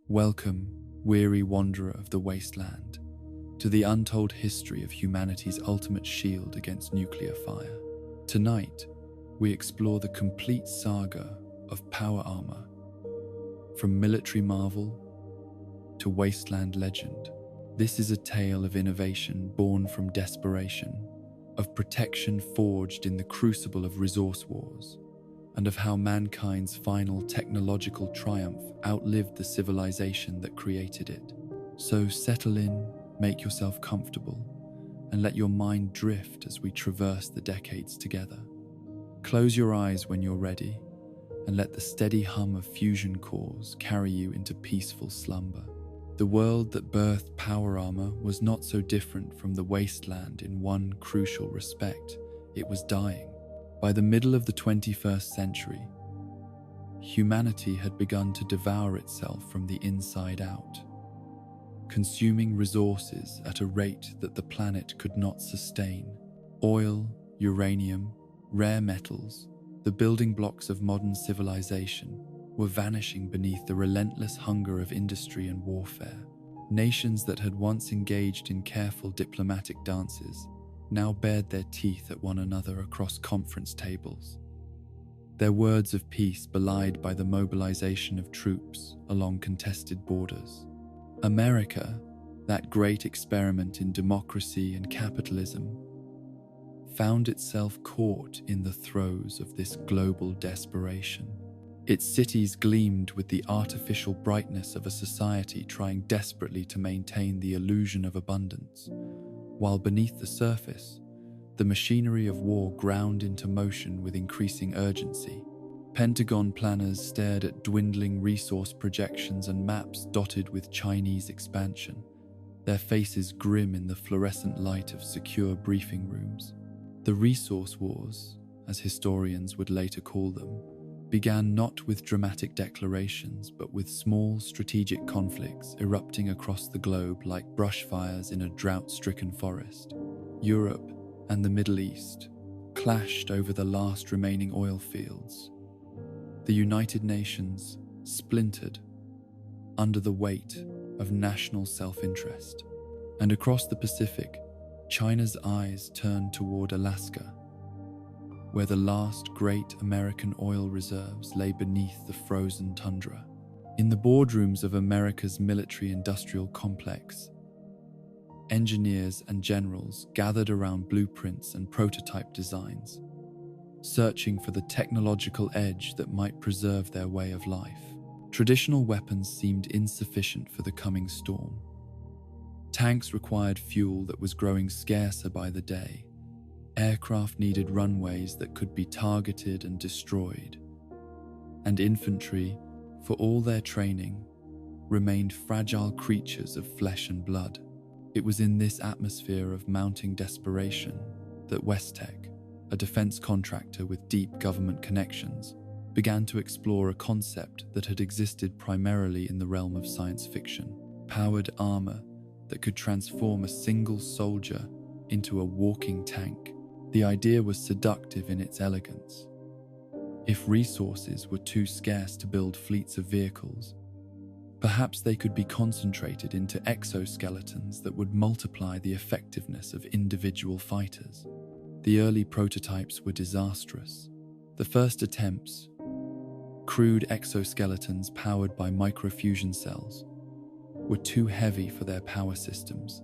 Welcome, weary wanderer of the wasteland, to the untold history of humanity's ultimate shield against nuclear fire. Tonight, we explore the complete saga of power armor, from military marvel to wasteland legend. This is a tale of innovation born from desperation, of protection forged in the crucible of resource wars, and of how mankind's final technological triumph outlived the civilization that created it. So settle in, make yourself comfortable, and let your mind drift as we traverse the decades together. Close your eyes when you're ready, and let the steady hum of fusion cores carry you into peaceful slumber. The world that birthed power armor was not so different from the wasteland in one crucial respect: it was dying. By the middle of the 21st century, humanity had begun to devour itself from the inside out, consuming resources at a rate that the planet could not sustain. Oil, uranium, rare metals, the building blocks of modern civilization, were vanishing beneath the relentless hunger of industry and warfare. Nations that had once engaged in careful diplomatic dances now bared their teeth at one another across conference tables, their words of peace belied by the mobilization of troops along contested borders. America, that great experiment in democracy and capitalism, found itself caught in the throes of this global desperation. Its cities gleamed with the artificial brightness of a society trying desperately to maintain the illusion of abundance, while beneath the surface, the machinery of war ground into motion with increasing urgency. Pentagon planners stared at dwindling resource projections and maps dotted with Chinese expansion, their faces grim in the fluorescent light of secure briefing rooms. The resource wars, as historians would later call them, began not with dramatic declarations, but with small strategic conflicts erupting across the globe like brush fires in a drought-stricken forest. Europe and the Middle East clashed over the last remaining oil fields. The United Nations splintered under the weight of national self-interest. And across the Pacific, China's eyes turned toward Alaska, where the last great American oil reserves lay beneath the frozen tundra. In the boardrooms of America's military-industrial complex, engineers and generals gathered around blueprints and prototype designs, searching for the technological edge that might preserve their way of life. Traditional weapons seemed insufficient for the coming storm. Tanks required fuel that was growing scarcer by the day. Aircraft needed runways that could be targeted and destroyed. And infantry, for all their training, remained fragile creatures of flesh and blood. It was in this atmosphere of mounting desperation that Westtech, a defense contractor with deep government connections, began to explore a concept that had existed primarily in the realm of science fiction: powered armor that could transform a single soldier into a walking tank. The idea was seductive in its elegance. If resources were too scarce to build fleets of vehicles, perhaps they could be concentrated into exoskeletons that would multiply the effectiveness of individual fighters. The early prototypes were disastrous. The first attempts, crude exoskeletons powered by microfusion cells, were too heavy for their power systems,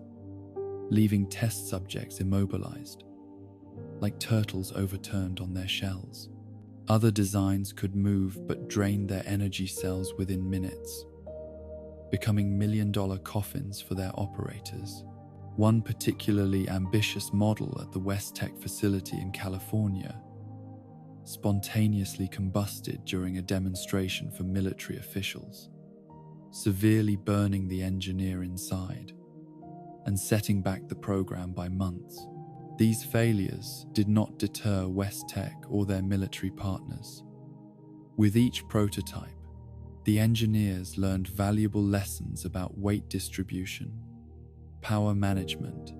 leaving test subjects immobilized, like turtles overturned on their shells. Other designs could move but drained their energy cells within minutes, becoming million-dollar coffins for their operators. One particularly ambitious model at the Westtech facility in California spontaneously combusted during a demonstration for military officials, severely burning the engineer inside and setting back the program by months. These failures did not deter Westtech or their military partners. With each prototype, the engineers learned valuable lessons about weight distribution, power management,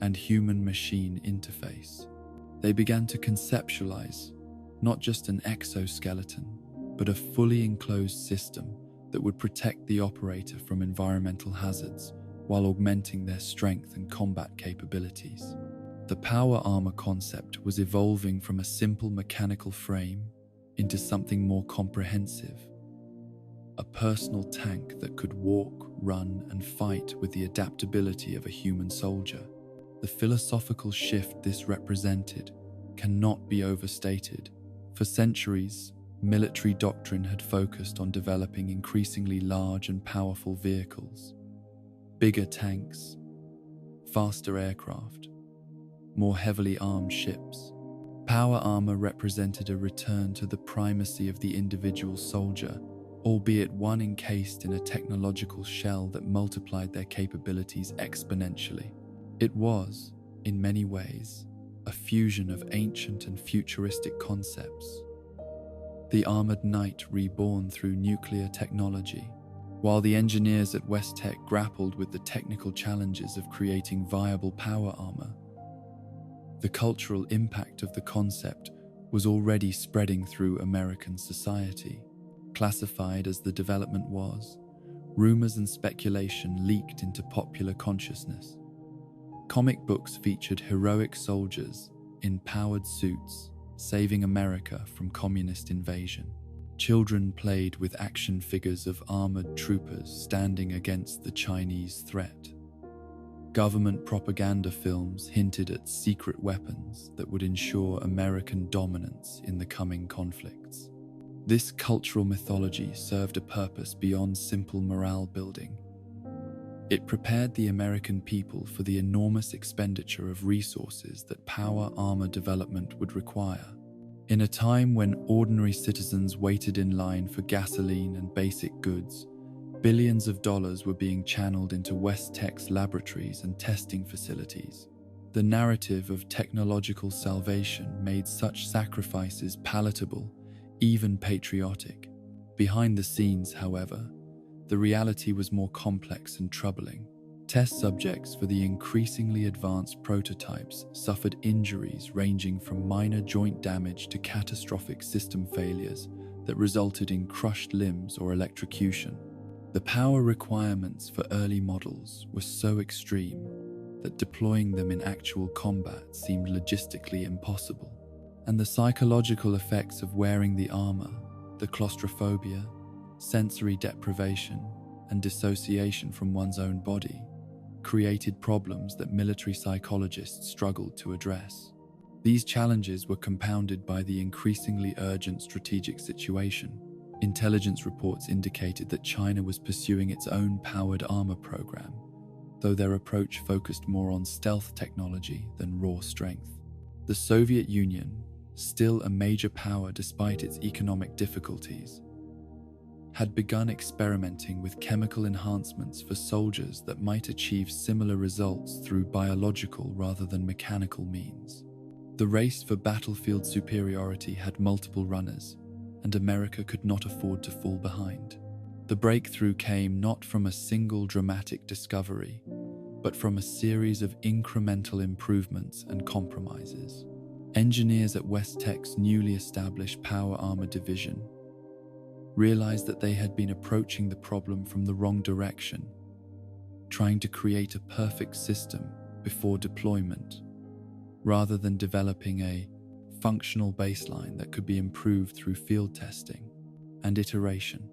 and human-machine interface. They began to conceptualize not just an exoskeleton, but a fully enclosed system that would protect the operator from environmental hazards while augmenting their strength and combat capabilities. The power armor concept was evolving from a simple mechanical frame into something more comprehensive, a personal tank that could walk, run, and fight with the adaptability of a human soldier. The philosophical shift this represented cannot be overstated. For centuries, military doctrine had focused on developing increasingly large and powerful vehicles, bigger tanks, faster aircraft, more heavily armed ships. Power armor represented a return to the primacy of the individual soldier, albeit one encased in a technological shell that multiplied their capabilities exponentially. It was, in many ways, a fusion of ancient and futuristic concepts. The armored knight reborn through nuclear technology, while the engineers at West Tech grappled with the technical challenges of creating viable power armor. The cultural impact of the concept was already spreading through American society. Classified as the development was, rumors and speculation leaked into popular consciousness. Comic books featured heroic soldiers in powered suits saving America from communist invasion. Children played with action figures of armored troopers standing against the Chinese threat. Government propaganda films hinted at secret weapons that would ensure American dominance in the coming conflicts. This cultural mythology served a purpose beyond simple morale building. It prepared the American people for the enormous expenditure of resources that power armor development would require. In a time when ordinary citizens waited in line for gasoline and basic goods, billions of dollars were being channeled into West Tech's laboratories and testing facilities. The narrative of technological salvation made such sacrifices palatable, even patriotic. Behind the scenes, however, the reality was more complex and troubling. Test subjects for the increasingly advanced prototypes suffered injuries ranging from minor joint damage to catastrophic system failures that resulted in crushed limbs or electrocution. The power requirements for early models were so extreme that deploying them in actual combat seemed logistically impossible. And the psychological effects of wearing the armor, the claustrophobia, sensory deprivation, and dissociation from one's own body, created problems that military psychologists struggled to address. These challenges were compounded by the increasingly urgent strategic situation. Intelligence reports indicated that China was pursuing its own powered armor program, though their approach focused more on stealth technology than raw strength. The Soviet Union, still a major power despite its economic difficulties, had begun experimenting with chemical enhancements for soldiers that might achieve similar results through biological rather than mechanical means. The race for battlefield superiority had multiple runners, and America could not afford to fall behind. The breakthrough came not from a single dramatic discovery, but from a series of incremental improvements and compromises. Engineers at West Tech's newly established Power Armor Division realized that they had been approaching the problem from the wrong direction, trying to create a perfect system before deployment, rather than developing a functional baseline that could be improved through field testing and iteration.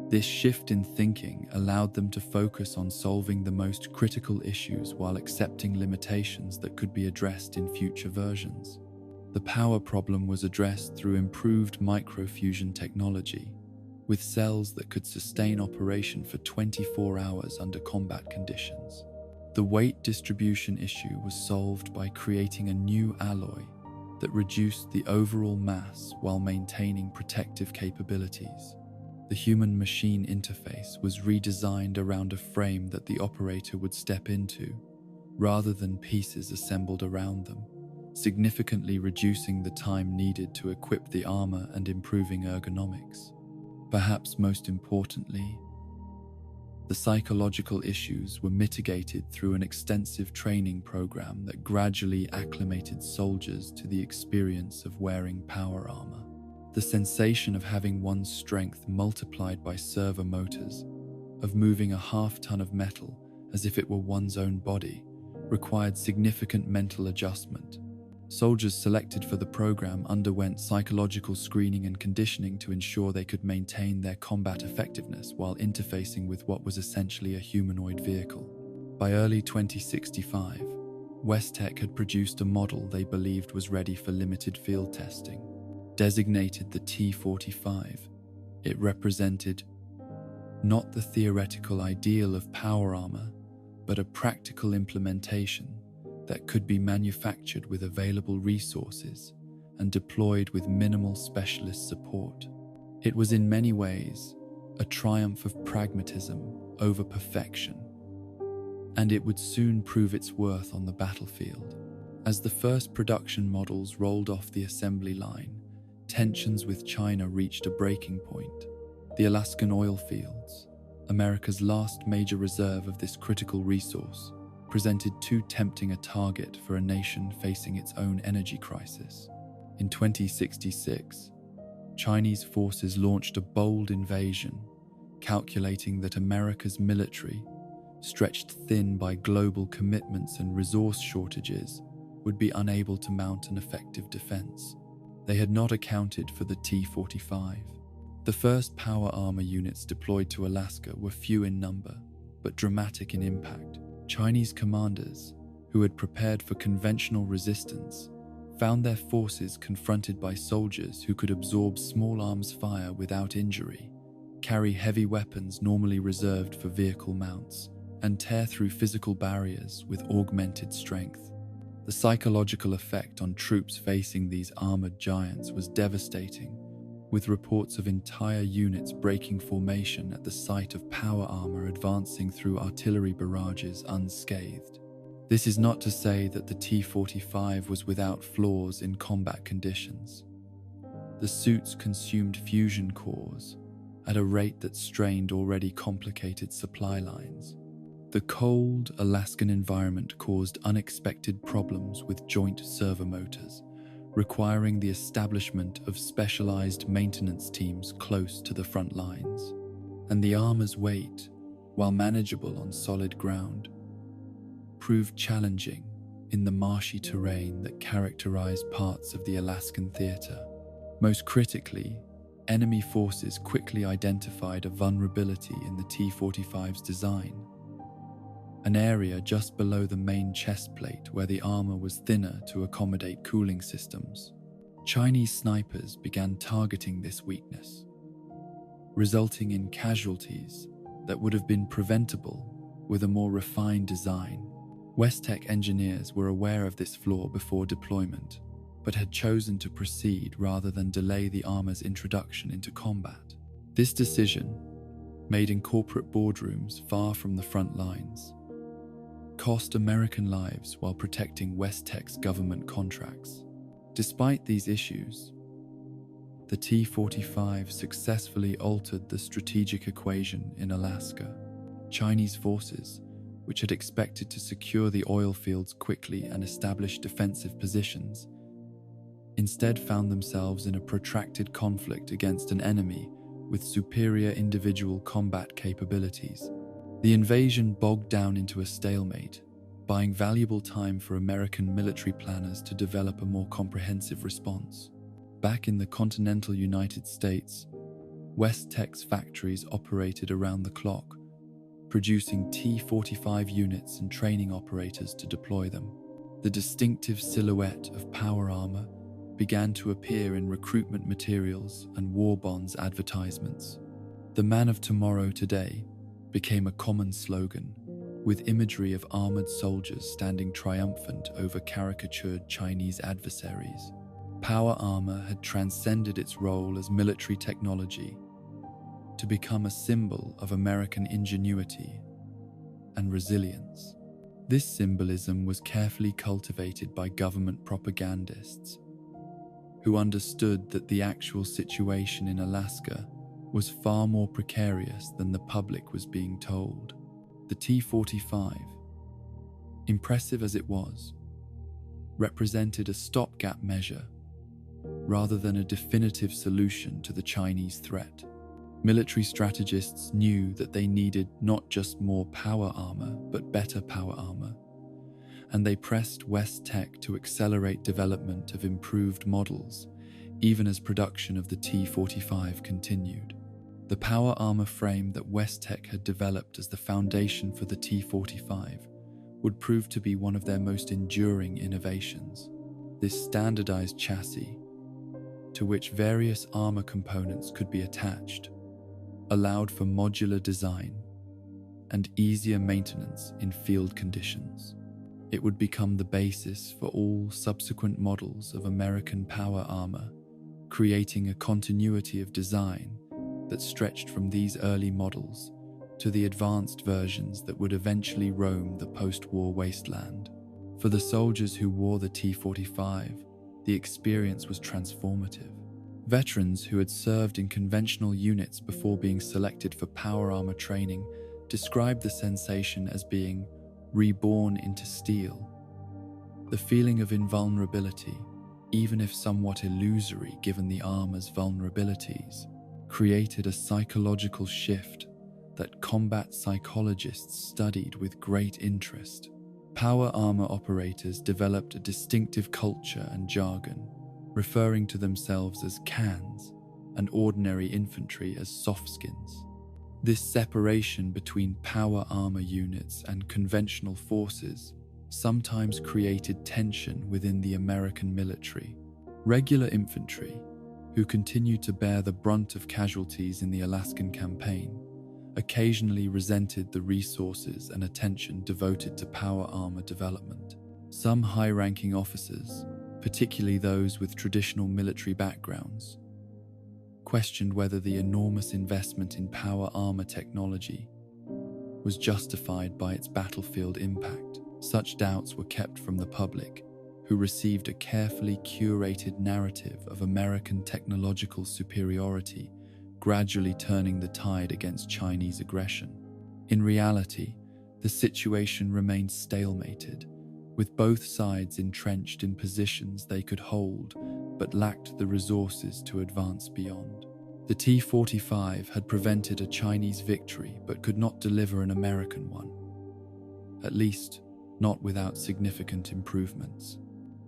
This shift in thinking allowed them to focus on solving the most critical issues while accepting limitations that could be addressed in future versions. The power problem was addressed through improved microfusion technology, with cells that could sustain operation for 24 hours under combat conditions. The weight distribution issue was solved by creating a new alloy that reduced the overall mass while maintaining protective capabilities. The human-machine interface was redesigned around a frame that the operator would step into, rather than pieces assembled around them, significantly reducing the time needed to equip the armor and improving ergonomics. Perhaps most importantly, the psychological issues were mitigated through an extensive training program that gradually acclimated soldiers to the experience of wearing power armor. The sensation of having one's strength multiplied by servo motors, of moving a half-ton of metal as if it were one's own body, required significant mental adjustment. Soldiers selected for the program underwent psychological screening and conditioning to ensure they could maintain their combat effectiveness while interfacing with what was essentially a humanoid vehicle. By early 2065, Westech had produced a model they believed was ready for limited field testing. Designated the T-45, it represented not the theoretical ideal of power armor, but a practical implementation that could be manufactured with available resources and deployed with minimal specialist support. It was in many ways a triumph of pragmatism over perfection, and it would soon prove its worth on the battlefield. As the first production models rolled off the assembly line, tensions with China reached a breaking point. The Alaskan oil fields, America's last major reserve of this critical resource, presented too tempting a target for a nation facing its own energy crisis. In 2066, Chinese forces launched a bold invasion, calculating that America's military, stretched thin by global commitments and resource shortages, would be unable to mount an effective defense. They had not accounted for the T-45. The first power armor units deployed to Alaska were few in number, but dramatic in impact. Chinese commanders, who had prepared for conventional resistance, found their forces confronted by soldiers who could absorb small arms fire without injury, carry heavy weapons normally reserved for vehicle mounts, and tear through physical barriers with augmented strength. The psychological effect on troops facing these armored giants was devastating, with reports of entire units breaking formation at the sight of power armor advancing through artillery barrages unscathed. This is not to say that the T-45 was without flaws in combat conditions. The suits consumed fusion cores at a rate that strained already complicated supply lines. The cold Alaskan environment caused unexpected problems with joint servo motors, requiring the establishment of specialized maintenance teams close to the front lines. And the armor's weight, while manageable on solid ground, proved challenging in the marshy terrain that characterized parts of the Alaskan theater. Most critically, enemy forces quickly identified a vulnerability in the T-45's design, an area just below the main chest plate where the armor was thinner to accommodate cooling systems. Chinese snipers began targeting this weakness, resulting in casualties that would have been preventable with a more refined design. Westech engineers were aware of this flaw before deployment, but had chosen to proceed rather than delay the armor's introduction into combat. This decision, made in corporate boardrooms far from the front lines, cost American lives while protecting Westech's government contracts. Despite these issues, the T-45 successfully altered the strategic equation in Alaska. Chinese forces, which had expected to secure the oil fields quickly and establish defensive positions, instead found themselves in a protracted conflict against an enemy with superior individual combat capabilities. The invasion bogged down into a stalemate, buying valuable time for American military planners to develop a more comprehensive response. Back in the continental United States, Westech's factories operated around the clock, producing T-45 units and training operators to deploy them. The distinctive silhouette of power armor began to appear in recruitment materials and war bonds advertisements. The Man of Tomorrow Today became a common slogan, with imagery of armored soldiers standing triumphant over caricatured Chinese adversaries. Power armor had transcended its role as military technology to become a symbol of American ingenuity and resilience. This symbolism was carefully cultivated by government propagandists, who understood that the actual situation in Alaska was far more precarious than the public was being told. The T-45, impressive as it was, represented a stopgap measure rather than a definitive solution to the Chinese threat. Military strategists knew that they needed not just more power armor, but better power armor, and they pressed West Tech to accelerate development of improved models, even as production of the T-45 continued. The power armor frame that West Tech had developed as the foundation for the T-45 would prove to be one of their most enduring innovations. This standardized chassis, to which various armor components could be attached, allowed for modular design and easier maintenance in field conditions. It would become the basis for all subsequent models of American power armor, creating a continuity of design that stretched from these early models to the advanced versions that would eventually roam the post-war wasteland. For the soldiers who wore the T-45, the experience was transformative. Veterans who had served in conventional units before being selected for power armor training described the sensation as being reborn into steel. The feeling of invulnerability, even if somewhat illusory given the armor's vulnerabilities, created a psychological shift that combat psychologists studied with great interest. Power armor operators developed a distinctive culture and jargon, referring to themselves as cans and ordinary infantry as softskins. This separation between power armor units and conventional forces sometimes created tension within the American military. Regular infantry, who continued to bear the brunt of casualties in the Alaskan campaign, occasionally resented the resources and attention devoted to power armor development. Some high-ranking officers, particularly those with traditional military backgrounds, questioned whether the enormous investment in power armor technology was justified by its battlefield impact. Such doubts were kept from the public, who received a carefully curated narrative of American technological superiority, gradually turning the tide against Chinese aggression. In reality, the situation remained stalemated, with both sides entrenched in positions they could hold but lacked the resources to advance beyond. The T-45 had prevented a Chinese victory but could not deliver an American one, at least not without significant improvements.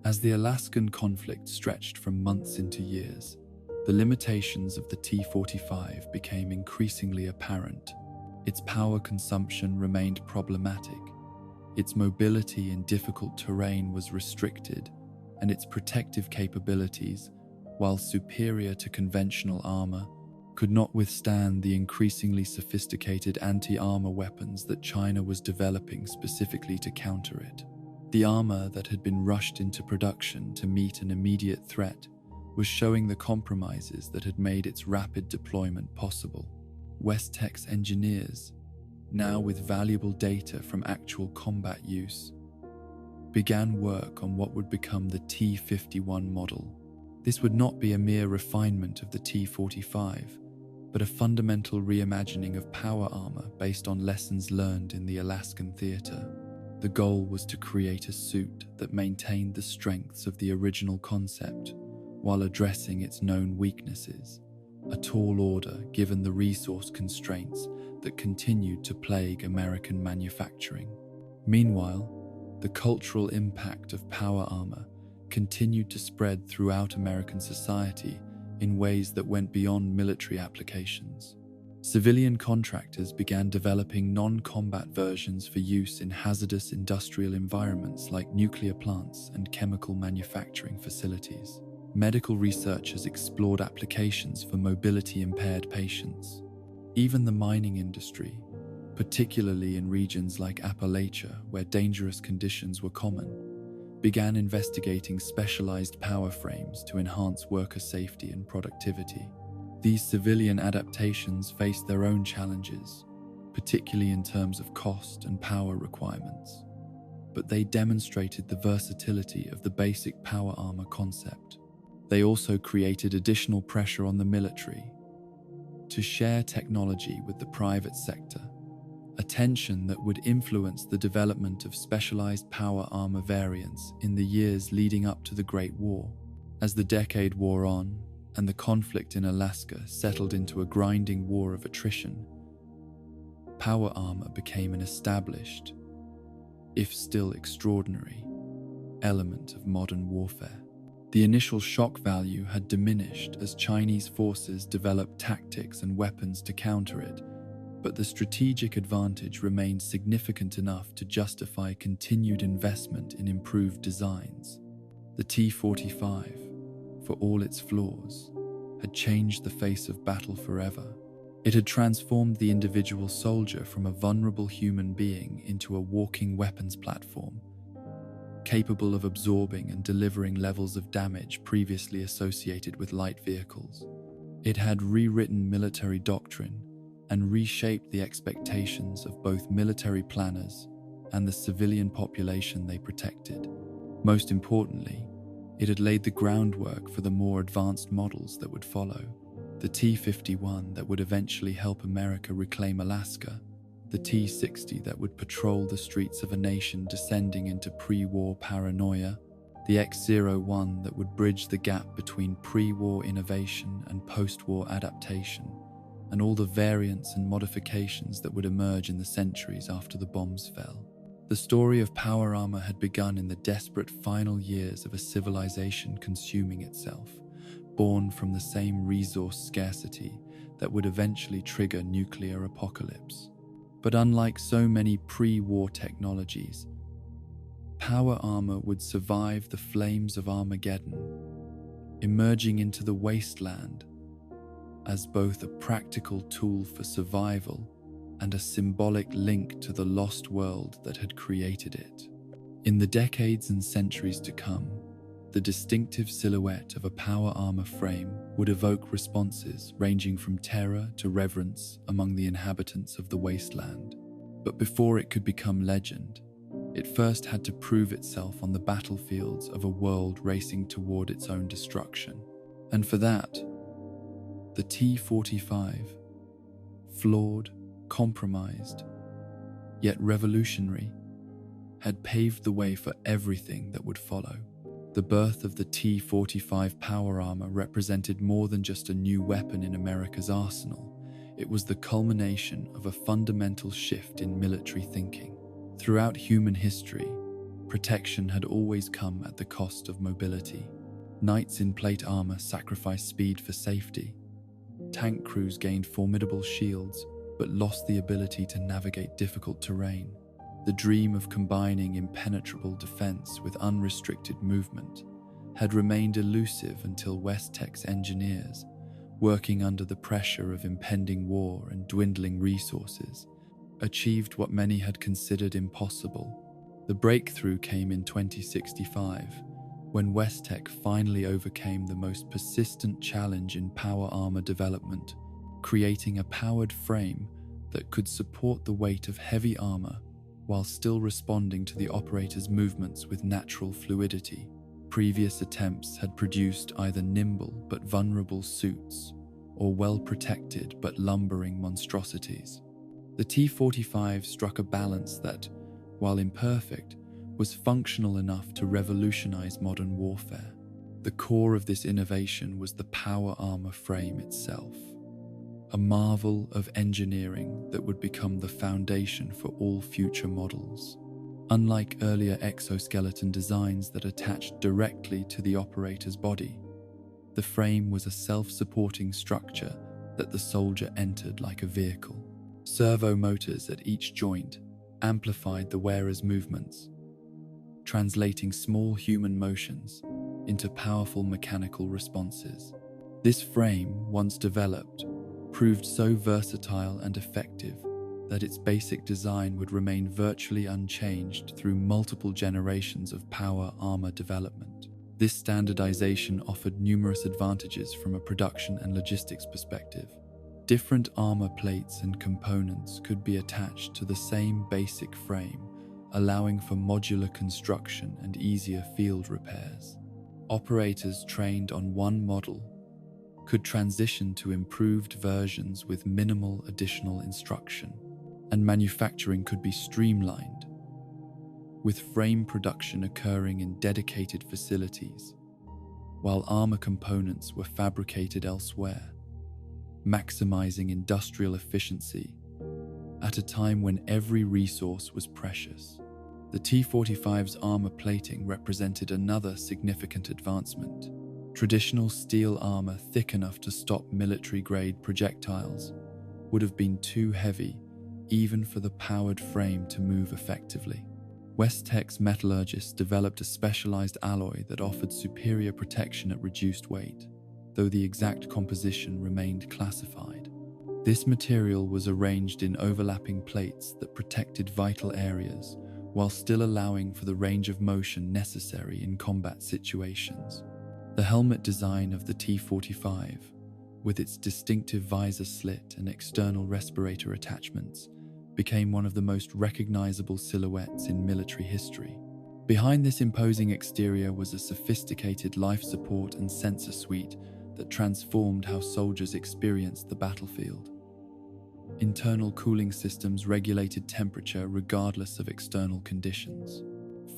As the Alaskan conflict stretched from months into years, the limitations of the T-45 became increasingly apparent. Its power consumption remained problematic, its mobility in difficult terrain was restricted, and its protective capabilities, while superior to conventional armor, could not withstand the increasingly sophisticated anti-armor weapons that China was developing specifically to counter it. The armor that had been rushed into production to meet an immediate threat was showing the compromises that had made its rapid deployment possible. West Tech's engineers, now with valuable data from actual combat use, began work on what would become the T-51 model. This would not be a mere refinement of the T-45, but a fundamental reimagining of power armor based on lessons learned in the Alaskan theater. The goal was to create a suit that maintained the strengths of the original concept while addressing its known weaknesses, a tall order given the resource constraints that continued to plague American manufacturing. Meanwhile, the cultural impact of power armor continued to spread throughout American society in ways that went beyond military applications. Civilian contractors began developing non-combat versions for use in hazardous industrial environments like nuclear plants and chemical manufacturing facilities. Medical researchers explored applications for mobility-impaired patients. Even the mining industry, particularly in regions like Appalachia where dangerous conditions were common, began investigating specialized power frames to enhance worker safety and productivity. These civilian adaptations faced their own challenges, particularly in terms of cost and power requirements, but they demonstrated the versatility of the basic power armor concept. They also created additional pressure on the military to share technology with the private sector, a tension that would influence the development of specialized power armor variants in the years leading up to the Great War. As the decade wore on and the conflict in Alaska settled into a grinding war of attrition, power armor became an established, if still extraordinary, element of modern warfare. The initial shock value had diminished as Chinese forces developed tactics and weapons to counter it, but the strategic advantage remained significant enough to justify continued investment in improved designs. The T-45, for all its flaws, had changed the face of battle forever. It had transformed the individual soldier from a vulnerable human being into a walking weapons platform, capable of absorbing and delivering levels of damage previously associated with light vehicles. It had rewritten military doctrine and reshaped the expectations of both military planners and the civilian population they protected. Most importantly, it had laid the groundwork for the more advanced models that would follow. The T-51 that would eventually help America reclaim Alaska, the T-60 that would patrol the streets of a nation descending into pre-war paranoia, the X-01 that would bridge the gap between pre-war innovation and post-war adaptation, and all the variants and modifications that would emerge in the centuries after the bombs fell. The story of power armor had begun in the desperate final years of a civilization consuming itself, born from the same resource scarcity that would eventually trigger nuclear apocalypse. But unlike so many pre-war technologies, power armor would survive the flames of Armageddon, emerging into the wasteland as both a practical tool for survival and a symbolic link to the lost world that had created it. In the decades and centuries to come, the distinctive silhouette of a power armor frame would evoke responses ranging from terror to reverence among the inhabitants of the wasteland. But before it could become legend, it first had to prove itself on the battlefields of a world racing toward its own destruction. And for that, the T-45, flawed, compromised, yet revolutionary, had paved the way for everything that would follow. The birth of the T-45 power armor represented more than just a new weapon in America's arsenal. It was the culmination of a fundamental shift in military thinking. Throughout human history, protection had always come at the cost of mobility. Knights in plate armor sacrificed speed for safety. Tank crews gained formidable shields, but lost the ability to navigate difficult terrain. The dream of combining impenetrable defense with unrestricted movement had remained elusive until West-Tech's engineers, working under the pressure of impending war and dwindling resources, achieved what many had considered impossible. The breakthrough came in 2065, when West-Tech finally overcame the most persistent challenge in power armor development, creating a powered frame that could support the weight of heavy armor while still responding to the operator's movements with natural fluidity. Previous attempts had produced either nimble but vulnerable suits or well-protected but lumbering monstrosities. The T-45 struck a balance that, while imperfect, was functional enough to revolutionize modern warfare. The core of this innovation was the power armor frame itself, a marvel of engineering that would become the foundation for all future models. Unlike earlier exoskeleton designs that attached directly to the operator's body, the frame was a self-supporting structure that the soldier entered like a vehicle. Servo motors at each joint amplified the wearer's movements, translating small human motions into powerful mechanical responses. This frame, once developed, proved so versatile and effective that its basic design would remain virtually unchanged through multiple generations of power armor development. This standardization offered numerous advantages from a production and logistics perspective. Different armor plates and components could be attached to the same basic frame, allowing for modular construction and easier field repairs. Operators trained on one model could transition to improved versions with minimal additional instruction, and manufacturing could be streamlined, with frame production occurring in dedicated facilities. while armor components were fabricated elsewhere, maximizing industrial efficiency at a time when every resource was precious. The T-45's armor plating represented another significant advancement. Traditional steel armor thick enough to stop military-grade projectiles would have been too heavy even for the powered frame to move effectively. West-Tech's metallurgists developed a specialized alloy that offered superior protection at reduced weight, though the exact composition remained classified. This material was arranged in overlapping plates that protected vital areas while still allowing for the range of motion necessary in combat situations. The helmet design of the T-45, with its distinctive visor slit and external respirator attachments, became one of the most recognizable silhouettes in military history. Behind this imposing exterior was a sophisticated life support and sensor suite that transformed how soldiers experienced the battlefield. Internal cooling systems regulated temperature regardless of external conditions.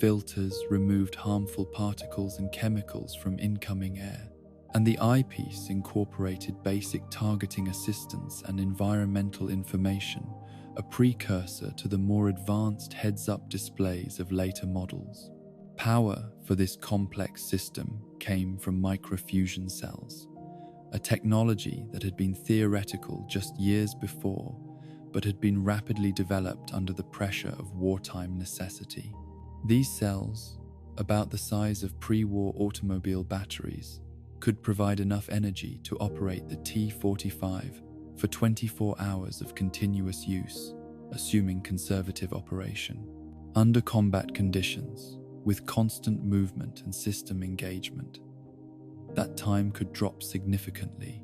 Filters removed harmful particles and chemicals from incoming air, and the eyepiece incorporated basic targeting assistance and environmental information, a precursor to the more advanced heads-up displays of later models. Power for this complex system came from microfusion cells, a technology that had been theoretical just years before, but had been rapidly developed under the pressure of wartime necessity. These cells, about the size of pre-war automobile batteries, could provide enough energy to operate the T-45 for 24 hours of continuous use, assuming conservative operation. Under combat conditions, with constant movement and system engagement, that time could drop significantly,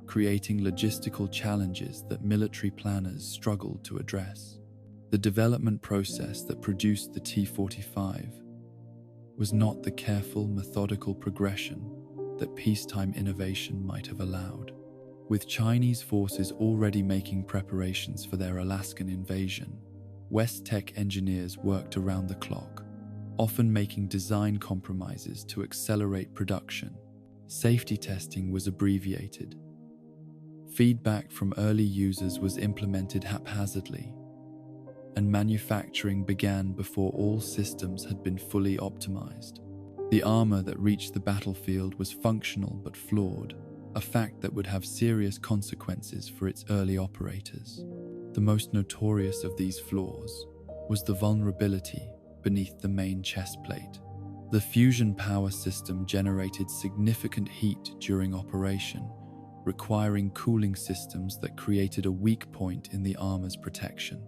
creating logistical challenges that military planners struggled to address. The development process that produced the T-45 was not the careful, methodical progression that peacetime innovation might have allowed. With Chinese forces already making preparations for their Alaskan invasion, West-Tech engineers worked around the clock, often making design compromises to accelerate production. Safety testing was abbreviated. Feedback from early users was implemented haphazardly, and manufacturing began before all systems had been fully optimized. The armor that reached the battlefield was functional but flawed, a fact that would have serious consequences for its early operators. The most notorious of these flaws was the vulnerability beneath the main chest plate. The fusion power system generated significant heat during operation, requiring cooling systems that created a weak point in the armor's protection.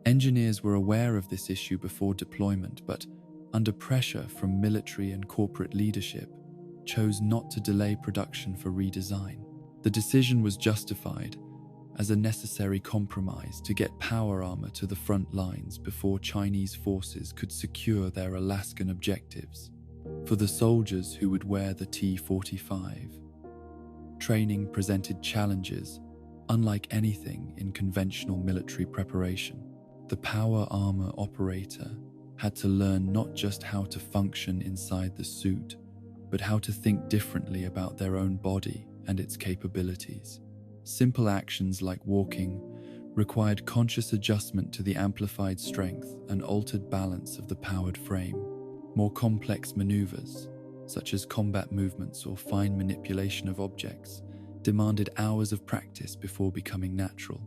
Engineers were aware of this issue before deployment, but under pressure from military and corporate leadership, chose not to delay production for redesign. The decision was justified as a necessary compromise to get power armor to the front lines before Chinese forces could secure their Alaskan objectives. For the soldiers who would wear the T-45, training presented challenges unlike anything in conventional military preparation. The power armor operator had to learn not just how to function inside the suit, but how to think differently about their own body and its capabilities. Simple actions like walking required conscious adjustment to the amplified strength and altered balance of the powered frame. More complex maneuvers, such as combat movements or fine manipulation of objects, demanded hours of practice before becoming natural.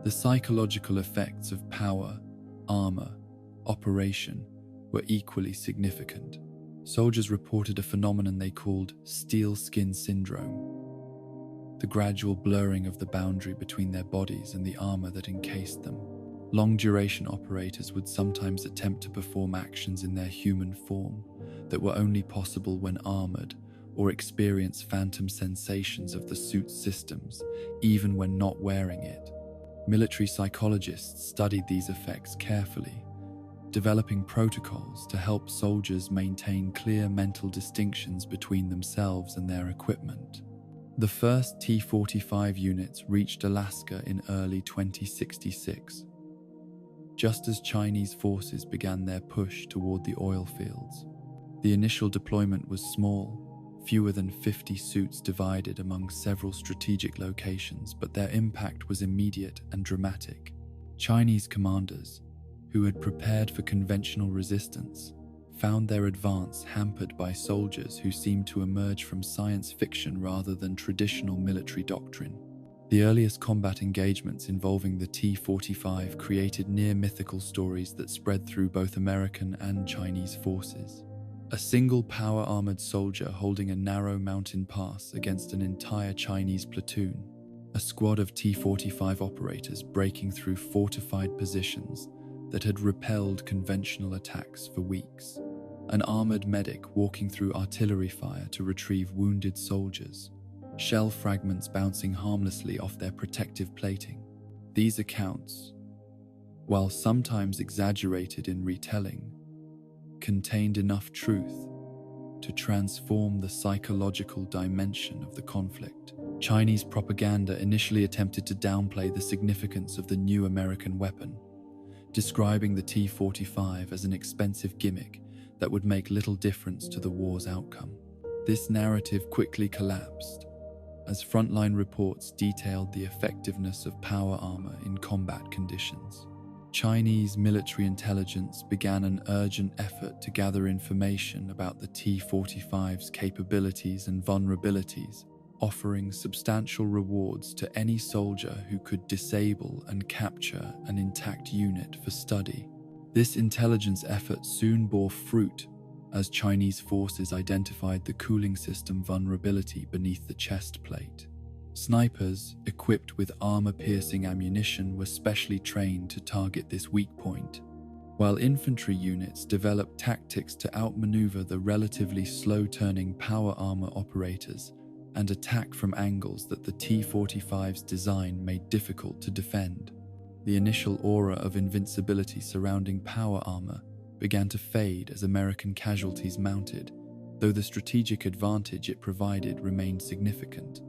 The psychological effects of power, armor, operation were equally significant. Soldiers reported a phenomenon they called steel skin syndrome, the gradual blurring of the boundary between their bodies and the armor that encased them. Long-duration operators would sometimes attempt to perform actions in their human form that were only possible when armored, or experience phantom sensations of the suit's systems, even when not wearing it. Military psychologists studied these effects carefully, developing protocols to help soldiers maintain clear mental distinctions between themselves and their equipment. The first T-45 units reached Alaska in early 2066, just as Chinese forces began their push toward the oil fields. The initial deployment was small, fewer than 50 suits divided among several strategic locations, but their impact was immediate and dramatic. Chinese commanders, who had prepared for conventional resistance, found their advance hampered by soldiers who seemed to emerge from science fiction rather than traditional military doctrine. The earliest combat engagements involving the T-45 created near-mythical stories that spread through both American and Chinese forces. A single power-armored soldier holding a narrow mountain pass against an entire Chinese platoon, a squad of T-45 operators breaking through fortified positions that had repelled conventional attacks for weeks, an armored medic walking through artillery fire to retrieve wounded soldiers, shell fragments bouncing harmlessly off their protective plating. These accounts, while sometimes exaggerated in retelling, contained enough truth to transform the psychological dimension of the conflict. Chinese propaganda initially attempted to downplay the significance of the new American weapon, describing the T-45 as an expensive gimmick that would make little difference to the war's outcome. This narrative quickly collapsed as frontline reports detailed the effectiveness of power armor in combat conditions. Chinese military intelligence began an urgent effort to gather information about the T-45's capabilities and vulnerabilities, offering substantial rewards to any soldier who could disable and capture an intact unit for study. This intelligence effort soon bore fruit as Chinese forces identified the cooling system vulnerability beneath the chest plate. Snipers, equipped with armor-piercing ammunition, were specially trained to target this weak point, while infantry units developed tactics to outmaneuver the relatively slow-turning power armor operators and attack from angles that the T-45's design made difficult to defend. The initial aura of invincibility surrounding power armor began to fade as American casualties mounted, though the strategic advantage it provided remained significant.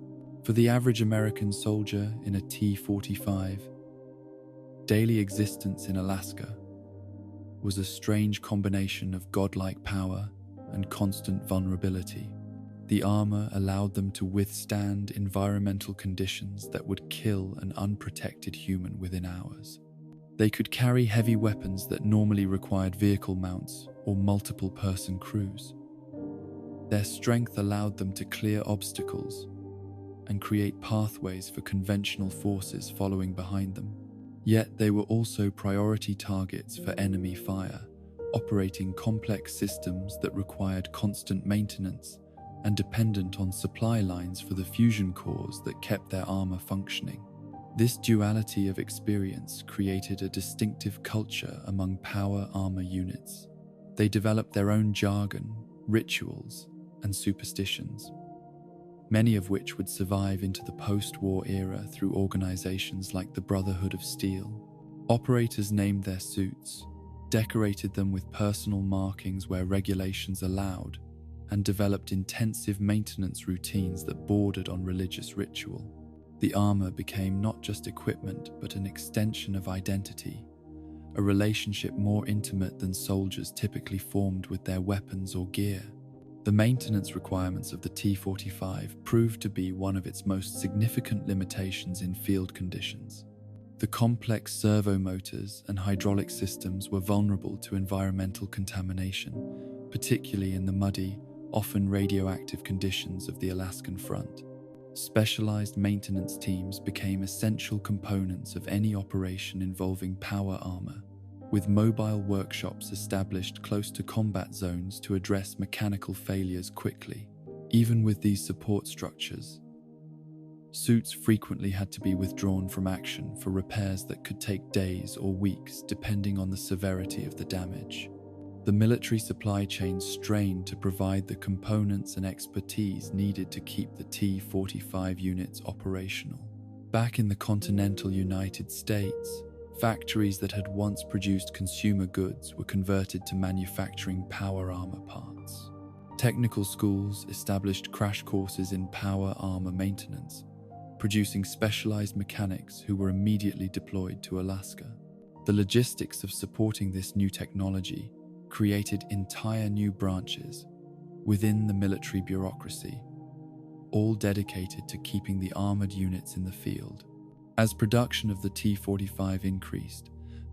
For the average American soldier in a T-45, daily existence in Alaska was a strange combination of godlike power and constant vulnerability. The armor allowed them to withstand environmental conditions that would kill an unprotected human within hours. They could carry heavy weapons that normally required vehicle mounts or multiple-person crews. Their strength allowed them to clear obstacles and create pathways for conventional forces following behind them. Yet they were also priority targets for enemy fire, operating complex systems that required constant maintenance and dependent on supply lines for the fusion cores that kept their armor functioning. This duality of experience created a distinctive culture among power armor units. They developed their own jargon, rituals, and superstitions, many of which would survive into the post-war era through organizations like the Brotherhood of Steel. Operators named their suits, decorated them with personal markings where regulations allowed, and developed intensive maintenance routines that bordered on religious ritual. The armor became not just equipment, but an extension of identity, a relationship more intimate than soldiers typically formed with their weapons or gear. The maintenance requirements of the T-45 proved to be one of its most significant limitations in field conditions. The complex servo motors and hydraulic systems were vulnerable to environmental contamination, particularly in the muddy, often radioactive conditions of the Alaskan front. Specialized maintenance teams became essential components of any operation involving power armor, with mobile workshops established close to combat zones to address mechanical failures quickly. Even with these support structures, suits frequently had to be withdrawn from action for repairs that could take days or weeks depending on the severity of the damage. The military supply chain strained to provide the components and expertise needed to keep the T-45 units operational. Back in the continental United States, factories that had once produced consumer goods were converted to manufacturing power armor parts. Technical schools established crash courses in power armor maintenance, producing specialized mechanics who were immediately deployed to Alaska. The logistics of supporting this new technology created entire new branches, within the military bureaucracy, all dedicated to keeping the armored units in the field. As production of the T-45 increased,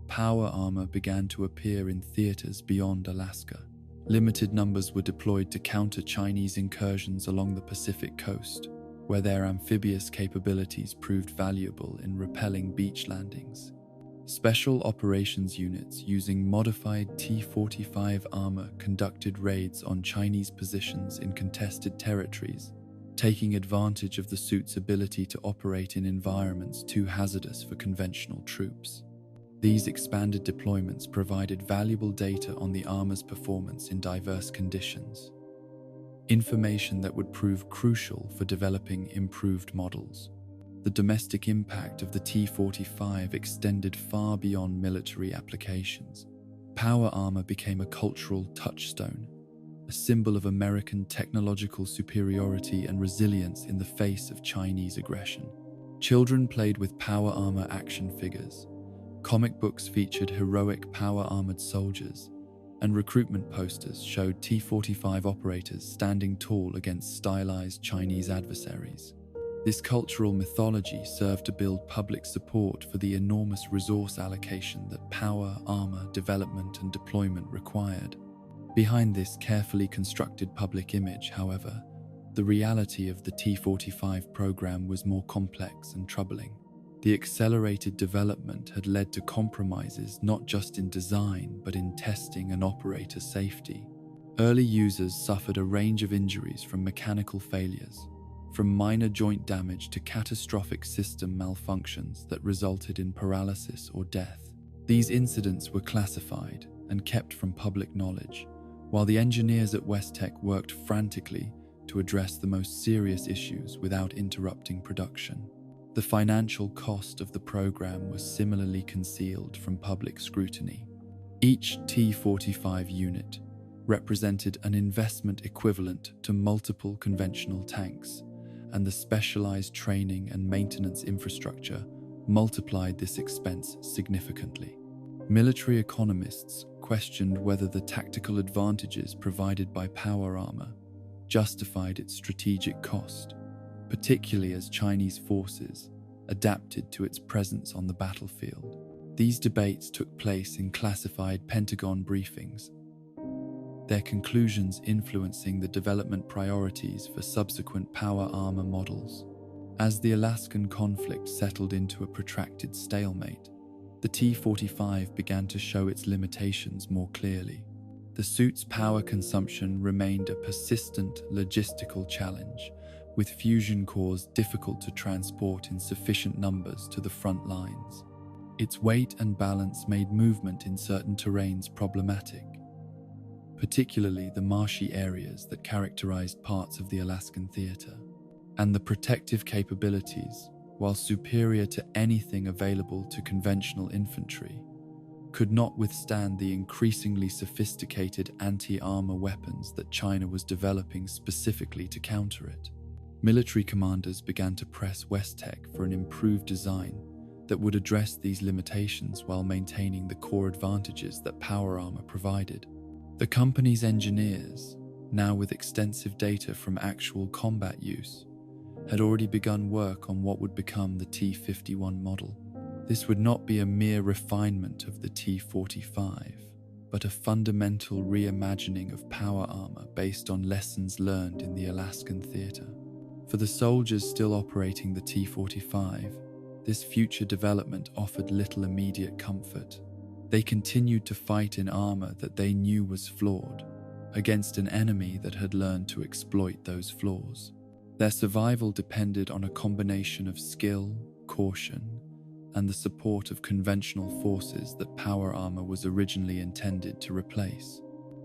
power armor began to appear in theaters beyond Alaska. Limited numbers were deployed to counter Chinese incursions along the Pacific coast, where their amphibious capabilities proved valuable in repelling beach landings. Special operations units using modified T-45 armor conducted raids on Chinese positions in contested territories, taking advantage of the suit's ability to operate in environments too hazardous for conventional troops. These expanded deployments provided valuable data on the armor's performance in diverse conditions, information that would prove crucial for developing improved models. The domestic impact of the T-45 extended far beyond military applications. Power armor became a cultural touchstone, a symbol of American technological superiority and resilience in the face of Chinese aggression. Children played with power armor action figures. Comic books featured heroic power-armored soldiers, and recruitment posters showed T-45 operators standing tall against stylized Chinese adversaries. This cultural mythology served to build public support for the enormous resource allocation that power, armor, development, and deployment required. Behind this carefully constructed public image, however, the reality of the T-45 program was more complex and troubling. The accelerated development had led to compromises not just in design, but in testing and operator safety. Early users suffered a range of injuries from mechanical failures, from minor joint damage to catastrophic system malfunctions that resulted in paralysis or death. These incidents were classified and kept from public knowledge, while the engineers at Westech worked frantically to address the most serious issues without interrupting production. The financial cost of the program was similarly concealed from public scrutiny. Each T-45 unit represented an investment equivalent to multiple conventional tanks, and the specialized training and maintenance infrastructure multiplied this expense significantly. Military economists questioned whether the tactical advantages provided by power armor justified its strategic cost, particularly as Chinese forces adapted to its presence on the battlefield. These debates took place in classified Pentagon briefings, their conclusions influencing the development priorities for subsequent power armor models. As the Alaskan conflict settled into a protracted stalemate, the T-45 began to show its limitations more clearly. The suit's power consumption remained a persistent logistical challenge, with fusion cores difficult to transport in sufficient numbers to the front lines. Its weight and balance made movement in certain terrains problematic, particularly the marshy areas that characterized parts of the Alaskan theater. And the protective capabilities, while superior to anything available to conventional infantry, could not withstand the increasingly sophisticated anti-armor weapons that China was developing specifically to counter it. Military commanders began to press Westech for an improved design that would address these limitations while maintaining the core advantages that power armor provided. The company's engineers, now with extensive data from actual combat use, had already begun work on what would become the T-51 model. This would not be a mere refinement of the T-45, but a fundamental reimagining of power armor based on lessons learned in the Alaskan theater. For the soldiers still operating the T-45, this future development offered little immediate comfort. They continued to fight in armor that they knew was flawed, against an enemy that had learned to exploit those flaws. Their survival depended on a combination of skill, caution, and the support of conventional forces that power armor was originally intended to replace.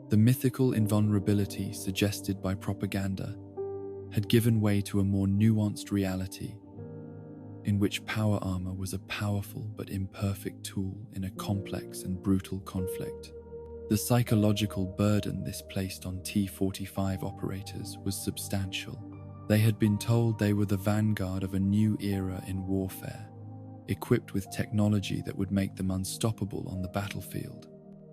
The mythical invulnerability suggested by propaganda had given way to a more nuanced reality, in which power armor was a powerful but imperfect tool in a complex and brutal conflict. The psychological burden this placed on T-45 operators was substantial. They had been told they were the vanguard of a new era in warfare, equipped with technology that would make them unstoppable on the battlefield.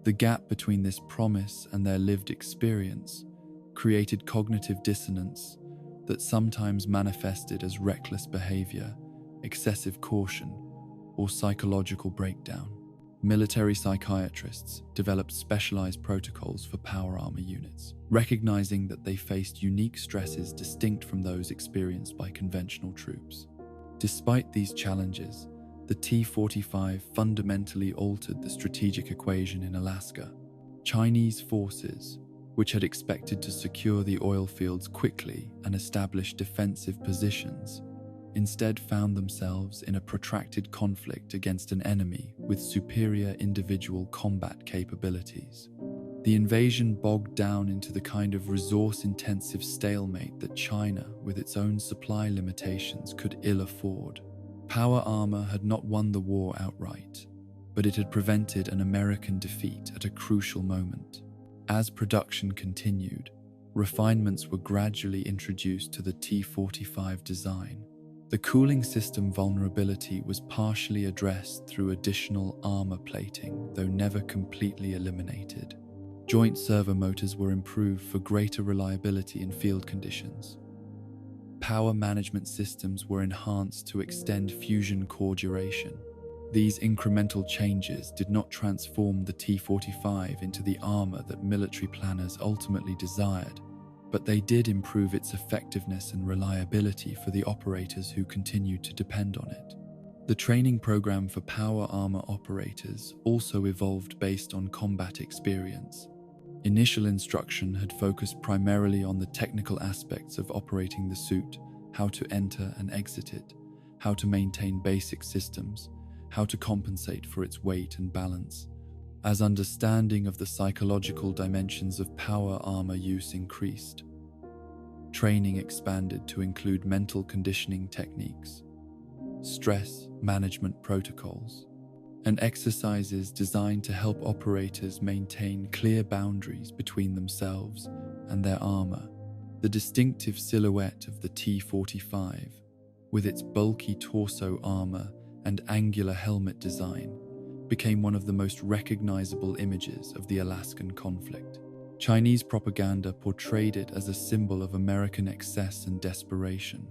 The gap between this promise and their lived experience created cognitive dissonance that sometimes manifested as reckless behavior, excessive caution, or psychological breakdown. Military psychiatrists developed specialized protocols for power armor units, recognizing that they faced unique stresses distinct from those experienced by conventional troops. Despite these challenges, the T-45 fundamentally altered the strategic equation in Alaska. Chinese forces, which had expected to secure the oil fields quickly and establish defensive positions, instead found themselves in a protracted conflict against an enemy with superior individual combat capabilities. The invasion bogged down into the kind of resource-intensive stalemate that China, with its own supply limitations, could ill afford. Power armor had not won the war outright, but it had prevented an American defeat at a crucial moment. As production continued, refinements were gradually introduced to the T-45 design. The cooling system vulnerability was partially addressed through additional armor plating, though never completely eliminated. Joint servo motors were improved for greater reliability in field conditions. Power management systems were enhanced to extend fusion core duration. These incremental changes did not transform the T-45 into the armor that military planners ultimately desired, but they did improve its effectiveness and reliability for the operators who continued to depend on it. The training program for power armor operators also evolved based on combat experience. Initial instruction had focused primarily on the technical aspects of operating the suit, how to enter and exit it, how to maintain basic systems, how to compensate for its weight and balance. As understanding of the psychological dimensions of power armor use increased, training expanded to include mental conditioning techniques, stress management protocols, and exercises designed to help operators maintain clear boundaries between themselves and their armor. The distinctive silhouette of the T-45, with its bulky torso armor and angular helmet design, became one of the most recognizable images of the Alaskan conflict. Chinese propaganda portrayed it as a symbol of American excess and desperation,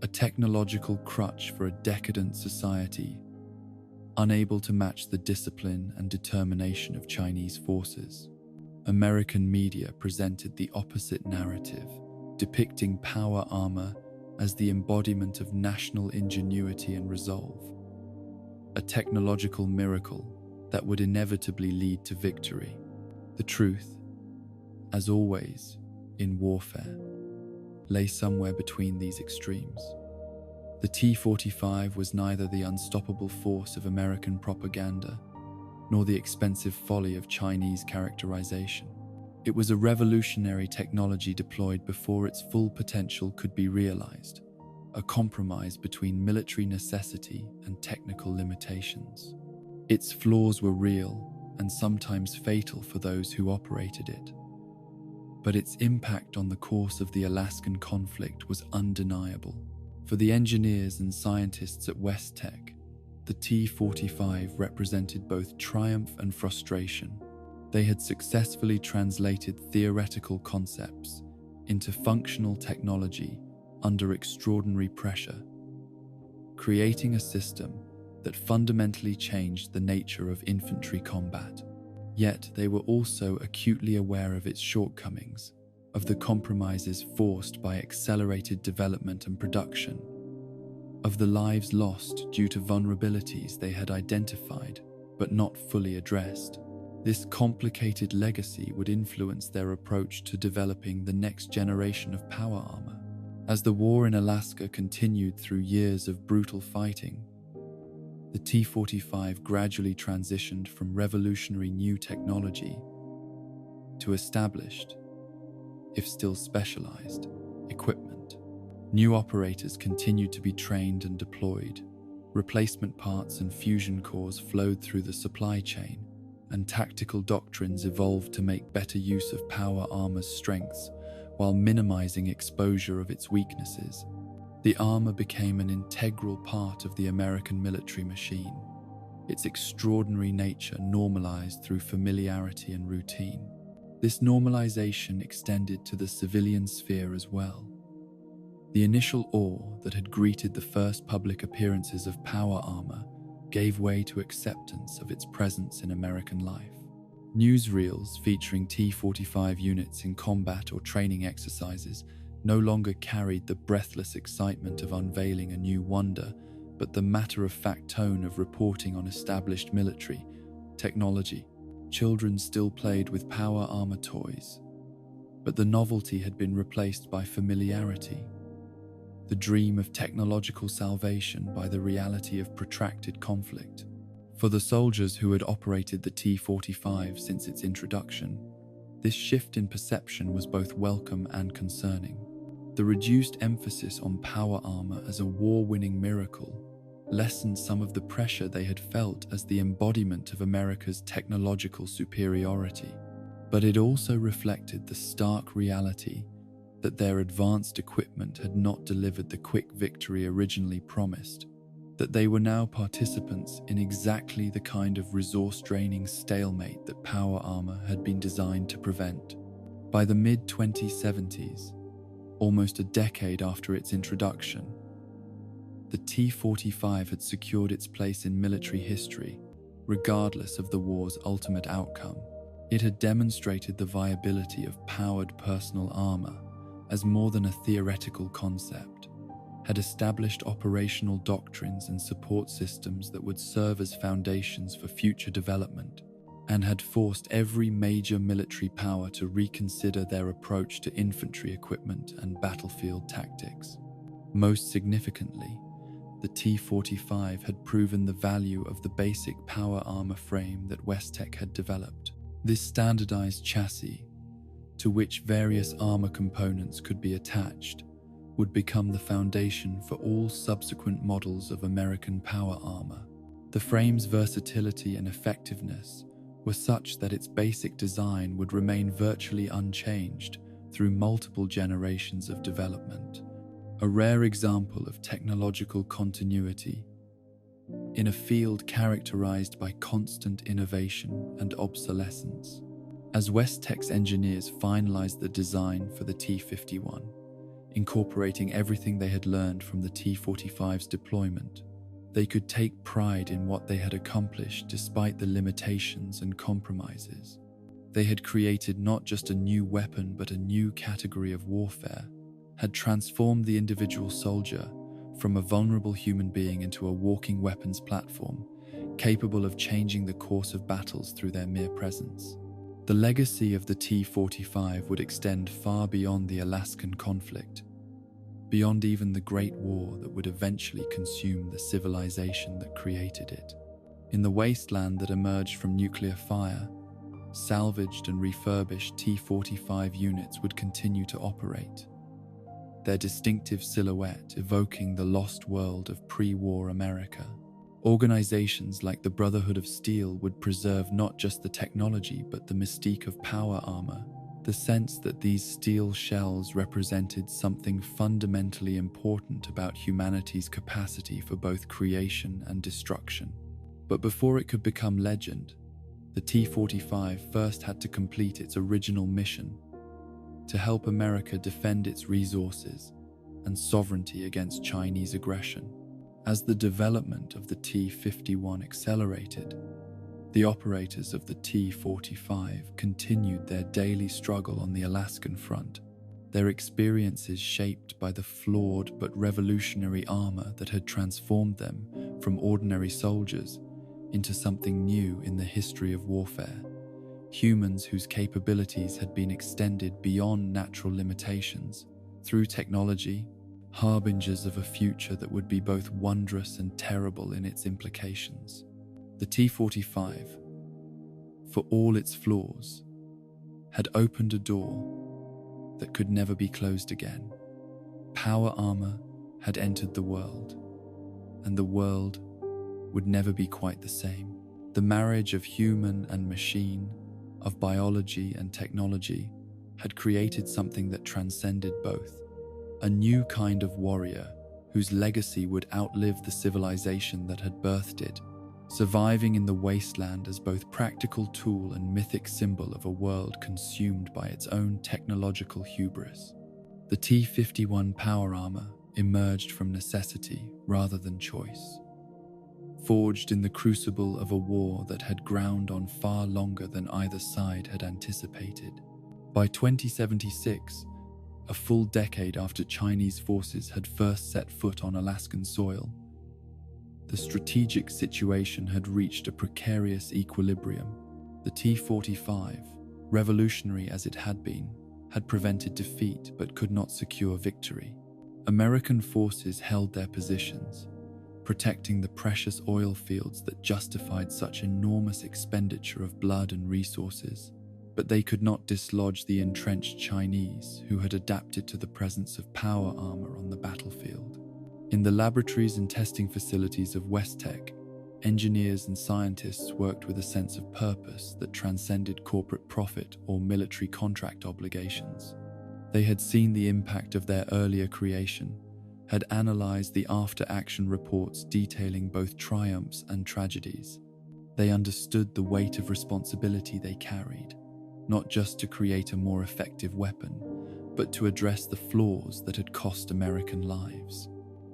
a technological crutch for a decadent society, unable to match the discipline and determination of Chinese forces. American media presented the opposite narrative, depicting power armor as the embodiment of national ingenuity and resolve, a technological miracle that would inevitably lead to victory. The truth, as always in warfare, lay somewhere between these extremes. The T-45 was neither the unstoppable force of American propaganda nor the expensive folly of Chinese characterization. It was a revolutionary technology deployed before its full potential could be realized, a compromise between military necessity and technical limitations. Its flaws were real and sometimes fatal for those who operated it, but its impact on the course of the Alaskan conflict was undeniable. For the engineers and scientists at West Tech, the T-45 represented both triumph and frustration. They had successfully translated theoretical concepts into functional technology under extraordinary pressure, creating a system that fundamentally changed the nature of infantry combat. Yet they were also acutely aware of its shortcomings, of the compromises forced by accelerated development and production, of the lives lost due to vulnerabilities they had identified but not fully addressed. This complicated legacy would influence their approach to developing the next generation of power armor. As the war in Alaska continued through years of brutal fighting, the T-45 gradually transitioned from revolutionary new technology to established, if still specialized, equipment. New operators continued to be trained and deployed. Replacement parts and fusion cores flowed through the supply chain, and tactical doctrines evolved to make better use of power armor's strengths while minimizing exposure of its weaknesses. The armor became an integral part of the American military machine, its extraordinary nature normalized through familiarity and routine. This normalization extended to the civilian sphere as well. The initial awe that had greeted the first public appearances of power armor gave way to acceptance of its presence in American life. Newsreels featuring T-45 units in combat or training exercises no longer carried the breathless excitement of unveiling a new wonder, but the matter-of-fact tone of reporting on established military technology. Children still played with power armor toys, but the novelty had been replaced by familiarity. The dream of technological salvation by the reality of protracted conflict. For the soldiers who had operated the T-45 since its introduction, this shift in perception was both welcome and concerning. The reduced emphasis on power armor as a war-winning miracle lessened some of the pressure they had felt as the embodiment of America's technological superiority. But it also reflected the stark reality that their advanced equipment had not delivered the quick victory originally promised, that they were now participants in exactly the kind of resource-draining stalemate that power armor had been designed to prevent. By the mid-2070s, almost a decade after its introduction, the T-45 had secured its place in military history, regardless of the war's ultimate outcome. It had demonstrated the viability of powered personal armor as more than a theoretical concept, had established operational doctrines and support systems that would serve as foundations for future development, and had forced every major military power to reconsider their approach to infantry equipment and battlefield tactics. Most significantly, the T-45 had proven the value of the basic power armor frame that Westech had developed. This standardized chassis, to which various armor components could be attached, would become the foundation for all subsequent models of American power armor. The frame's versatility and effectiveness were such that its basic design would remain virtually unchanged through multiple generations of development, a rare example of technological continuity in a field characterized by constant innovation and obsolescence. As Westech's engineers finalized the design for the T-51, incorporating everything they had learned from the T-45's deployment, they could take pride in what they had accomplished despite the limitations and compromises. They had created not just a new weapon but a new category of warfare, had transformed the individual soldier from a vulnerable human being into a walking weapons platform, capable of changing the course of battles through their mere presence. The legacy of the T-45 would extend far beyond the Alaskan conflict, beyond even the Great War that would eventually consume the civilization that created it. In the wasteland that emerged from nuclear fire, salvaged and refurbished T-45 units would continue to operate, their distinctive silhouette evoking the lost world of pre-war America. Organizations like the Brotherhood of Steel would preserve not just the technology but the mystique of power armor, the sense that these steel shells represented something fundamentally important about humanity's capacity for both creation and destruction. But before it could become legend, the T-45 first had to complete its original mission: to help America defend its resources and sovereignty against Chinese aggression. As the development of the T-51 accelerated, the operators of the T-45 continued their daily struggle on the Alaskan front, their experiences shaped by the flawed but revolutionary armor that had transformed them from ordinary soldiers into something new in the history of warfare. Humans whose capabilities had been extended beyond natural limitations through technology, harbingers of a future that would be both wondrous and terrible in its implications. The T-45, for all its flaws, had opened a door that could never be closed again. Power armor had entered the world, and the world would never be quite the same. The marriage of human and machine, of biology and technology, had created something that transcended both. A new kind of warrior whose legacy would outlive the civilization that had birthed it, surviving in the wasteland as both practical tool and mythic symbol of a world consumed by its own technological hubris. The T-51 power armor emerged from necessity rather than choice, forged in the crucible of a war that had ground on far longer than either side had anticipated. By 2076, a full decade after Chinese forces had first set foot on Alaskan soil, the strategic situation had reached a precarious equilibrium. The T-45, revolutionary as it had been, had prevented defeat but could not secure victory. American forces held their positions, protecting the precious oil fields that justified such enormous expenditure of blood and resources, but they could not dislodge the entrenched Chinese who had adapted to the presence of power armor on the battlefield. In the laboratories and testing facilities of Westtech, engineers and scientists worked with a sense of purpose that transcended corporate profit or military contract obligations. They had seen the impact of their earlier creation, had analyzed the after-action reports detailing both triumphs and tragedies. They understood the weight of responsibility they carried, not just to create a more effective weapon, but to address the flaws that had cost American lives.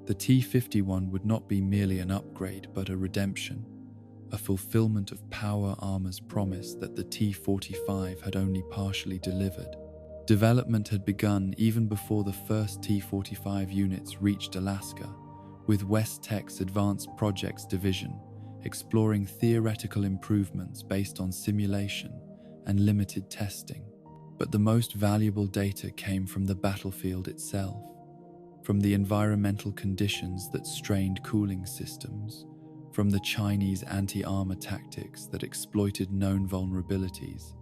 The T-51 would not be merely an upgrade, but a redemption, a fulfillment of power armor's promise that the T-45 had only partially delivered. Development had begun even before the first T-45 units reached Alaska, with Westtech's Advanced Projects Division exploring theoretical improvements based on simulation and limited testing. But the most valuable data came from the battlefield itself, from the environmental conditions that strained cooling systems, from the Chinese anti-armor tactics that exploited known vulnerabilities,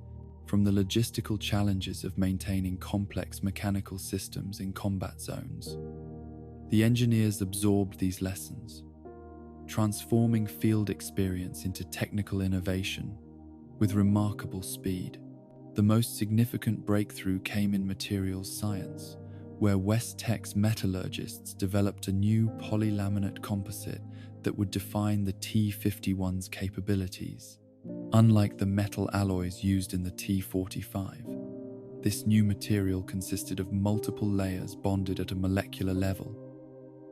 from the logistical challenges of maintaining complex mechanical systems in combat zones. The engineers absorbed these lessons, transforming field experience into technical innovation with remarkable speed. The most significant breakthrough came in materials science, where Westtech's metallurgists developed a new polylaminate composite that would define the T-51's capabilities. Unlike the metal alloys used in the T-45, this new material consisted of multiple layers bonded at a molecular level,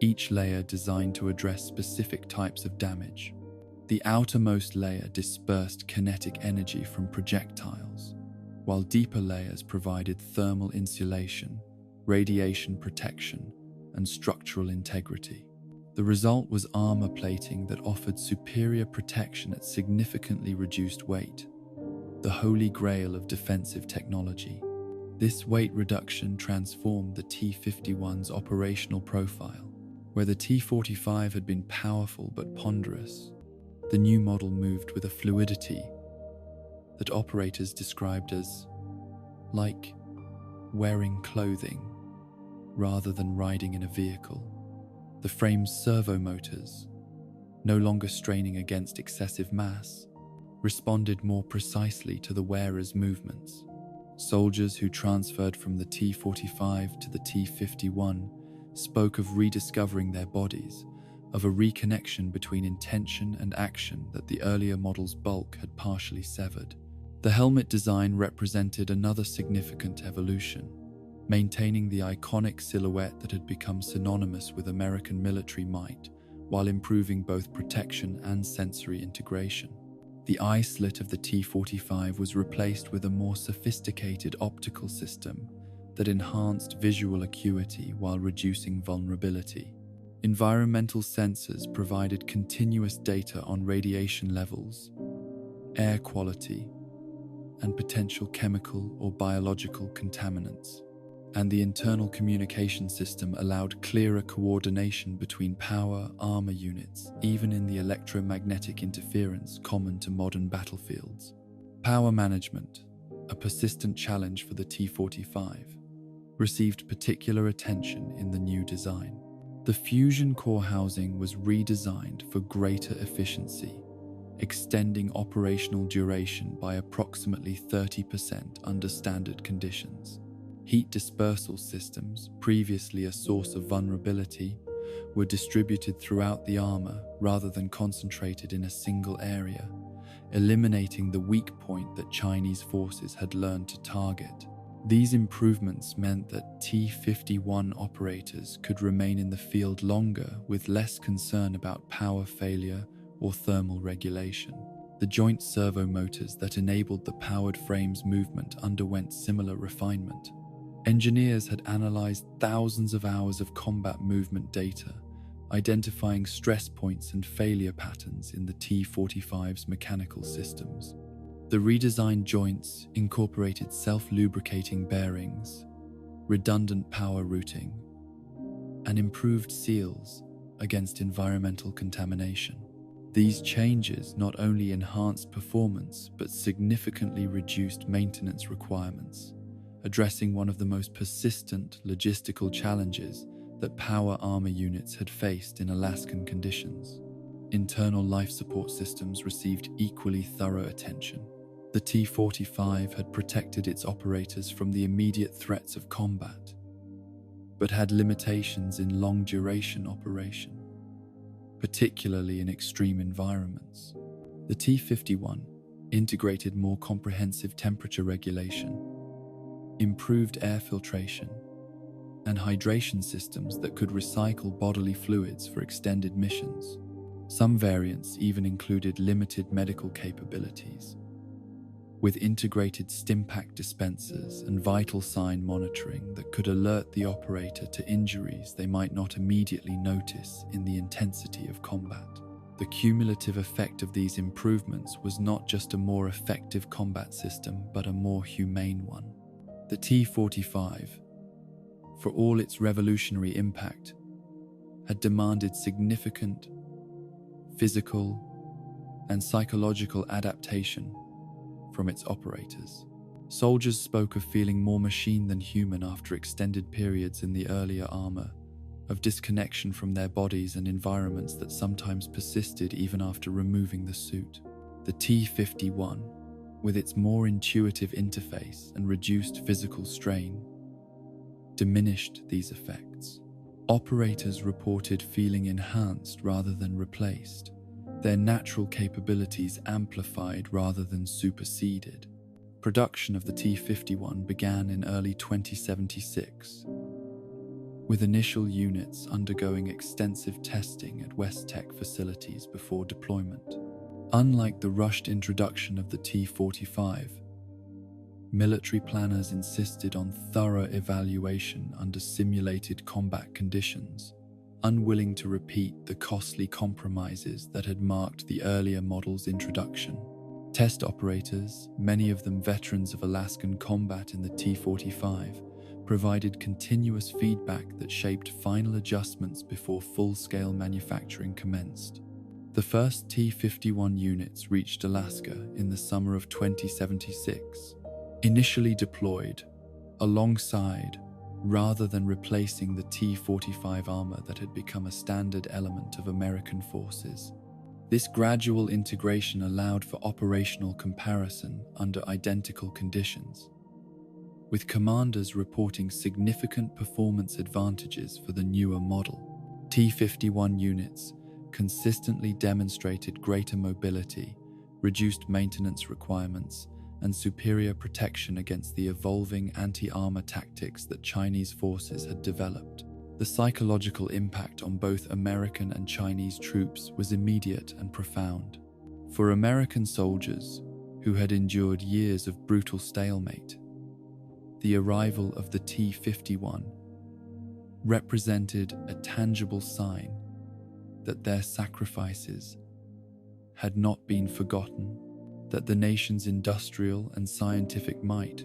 each layer designed to address specific types of damage. The outermost layer dispersed kinetic energy from projectiles, while deeper layers provided thermal insulation, radiation protection, and structural integrity. The result was armor plating that offered superior protection at significantly reduced weight, the holy grail of defensive technology. This weight reduction transformed the T-51's operational profile. Where the T-45 had been powerful but ponderous, the new model moved with a fluidity that operators described as like wearing clothing rather than riding in a vehicle. The frame's servo motors, no longer straining against excessive mass, responded more precisely to the wearer's movements. Soldiers who transferred from the T-45 to the T-51 spoke of rediscovering their bodies, of a reconnection between intention and action that the earlier model's bulk had partially severed. The helmet design represented another significant evolution, maintaining the iconic silhouette that had become synonymous with American military might, while improving both protection and sensory integration. The eye slit of the T-45 was replaced with a more sophisticated optical system that enhanced visual acuity while reducing vulnerability. Environmental sensors provided continuous data on radiation levels, air quality, and potential chemical or biological contaminants. And the internal communication system allowed clearer coordination between power armor units, even in the electromagnetic interference common to modern battlefields. Power management, a persistent challenge for the T-45, received particular attention in the new design. The fusion core housing was redesigned for greater efficiency, extending operational duration by approximately 30% under standard conditions. Heat dispersal systems, previously a source of vulnerability, were distributed throughout the armor rather than concentrated in a single area, eliminating the weak point that Chinese forces had learned to target. These improvements meant that T-51 operators could remain in the field longer with less concern about power failure or thermal regulation. The joint servo motors that enabled the powered frame's movement underwent similar refinement. Engineers had analyzed thousands of hours of combat movement data, identifying stress points and failure patterns in the T-45's mechanical systems. The redesigned joints incorporated self-lubricating bearings, redundant power routing, and improved seals against environmental contamination. These changes not only enhanced performance but significantly reduced maintenance requirements, addressing one of the most persistent logistical challenges that power armor units had faced in Alaskan conditions. Internal life support systems received equally thorough attention. The T-45 had protected its operators from the immediate threats of combat, but had limitations in long-duration operation, particularly in extreme environments. The T-51 integrated more comprehensive temperature regulation, improved air filtration, and hydration systems that could recycle bodily fluids for extended missions. Some variants even included limited medical capabilities, with integrated stimpack dispensers and vital sign monitoring that could alert the operator to injuries they might not immediately notice in the intensity of combat. The cumulative effect of these improvements was not just a more effective combat system, but a more humane one. The T-45, for all its revolutionary impact, had demanded significant physical and psychological adaptation from its operators. Soldiers spoke of feeling more machine than human after extended periods in the earlier armor, of disconnection from their bodies and environments that sometimes persisted even after removing the suit. The T-51, with its more intuitive interface and reduced physical strain, diminished these effects. Operators reported feeling enhanced rather than replaced, their natural capabilities amplified rather than superseded. Production of the T-51 began in early 2076, with initial units undergoing extensive testing at West Tech facilities before deployment. Unlike the rushed introduction of the T-45, military planners insisted on thorough evaluation under simulated combat conditions, unwilling to repeat the costly compromises that had marked the earlier model's introduction. Test operators, many of them veterans of Alaskan combat in the T-45, provided continuous feedback that shaped final adjustments before full-scale manufacturing commenced. The first T-51 units reached Alaska in the summer of 2076, initially deployed alongside rather than replacing the T-45 armor that had become a standard element of American forces. This gradual integration allowed for operational comparison under identical conditions, with commanders reporting significant performance advantages for the newer model. T-51 units consistently demonstrated greater mobility, reduced maintenance requirements, and superior protection against the evolving anti-armor tactics that Chinese forces had developed. The psychological impact on both American and Chinese troops was immediate and profound. For American soldiers, who had endured years of brutal stalemate, the arrival of the T-51 represented a tangible sign that their sacrifices had not been forgotten, that the nation's industrial and scientific might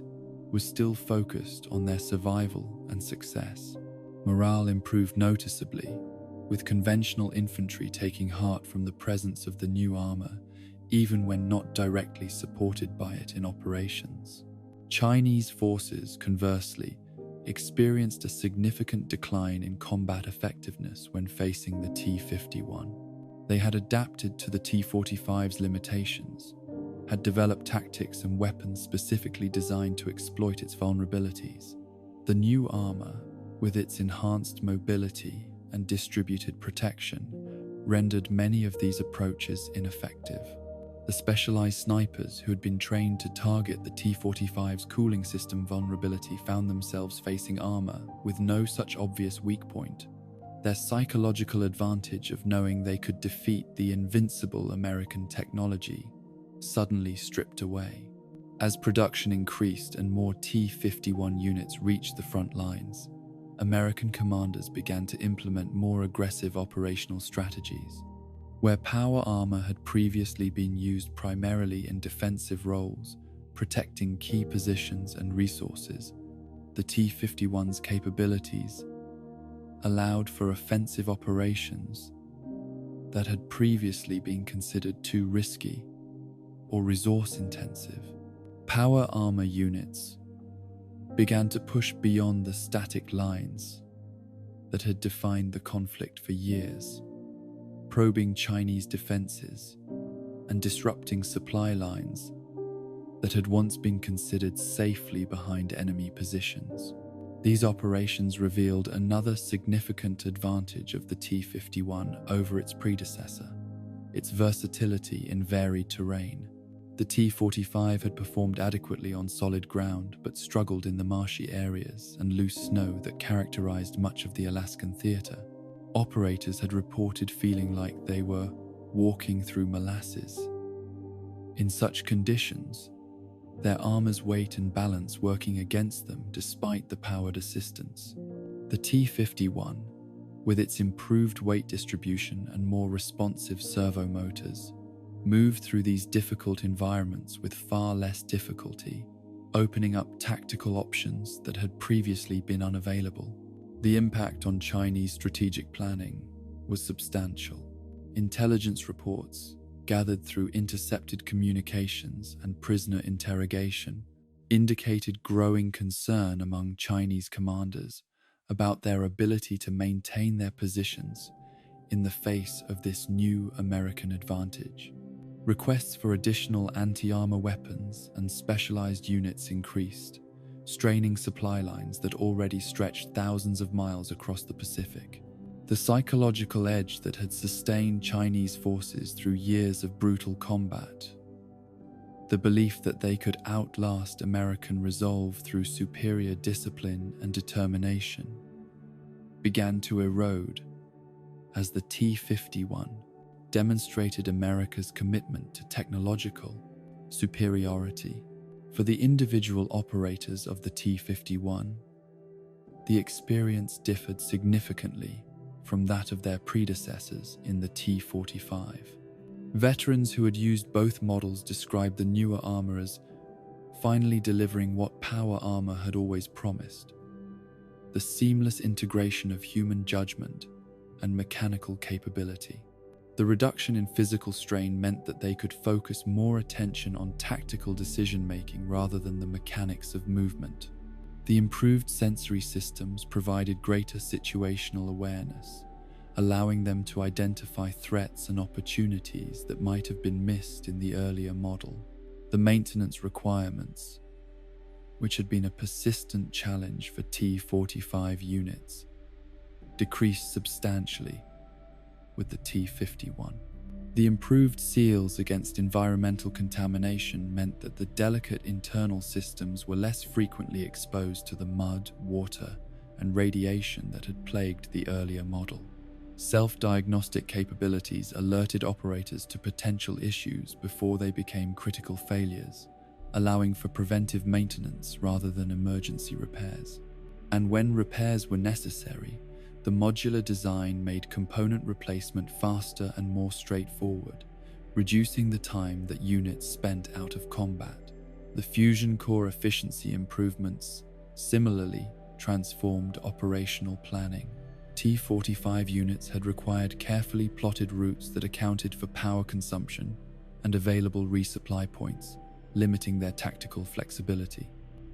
was still focused on their survival and success. Morale improved noticeably, with conventional infantry taking heart from the presence of the new armor, even when not directly supported by it in operations. Chinese forces, conversely, experienced a significant decline in combat effectiveness when facing the T-51. They had adapted to the T-45's limitations, had developed tactics and weapons specifically designed to exploit its vulnerabilities. The new armor, with its enhanced mobility and distributed protection rendered many of these approaches ineffective. The specialized snipers who had been trained to target the T-45's cooling system vulnerability found themselves facing armor with no such obvious weak point. Their psychological advantage of knowing they could defeat the invincible American technology suddenly stripped away. As production increased and more T-51 units reached the front lines, American commanders began to implement more aggressive operational strategies. Where power armor had previously been used primarily in defensive roles, protecting key positions and resources, the T-51's capabilities allowed for offensive operations that had previously been considered too risky or resource-intensive. Power armor units began to push beyond the static lines that had defined the conflict for years, probing Chinese defenses and disrupting supply lines that had once been considered safely behind enemy positions. These operations revealed another significant advantage of the T-51 over its predecessor: its versatility in varied terrain. The T-45 had performed adequately on solid ground but struggled in the marshy areas and loose snow that characterized much of the Alaskan theater. Operators had reported feeling like they were walking through molasses. In such conditions, their armor's weight and balance working against them despite the powered assistance. The T-51, with its improved weight distribution and more responsive servo motors, moved through these difficult environments with far less difficulty, opening up tactical options that had previously been unavailable. The impact on Chinese strategic planning was substantial. Intelligence reports, gathered through intercepted communications and prisoner interrogation, indicated growing concern among Chinese commanders about their ability to maintain their positions in the face of this new American advantage. Requests for additional anti-armor weapons and specialized units increased, straining supply lines that already stretched thousands of miles across the Pacific. The psychological edge that had sustained Chinese forces through years of brutal combat, the belief that they could outlast American resolve through superior discipline and determination, began to erode as the T-51 demonstrated America's commitment to technological superiority. For the individual operators of the T-51, the experience differed significantly from that of their predecessors in the T-45. Veterans who had used both models described the newer armor as finally delivering what power armor had always promised: the seamless integration of human judgment and mechanical capability. The reduction in physical strain meant that they could focus more attention on tactical decision-making rather than the mechanics of movement. The improved sensory systems provided greater situational awareness, allowing them to identify threats and opportunities that might have been missed in the earlier model. The maintenance requirements, which had been a persistent challenge for T-45 units, decreased substantially with the T-51. The improved seals against environmental contamination meant that the delicate internal systems were less frequently exposed to the mud, water, and radiation that had plagued the earlier model. Self-diagnostic capabilities alerted operators to potential issues before they became critical failures, allowing for preventive maintenance rather than emergency repairs. And when repairs were necessary, the modular design made component replacement faster and more straightforward, reducing the time that units spent out of combat. The fusion core efficiency improvements similarly transformed operational planning. T-45 units had required carefully plotted routes that accounted for power consumption and available resupply points, limiting their tactical flexibility.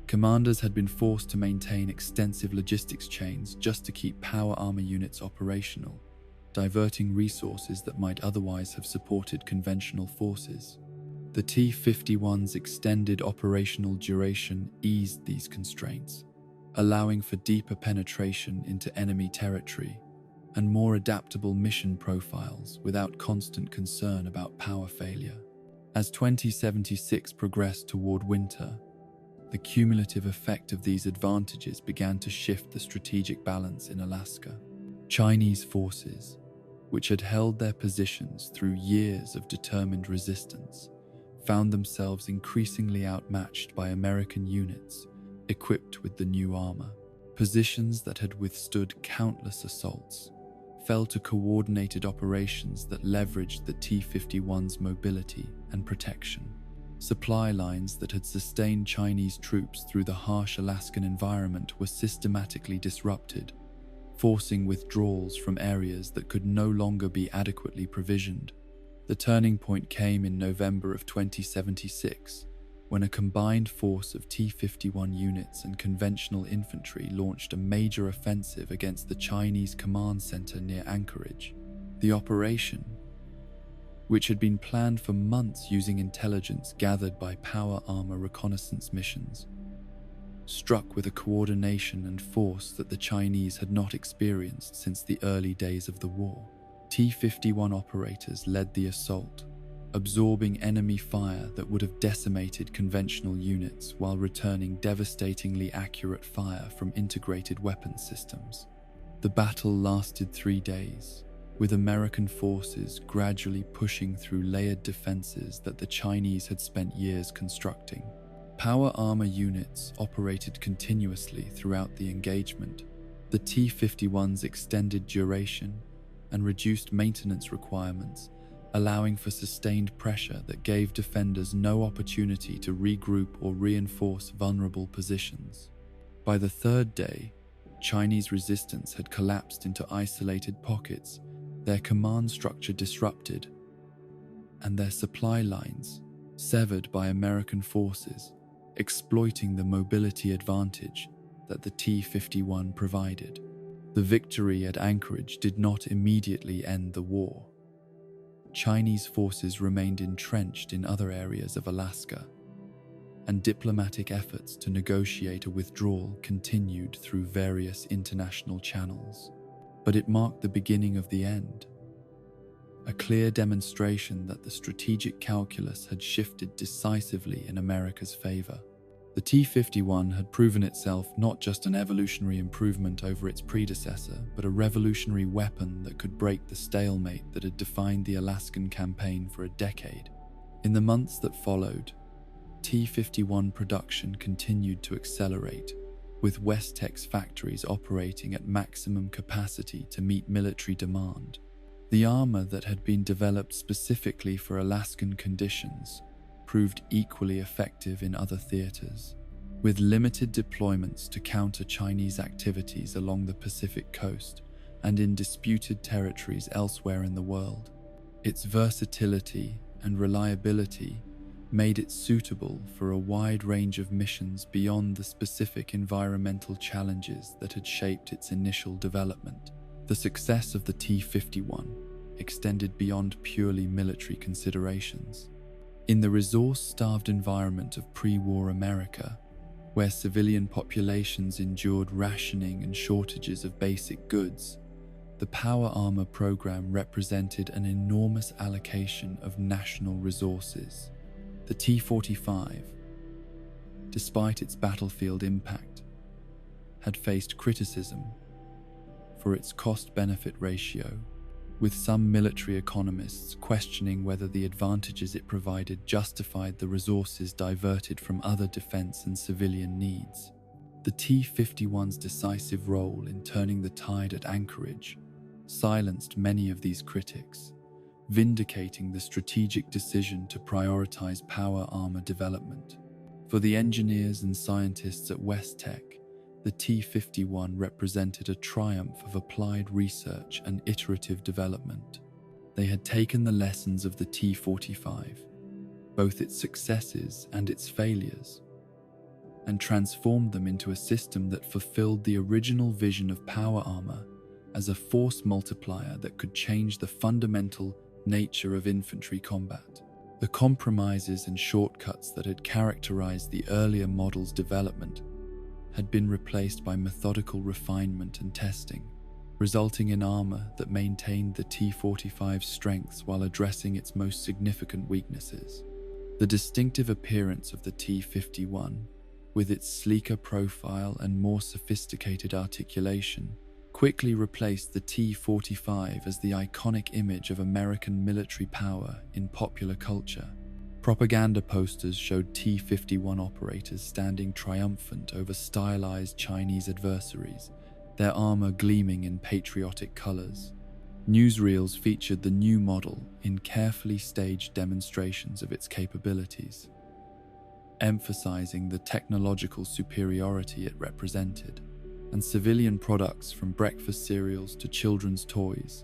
Commanders had been forced to maintain extensive logistics chains just to keep power armor units operational, diverting resources that might otherwise have supported conventional forces. The T-51's extended operational duration eased these constraints, allowing for deeper penetration into enemy territory and more adaptable mission profiles without constant concern about power failure. As 2076 progressed toward winter, the cumulative effect of these advantages began to shift the strategic balance in Alaska. Chinese forces, which had held their positions through years of determined resistance, found themselves increasingly outmatched by American units equipped with the new armor. Positions that had withstood countless assaults fell to coordinated operations that leveraged the T-51's mobility and protection. Supply lines that had sustained Chinese troops through the harsh Alaskan environment were systematically disrupted, forcing withdrawals from areas that could no longer be adequately provisioned. The turning point came in November of 2076, when a combined force of T-51 units and conventional infantry launched a major offensive against the Chinese command center near Anchorage. The operation, which had been planned for months using intelligence gathered by power armor reconnaissance missions, struck with a coordination and force that the Chinese had not experienced since the early days of the war. T-51 operators led the assault, absorbing enemy fire that would have decimated conventional units while returning devastatingly accurate fire from integrated weapons systems. The battle lasted 3 days, with American forces gradually pushing through layered defenses that the Chinese had spent years constructing. Power armor units operated continuously throughout the engagement. The T-51's extended duration and reduced maintenance requirements, allowing for sustained pressure that gave defenders no opportunity to regroup or reinforce vulnerable positions. By the 3rd day, Chinese resistance had collapsed into isolated pockets, their command structure disrupted, and their supply lines severed by American forces, exploiting the mobility advantage that the T-51 provided. The victory at Anchorage did not immediately end the war. Chinese forces remained entrenched in other areas of Alaska, and diplomatic efforts to negotiate a withdrawal continued through various international channels. But it marked the beginning of the end, a clear demonstration that the strategic calculus had shifted decisively in America's favor. The T-51 had proven itself not just an evolutionary improvement over its predecessor, but a revolutionary weapon that could break the stalemate that had defined the Alaskan campaign for a decade. In the months that followed, T-51 production continued to accelerate, with West Tech's factories operating at maximum capacity to meet military demand. The armor that had been developed specifically for Alaskan conditions proved equally effective in other theaters, with limited deployments to counter Chinese activities along the Pacific coast and in disputed territories elsewhere in the world. Its versatility and reliability made it suitable for a wide range of missions beyond the specific environmental challenges that had shaped its initial development. The success of the T-51 extended beyond purely military considerations. In the resource-starved environment of pre-war America, where civilian populations endured rationing and shortages of basic goods, the power armor program represented an enormous allocation of national resources. The T-45, despite its battlefield impact, had faced criticism for its cost-benefit ratio, with some military economists questioning whether the advantages it provided justified the resources diverted from other defense and civilian needs. The T-51's decisive role in turning the tide at Anchorage silenced many of these critics, vindicating the strategic decision to prioritize power armor development. For the engineers and scientists at West Tech, the T-51 represented a triumph of applied research and iterative development. They had taken the lessons of the T-45, both its successes and its failures, and transformed them into a system that fulfilled the original vision of power armor as a force multiplier that could change the fundamental nature of infantry combat. The compromises and shortcuts that had characterized the earlier model's development had been replaced by methodical refinement and testing, resulting in armor that maintained the T-45's strengths while addressing its most significant weaknesses. The distinctive appearance of the T-51, with its sleeker profile and more sophisticated articulation, quickly replaced the T-45 as the iconic image of American military power in popular culture. Propaganda posters showed T-51 operators standing triumphant over stylized Chinese adversaries, their armor gleaming in patriotic colors. Newsreels featured the new model in carefully staged demonstrations of its capabilities, emphasizing the technological superiority it represented. And civilian products from breakfast cereals to children's toys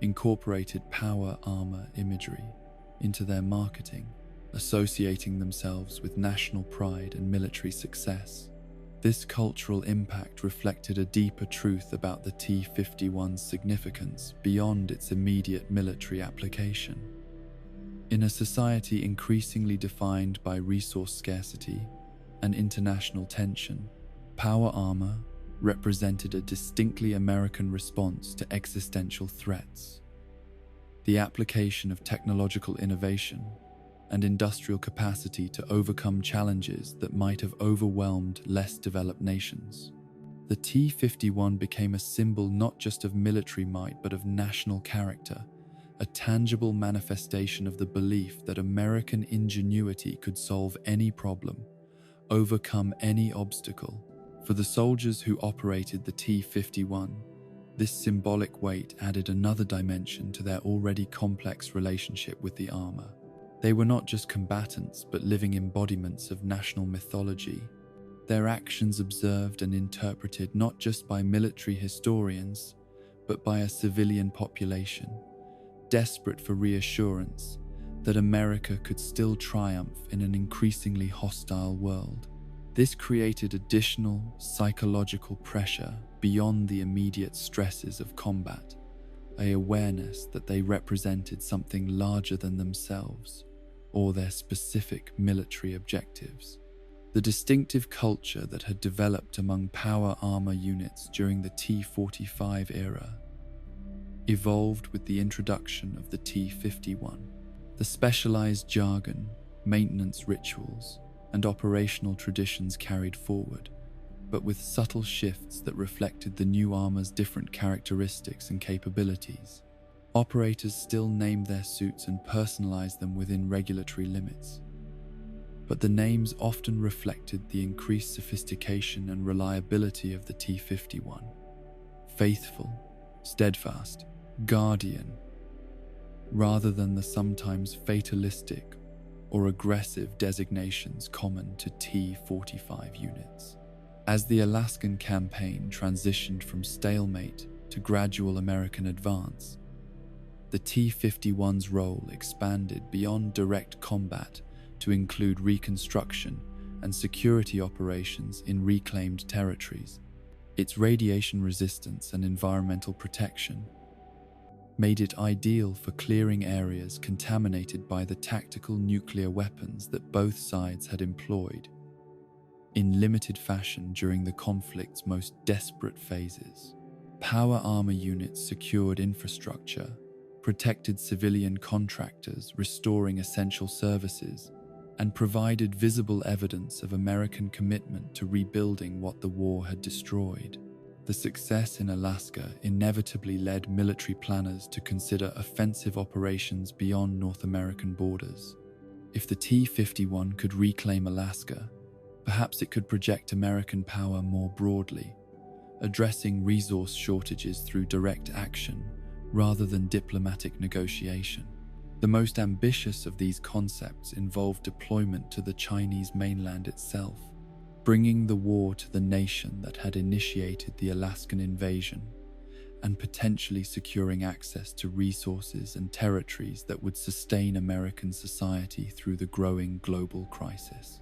incorporated power armor imagery into their marketing, associating themselves with national pride and military success. This cultural impact reflected a deeper truth about the T-51's significance beyond its immediate military application. In a society increasingly defined by resource scarcity and international tension, power armor represented a distinctly American response to existential threats. The application of technological innovation and industrial capacity to overcome challenges that might have overwhelmed less developed nations. The T-51 became a symbol not just of military might but of national character, a tangible manifestation of the belief that American ingenuity could solve any problem, overcome any obstacle. For the soldiers who operated the T-51, this symbolic weight added another dimension to their already complex relationship with the armor. They were not just combatants, but living embodiments of national mythology, their actions observed and interpreted not just by military historians, but by a civilian population, desperate for reassurance that America could still triumph in an increasingly hostile world. This created additional psychological pressure beyond the immediate stresses of combat, an awareness that they represented something larger than themselves or their specific military objectives. The distinctive culture that had developed among power armor units during the T-45 era evolved with the introduction of the T-51. The specialized jargon, maintenance rituals, and operational traditions carried forward, but with subtle shifts that reflected the new armor's different characteristics and capabilities. Operators still named their suits and personalized them within regulatory limits, but the names often reflected the increased sophistication and reliability of the T-51. Faithful, steadfast, guardian, rather than the sometimes fatalistic or aggressive designations common to T-45 units. As the Alaskan campaign transitioned from stalemate to gradual American advance, the T-51's role expanded beyond direct combat to include reconstruction and security operations in reclaimed territories. Its radiation resistance and environmental protection made it ideal for clearing areas contaminated by the tactical nuclear weapons that both sides had employed in limited fashion during the conflict's most desperate phases. Power armor units secured infrastructure, protected civilian contractors, restoring essential services, and provided visible evidence of American commitment to rebuilding what the war had destroyed. The success in Alaska inevitably led military planners to consider offensive operations beyond North American borders. If the T-51 could reclaim Alaska, perhaps it could project American power more broadly, addressing resource shortages through direct action rather than diplomatic negotiation. The most ambitious of these concepts involved deployment to the Chinese mainland itself, bringing the war to the nation that had initiated the Alaskan invasion, and potentially securing access to resources and territories that would sustain American society through the growing global crisis.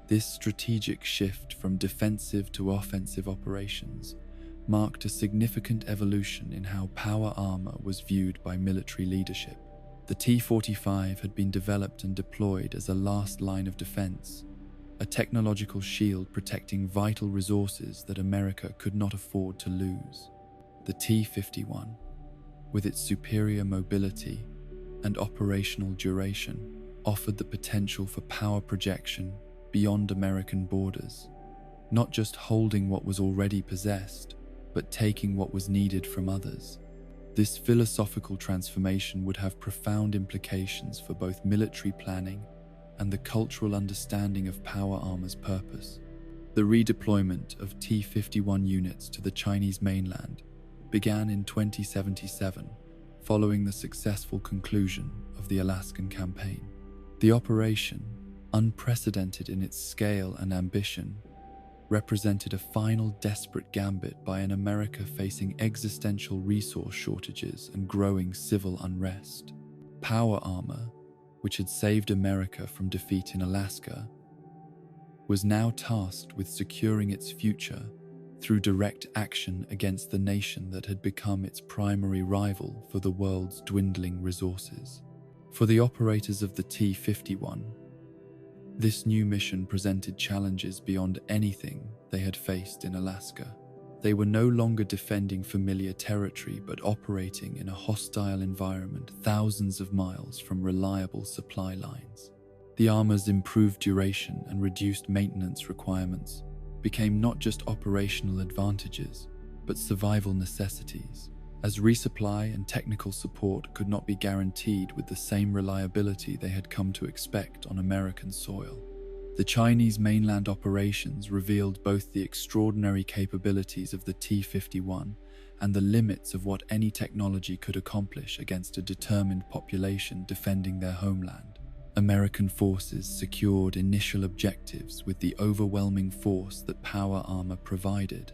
This strategic shift from defensive to offensive operations marked a significant evolution in how power armor was viewed by military leadership. The T-45 had been developed and deployed as a last line of defense, a technological shield protecting vital resources that America could not afford to lose. The T-51, with its superior mobility and operational duration, offered the potential for power projection beyond American borders, not just holding what was already possessed, but taking what was needed from others. This philosophical transformation would have profound implications for both military planning and the cultural understanding of power armor's purpose. The redeployment of T-51 units to the Chinese mainland began in 2077, following the successful conclusion of the Alaskan campaign. The operation, unprecedented in its scale and ambition, represented a final desperate gambit by an America facing existential resource shortages and growing civil unrest. Power armor, which had saved America from defeat in Alaska, was now tasked with securing its future through direct action against the nation that had become its primary rival for the world's dwindling resources. For the operators of the T-51, this new mission presented challenges beyond anything they had faced in Alaska. They were no longer defending familiar territory but operating in a hostile environment thousands of miles from reliable supply lines. The armor's improved duration and reduced maintenance requirements became not just operational advantages, but survival necessities, as resupply and technical support could not be guaranteed with the same reliability they had come to expect on American soil. The Chinese mainland operations revealed both the extraordinary capabilities of the T-51 and the limits of what any technology could accomplish against a determined population defending their homeland. American forces secured initial objectives with the overwhelming force that power armor provided,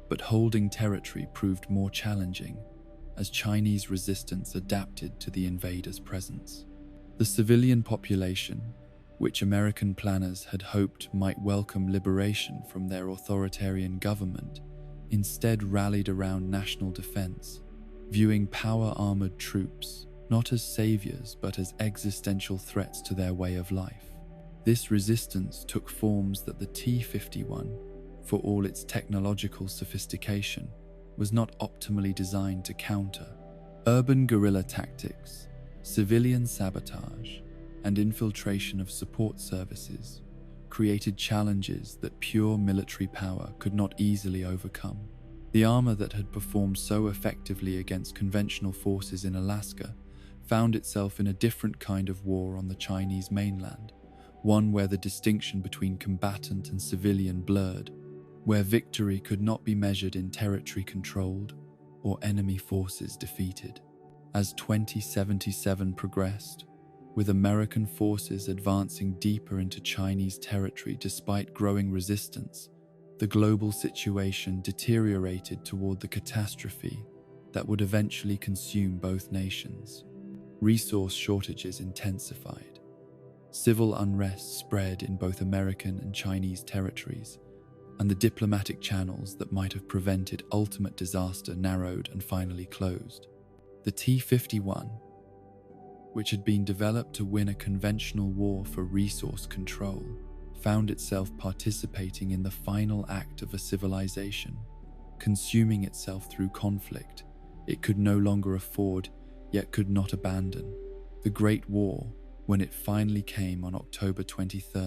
but holding territory proved more challenging as Chinese resistance adapted to the invaders' presence. The civilian population, which American planners had hoped might welcome liberation from their authoritarian government, instead rallied around national defense, viewing power-armored troops not as saviors but as existential threats to their way of life. This resistance took forms that the T-51, for all its technological sophistication, was not optimally designed to counter. Urban guerrilla tactics, civilian sabotage, and infiltration of support services created challenges that pure military power could not easily overcome. The armor that had performed so effectively against conventional forces in Alaska found itself in a different kind of war on the Chinese mainland, one where the distinction between combatant and civilian blurred, where victory could not be measured in territory controlled or enemy forces defeated. As 2077 progressed, with American forces advancing deeper into Chinese territory despite growing resistance, the global situation deteriorated toward the catastrophe that would eventually consume both nations. Resource shortages intensified. Civil unrest spread in both American and Chinese territories, and the diplomatic channels that might have prevented ultimate disaster narrowed and finally closed. The T-51, which had been developed to win a conventional war for resource control, found itself participating in the final act of a civilization, consuming itself through conflict it could no longer afford, yet could not abandon. The Great War, when it finally came on October 23,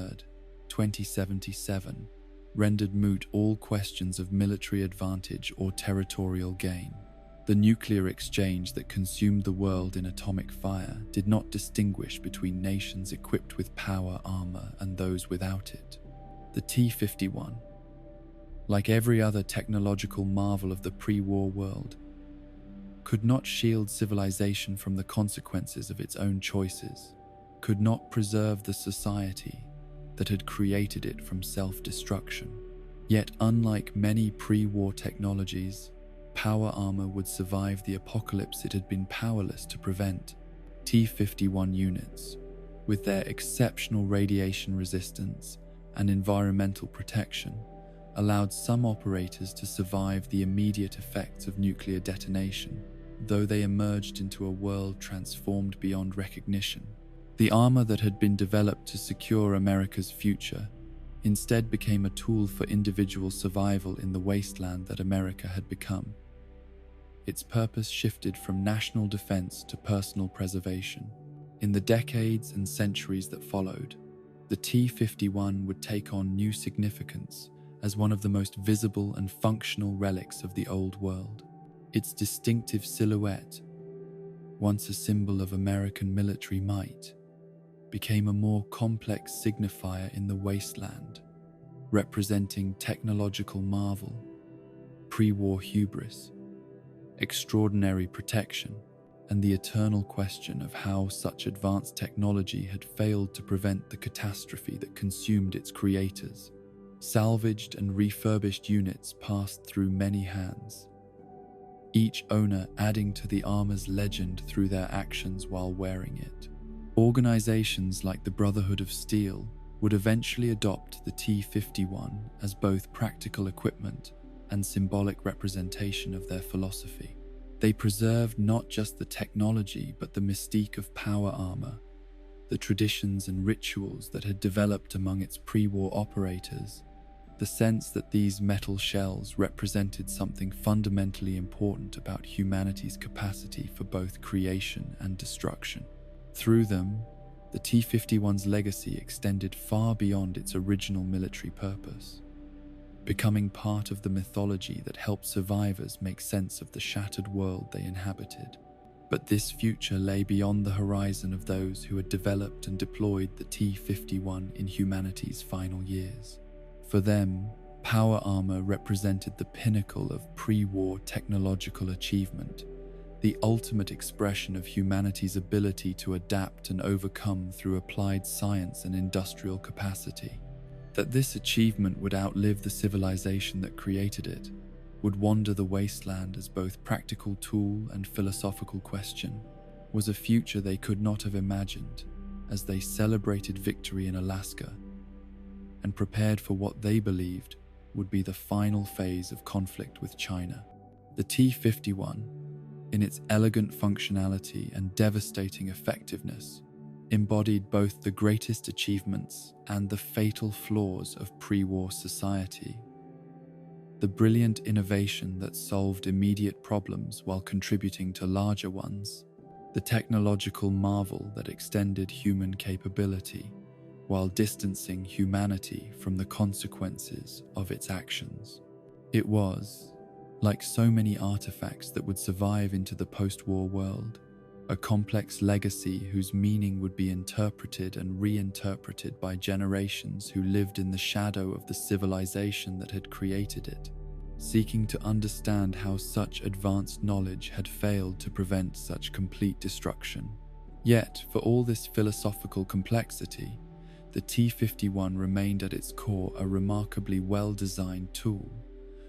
2077, rendered moot all questions of military advantage or territorial gain. The nuclear exchange that consumed the world in atomic fire did not distinguish between nations equipped with power armor and those without it. The T-51, like every other technological marvel of the pre-war world, could not shield civilization from the consequences of its own choices, could not preserve the society that had created it from self-destruction. Yet, unlike many pre-war technologies, power armor would survive the apocalypse it had been powerless to prevent. T-51 units, with their exceptional radiation resistance and environmental protection, allowed some operators to survive the immediate effects of nuclear detonation, though they emerged into a world transformed beyond recognition. The armor that had been developed to secure America's future instead became a tool for individual survival in the wasteland that America had become. its purpose shifted from national defense to personal preservation. In the decades and centuries that followed, the T-51 would take on new significance as one of the most visible and functional relics of the old world. Its distinctive silhouette, once a symbol of American military might, became a more complex signifier in the wasteland, representing technological marvel, pre-war hubris, extraordinary protection, and the eternal question of how such advanced technology had failed to prevent the catastrophe that consumed its creators. Salvaged and refurbished units passed through many hands, each owner adding to the armor's legend through their actions while wearing it. Organizations like the Brotherhood of Steel would eventually adopt the T-51 as both practical equipment and symbolic representation of their philosophy. They preserved not just the technology but the mystique of power armor, the traditions and rituals that had developed among its pre-war operators, the sense that these metal shells represented something fundamentally important about humanity's capacity for both creation and destruction. Through them, the T-51's legacy extended far beyond its original military purpose, becoming part of the mythology that helped survivors make sense of the shattered world they inhabited. But this future lay beyond the horizon of those who had developed and deployed the T-51 in humanity's final years. For them, power armor represented the pinnacle of pre-war technological achievement, the ultimate expression of humanity's ability to adapt and overcome through applied science and industrial capacity. That this achievement would outlive the civilization that created it, would wander the wasteland as both practical tool and philosophical question, was a future they could not have imagined as they celebrated victory in Alaska and prepared for what they believed would be the final phase of conflict with China. The T-51, in its elegant functionality and devastating effectiveness, embodied both the greatest achievements and the fatal flaws of pre-war society. The brilliant innovation that solved immediate problems while contributing to larger ones, the technological marvel that extended human capability while distancing humanity from the consequences of its actions. It was, like so many artifacts that would survive into the post-war world, a complex legacy whose meaning would be interpreted and reinterpreted by generations who lived in the shadow of the civilization that had created it, seeking to understand how such advanced knowledge had failed to prevent such complete destruction. Yet, for all this philosophical complexity, the T-51 remained at its core a remarkably well-designed tool,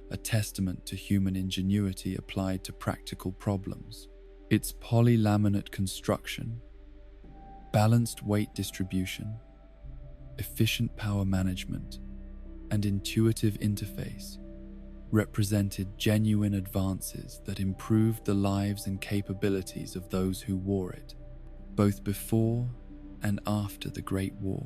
a testament to human ingenuity applied to practical problems. Its polylaminate construction, balanced weight distribution, efficient power management, and intuitive interface represented genuine advances that improved the lives and capabilities of those who wore it, both before and after the Great War.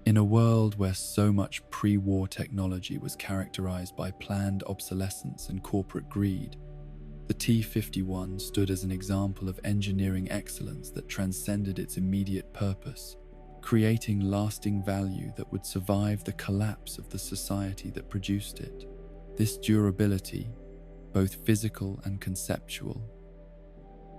In a world where so much pre-war technology was characterized by planned obsolescence and corporate greed, the T-51 stood as an example of engineering excellence that transcended its immediate purpose, creating lasting value that would survive the collapse of the society that produced it. This durability, both physical and conceptual,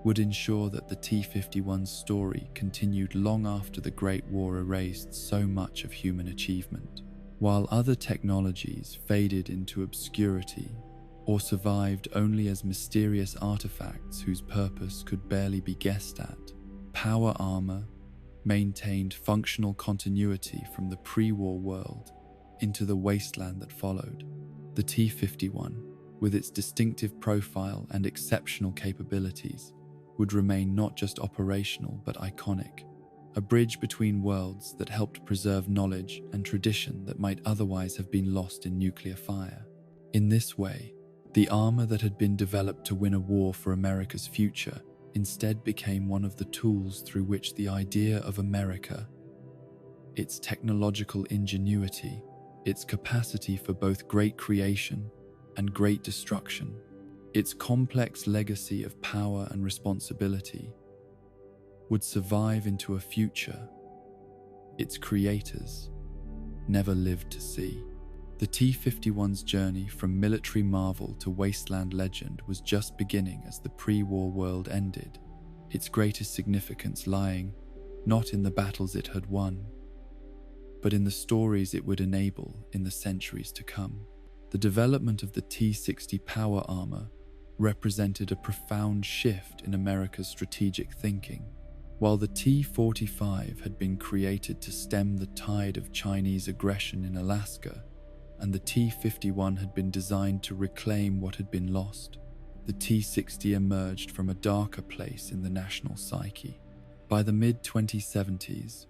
would ensure that the T-51's story continued long after the Great War erased so much of human achievement. While other technologies faded into obscurity or survived only as mysterious artifacts whose purpose could barely be guessed at, power armor maintained functional continuity from the pre-war world into the wasteland that followed. The T-51, with its distinctive profile and exceptional capabilities, would remain not just operational but iconic, a bridge between worlds that helped preserve knowledge and tradition that might otherwise have been lost in nuclear fire. In this way, the armor that had been developed to win a war for America's future instead became one of the tools through which the idea of America, its technological ingenuity, its capacity for both great creation and great destruction, Its complex legacy of power and responsibility would survive into a future its creators never lived to see. The T-51's journey from military marvel to wasteland legend was just beginning as the pre-war world ended, its greatest significance lying not in the battles it had won, but in the stories it would enable in the centuries to come. The development of the T-60 power armor represented a profound shift in America's strategic thinking. While the T-45 had been created to stem the tide of Chinese aggression in Alaska, and the T-51 had been designed to reclaim what had been lost, the T-60 emerged from a darker place in the national psyche. By the mid-2070s,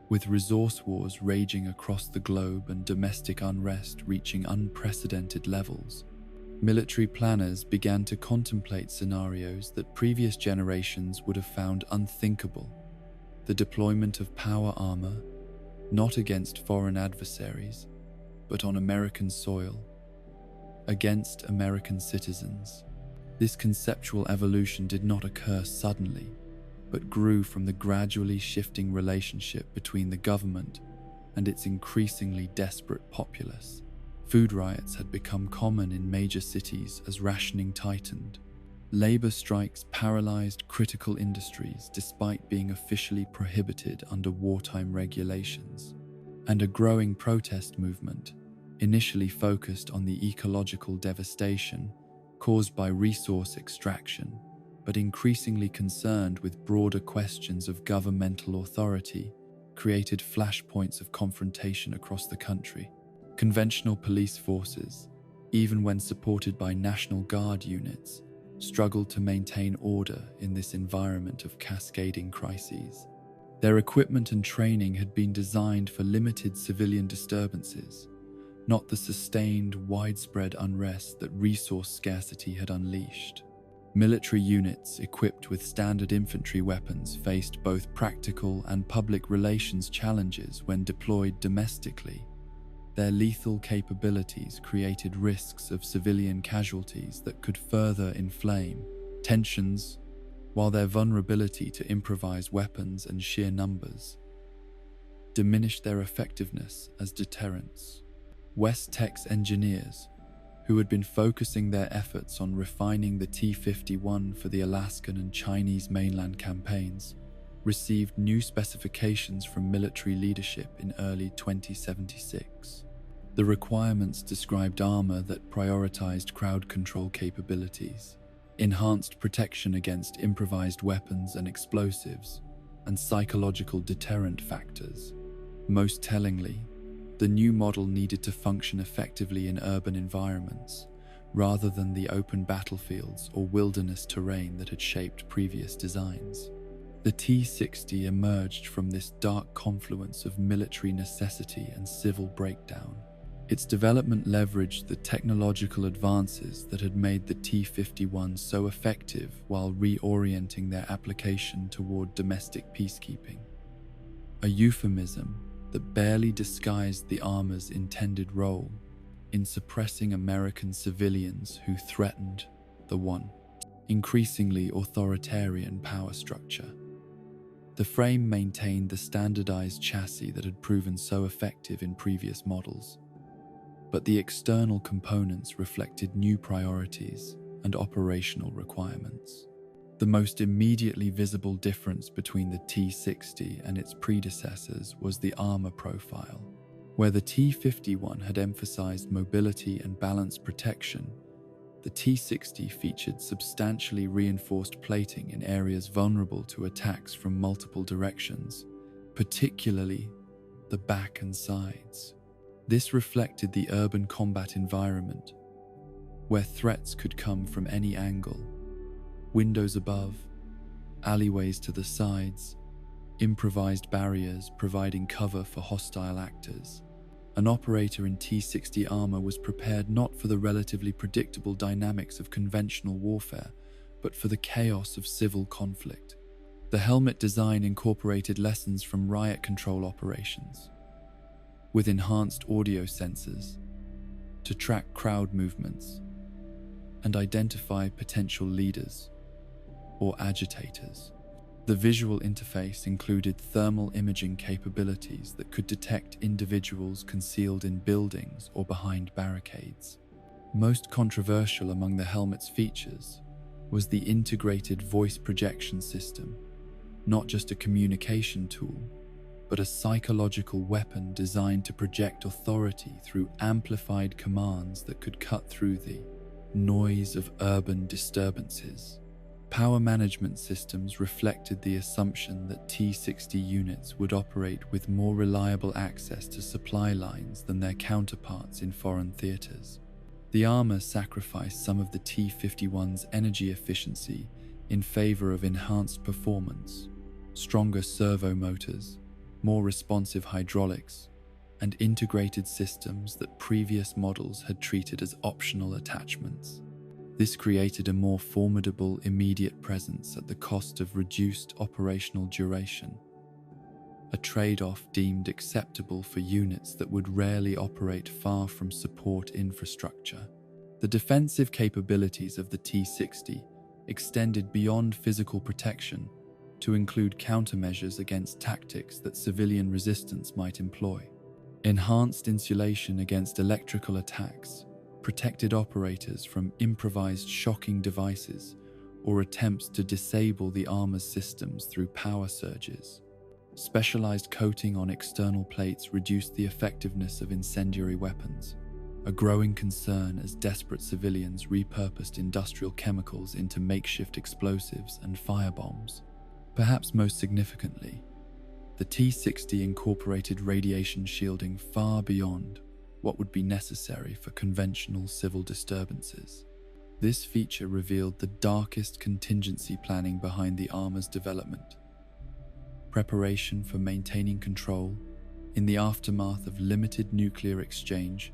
with resource wars raging across the globe and domestic unrest reaching unprecedented levels, military planners began to contemplate scenarios that previous generations would have found unthinkable. The deployment of power armor, not against foreign adversaries, but on American soil, against American citizens. This conceptual evolution did not occur suddenly, but grew from the gradually shifting relationship between the government and its increasingly desperate populace. Food riots had become common in major cities as rationing tightened. Labor strikes paralyzed critical industries despite being officially prohibited under wartime regulations. And a growing protest movement, initially focused on the ecological devastation caused by resource extraction, but increasingly concerned with broader questions of governmental authority, created flashpoints of confrontation across the country. Conventional police forces, even when supported by National Guard units, struggled to maintain order in this environment of cascading crises. Their equipment and training had been designed for limited civilian disturbances, not the sustained, widespread unrest that resource scarcity had unleashed. Military units equipped with standard infantry weapons faced both practical and public relations challenges when deployed domestically. Their lethal capabilities created risks of civilian casualties that could further inflame tensions, while their vulnerability to improvised weapons and sheer numbers diminished their effectiveness as deterrents. West Tech's engineers, who had been focusing their efforts on refining the T-51 for the Alaskan and Chinese mainland campaigns, received new specifications from military leadership in early 2076. The requirements described armor that prioritized crowd control capabilities, enhanced protection against improvised weapons and explosives, and psychological deterrent factors. Most tellingly, the new model needed to function effectively in urban environments, rather than the open battlefields or wilderness terrain that had shaped previous designs. The T-60 emerged from this dark confluence of military necessity and civil breakdown. Its development leveraged the technological advances that had made the T-51 so effective while reorienting their application toward domestic peacekeeping. A euphemism that barely disguised the armor's intended role in suppressing American civilians who threatened the increasingly authoritarian power structure. The frame maintained the standardized chassis that had proven so effective in previous models, but the external components reflected new priorities and operational requirements. The most immediately visible difference between the T-60 and its predecessors was the armor profile. Where the T-51 had emphasized mobility and balanced protection, the T-60 featured substantially reinforced plating in areas vulnerable to attacks from multiple directions, particularly the back and sides. This reflected the urban combat environment, where threats could come from any angle: windows above, alleyways to the sides, improvised barriers providing cover for hostile actors. An operator in T-60 armor was prepared not for the relatively predictable dynamics of conventional warfare, but for the chaos of civil conflict. The helmet design incorporated lessons from riot control operations, with enhanced audio sensors to track crowd movements and identify potential leaders or agitators. The visual interface included thermal imaging capabilities that could detect individuals concealed in buildings or behind barricades. Most controversial among the helmet's features was the integrated voice projection system, not just a communication tool, but a psychological weapon designed to project authority through amplified commands that could cut through the noise of urban disturbances. Power management systems reflected the assumption that T-60 units would operate with more reliable access to supply lines than their counterparts in foreign theaters. The armor sacrificed some of the T-51's energy efficiency in favor of enhanced performance, stronger servo motors, more responsive hydraulics, and integrated systems that previous models had treated as optional attachments. This created a more formidable immediate presence at the cost of reduced operational duration, a trade-off deemed acceptable for units that would rarely operate far from support infrastructure. The defensive capabilities of the T-60 extended beyond physical protection to include countermeasures against tactics that civilian resistance might employ. Enhanced insulation against electrical attacks protected operators from improvised shocking devices or attempts to disable the armor's systems through power surges. Specialized coating on external plates reduced the effectiveness of incendiary weapons, a growing concern as desperate civilians repurposed industrial chemicals into makeshift explosives and firebombs. Perhaps most significantly, the T-60 incorporated radiation shielding far beyond what would be necessary for conventional civil disturbances. This feature revealed the darkest contingency planning behind the armor's development. Preparation for maintaining control in the aftermath of limited nuclear exchange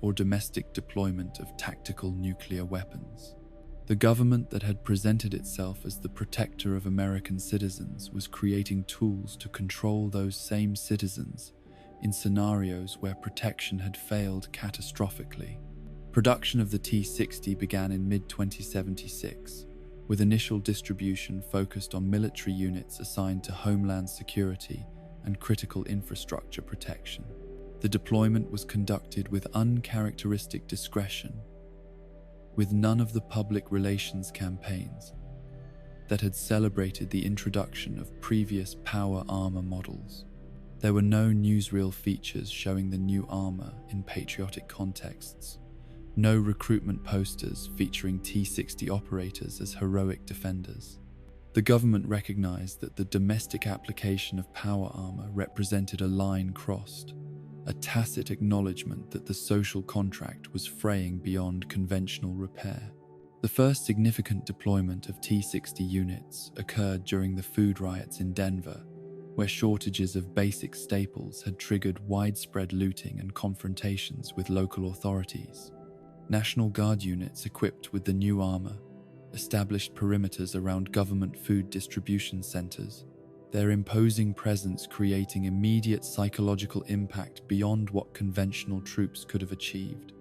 or domestic deployment of tactical nuclear weapons. The government that had presented itself as the protector of American citizens was creating tools to control those same citizens in scenarios where protection had failed catastrophically. Production of the T-60 began in mid-2076, with initial distribution focused on military units assigned to homeland security and critical infrastructure protection. The deployment was conducted with uncharacteristic discretion, with none of the public relations campaigns that had celebrated the introduction of previous power armor models. There were no newsreel features showing the new armor in patriotic contexts, no recruitment posters featuring T-60 operators as heroic defenders. The government recognized that the domestic application of power armor represented a line crossed, a tacit acknowledgement that the social contract was fraying beyond conventional repair. The first significant deployment of T-60 units occurred during the food riots in Denver, where shortages of basic staples had triggered widespread looting and confrontations with local authorities. National Guard units equipped with the new armor established perimeters around government food distribution centers, their imposing presence creating immediate psychological impact beyond what conventional troops could have achieved.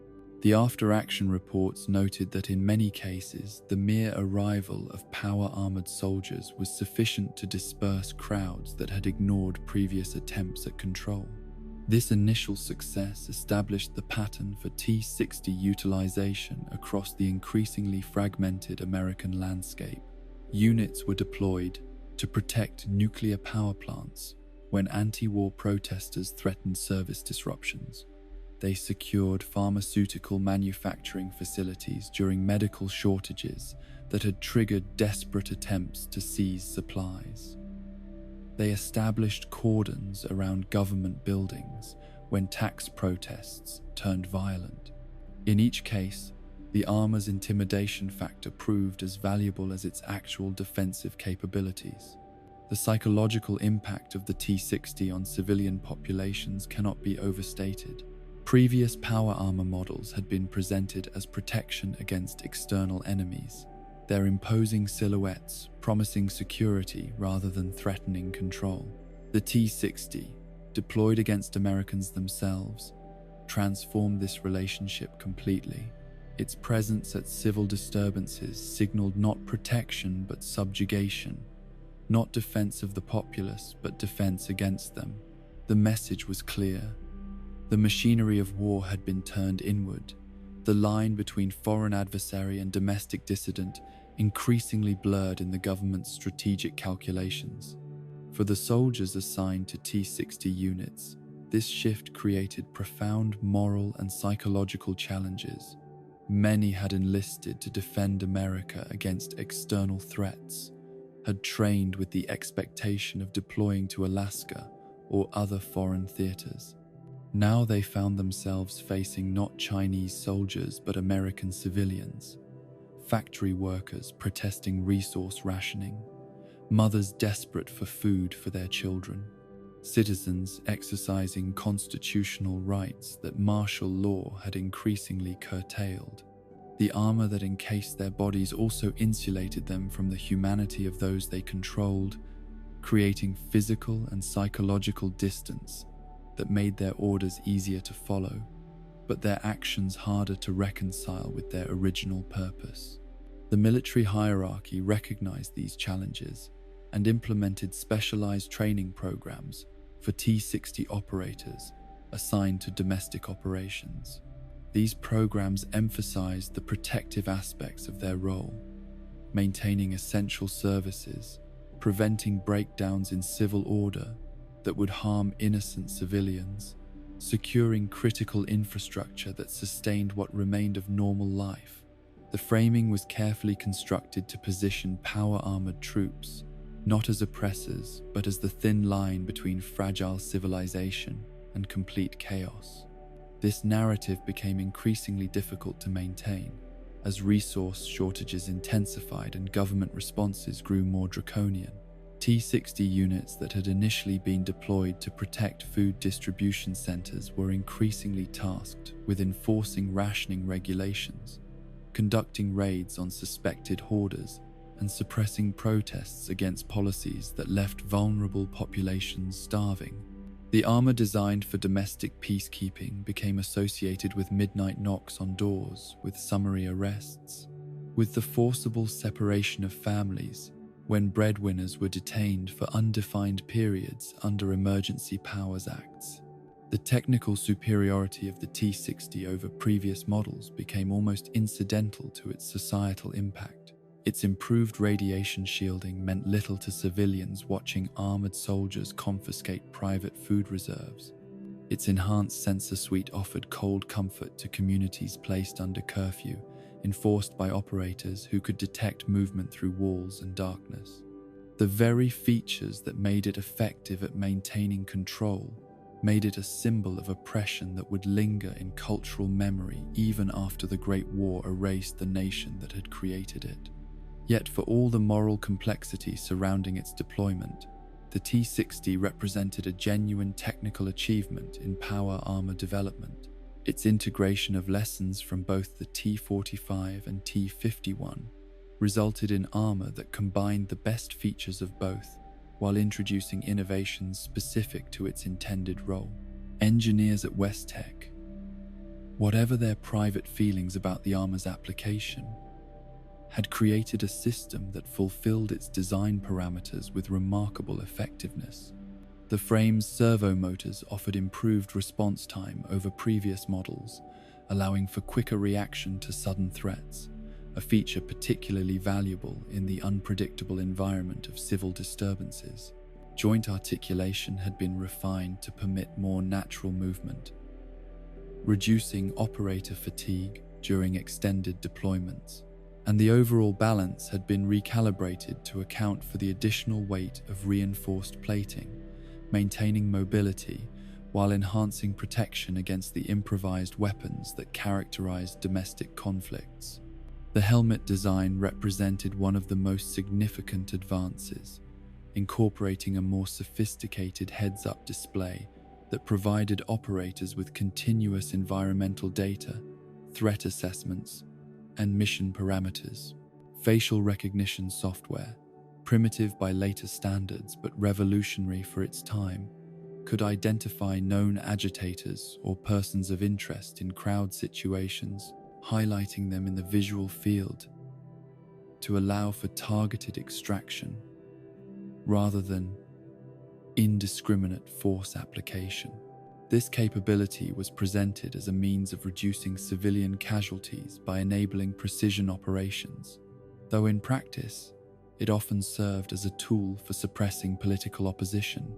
The after-action reports noted that in many cases, the mere arrival of power-armored soldiers was sufficient to disperse crowds that had ignored previous attempts at control. This initial success established the pattern for T-60 utilization across the increasingly fragmented American landscape. Units were deployed to protect nuclear power plants when anti-war protesters threatened service disruptions. They secured pharmaceutical manufacturing facilities during medical shortages that had triggered desperate attempts to seize supplies. They established cordons around government buildings when tax protests turned violent. In each case, the armor's intimidation factor proved as valuable as its actual defensive capabilities. The psychological impact of the T-60 on civilian populations cannot be overstated. Previous power armor models had been presented as protection against external enemies, their imposing silhouettes promising security rather than threatening control. The T-60, deployed against Americans themselves, transformed this relationship completely. Its presence at civil disturbances signaled not protection but subjugation, not defense of the populace but defense against them. The message was clear. The machinery of war had been turned inward, the line between foreign adversary and domestic dissident increasingly blurred in the government's strategic calculations. For the soldiers assigned to T-60 units, this shift created profound moral and psychological challenges. Many had enlisted to defend America against external threats, had trained with the expectation of deploying to Alaska or other foreign theaters. Now they found themselves facing not Chinese soldiers but American civilians, factory workers protesting resource rationing, mothers desperate for food for their children, citizens exercising constitutional rights that martial law had increasingly curtailed. The armor that encased their bodies also insulated them from the humanity of those they controlled, creating physical and psychological distance that made their orders easier to follow, but their actions harder to reconcile with their original purpose. The military hierarchy recognized these challenges and implemented specialized training programs for T-60 operators assigned to domestic operations. These programs emphasized the protective aspects of their role, maintaining essential services, preventing breakdowns in civil order that would harm innocent civilians, securing critical infrastructure that sustained what remained of normal life. The framing was carefully constructed to position power-armored troops, not as oppressors, but as the thin line between fragile civilization and complete chaos. This narrative became increasingly difficult to maintain as resource shortages intensified and government responses grew more draconian. T-60 units that had initially been deployed to protect food distribution centers were increasingly tasked with enforcing rationing regulations, conducting raids on suspected hoarders, and suppressing protests against policies that left vulnerable populations starving. The armor designed for domestic peacekeeping became associated with midnight knocks on doors, with summary arrests, with the forcible separation of families when breadwinners were detained for undefined periods under Emergency Powers Acts. The technical superiority of the T-60 over previous models became almost incidental to its societal impact. Its improved radiation shielding meant little to civilians watching armored soldiers confiscate private food reserves. Its enhanced sensor suite offered cold comfort to communities placed under curfew, enforced by operators who could detect movement through walls and darkness. The very features that made it effective at maintaining control made it a symbol of oppression that would linger in cultural memory even after the Great War erased the nation that had created it. Yet for all the moral complexity surrounding its deployment, the T-60 represented a genuine technical achievement in power armor development. Its integration of lessons from both the T-45 and T-51 resulted in armor that combined the best features of both, while introducing innovations specific to its intended role. Engineers at Westtech, whatever their private feelings about the armor's application, had created a system that fulfilled its design parameters with remarkable effectiveness. The frame's servo motors offered improved response time over previous models, allowing for quicker reaction to sudden threats, a feature particularly valuable in the unpredictable environment of civil disturbances. Joint articulation had been refined to permit more natural movement, reducing operator fatigue during extended deployments, and the overall balance had been recalibrated to account for the additional weight of reinforced plating, maintaining mobility while enhancing protection against the improvised weapons that characterized domestic conflicts. The helmet design represented one of the most significant advances, incorporating a more sophisticated heads-up display that provided operators with continuous environmental data, threat assessments, and mission parameters. Facial recognition software, primitive by later standards but revolutionary for its time, could identify known agitators or persons of interest in crowd situations, highlighting them in the visual field to allow for targeted extraction rather than indiscriminate force application. This capability was presented as a means of reducing civilian casualties by enabling precision operations, though in practice, it often served as a tool for suppressing political opposition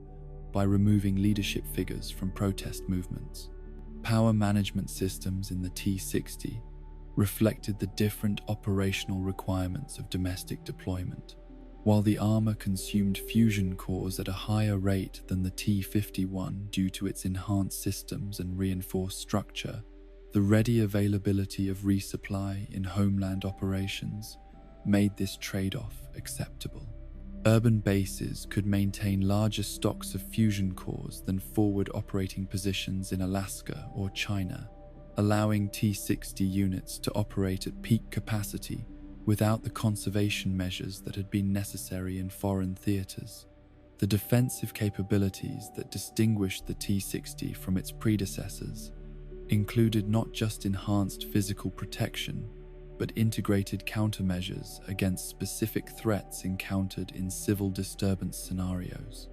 by removing leadership figures from protest movements. Power management systems in the T-60 reflected the different operational requirements of domestic deployment. While the armor consumed fusion cores at a higher rate than the T-51 due to its enhanced systems and reinforced structure, the ready availability of resupply in homeland operations made this trade-off acceptable. Urban bases could maintain larger stocks of fusion cores than forward operating positions in Alaska or China, allowing T-60 units to operate at peak capacity without the conservation measures that had been necessary in foreign theaters. The defensive capabilities that distinguished the T-60 from its predecessors included not just enhanced physical protection, but integrated countermeasures against specific threats encountered in civil disturbance scenarios.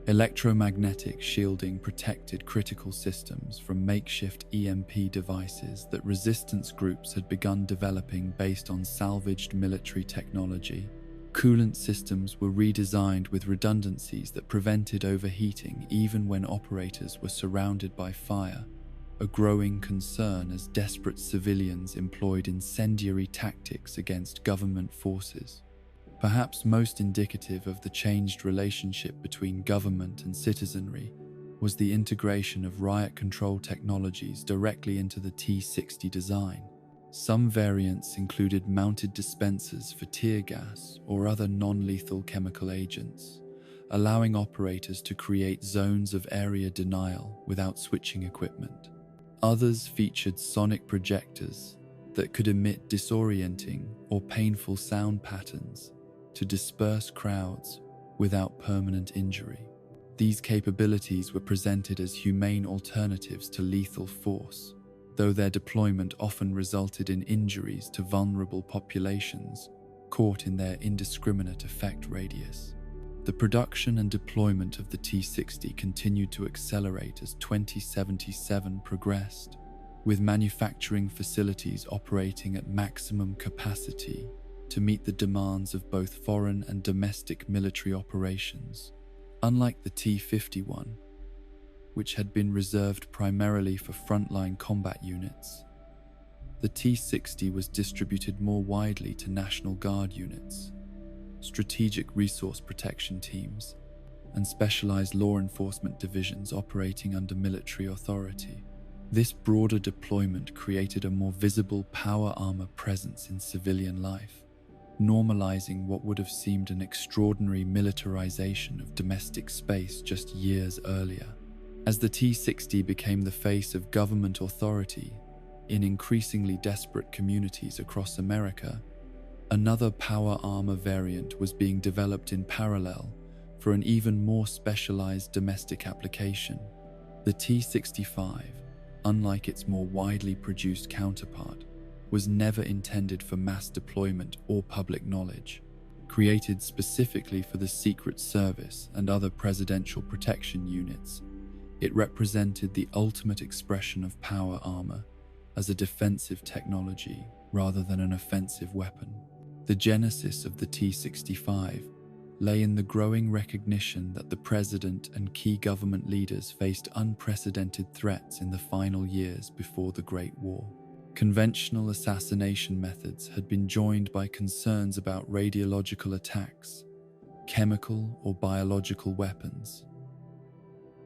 Electromagnetic shielding protected critical systems from makeshift EMP devices that resistance groups had begun developing based on salvaged military technology. Coolant systems were redesigned with redundancies that prevented overheating even when operators were surrounded by fire, a growing concern as desperate civilians employed incendiary tactics against government forces. Perhaps most indicative of the changed relationship between government and citizenry was the integration of riot control technologies directly into the T-60 design. Some variants included mounted dispensers for tear gas or other non-lethal chemical agents, allowing operators to create zones of area denial without switching equipment. Others featured sonic projectors that could emit disorienting or painful sound patterns to disperse crowds without permanent injury. These capabilities were presented as humane alternatives to lethal force, though their deployment often resulted in injuries to vulnerable populations caught in their indiscriminate effect radius. The production and deployment of the T-60 continued to accelerate as 2077 progressed, with manufacturing facilities operating at maximum capacity to meet the demands of both foreign and domestic military operations. Unlike the T-51, which had been reserved primarily for frontline combat units, the T-60 was distributed more widely to National Guard units, strategic resource protection teams, and specialized law enforcement divisions operating under military authority. This broader deployment created a more visible power armor presence in civilian life, normalizing what would have seemed an extraordinary militarization of domestic space just years earlier. As the T-60 became the face of government authority in increasingly desperate communities across America, another power armor variant was being developed in parallel for an even more specialized domestic application. The T-65, unlike its more widely produced counterpart, was never intended for mass deployment or public knowledge. Created specifically for the Secret Service and other presidential protection units, it represented the ultimate expression of power armor as a defensive technology rather than an offensive weapon. The genesis of the T-65 lay in the growing recognition that the president and key government leaders faced unprecedented threats in the final years before the Great War. Conventional assassination methods had been joined by concerns about radiological attacks, chemical or biological weapons,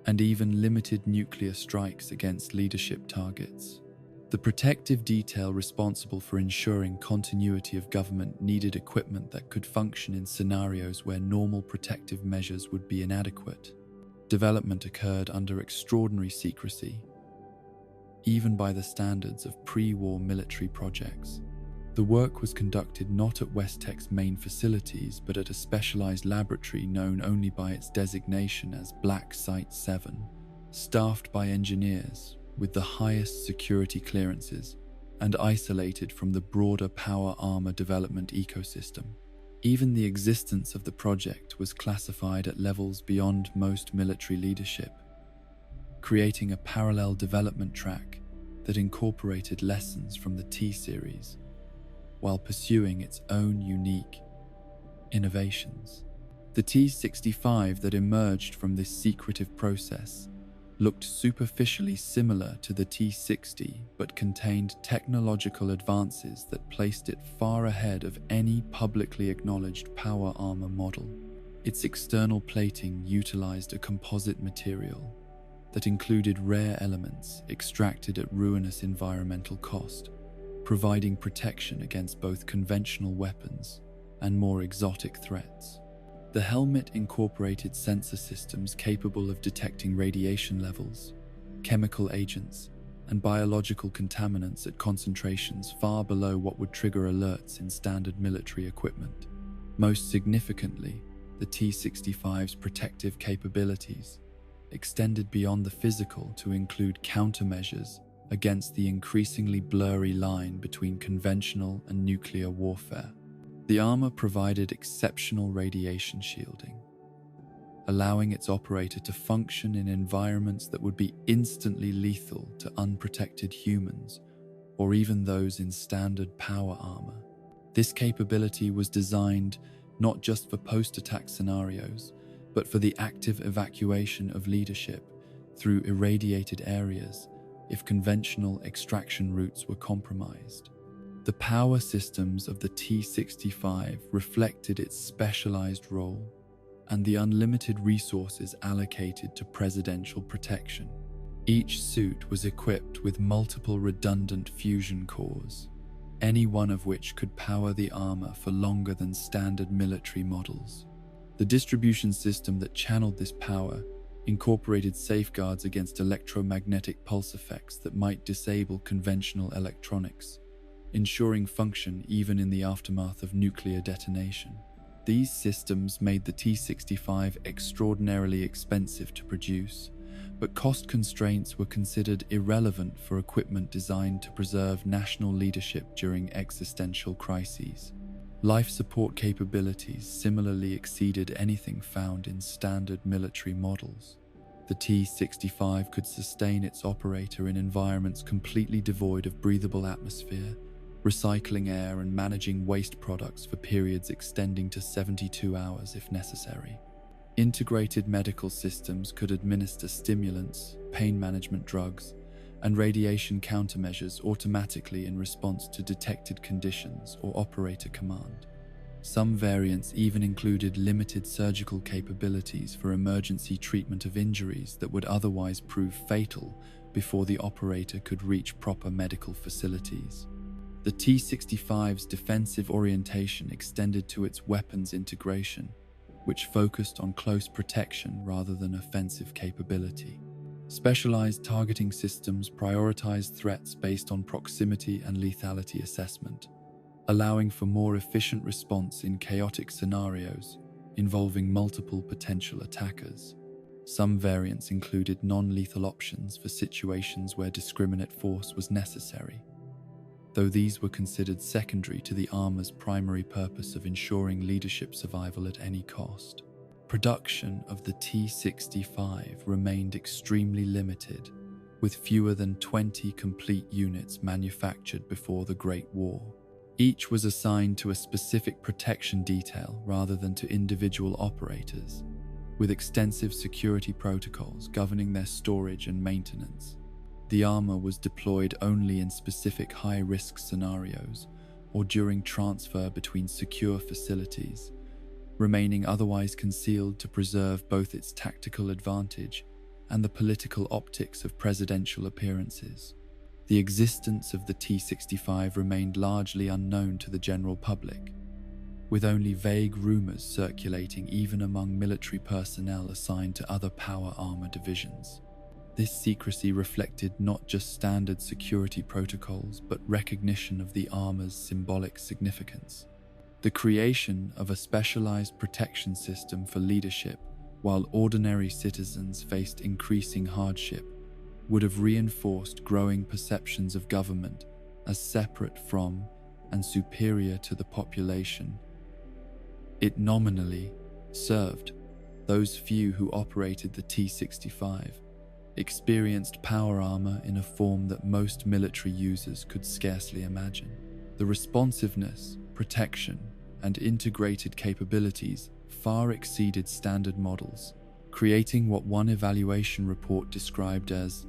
and even limited nuclear strikes against leadership targets. The protective detail responsible for ensuring continuity of government needed equipment that could function in scenarios where normal protective measures would be inadequate. Development occurred under extraordinary secrecy, even by the standards of pre-war military projects. The work was conducted not at Westech's main facilities, but at a specialized laboratory known only by its designation as Black Site 7, staffed by engineers with the highest security clearances and isolated from the broader power armor development ecosystem. Even the existence of the project was classified at levels beyond most military leadership, creating a parallel development track that incorporated lessons from the T-series, while pursuing its own unique innovations. The T-65 that emerged from this secretive process looked superficially similar to the T-60, but contained technological advances that placed it far ahead of any publicly acknowledged power armor model. Its external plating utilized a composite material that included rare elements extracted at ruinous environmental cost, providing protection against both conventional weapons and more exotic threats. The helmet incorporated sensor systems capable of detecting radiation levels, chemical agents, and biological contaminants at concentrations far below what would trigger alerts in standard military equipment. Most significantly, the T-65's protective capabilities extended beyond the physical to include countermeasures against the increasingly blurry line between conventional and nuclear warfare. The armor provided exceptional radiation shielding, allowing its operator to function in environments that would be instantly lethal to unprotected humans or even those in standard power armor. This capability was designed not just for post-attack scenarios, but for the active evacuation of leadership through irradiated areas if conventional extraction routes were compromised. The power systems of the T-65 reflected its specialized role and the unlimited resources allocated to presidential protection. Each suit was equipped with multiple redundant fusion cores, any one of which could power the armor for longer than standard military models. The distribution system that channeled this power incorporated safeguards against electromagnetic pulse effects that might disable conventional electronics, ensuring function even in the aftermath of nuclear detonation. These systems made the T-65 extraordinarily expensive to produce, but cost constraints were considered irrelevant for equipment designed to preserve national leadership during existential crises. Life support capabilities similarly exceeded anything found in standard military models. The T-65 could sustain its operator in environments completely devoid of breathable atmosphere, recycling air and managing waste products for periods extending to 72 hours if necessary. Integrated medical systems could administer stimulants, pain management drugs, and radiation countermeasures automatically in response to detected conditions or operator command. Some variants even included limited surgical capabilities for emergency treatment of injuries that would otherwise prove fatal before the operator could reach proper medical facilities. The T-65's defensive orientation extended to its weapons integration, which focused on close protection rather than offensive capability. Specialized targeting systems prioritized threats based on proximity and lethality assessment, allowing for more efficient response in chaotic scenarios involving multiple potential attackers. Some variants included non-lethal options for situations where discriminate force was necessary, though these were considered secondary to the armor's primary purpose of ensuring leadership survival at any cost. Production of the T-65 remained extremely limited, with fewer than 20 complete units manufactured before the Great War. Each was assigned to a specific protection detail rather than to individual operators, with extensive security protocols governing their storage and maintenance. The armor was deployed only in specific high-risk scenarios or during transfer between secure facilities, remaining otherwise concealed to preserve both its tactical advantage and the political optics of presidential appearances. The existence of the T-65 remained largely unknown to the general public, with only vague rumors circulating even among military personnel assigned to other power armor divisions. This secrecy reflected not just standard security protocols, but recognition of the armor's symbolic significance. The creation of a specialized protection system for leadership, while ordinary citizens faced increasing hardship, would have reinforced growing perceptions of government as separate from and superior to the population. It nominally served those few who operated the T-65, experienced power armor in a form that most military users could scarcely imagine. The responsiveness, protection, and integrated capabilities far exceeded standard models, creating what one evaluation report described as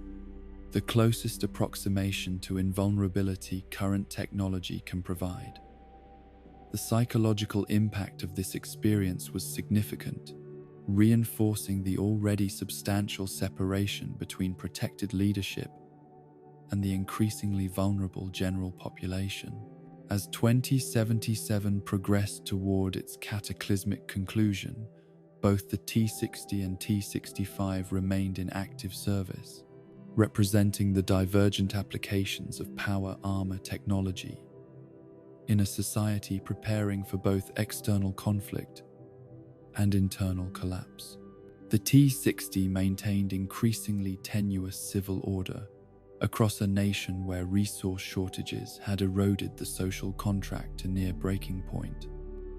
the closest approximation to invulnerability current technology can provide. The psychological impact of this experience was significant, reinforcing the already substantial separation between protected leadership and the increasingly vulnerable general population. As 2077 progressed toward its cataclysmic conclusion, both the T-60 and T-65 remained in active service, representing the divergent applications of power armor technology in a society preparing for both external conflict and internal collapse. The T-60 maintained increasingly tenuous civil order across a nation where resource shortages had eroded the social contract to near breaking point.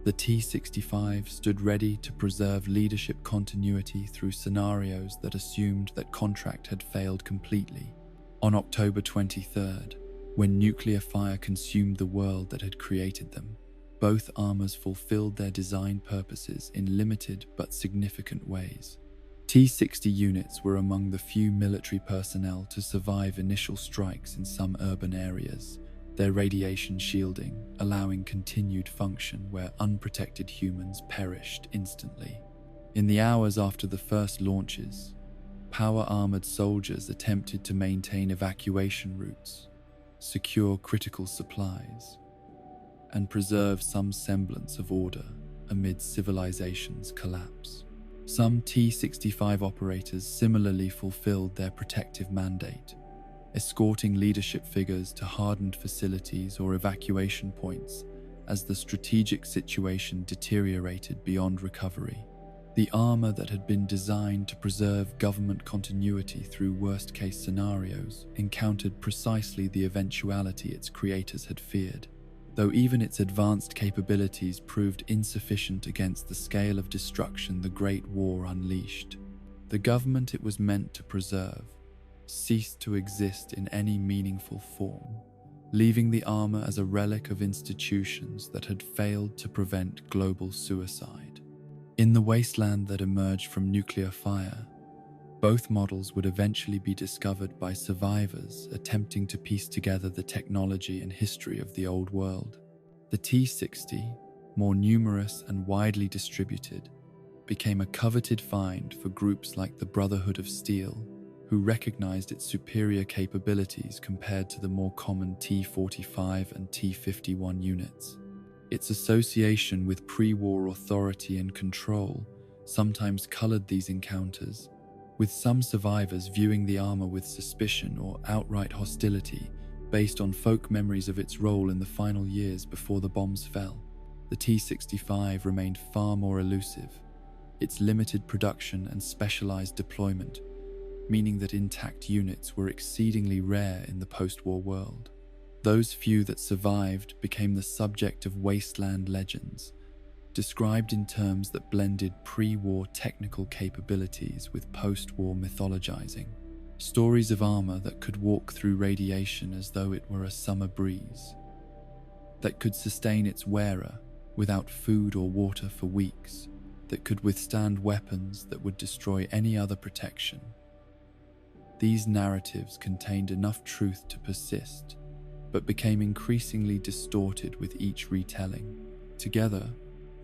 The T-65 stood ready to preserve leadership continuity through scenarios that assumed that contract had failed completely. On October 23rd, when nuclear fire consumed the world that had created them, both armors fulfilled their design purposes in limited but significant ways. T-60 units were among the few military personnel to survive initial strikes in some urban areas, their radiation shielding allowing continued function where unprotected humans perished instantly. In the hours after the first launches, power-armored soldiers attempted to maintain evacuation routes, secure critical supplies, and preserve some semblance of order amid civilization's collapse. Some T-65 operators similarly fulfilled their protective mandate, escorting leadership figures to hardened facilities or evacuation points as the strategic situation deteriorated beyond recovery. The armor that had been designed to preserve government continuity through worst-case scenarios encountered precisely the eventuality its creators had feared. Though even its advanced capabilities proved insufficient against the scale of destruction the Great War unleashed, the government it was meant to preserve ceased to exist in any meaningful form, leaving the armor as a relic of institutions that had failed to prevent global suicide. In the wasteland that emerged from nuclear fire, both models would eventually be discovered by survivors attempting to piece together the technology and history of the old world. The T-60, more numerous and widely distributed, became a coveted find for groups like the Brotherhood of Steel, who recognized its superior capabilities compared to the more common T-45 and T-51 units. Its association with pre-war authority and control sometimes colored these encounters, with some survivors viewing the armor with suspicion or outright hostility based on folk memories of its role in the final years before the bombs fell. The T-65 remained far more elusive, its limited production and specialized deployment meaning that intact units were exceedingly rare in the post-war world. Those few that survived became the subject of wasteland legends, described in terms that blended pre-war technical capabilities with post-war mythologizing. Stories of armor that could walk through radiation as though it were a summer breeze, that could sustain its wearer without food or water for weeks, that could withstand weapons that would destroy any other protection. These narratives contained enough truth to persist, but became increasingly distorted with each retelling. Together,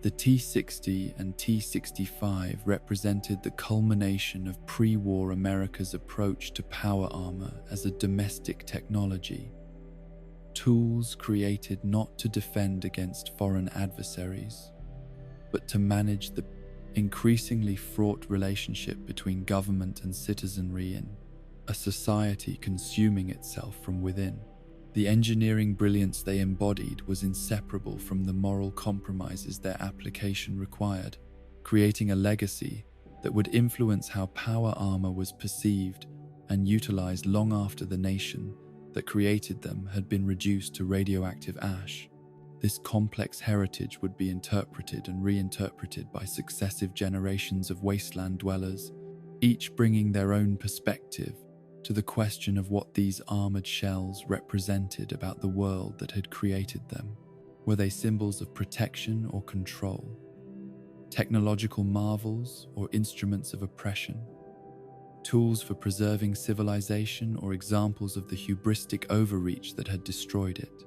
the T-60 and T-65 represented the culmination of pre-war America's approach to power armor as a domestic technology, tools created not to defend against foreign adversaries, but to manage the increasingly fraught relationship between government and citizenry in a society consuming itself from within. The engineering brilliance they embodied was inseparable from the moral compromises their application required, creating a legacy that would influence how power armor was perceived and utilized long after the nation that created them had been reduced to radioactive ash. This complex heritage would be interpreted and reinterpreted by successive generations of wasteland dwellers, each bringing their own perspective to the question of what these armored shells represented about the world that had created them. Were they symbols of protection or control? Technological marvels or instruments of oppression? Tools for preserving civilization or examples of the hubristic overreach that had destroyed it?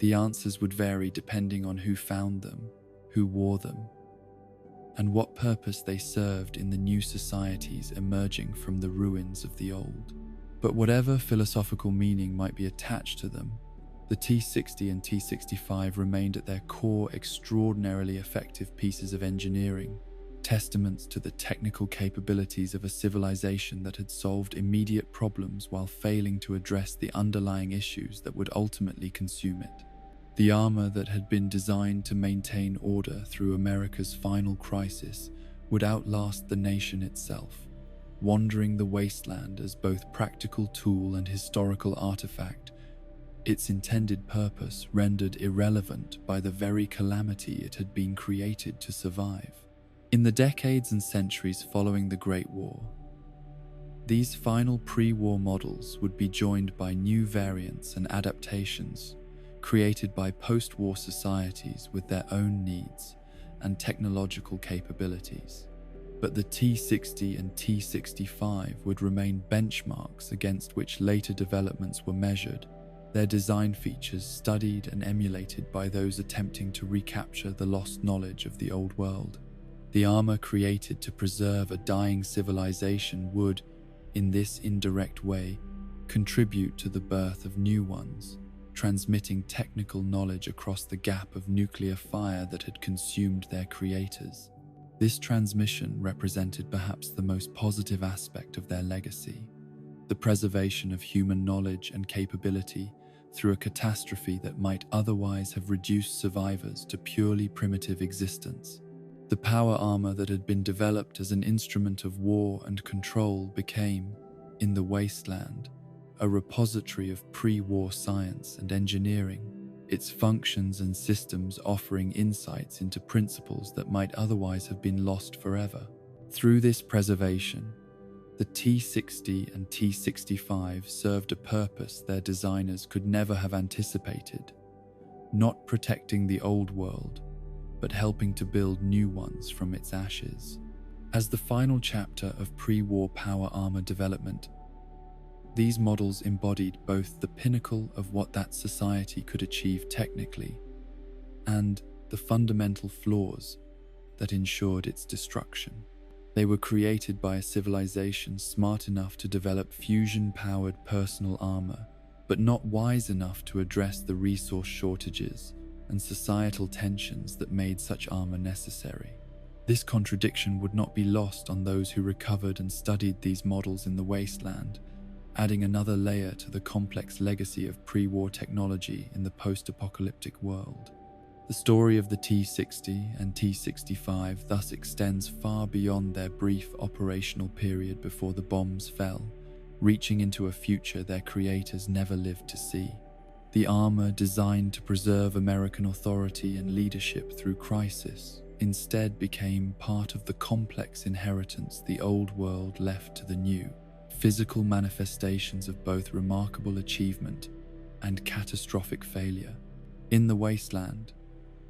The answers would vary depending on who found them, who wore them, and what purpose they served in the new societies emerging from the ruins of the old. But whatever philosophical meaning might be attached to them, the T-60 and T-65 remained at their core extraordinarily effective pieces of engineering, testaments to the technical capabilities of a civilization that had solved immediate problems while failing to address the underlying issues that would ultimately consume it. The armor that had been designed to maintain order through America's final crisis would outlast the nation itself, wandering the wasteland as both practical tool and historical artifact, its intended purpose rendered irrelevant by the very calamity it had been created to survive. In the decades and centuries following the Great War, these final pre-war models would be joined by new variants and adaptations created by post-war societies with their own needs and technological capabilities. But the T-60 and T-65 would remain benchmarks against which later developments were measured, their design features studied and emulated by those attempting to recapture the lost knowledge of the old world. The armor created to preserve a dying civilization would, in this indirect way, contribute to the birth of new ones, transmitting technical knowledge across the gap of nuclear fire that had consumed their creators. This transmission represented perhaps the most positive aspect of their legacy, the preservation of human knowledge and capability through a catastrophe that might otherwise have reduced survivors to purely primitive existence. The power armor that had been developed as an instrument of war and control became, in the wasteland, a repository of pre-war science and engineering, its functions and systems offering insights into principles that might otherwise have been lost forever. Through this preservation, the T-60 and T-65 served a purpose their designers could never have anticipated, not protecting the old world, but helping to build new ones from its ashes. As the final chapter of pre-war power armor development, these models embodied both the pinnacle of what that society could achieve technically and the fundamental flaws that ensured its destruction. They were created by a civilization smart enough to develop fusion-powered personal armor, but not wise enough to address the resource shortages and societal tensions that made such armor necessary. This contradiction would not be lost on those who recovered and studied these models in the wasteland, adding another layer to the complex legacy of pre-war technology in the post-apocalyptic world. The story of the T-60 and T-65 thus extends far beyond their brief operational period before the bombs fell, reaching into a future their creators never lived to see. The armor designed to preserve American authority and leadership through crisis instead became part of the complex inheritance the old world left to the new, physical manifestations of both remarkable achievement and catastrophic failure. In the wasteland,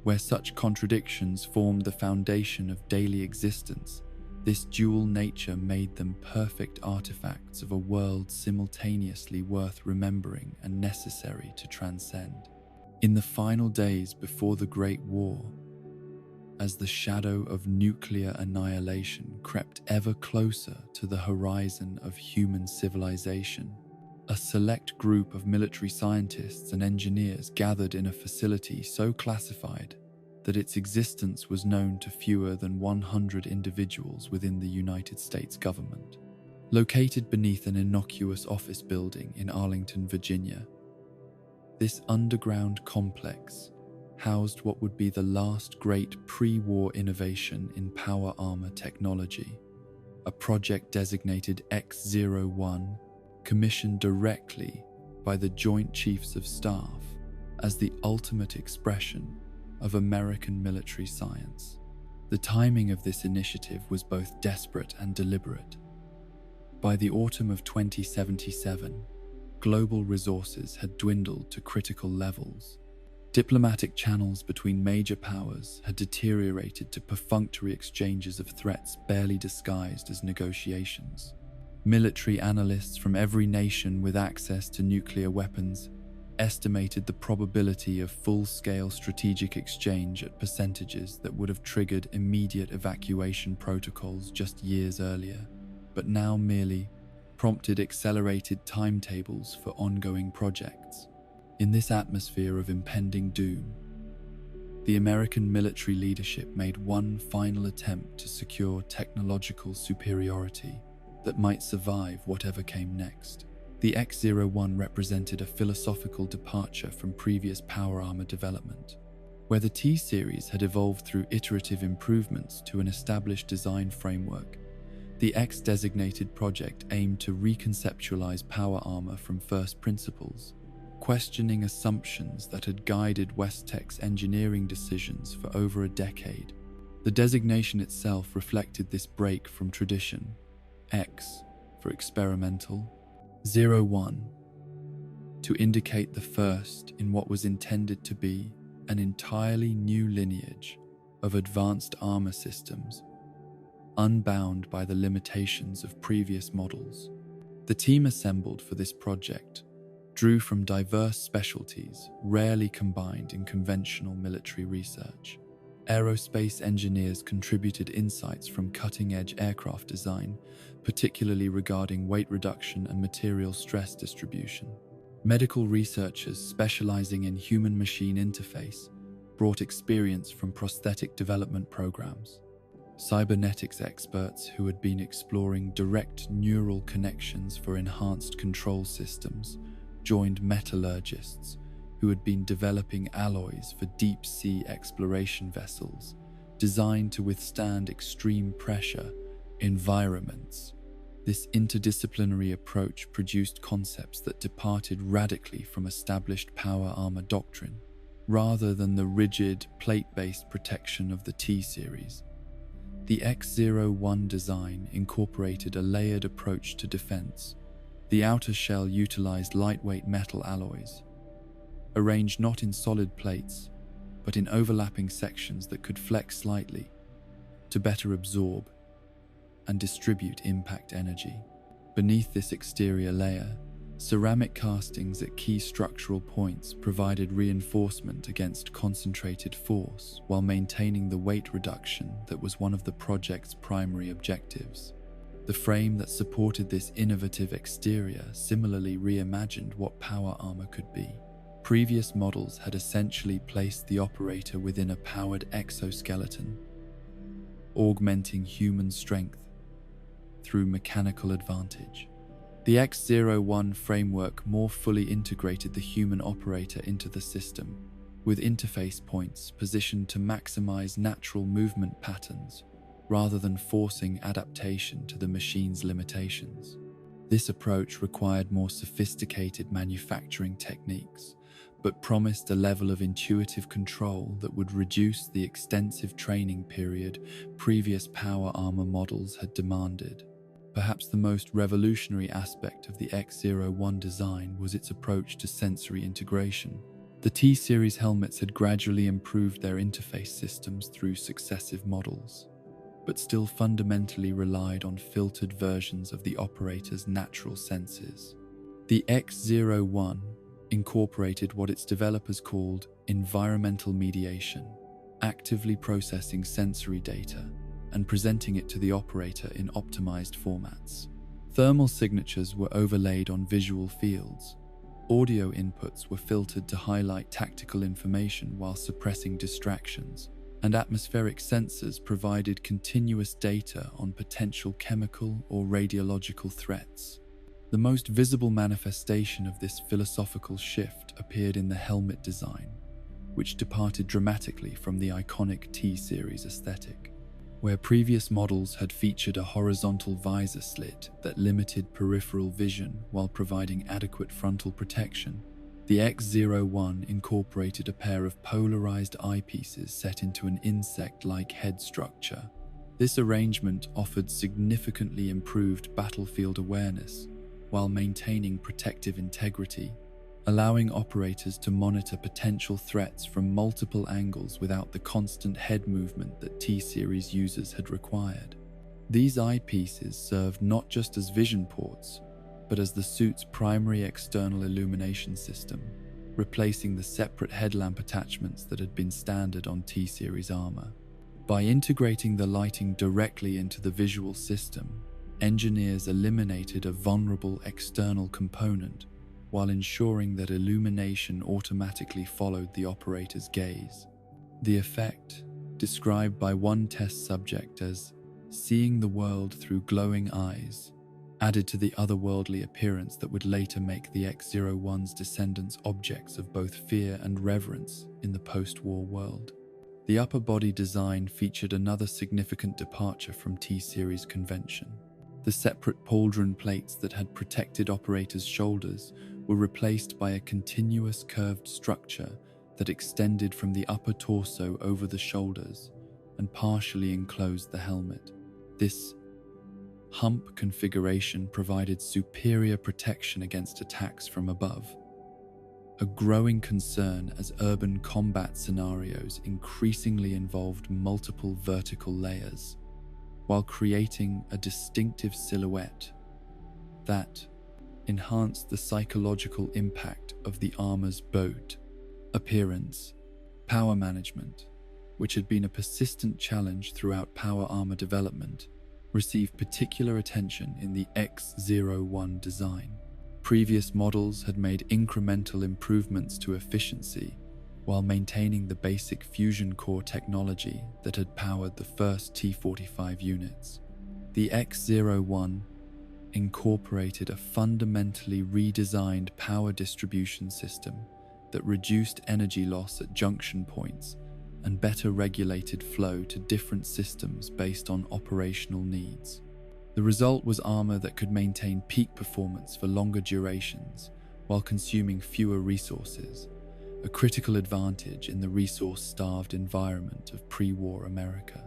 where such contradictions formed the foundation of daily existence, this dual nature made them perfect artifacts of a world simultaneously worth remembering and necessary to transcend. In the final days before the Great War, as the shadow of nuclear annihilation crept ever closer to the horizon of human civilization, a select group of military scientists and engineers gathered in a facility so classified that its existence was known to fewer than 100 individuals within the United States government. Located beneath an innocuous office building in Arlington, Virginia, this underground complex housed what would be the last great pre-war innovation in power armor technology, a project designated X-01, commissioned directly by the Joint Chiefs of Staff as the ultimate expression of American military science. The timing of this initiative was both desperate and deliberate. By the autumn of 2077, global resources had dwindled to critical levels. Diplomatic channels between major powers had deteriorated to perfunctory exchanges of threats barely disguised as negotiations. Military analysts from every nation with access to nuclear weapons estimated the probability of full-scale strategic exchange at percentages that would have triggered immediate evacuation protocols just years earlier, but now merely prompted accelerated timetables for ongoing projects. In this atmosphere of impending doom, the American military leadership made one final attempt to secure technological superiority that might survive whatever came next. The X-01 represented a philosophical departure from previous power armor development. Where the T-series had evolved through iterative improvements to an established design framework, the X-designated project aimed to reconceptualize power armor from first principles, questioning assumptions that had guided Westtech's engineering decisions for over a decade. The designation itself reflected this break from tradition. X for experimental, 01 to indicate the first in what was intended to be an entirely new lineage of advanced armor systems, unbound by the limitations of previous models. The team assembled for this project drew from diverse specialties rarely combined in conventional military research. Aerospace engineers contributed insights from cutting-edge aircraft design, particularly regarding weight reduction and material stress distribution. Medical researchers specializing in human-machine interface brought experience from prosthetic development programs. Cybernetics experts who had been exploring direct neural connections for enhanced control systems joined metallurgists who had been developing alloys for deep-sea exploration vessels designed to withstand extreme pressure environments. This interdisciplinary approach produced concepts that departed radically from established power armor doctrine, rather than the rigid, plate-based protection of the T-series. The X-01 design incorporated a layered approach to defense. The outer shell utilized lightweight metal alloys, arranged not in solid plates, but in overlapping sections that could flex slightly to better absorb and distribute impact energy. Beneath this exterior layer, ceramic castings at key structural points provided reinforcement against concentrated force while maintaining the weight reduction that was one of the project's primary objectives. The frame that supported this innovative exterior similarly reimagined what power armor could be. Previous models had essentially placed the operator within a powered exoskeleton, augmenting human strength through mechanical advantage. The X-01 framework more fully integrated the human operator into the system, with interface points positioned to maximize natural movement patterns rather than forcing adaptation to the machine's limitations. This approach required more sophisticated manufacturing techniques, but promised a level of intuitive control that would reduce the extensive training period previous power armor models had demanded. Perhaps the most revolutionary aspect of the X-01 design was its approach to sensory integration. The T-series helmets had gradually improved their interface systems through successive models, but still fundamentally relied on filtered versions of the operator's natural senses. The X-01 incorporated what its developers called environmental mediation, actively processing sensory data and presenting it to the operator in optimized formats. Thermal signatures were overlaid on visual fields. Audio inputs were filtered to highlight tactical information while suppressing distractions, and atmospheric sensors provided continuous data on potential chemical or radiological threats. The most visible manifestation of this philosophical shift appeared in the helmet design, which departed dramatically from the iconic T-series aesthetic. Where previous models had featured a horizontal visor slit that limited peripheral vision while providing adequate frontal protection, the X01 incorporated a pair of polarized eyepieces set into an insect-like head structure. This arrangement offered significantly improved battlefield awareness while maintaining protective integrity, allowing operators to monitor potential threats from multiple angles without the constant head movement that T-Series users had required. These eyepieces served not just as vision ports, but as the suit's primary external illumination system, replacing the separate headlamp attachments that had been standard on T-Series armor. By integrating the lighting directly into the visual system, engineers eliminated a vulnerable external component while ensuring that illumination automatically followed the operator's gaze. The effect, described by one test subject as seeing the world through glowing eyes, added to the otherworldly appearance that would later make the X01's descendants objects of both fear and reverence in the post-war world. The upper body design featured another significant departure from T-Series convention. The separate pauldron plates that had protected operators' shoulders were replaced by a continuous curved structure that extended from the upper torso over the shoulders and partially enclosed the helmet. This hump configuration provided superior protection against attacks from above, a growing concern as urban combat scenarios increasingly involved multiple vertical layers, while creating a distinctive silhouette that enhanced the psychological impact of the armor's boat appearance. Power management, which had been a persistent challenge throughout power armor development, received particular attention in the X01 design. Previous models had made incremental improvements to efficiency while maintaining the basic fusion core technology that had powered the first T-45 units. The X01 incorporated a fundamentally redesigned power distribution system that reduced energy loss at junction points and better regulated flow to different systems based on operational needs. The result was armor that could maintain peak performance for longer durations while consuming fewer resources, a critical advantage in the resource-starved environment of pre-war America.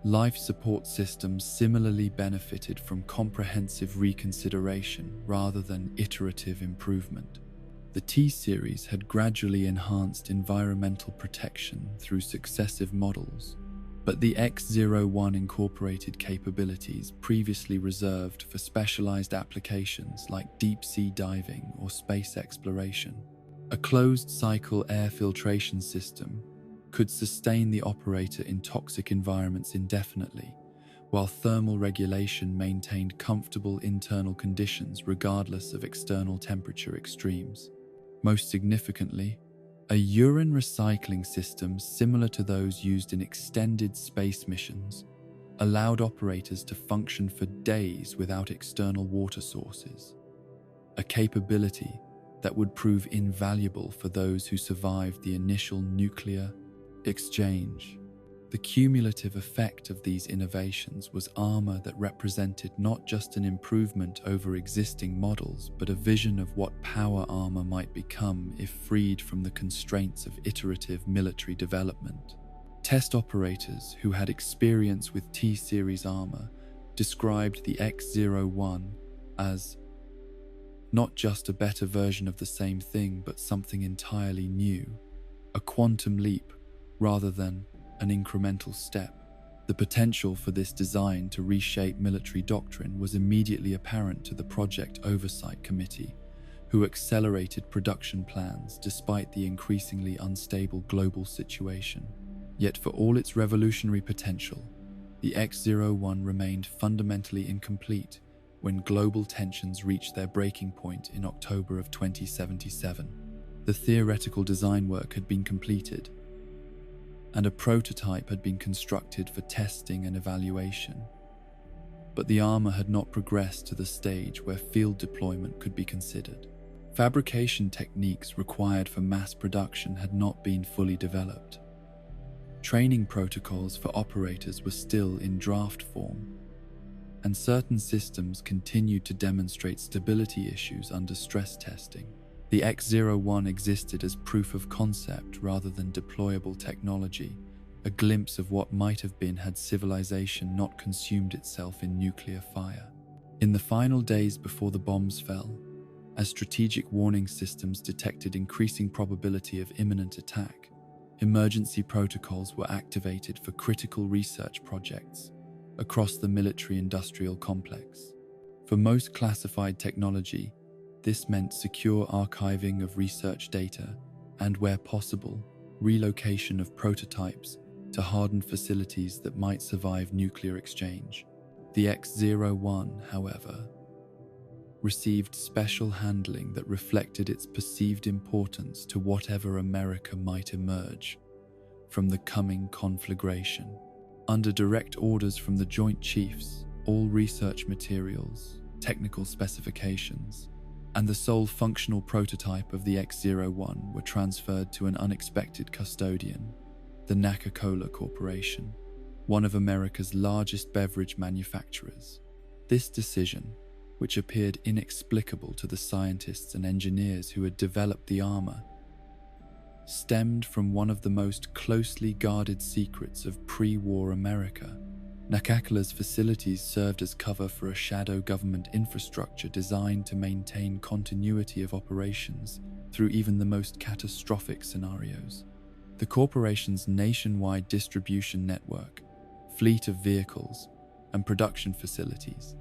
Life support systems similarly benefited from comprehensive reconsideration rather than iterative improvement. The T-Series had gradually enhanced environmental protection through successive models, but the X01 incorporated capabilities previously reserved for specialized applications like deep-sea diving or space exploration. A closed-cycle air filtration system could sustain the operator in toxic environments indefinitely, while thermal regulation maintained comfortable internal conditions regardless of external temperature extremes. Most significantly, a urine recycling system similar to those used in extended space missions allowed operators to function for days without external water sources, a capability that would prove invaluable for those who survived the initial nuclear exchange. The cumulative effect of these innovations was armor that represented not just an improvement over existing models, but a vision of what power armor might become if freed from the constraints of iterative military development. Test operators who had experience with T-Series armor described the X01 as not just a better version of the same thing, but something entirely new, a quantum leap rather than an incremental step. The potential for this design to reshape military doctrine was immediately apparent to the Project Oversight Committee, who accelerated production plans despite the increasingly unstable global situation. Yet for all its revolutionary potential, the X01 remained fundamentally incomplete when global tensions reached their breaking point in October of 2077. The theoretical design work had been completed, and a prototype had been constructed for testing and evaluation. But the armor had not progressed to the stage where field deployment could be considered. Fabrication techniques required for mass production had not been fully developed, Training protocols for operators were still in draft form, and certain systems continued to demonstrate stability issues under stress testing. The X-01 existed as proof of concept rather than deployable technology, a glimpse of what might have been had civilization not consumed itself in nuclear fire. In the final days before the bombs fell, as strategic warning systems detected increasing probability of imminent attack, emergency protocols were activated for critical research projects across the military-industrial complex. For most classified technology, this meant secure archiving of research data and, where possible, relocation of prototypes to hardened facilities that might survive nuclear exchange. The X-01, however, received special handling that reflected its perceived importance to whatever America might emerge from the coming conflagration. Under direct orders from the Joint Chiefs, all research materials, technical specifications, and the sole functional prototype of the X-01 were transferred to an unexpected custodian, the Coca-Cola Corporation, one of America's largest beverage manufacturers. This decision, which appeared inexplicable to the scientists and engineers who had developed the armor, stemmed from one of the most closely guarded secrets of pre-war America. Coca-Cola's facilities served as cover for a shadow government infrastructure designed to maintain continuity of operations through even the most catastrophic scenarios. The corporation's nationwide distribution network, fleet of vehicles, and production facilities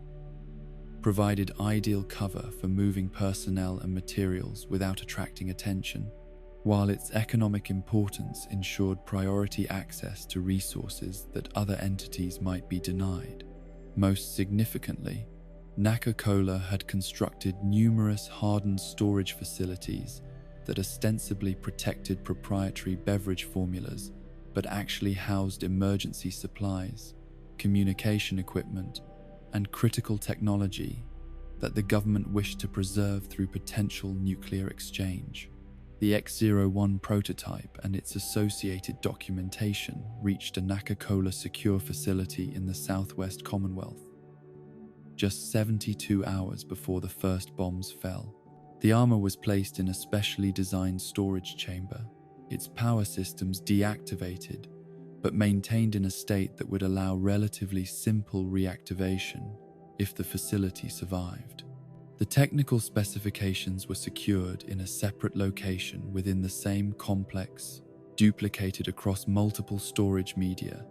provided ideal cover for moving personnel and materials without attracting attention, while its economic importance ensured priority access to resources that other entities might be denied. Most significantly, Coca-Cola had constructed numerous hardened storage facilities that ostensibly protected proprietary beverage formulas but actually housed emergency supplies, communication equipment, and critical technology that the government wished to preserve through potential nuclear exchange. The X-01 prototype and its associated documentation reached a Coca-Cola secure facility in the Southwest Commonwealth just 72 hours before the first bombs fell. The armor was placed in a specially designed storage chamber, its power systems deactivated, but maintained in a state that would allow relatively simple reactivation if the facility survived. The technical specifications were secured in a separate location within the same complex, duplicated across multiple storage media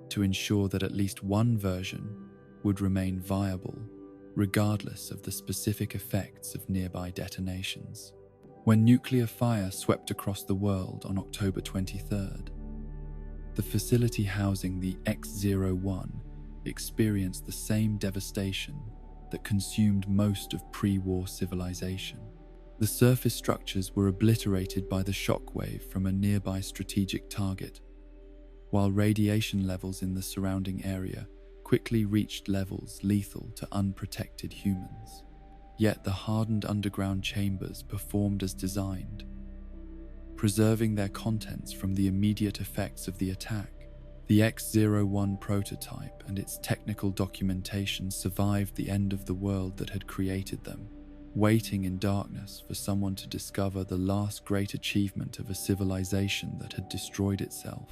to ensure that at least one version would remain viable regardless of the specific effects of nearby detonations. When nuclear fire swept across the world on October 23rd, the facility housing the X-01 experienced the same devastation that consumed most of pre-war civilization. The surface structures were obliterated by the shockwave from a nearby strategic target, while radiation levels in the surrounding area quickly reached levels lethal to unprotected humans. Yet the hardened underground chambers performed as designed, preserving their contents from the immediate effects of the attack. The X-01 prototype and its technical documentation survived the end of the world that had created them, waiting in darkness for someone to discover the last great achievement of a civilization that had destroyed itself.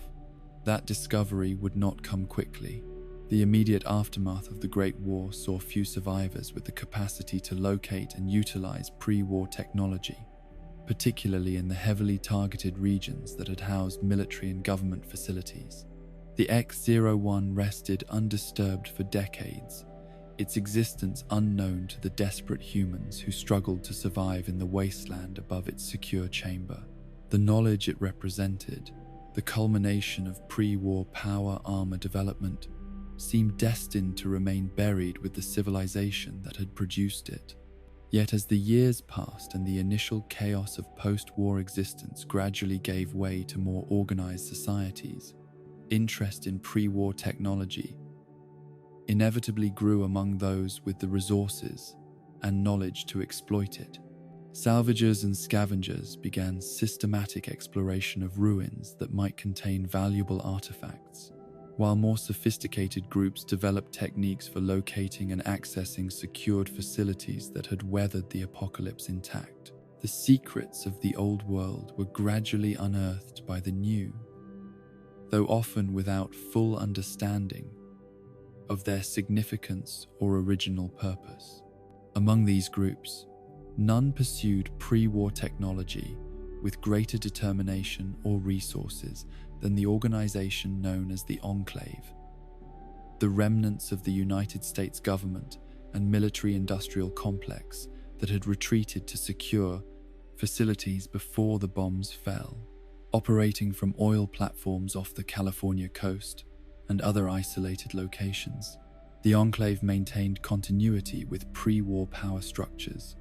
That discovery would not come quickly. The immediate aftermath of the Great War saw few survivors with the capacity to locate and utilize pre-war technology, particularly in the heavily targeted regions that had housed military and government facilities. The X-01 rested undisturbed for decades, its existence unknown to the desperate humans who struggled to survive in the wasteland above its secure chamber. The knowledge it represented, the culmination of pre-war power armor development, seemed destined to remain buried with the civilization that had produced it. Yet as the years passed and the initial chaos of post-war existence gradually gave way to more organized societies, interest in pre-war technology inevitably grew among those with the resources and knowledge to exploit it. Salvagers and scavengers began systematic exploration of ruins that might contain valuable artifacts, while more sophisticated groups developed techniques for locating and accessing secured facilities that had weathered the apocalypse intact. The secrets of the old world were gradually unearthed by the new, though often without full understanding of their significance or original purpose. Among these groups, none pursued pre-war technology with greater determination or resources than the organization known as the Enclave. The remnants of the United States government and military-industrial complex that had retreated to secure facilities before the bombs fell, operating from oil platforms off the California coast and other isolated locations. The Enclave maintained continuity with pre-war power structures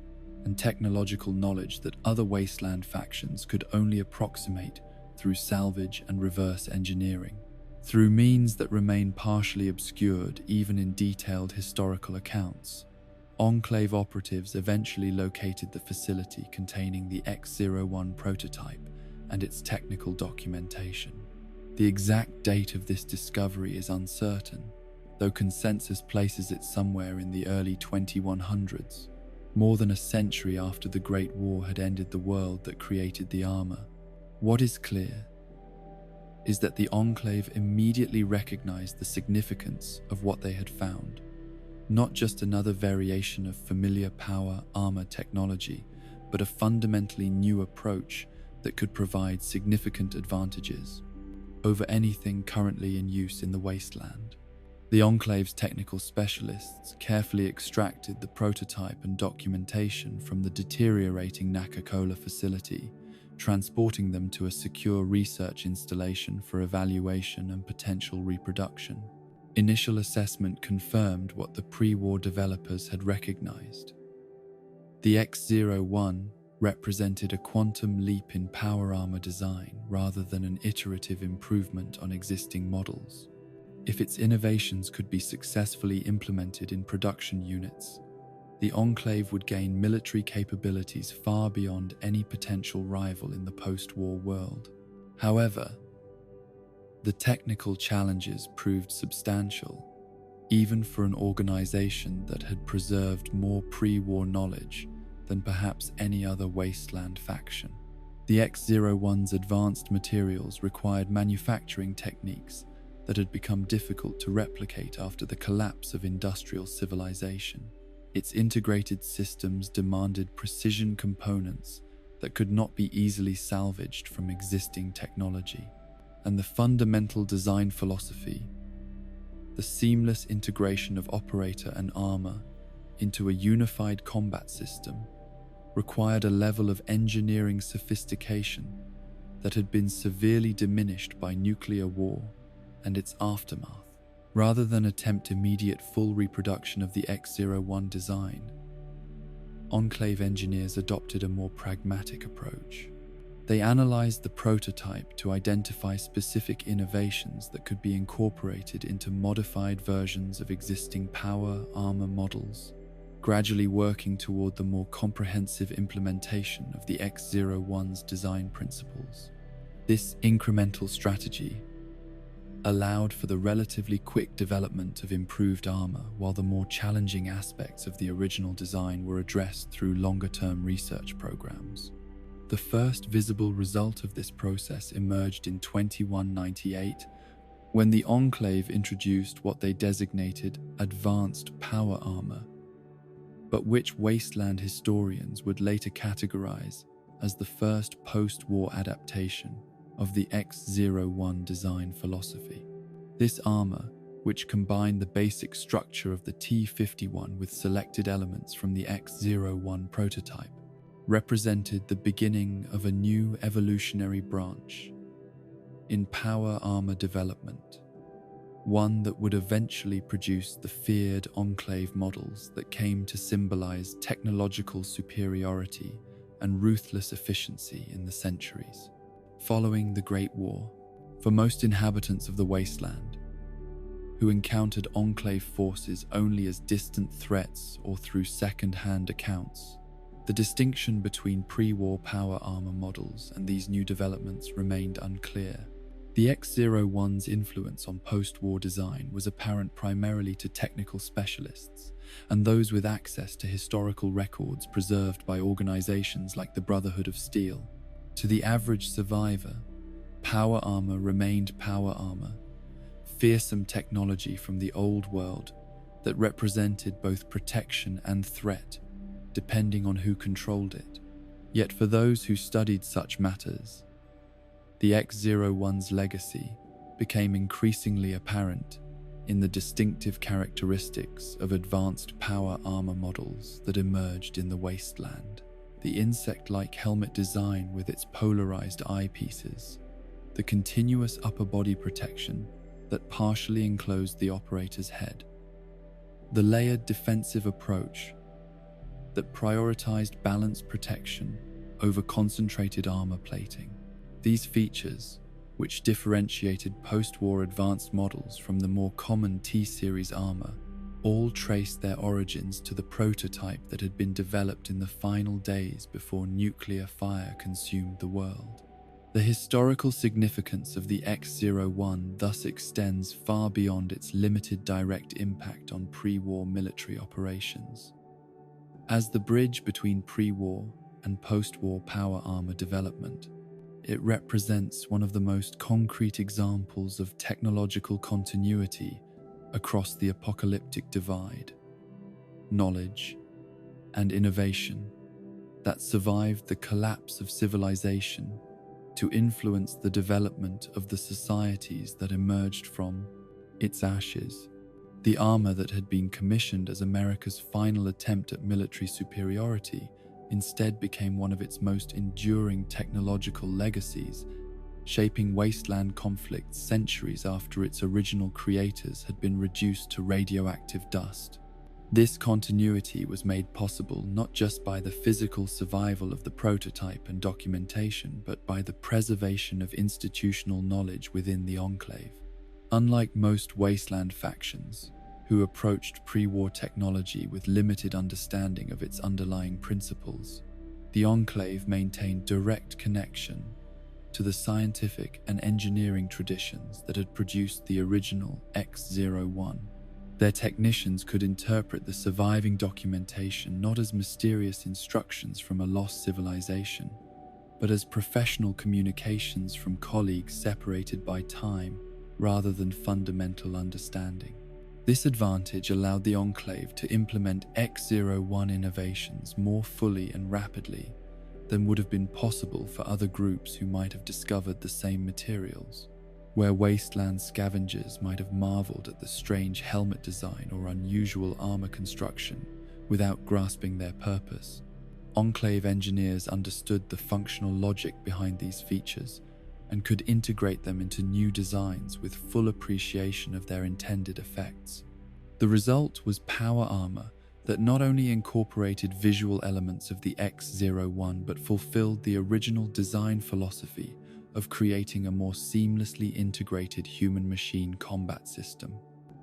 and technological knowledge that other wasteland factions could only approximate through salvage and reverse engineering. Through means that remain partially obscured even in detailed historical accounts, Enclave operatives eventually located the facility containing the X-01 prototype and its technical documentation. The exact date of this discovery is uncertain, though consensus places it somewhere in the early 2100s, more than a century after the Great War had ended the world that created the armor. What is clear is that the Enclave immediately recognized the significance of what they had found, not just another variation of familiar power armor technology, but a fundamentally new approach that could provide significant advantages over anything currently in use in the wasteland. The Enclave's technical specialists carefully extracted the prototype and documentation from the deteriorating Naka-Cola facility, transporting them to a secure research installation for evaluation and potential reproduction. Initial assessment confirmed what the pre-war developers had recognized. The X-01 represented a quantum leap in power armor design rather than an iterative improvement on existing models. If its innovations could be successfully implemented in production units, the Enclave would gain military capabilities far beyond any potential rival in the post-war world. However, the technical challenges proved substantial, even for an organization that had preserved more pre-war knowledge than perhaps any other wasteland faction. The X-01's advanced materials required manufacturing techniques that had become difficult to replicate after the collapse of industrial civilization. Its integrated systems demanded precision components that could not be easily salvaged from existing technology. And the fundamental design philosophy, the seamless integration of operator and armor into a unified combat system, required a level of engineering sophistication that had been severely diminished by nuclear war and its aftermath. Rather than attempt immediate full reproduction of the X-01 design, Enclave engineers adopted a more pragmatic approach. They analyzed the prototype to identify specific innovations that could be incorporated into modified versions of existing power armor models, gradually working toward the more comprehensive implementation of the X-01's design principles. This incremental strategy allowed for the relatively quick development of improved armor, while the more challenging aspects of the original design were addressed through longer-term research programs. The first visible result of this process emerged in 2198, when the Enclave introduced what they designated advanced power armor, but which wasteland historians would later categorize as the first post-war adaptation of the X-01 design philosophy. This armor, which combined the basic structure of the T-51 with selected elements from the X-01 prototype, represented the beginning of a new evolutionary branch in power armor development, one that would eventually produce the feared Enclave models that came to symbolize technological superiority and ruthless efficiency in the centuries following the Great War. For most inhabitants of the wasteland, who encountered Enclave forces only as distant threats or through second-hand accounts, The distinction between pre-war power armor models and these new developments remained unclear. The X-01's influence on post-war design was apparent primarily to technical specialists and those with access to historical records preserved by organizations like the Brotherhood of Steel. To the average survivor, power armor remained power armor, fearsome technology from the old world that represented both protection and threat, depending on who controlled it. Yet for those who studied such matters, the X-01's legacy became increasingly apparent in the distinctive characteristics of advanced power armor models that emerged in the wasteland. The insect-like helmet design with its polarized eyepieces, the continuous upper body protection that partially enclosed the operator's head, the layered defensive approach that prioritized balanced protection over concentrated armor plating. These features, which differentiated post-war advanced models from the more common T-series armor, all traced their origins to the prototype that had been developed in the final days before nuclear fire consumed the world. The historical significance of the X-01 thus extends far beyond its limited direct impact on pre-war military operations. As the bridge between pre-war and post-war power armor development, it represents one of the most concrete examples of technological continuity across the apocalyptic divide, knowledge and innovation that survived the collapse of civilization to influence the development of the societies that emerged from its ashes. The armor that had been commissioned as America's final attempt at military superiority instead became one of its most enduring technological legacies, shaping wasteland conflicts centuries after its original creators had been reduced to radioactive dust. This continuity was made possible not just by the physical survival of the prototype and documentation, but by the preservation of institutional knowledge within the Enclave. Unlike most wasteland factions, who approached pre-war technology with limited understanding of its underlying principles, the Enclave maintained direct connection to the scientific and engineering traditions that had produced the original X-01. Their technicians could interpret the surviving documentation not as mysterious instructions from a lost civilization, but as professional communications from colleagues separated by time rather than fundamental understanding. This advantage allowed the Enclave to implement X-01 innovations more fully and rapidly than would have been possible for other groups who might have discovered the same materials. Where wasteland scavengers might have marveled at the strange helmet design or unusual armor construction without grasping their purpose, Enclave engineers understood the functional logic behind these features and could integrate them into new designs with full appreciation of their intended effects. The result was power armor that not only incorporated visual elements of the X-01 but fulfilled the original design philosophy of creating a more seamlessly integrated human-machine combat system.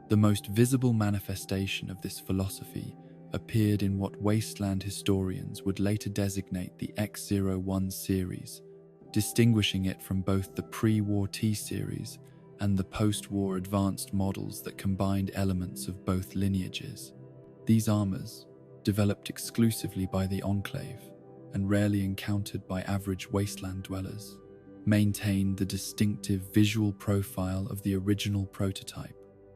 The most visible manifestation of this philosophy appeared in what wasteland historians would later designate the X-01 series, distinguishing it from both the pre-war T-series and the post-war advanced models that combined elements of both lineages. These armors, developed exclusively by the Enclave and rarely encountered by average wasteland dwellers, maintained the distinctive visual profile of the original prototype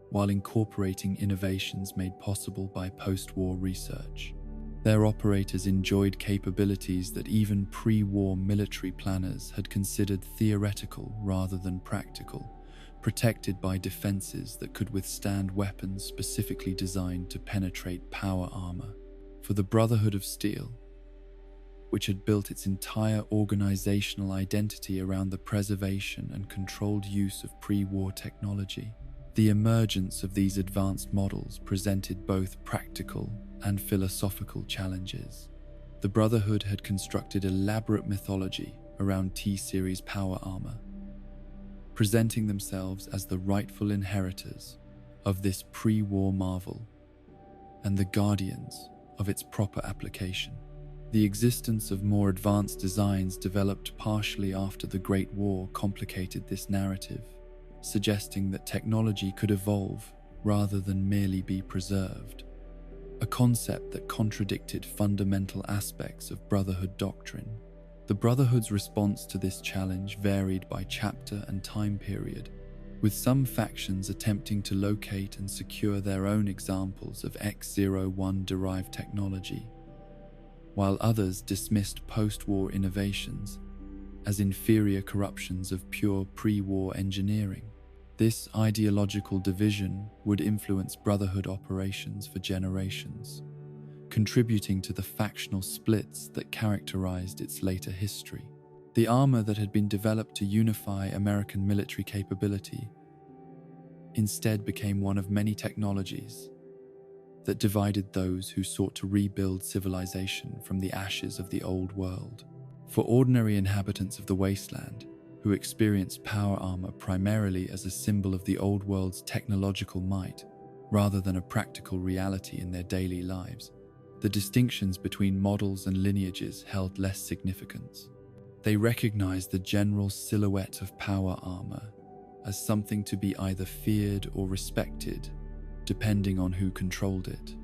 while incorporating innovations made possible by post-war research. Their operators enjoyed capabilities that even pre-war military planners had considered theoretical rather than practical, protected by defenses that could withstand weapons specifically designed to penetrate power armor. For the Brotherhood of Steel, which had built its entire organizational identity around the preservation and controlled use of pre-war technology, the emergence of these advanced models presented both practical and philosophical challenges. The Brotherhood had constructed elaborate mythology around T-series power armor, presenting themselves as the rightful inheritors of this pre-war marvel and the guardians of its proper application. The existence of more advanced designs developed partially after the Great War complicated this narrative, suggesting that technology could evolve rather than merely be preserved, a concept that contradicted fundamental aspects of Brotherhood doctrine. The Brotherhood's response to this challenge varied by chapter and time period, with some factions attempting to locate and secure their own examples of X-01 derived technology, while others dismissed post-war innovations as inferior corruptions of pure pre-war engineering. This ideological division would influence Brotherhood operations for generations, contributing to the factional splits that characterized its later history. The armor that had been developed to unify American military capability instead became one of many technologies that divided those who sought to rebuild civilization from the ashes of the old world. For ordinary inhabitants of the wasteland, who experienced power armor primarily as a symbol of the old world's technological might, rather than a practical reality in their daily lives, the distinctions between models and lineages held less significance. They recognized the general silhouette of power armor as something to be either feared or respected, depending on who controlled it.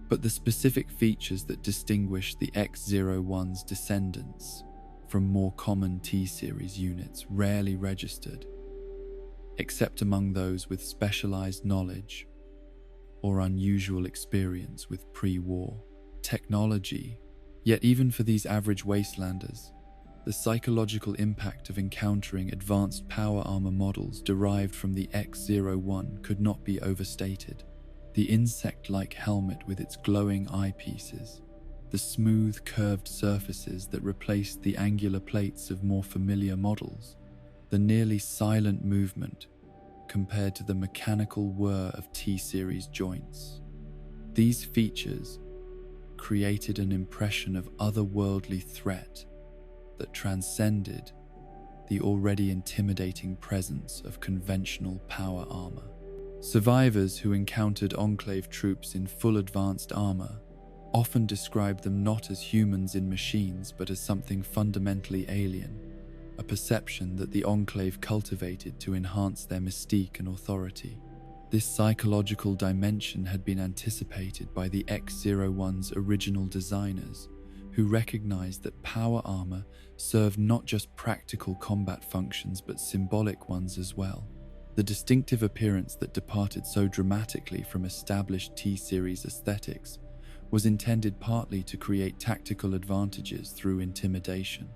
But the specific features that distinguished the X-01's descendants from more common T-series units rarely registered, except among those with specialized knowledge or unusual experience with pre-war technology. Yet even for these average wastelanders, the psychological impact of encountering advanced power armor models derived from the X-01 could not be overstated. The insect-like helmet with its glowing eyepieces, the smooth, curved surfaces that replaced the angular plates of more familiar models, the nearly silent movement compared to the mechanical whir of T-series joints. These features created an impression of otherworldly threat that transcended the already intimidating presence of conventional power armor. Survivors who encountered Enclave troops in full advanced armor often described them not as humans in machines but as something fundamentally alien, a perception that the Enclave cultivated to enhance their mystique and authority. This psychological dimension had been anticipated by the X-01's original designers, who recognized that power armor served not just practical combat functions but symbolic ones as well. The distinctive appearance that departed so dramatically from established T-series aesthetics was intended partly to create tactical advantages through intimidation,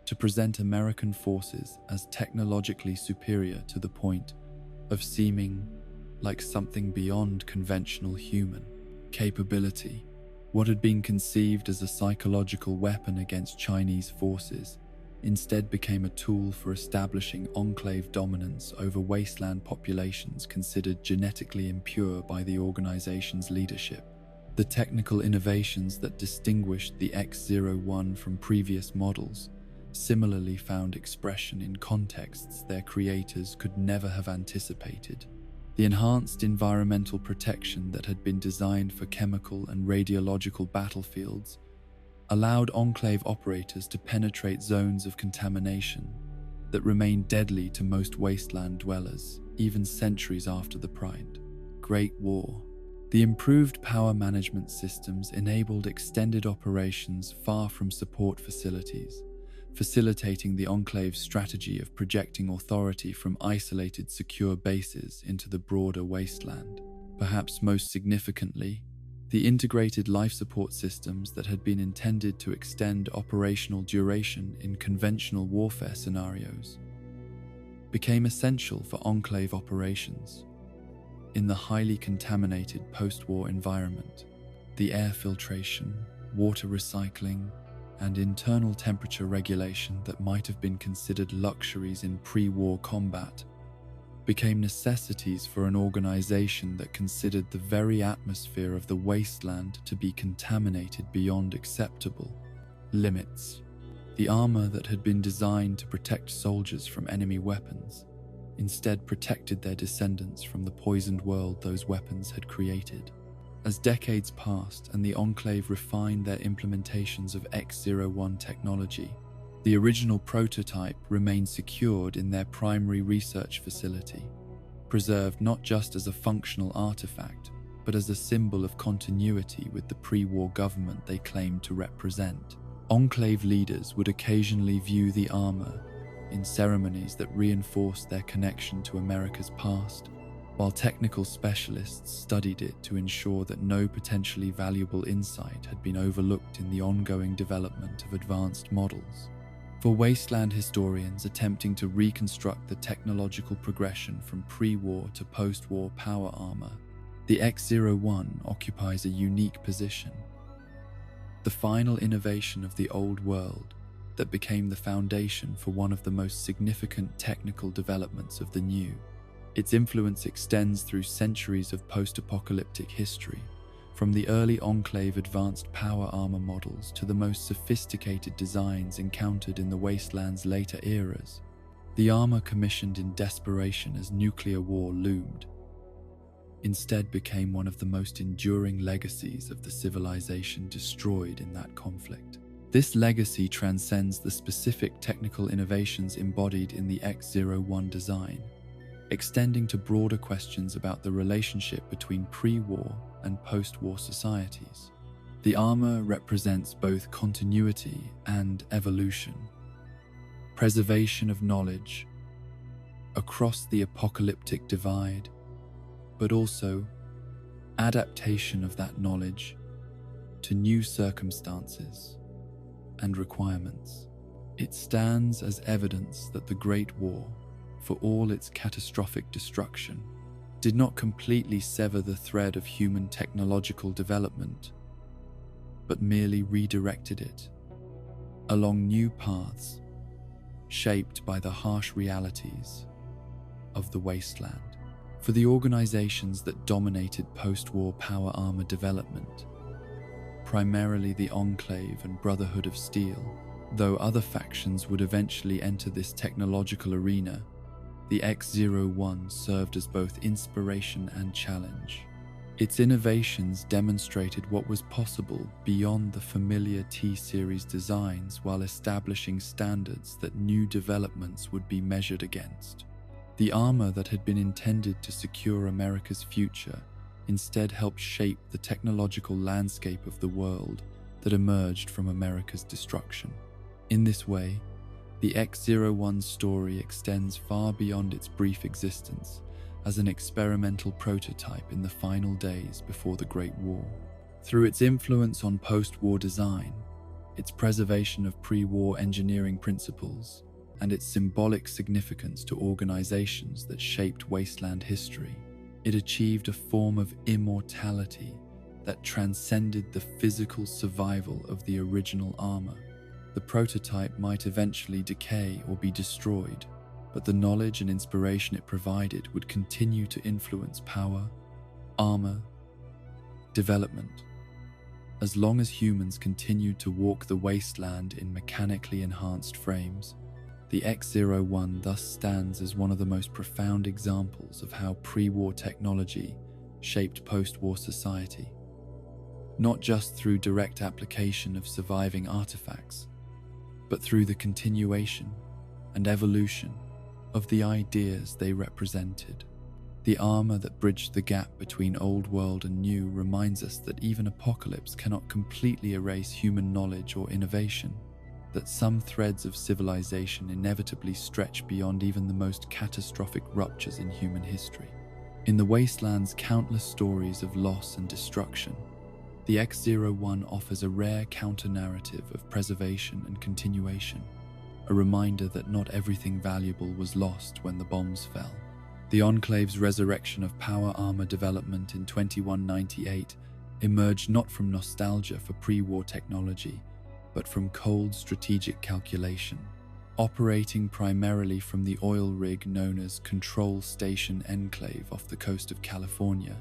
to present American forces as technologically superior to the point of seeming like something beyond conventional human capability. What had been conceived as a psychological weapon against Chinese forces instead became a tool for establishing Enclave dominance over wasteland populations considered genetically impure by the organization's leadership. The technical innovations that distinguished the X-01 from previous models similarly found expression in contexts their creators could never have anticipated. The enhanced environmental protection that had been designed for chemical and radiological battlefields allowed Enclave operators to penetrate zones of contamination that remained deadly to most wasteland dwellers, even centuries after the Great War. The improved power management systems enabled extended operations far from support facilities, facilitating the Enclave's strategy of projecting authority from isolated secure bases into the broader wasteland. Perhaps most significantly, the integrated life support systems that had been intended to extend operational duration in conventional warfare scenarios became essential for Enclave operations. In the highly contaminated post-war environment, the air filtration, water recycling, and internal temperature regulation that might have been considered luxuries in pre-war combat became necessities for an organization that considered the very atmosphere of the wasteland to be contaminated beyond acceptable limits. The armor that had been designed to protect soldiers from enemy weapons instead protected their descendants from the poisoned world those weapons had created. As decades passed and the Enclave refined their implementations of X-01 technology, the original prototype remained secured in their primary research facility, preserved not just as a functional artifact, but as a symbol of continuity with the pre-war government they claimed to represent. Enclave leaders would occasionally view the armor in ceremonies that reinforced their connection to America's past, while technical specialists studied it to ensure that no potentially valuable insight had been overlooked in the ongoing development of advanced models. For wasteland historians attempting to reconstruct the technological progression from pre-war to post-war power armor, the X-01 occupies a unique position. The final innovation of the old world that became the foundation for one of the most significant technical developments of the new. Its influence extends through centuries of post-apocalyptic history, from the early Enclave advanced power armor models to the most sophisticated designs encountered in the wasteland's later eras. The armor commissioned in desperation as nuclear war loomed instead became one of the most enduring legacies of the civilization destroyed in that conflict. This legacy transcends the specific technical innovations embodied in the X-01 design, extending to broader questions about the relationship between pre-war and post-war societies. The armor represents both continuity and evolution, preservation of knowledge across the apocalyptic divide, but also adaptation of that knowledge to new circumstances and requirements. It stands as evidence that the Great War, for all its catastrophic destruction, did not completely sever the thread of human technological development, but merely redirected it along new paths shaped by the harsh realities of the wasteland. For the organizations that dominated post-war power armor development, primarily the Enclave and Brotherhood of Steel, though other factions would eventually enter this technological arena, the X-01 served as both inspiration and challenge. Its innovations demonstrated what was possible beyond the familiar T-series designs while establishing standards that new developments would be measured against. The armor that had been intended to secure America's future instead helped shape the technological landscape of the world that emerged from America's destruction. In this way, the X-01 story extends far beyond its brief existence as an experimental prototype in the final days before the Great War. Through its influence on post-war design, its preservation of pre-war engineering principles, and its symbolic significance to organizations that shaped wasteland history, it achieved a form of immortality that transcended the physical survival of the original armor. The prototype might eventually decay or be destroyed, but the knowledge and inspiration it provided would continue to influence power, armor, development, as long as humans continued to walk the wasteland in mechanically enhanced frames. The X-01 thus stands as one of the most profound examples of how pre-war technology shaped post-war society, not just through direct application of surviving artifacts, but through the continuation and evolution of the ideas they represented. The armor that bridged the gap between old world and new reminds us that even apocalypse cannot completely erase human knowledge or innovation, that some threads of civilization inevitably stretch beyond even the most catastrophic ruptures in human history. In the wasteland's countless stories of loss and destruction, the X-01 offers a rare counter-narrative of preservation and continuation, a reminder that not everything valuable was lost when the bombs fell. The Enclave's resurrection of power armor development in 2198 emerged not from nostalgia for pre-war technology, but from cold strategic calculation. Operating primarily from the oil rig known as Control Station Enclave off the coast of California,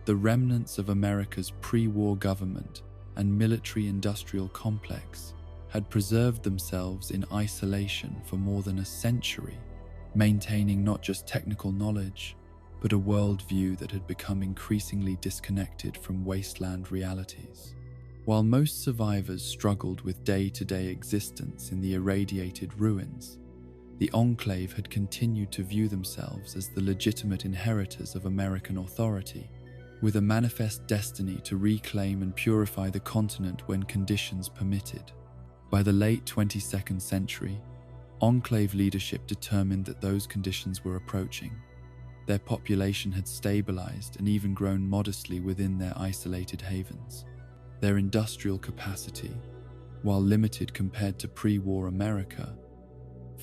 the remnants of America's pre-war government and military-industrial complex had preserved themselves in isolation for more than a century, maintaining not just technical knowledge, but a worldview that had become increasingly disconnected from wasteland realities. While most survivors struggled with day-to-day existence in the irradiated ruins, the Enclave had continued to view themselves as the legitimate inheritors of American authority, with a manifest destiny to reclaim and purify the continent when conditions permitted. By the late 22nd century, Enclave leadership determined that those conditions were approaching. Their population had stabilized and even grown modestly within their isolated havens. Their industrial capacity, while limited compared to pre-war America,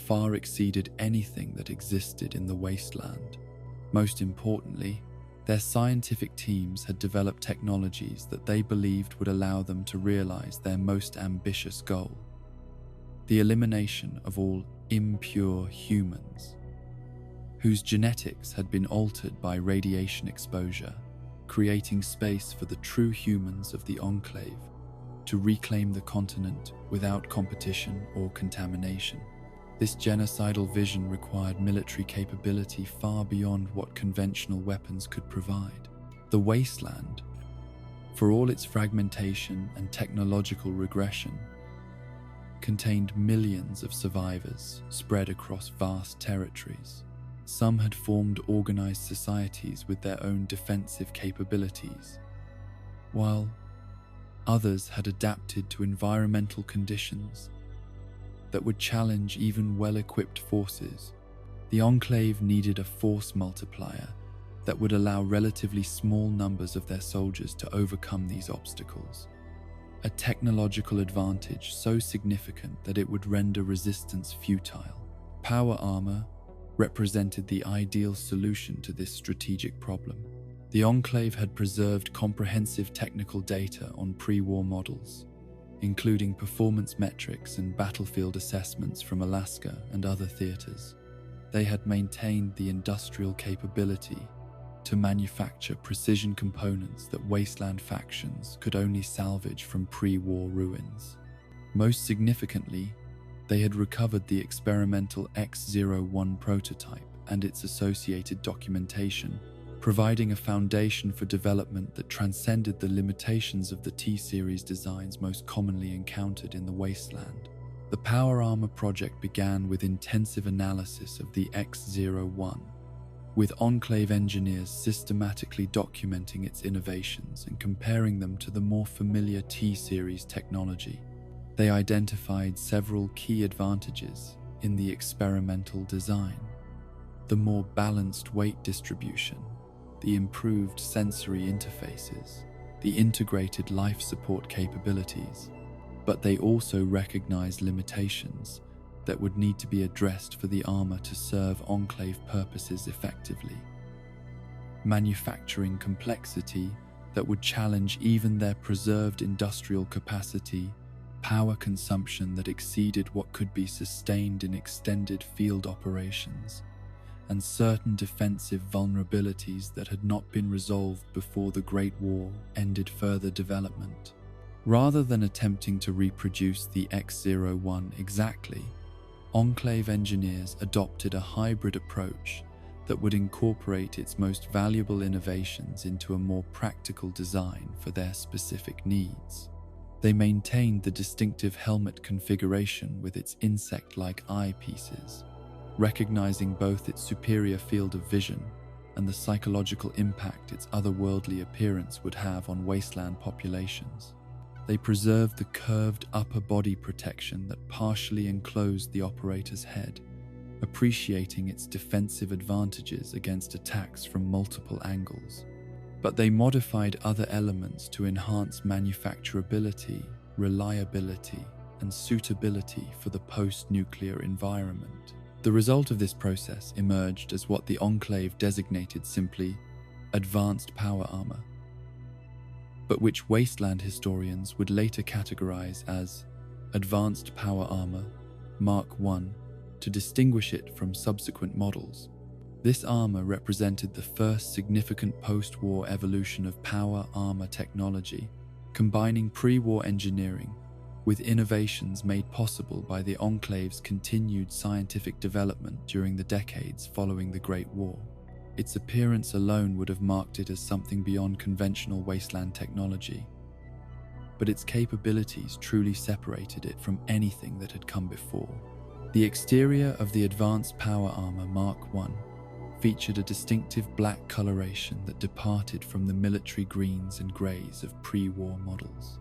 far exceeded anything that existed in the wasteland. Most importantly, their scientific teams had developed technologies that they believed would allow them to realize their most ambitious goal: the elimination of all impure humans, whose genetics had been altered by radiation exposure, creating space for the true humans of the Enclave to reclaim the continent without competition or contamination. This genocidal vision required military capability far beyond what conventional weapons could provide. The wasteland, for all its fragmentation and technological regression, contained millions of survivors spread across vast territories. Some had formed organized societies with their own defensive capabilities, while others had adapted to environmental conditions that would challenge even well-equipped forces. The Enclave needed a force multiplier that would allow relatively small numbers of their soldiers to overcome these obstacles. A technological advantage so significant that it would render resistance futile. Power armor represented the ideal solution to this strategic problem. The Enclave had preserved comprehensive technical data on pre-war models, including performance metrics and battlefield assessments from Alaska and other theaters. They had maintained the industrial capability to manufacture precision components that wasteland factions could only salvage from pre-war ruins. Most significantly, they had recovered the experimental X-01 prototype and its associated documentation, providing a foundation for development that transcended the limitations of the T-series designs most commonly encountered in the wasteland. The Power Armor project began with intensive analysis of the X-01, with Enclave engineers systematically documenting its innovations and comparing them to the more familiar T-series technology. They identified several key advantages in the experimental design: the more balanced weight distribution, the improved sensory interfaces, the integrated life support capabilities, but they also recognized limitations that would need to be addressed for the armor to serve Enclave purposes effectively. Manufacturing complexity that would challenge even their preserved industrial capacity, power consumption that exceeded what could be sustained in extended field operations, and certain defensive vulnerabilities that had not been resolved before the Great War ended further development. Rather than attempting to reproduce the X-01 exactly, Enclave engineers adopted a hybrid approach that would incorporate its most valuable innovations into a more practical design for their specific needs. They maintained the distinctive helmet configuration with its insect-like eyepieces, recognizing both its superior field of vision and the psychological impact its otherworldly appearance would have on wasteland populations. They preserved the curved upper body protection that partially enclosed the operator's head, appreciating its defensive advantages against attacks from multiple angles. But they modified other elements to enhance manufacturability, reliability, and suitability for the post-nuclear environment. The result of this process emerged as what the Enclave designated simply advanced power armor, but which wasteland historians would later categorize as advanced power armor Mark I to distinguish it from subsequent models. This armor represented the first significant post-war evolution of power armor technology, combining pre-war engineering with innovations made possible by the Enclave's continued scientific development during the decades following the Great War. Its appearance alone would have marked it as something beyond conventional wasteland technology, but its capabilities truly separated it from anything that had come before. The exterior of the Advanced Power Armor Mark I featured a distinctive black coloration that departed from the military greens and greys of pre-war models.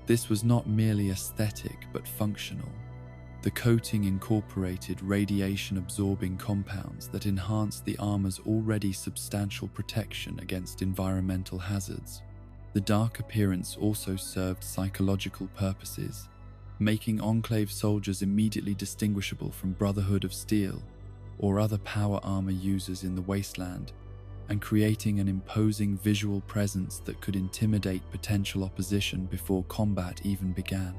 This was not merely aesthetic but functional. The coating incorporated radiation-absorbing compounds that enhanced the armor's already substantial protection against environmental hazards. The dark appearance also served psychological purposes, making Enclave soldiers immediately distinguishable from Brotherhood of Steel or other power armor users in the wasteland, and creating an imposing visual presence that could intimidate potential opposition before combat even began.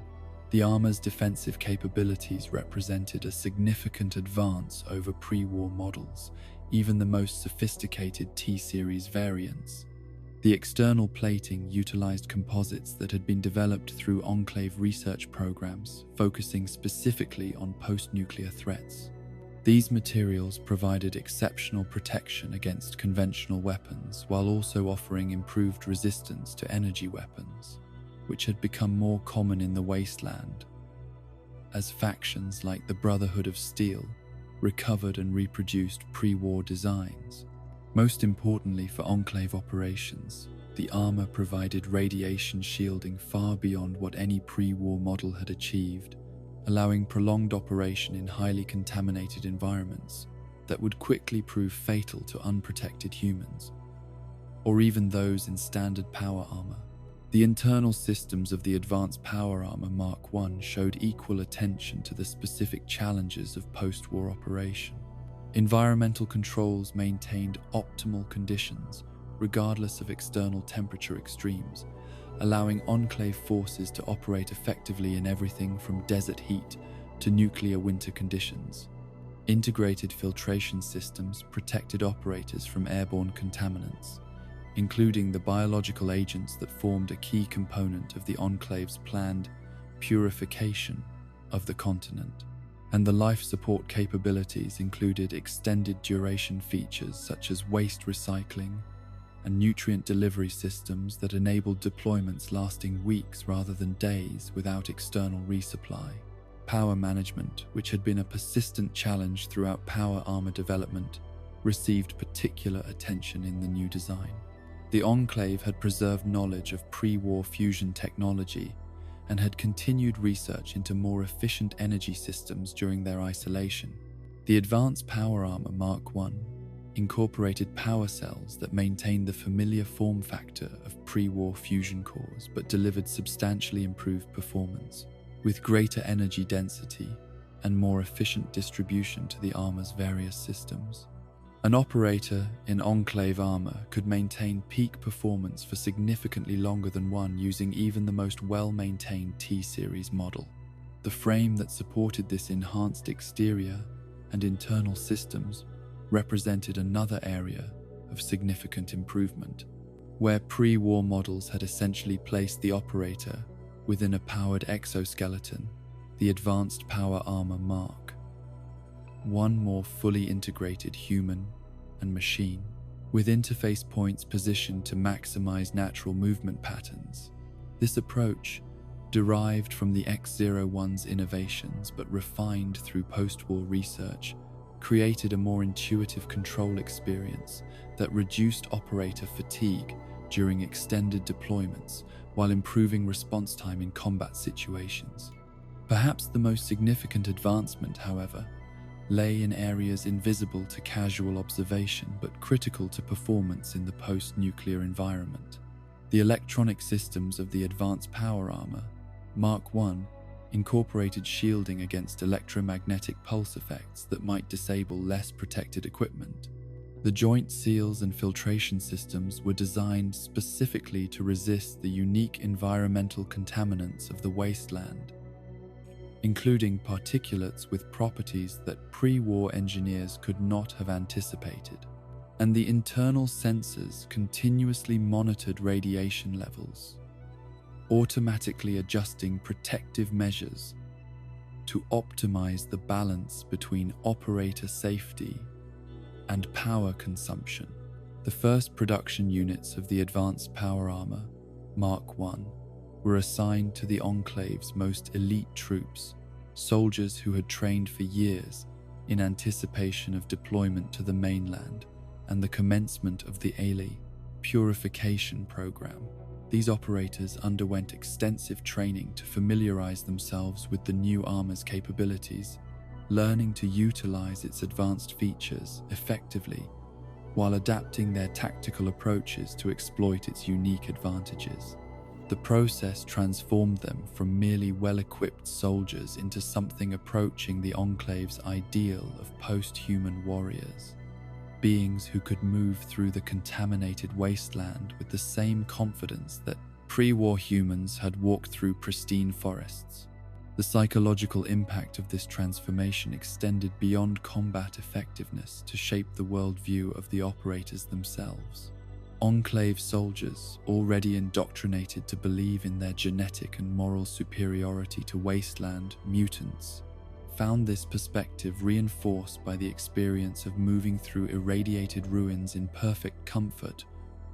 The armor's defensive capabilities represented a significant advance over pre-war models, even the most sophisticated T-Series variants. The external plating utilized composites that had been developed through Enclave research programs, focusing specifically on post-nuclear threats. These materials provided exceptional protection against conventional weapons while also offering improved resistance to energy weapons, which had become more common in the wasteland, as factions like the Brotherhood of Steel recovered and reproduced pre-war designs. Most importantly for Enclave operations, the armor provided radiation shielding far beyond what any pre-war model had achieved, allowing prolonged operation in highly contaminated environments that would quickly prove fatal to unprotected humans, or even those in standard power armor. The internal systems of the Advanced Power Armor Mark I showed equal attention to the specific challenges of post-war operation. Environmental controls maintained optimal conditions regardless of external temperature extremes, allowing Enclave forces to operate effectively in everything from desert heat to nuclear winter conditions. Integrated filtration systems protected operators from airborne contaminants, including the biological agents that formed a key component of the Enclave's planned purification of the continent. And the life support capabilities included extended duration features such as waste recycling and nutrient delivery systems that enabled deployments lasting weeks rather than days without external resupply. Power management, which had been a persistent challenge throughout power armor development, received particular attention in the new design. The Enclave had preserved knowledge of pre-war fusion technology and had continued research into more efficient energy systems during their isolation. The Advanced Power Armor Mark I incorporated power cells that maintained the familiar form factor of pre-war fusion cores but delivered substantially improved performance, with greater energy density and more efficient distribution to the armor's various systems. An operator in Enclave armor could maintain peak performance for significantly longer than one using even the most well-maintained T-Series model. The frame that supported this enhanced exterior and internal systems represented another area of significant improvement, where pre-war models had essentially placed the operator within a powered exoskeleton. The Advanced Power Armor Mark I more fully integrated human and machine, with interface points positioned to maximize natural movement patterns. This approach, derived from the X-01's innovations but refined through post-war research, created a more intuitive control experience that reduced operator fatigue during extended deployments while improving response time in combat situations. Perhaps the most significant advancement, however, lay in areas invisible to casual observation but critical to performance in the post-nuclear environment. The electronic systems of the Advanced Power Armor Mark I incorporated shielding against electromagnetic pulse effects that might disable less protected equipment. The joint seals and filtration systems were designed specifically to resist the unique environmental contaminants of the wasteland, including particulates with properties that pre-war engineers could not have anticipated. And the internal sensors continuously monitored radiation levels, automatically adjusting protective measures to optimize the balance between operator safety and power consumption. The first production units of the Advanced Power Armor, Mark I, were assigned to the Enclave's most elite troops, soldiers who had trained for years in anticipation of deployment to the mainland and the commencement of the eerie purification program. These operators underwent extensive training to familiarize themselves with the new armor's capabilities, learning to utilize its advanced features effectively while adapting their tactical approaches to exploit its unique advantages. The process transformed them from merely well-equipped soldiers into something approaching the Enclave's ideal of post-human warriors, beings who could move through the contaminated wasteland with the same confidence that pre-war humans had walked through pristine forests. The psychological impact of this transformation extended beyond combat effectiveness to shape the worldview of the operators themselves. Enclave soldiers, already indoctrinated to believe in their genetic and moral superiority to wasteland mutants, found this perspective reinforced by the experience of moving through irradiated ruins in perfect comfort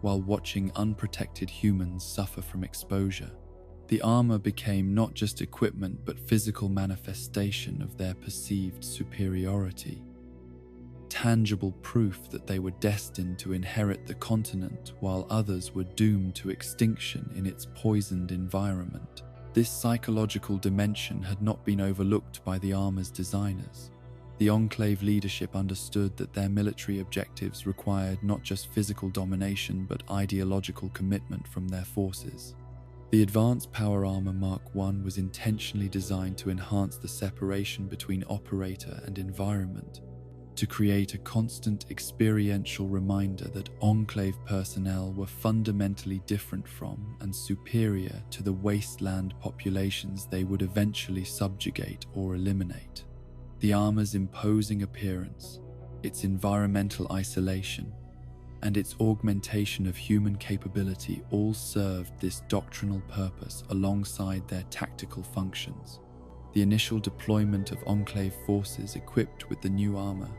while watching unprotected humans suffer from exposure. The armor became not just equipment but physical manifestation of their perceived superiority, tangible proof that they were destined to inherit the continent while others were doomed to extinction in its poisoned environment. This psychological dimension had not been overlooked by the armor's designers. The Enclave leadership understood that their military objectives required not just physical domination but ideological commitment from their forces. The Advanced Power Armor Mark I was intentionally designed to enhance the separation between operator and environment, to create a constant experiential reminder that Enclave personnel were fundamentally different from and superior to the wasteland populations they would eventually subjugate or eliminate. The armor's imposing appearance, its environmental isolation, and its augmentation of human capability all served this doctrinal purpose alongside their tactical functions. The initial deployment of Enclave forces equipped with the new armor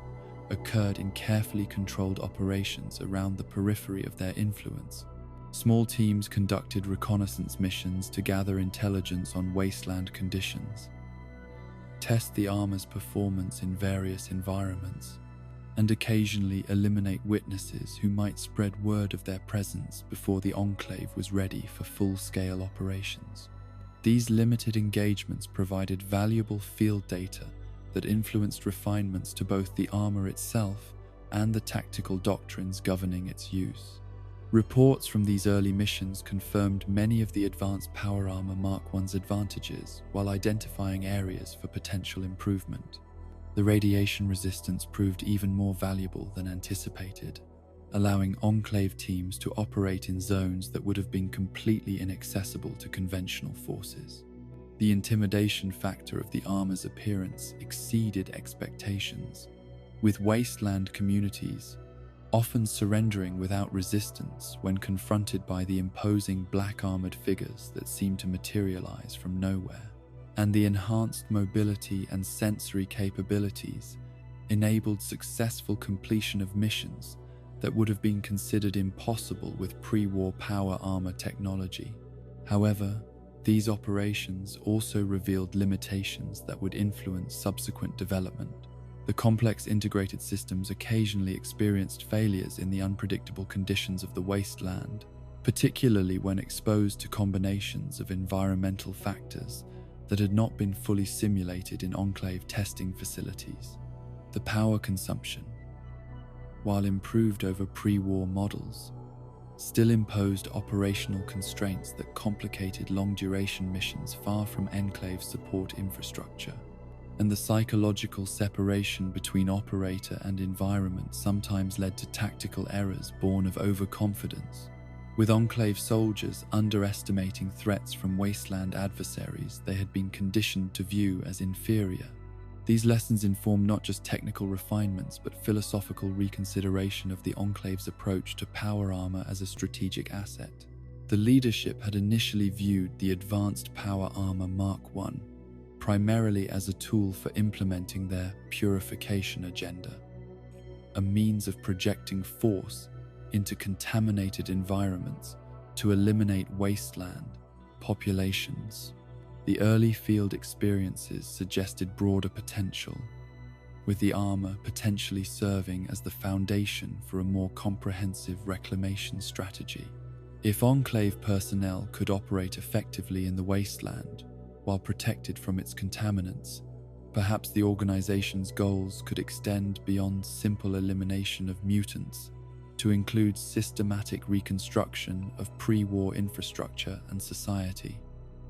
occurred in carefully controlled operations around the periphery of their influence. Small teams conducted reconnaissance missions to gather intelligence on wasteland conditions, test the armor's performance in various environments, and occasionally eliminate witnesses who might spread word of their presence before the Enclave was ready for full-scale operations. These limited engagements provided valuable field data that influenced refinements to both the armor itself and the tactical doctrines governing its use. Reports from these early missions confirmed many of the Advanced Power Armor Mark I's advantages while identifying areas for potential improvement. The radiation resistance proved even more valuable than anticipated, allowing Enclave teams to operate in zones that would have been completely inaccessible to conventional forces. The intimidation factor of the armor's appearance exceeded expectations, with wasteland communities often surrendering without resistance when confronted by the imposing black-armored figures that seemed to materialize from nowhere. And the enhanced mobility and sensory capabilities enabled successful completion of missions that would have been considered impossible with pre-war power armor technology. However, these operations also revealed limitations that would influence subsequent development. The complex integrated systems occasionally experienced failures in the unpredictable conditions of the wasteland, particularly when exposed to combinations of environmental factors that had not been fully simulated in Enclave testing facilities. The power consumption, while improved over pre-war models, still imposed operational constraints that complicated long-duration missions far from Enclave support infrastructure. And the psychological separation between operator and environment sometimes led to tactical errors born of overconfidence, with Enclave soldiers underestimating threats from wasteland adversaries they had been conditioned to view as inferior. These lessons inform not just technical refinements but philosophical reconsideration of the Enclave's approach to power armor as a strategic asset. The leadership had initially viewed the Advanced Power Armor Mark I primarily as a tool for implementing their purification agenda, a means of projecting force into contaminated environments to eliminate wasteland populations. The early field experiences suggested broader potential, with the armor potentially serving as the foundation for a more comprehensive reclamation strategy. If Enclave personnel could operate effectively in the wasteland while protected from its contaminants, perhaps the organization's goals could extend beyond simple elimination of mutants to include systematic reconstruction of pre-war infrastructure and society.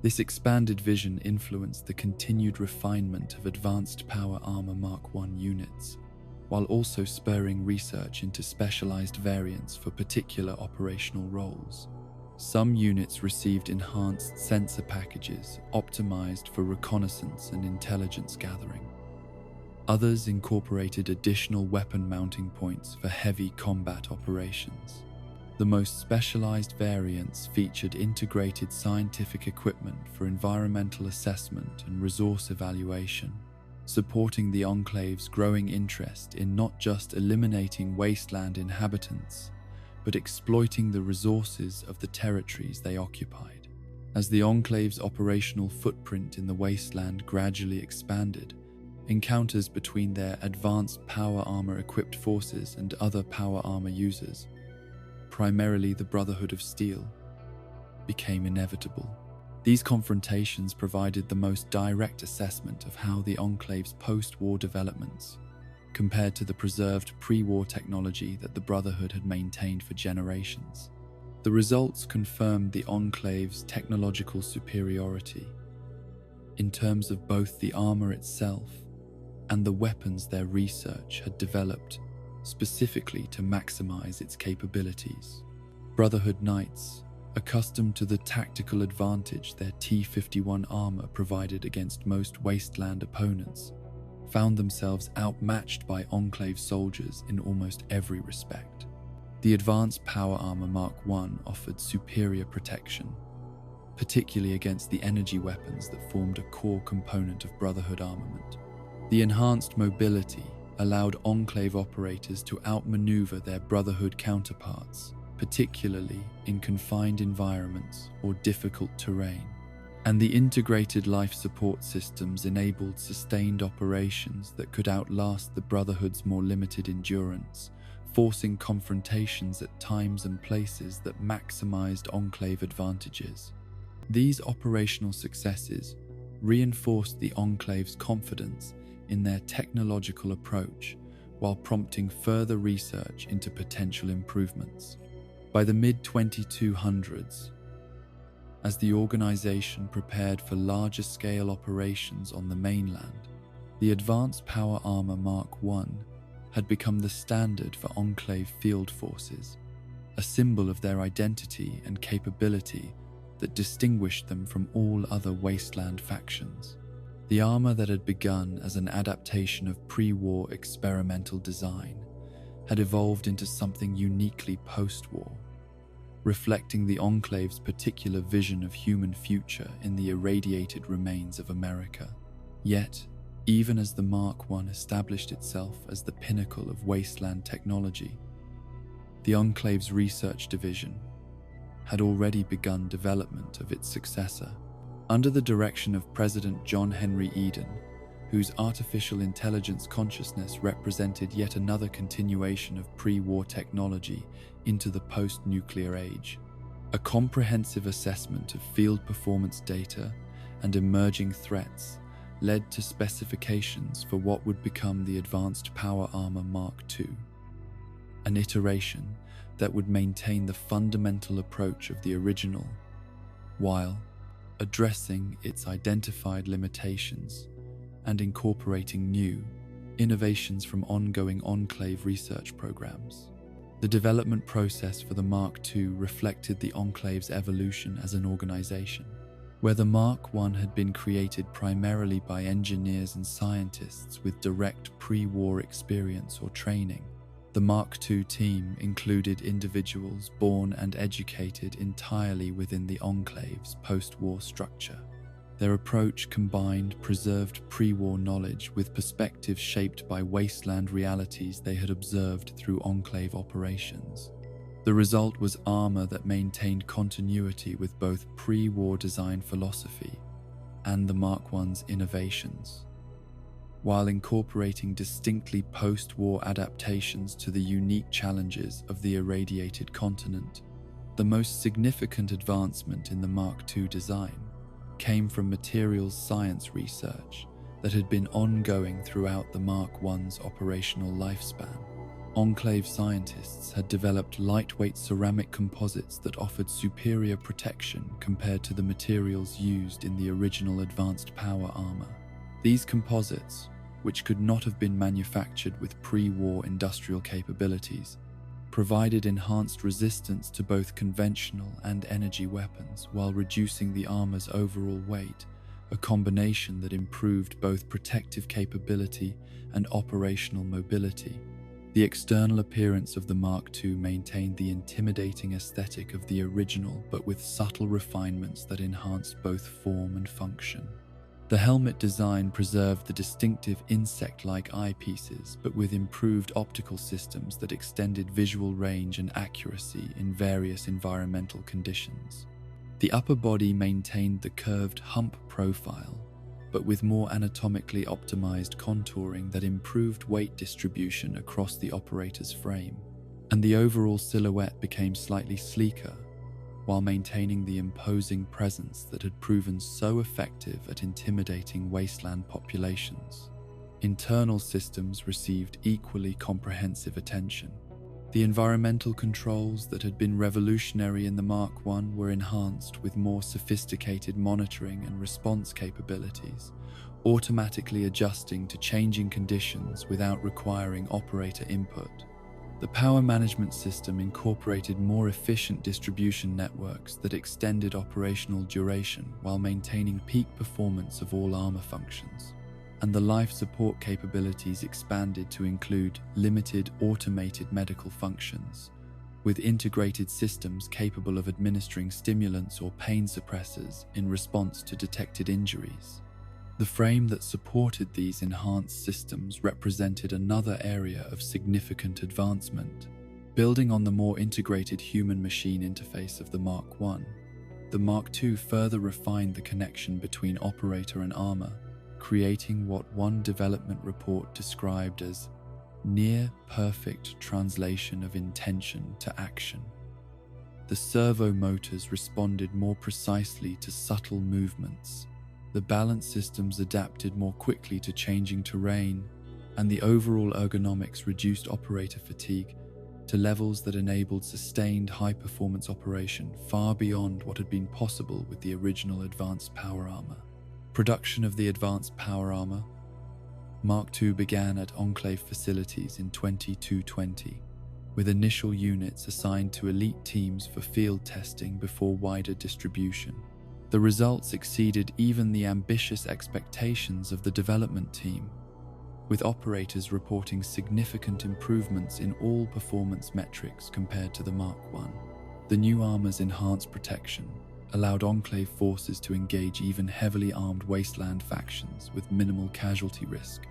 This expanded vision influenced the continued refinement of advanced power armor Mark I units, while also spurring research into specialized variants for particular operational roles. Some units received enhanced sensor packages optimized for reconnaissance and intelligence gathering. Others incorporated additional weapon mounting points for heavy combat operations. The most specialized variants featured integrated scientific equipment for environmental assessment and resource evaluation, supporting the Enclave's growing interest in not just eliminating wasteland inhabitants, but exploiting the resources of the territories they occupied. As the Enclave's operational footprint in the wasteland gradually expanded, encounters between their advanced power armor-equipped forces and other power armor users, primarily the Brotherhood of Steel, became inevitable. These confrontations provided the most direct assessment of how the Enclave's post-war developments compared to the preserved pre-war technology that the Brotherhood had maintained for generations. The results confirmed the Enclave's technological superiority in terms of both the armor itself and the weapons their research had developed specifically to maximize its capabilities. Brotherhood Knights, accustomed to the tactical advantage their T-51 armor provided against most wasteland opponents, found themselves outmatched by Enclave soldiers in almost every respect. The advanced power armor Mark I offered superior protection, particularly against the energy weapons that formed a core component of Brotherhood armament. The enhanced mobility allowed Enclave operators to outmaneuver their Brotherhood counterparts, particularly in confined environments or difficult terrain. And the integrated life support systems enabled sustained operations that could outlast the Brotherhood's more limited endurance, forcing confrontations at times and places that maximized Enclave advantages. These operational successes reinforced the Enclave's confidence in their technological approach, while prompting further research into potential improvements. By the mid-2200s, as the organization prepared for larger-scale operations on the mainland, the advanced power armor Mark I had become the standard for Enclave field forces, a symbol of their identity and capability that distinguished them from all other wasteland factions. The armor that had begun as an adaptation of pre-war experimental design had evolved into something uniquely post-war, reflecting the Enclave's particular vision of human future in the irradiated remains of America. Yet, even as the Mark I established itself as the pinnacle of wasteland technology, the Enclave's research division had already begun development of its successor. Under the direction of President John Henry Eden, whose artificial intelligence consciousness represented yet another continuation of pre-war technology into the post-nuclear age, a comprehensive assessment of field performance data and emerging threats led to specifications for what would become the Advanced Power Armor Mark II, an iteration that would maintain the fundamental approach of the original, while addressing its identified limitations and incorporating new innovations from ongoing Enclave research programs. The development process for the Mark II reflected the Enclave's evolution as an organization. Where the Mark I had been created primarily by engineers and scientists with direct pre-war experience or training, the Mark II team included individuals born and educated entirely within the Enclave's post-war structure. Their approach combined preserved pre-war knowledge with perspectives shaped by wasteland realities they had observed through Enclave operations. The result was armor that maintained continuity with both pre-war design philosophy and the Mark I's innovations, while incorporating distinctly post-war adaptations to the unique challenges of the irradiated continent. The most significant advancement in the Mark II design came from materials science research that had been ongoing throughout the Mark I's operational lifespan. Enclave scientists had developed lightweight ceramic composites that offered superior protection compared to the materials used in the original advanced power armor. These composites, which could not have been manufactured with pre-war industrial capabilities, provided enhanced resistance to both conventional and energy weapons while reducing the armor's overall weight, a combination that improved both protective capability and operational mobility. The external appearance of the Mark II maintained the intimidating aesthetic of the original, but with subtle refinements that enhanced both form and function. The helmet design preserved the distinctive insect-like eyepieces, but with improved optical systems that extended visual range and accuracy in various environmental conditions. The upper body maintained the curved hump profile, but with more anatomically optimized contouring that improved weight distribution across the operator's frame, and the overall silhouette became slightly sleeker, while maintaining the imposing presence that had proven so effective at intimidating wasteland populations. Internal systems received equally comprehensive attention. The environmental controls that had been revolutionary in the Mark I were enhanced with more sophisticated monitoring and response capabilities, automatically adjusting to changing conditions without requiring operator input. The power management system incorporated more efficient distribution networks that extended operational duration while maintaining peak performance of all armor functions. And the life support capabilities expanded to include limited automated medical functions, with integrated systems capable of administering stimulants or pain suppressors in response to detected injuries. The frame that supported these enhanced systems represented another area of significant advancement. Building on the more integrated human-machine interface of the Mark I, the Mark II further refined the connection between operator and armor, creating what one development report described as near-perfect translation of intention to action. The servo motors responded more precisely to subtle movements, the balance systems adapted more quickly to changing terrain, and the overall ergonomics reduced operator fatigue to levels that enabled sustained high-performance operation far beyond what had been possible with the original advanced power armor. Production of the advanced power armor Mark II began at Enclave facilities in 2220, with initial units assigned to elite teams for field testing before wider distribution. The results exceeded even the ambitious expectations of the development team, with operators reporting significant improvements in all performance metrics compared to the Mark I. The new armor's enhanced protection allowed Enclave forces to engage even heavily armed wasteland factions with minimal casualty risk.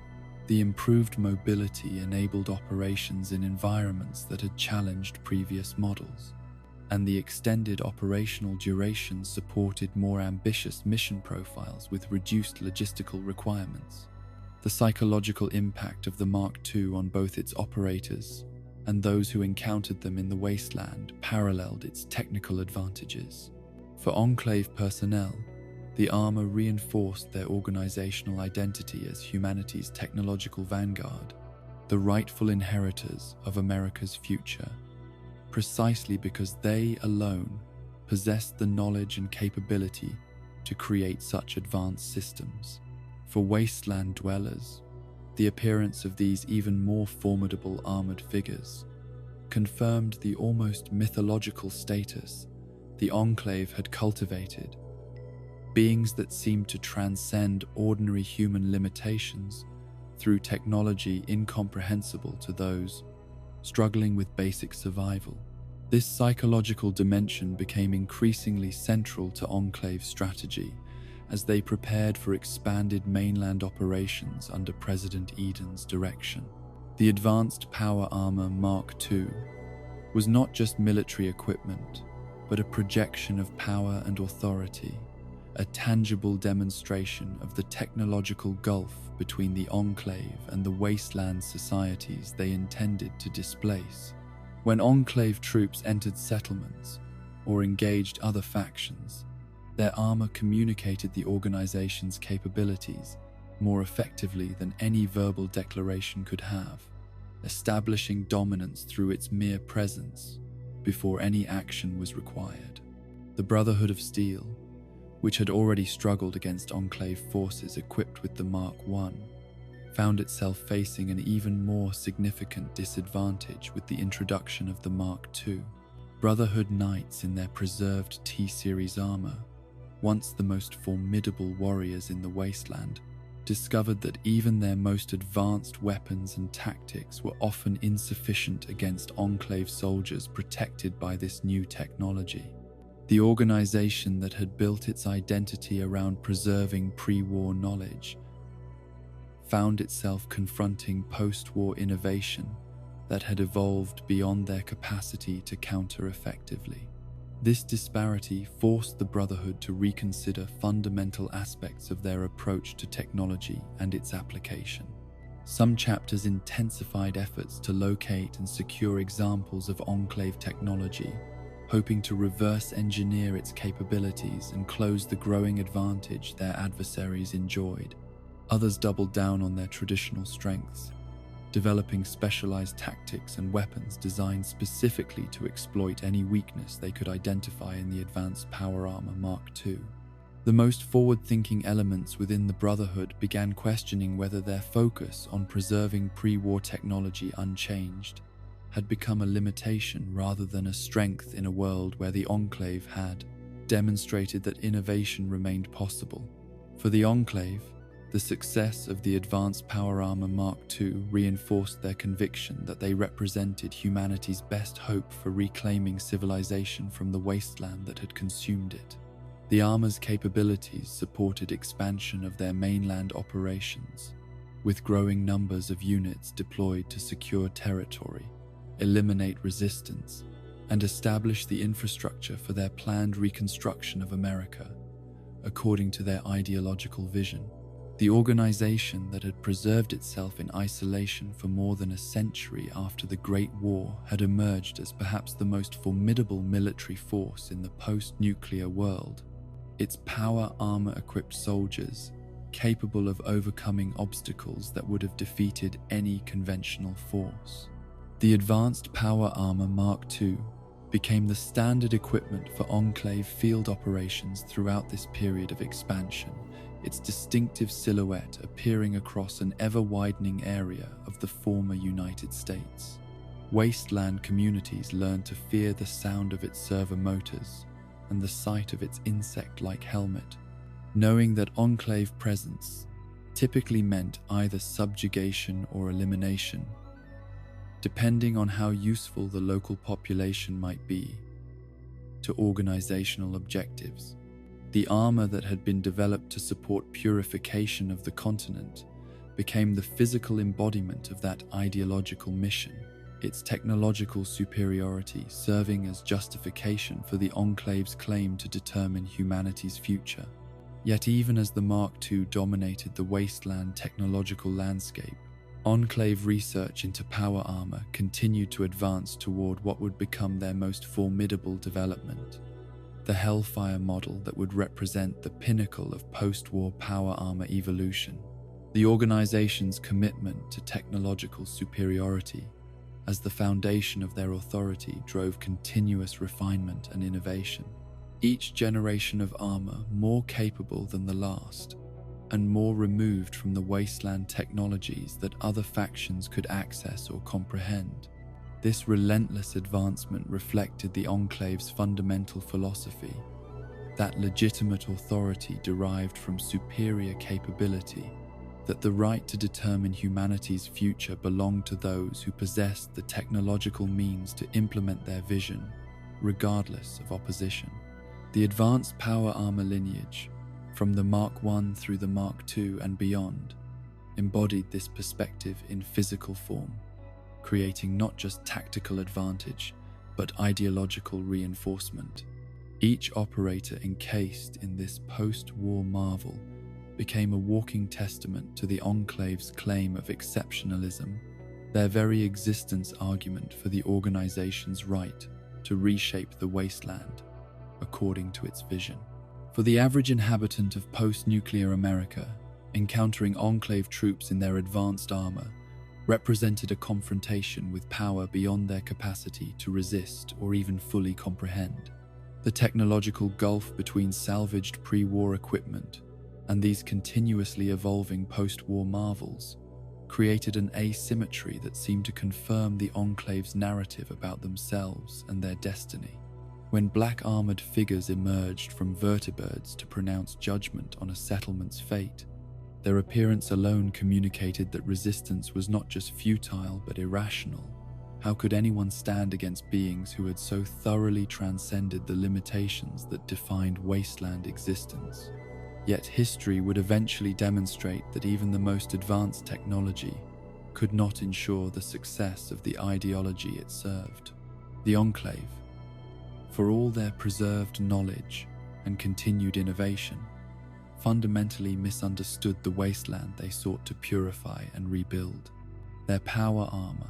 The improved mobility enabled operations in environments that had challenged previous models, and the extended operational duration supported more ambitious mission profiles with reduced logistical requirements. The psychological impact of the Mark II on both its operators and those who encountered them in the wasteland paralleled its technical advantages. For Enclave personnel, the armor reinforced their organizational identity as humanity's technological vanguard, the rightful inheritors of America's future, precisely because they alone possessed the knowledge and capability to create such advanced systems. For wasteland dwellers, the appearance of these even more formidable armored figures confirmed the almost mythological status the Enclave had cultivated, beings that seemed to transcend ordinary human limitations through technology incomprehensible to those struggling with basic survival. This psychological dimension became increasingly central to Enclave's strategy as they prepared for expanded mainland operations under President Eden's direction. The advanced power armor Mark II was not just military equipment, but a projection of power and authority, a tangible demonstration of the technological gulf between the Enclave and the wasteland societies they intended to displace. When Enclave troops entered settlements or engaged other factions, their armor communicated the organization's capabilities more effectively than any verbal declaration could have, establishing dominance through its mere presence before any action was required. The Brotherhood of Steel, which had already struggled against Enclave forces equipped with the Mark I, found itself facing an even more significant disadvantage with the introduction of the Mark II. Brotherhood Knights in their preserved T-Series armor, once the most formidable warriors in the wasteland, discovered that even their most advanced weapons and tactics were often insufficient against Enclave soldiers protected by this new technology. The organization that had built its identity around preserving pre-war knowledge found itself confronting post-war innovation that had evolved beyond their capacity to counter effectively. This disparity forced the Brotherhood to reconsider fundamental aspects of their approach to technology and its application. Some chapters intensified efforts to locate and secure examples of Enclave technology, hoping to reverse engineer its capabilities and close the growing advantage their adversaries enjoyed. Others doubled down on their traditional strengths, developing specialized tactics and weapons designed specifically to exploit any weakness they could identify in the advanced power armor Mark II. The most forward-thinking elements within the Brotherhood began questioning whether their focus on preserving pre-war technology unchanged had become a limitation rather than a strength in a world where the Enclave had demonstrated that innovation remained possible. For the Enclave, the success of the advanced power armor Mark II reinforced their conviction that they represented humanity's best hope for reclaiming civilization from the wasteland that had consumed it. The armor's capabilities supported expansion of their mainland operations, with growing numbers of units deployed to secure territory, eliminate resistance, and establish the infrastructure for their planned reconstruction of America, according to their ideological vision. The organization that had preserved itself in isolation for more than a century after the Great War had emerged as perhaps the most formidable military force in the post-nuclear world. Its power armor-equipped soldiers, capable of overcoming obstacles that would have defeated any conventional force. The advanced power armor Mark II became the standard equipment for Enclave field operations throughout this period of expansion, its distinctive silhouette appearing across an ever-widening area of the former United States. Wasteland communities learned to fear the sound of its servo motors and the sight of its insect-like helmet, knowing that Enclave presence typically meant either subjugation or elimination, depending on how useful the local population might be to organizational objectives. The armor that had been developed to support purification of the continent became the physical embodiment of that ideological mission, its technological superiority serving as justification for the Enclave's claim to determine humanity's future. Yet even as the Mark II dominated the wasteland technological landscape, Enclave research into power armor continued to advance toward what would become their most formidable development, the Hellfire model that would represent the pinnacle of post-war power armor evolution. The organization's commitment to technological superiority as the foundation of their authority drove continuous refinement and innovation. Each generation of armor more capable than the last, and more removed from the wasteland technologies that other factions could access or comprehend. This relentless advancement reflected the Enclave's fundamental philosophy, that legitimate authority derived from superior capability, that the right to determine humanity's future belonged to those who possessed the technological means to implement their vision, regardless of opposition. The advanced power armor lineage, from the Mark I through the Mark II and beyond, embodied this perspective in physical form, creating not just tactical advantage, but ideological reinforcement. Each operator encased in this post-war marvel became a walking testament to the Enclave's claim of exceptionalism, their very existence argument for the organization's right to reshape the wasteland according to its vision. For the average inhabitant of post-nuclear America, encountering Enclave troops in their advanced armor represented a confrontation with power beyond their capacity to resist or even fully comprehend. The technological gulf between salvaged pre-war equipment and these continuously evolving post-war marvels created an asymmetry that seemed to confirm the Enclave's narrative about themselves and their destiny. When black armored figures emerged from vertibirds to pronounce judgment on a settlement's fate, their appearance alone communicated that resistance was not just futile but irrational. How could anyone stand against beings who had so thoroughly transcended the limitations that defined wasteland existence? Yet history would eventually demonstrate that even the most advanced technology could not ensure the success of the ideology it served. The Enclave, for all their preserved knowledge and continued innovation, fundamentally misunderstood the wasteland they sought to purify and rebuild. Their power armor,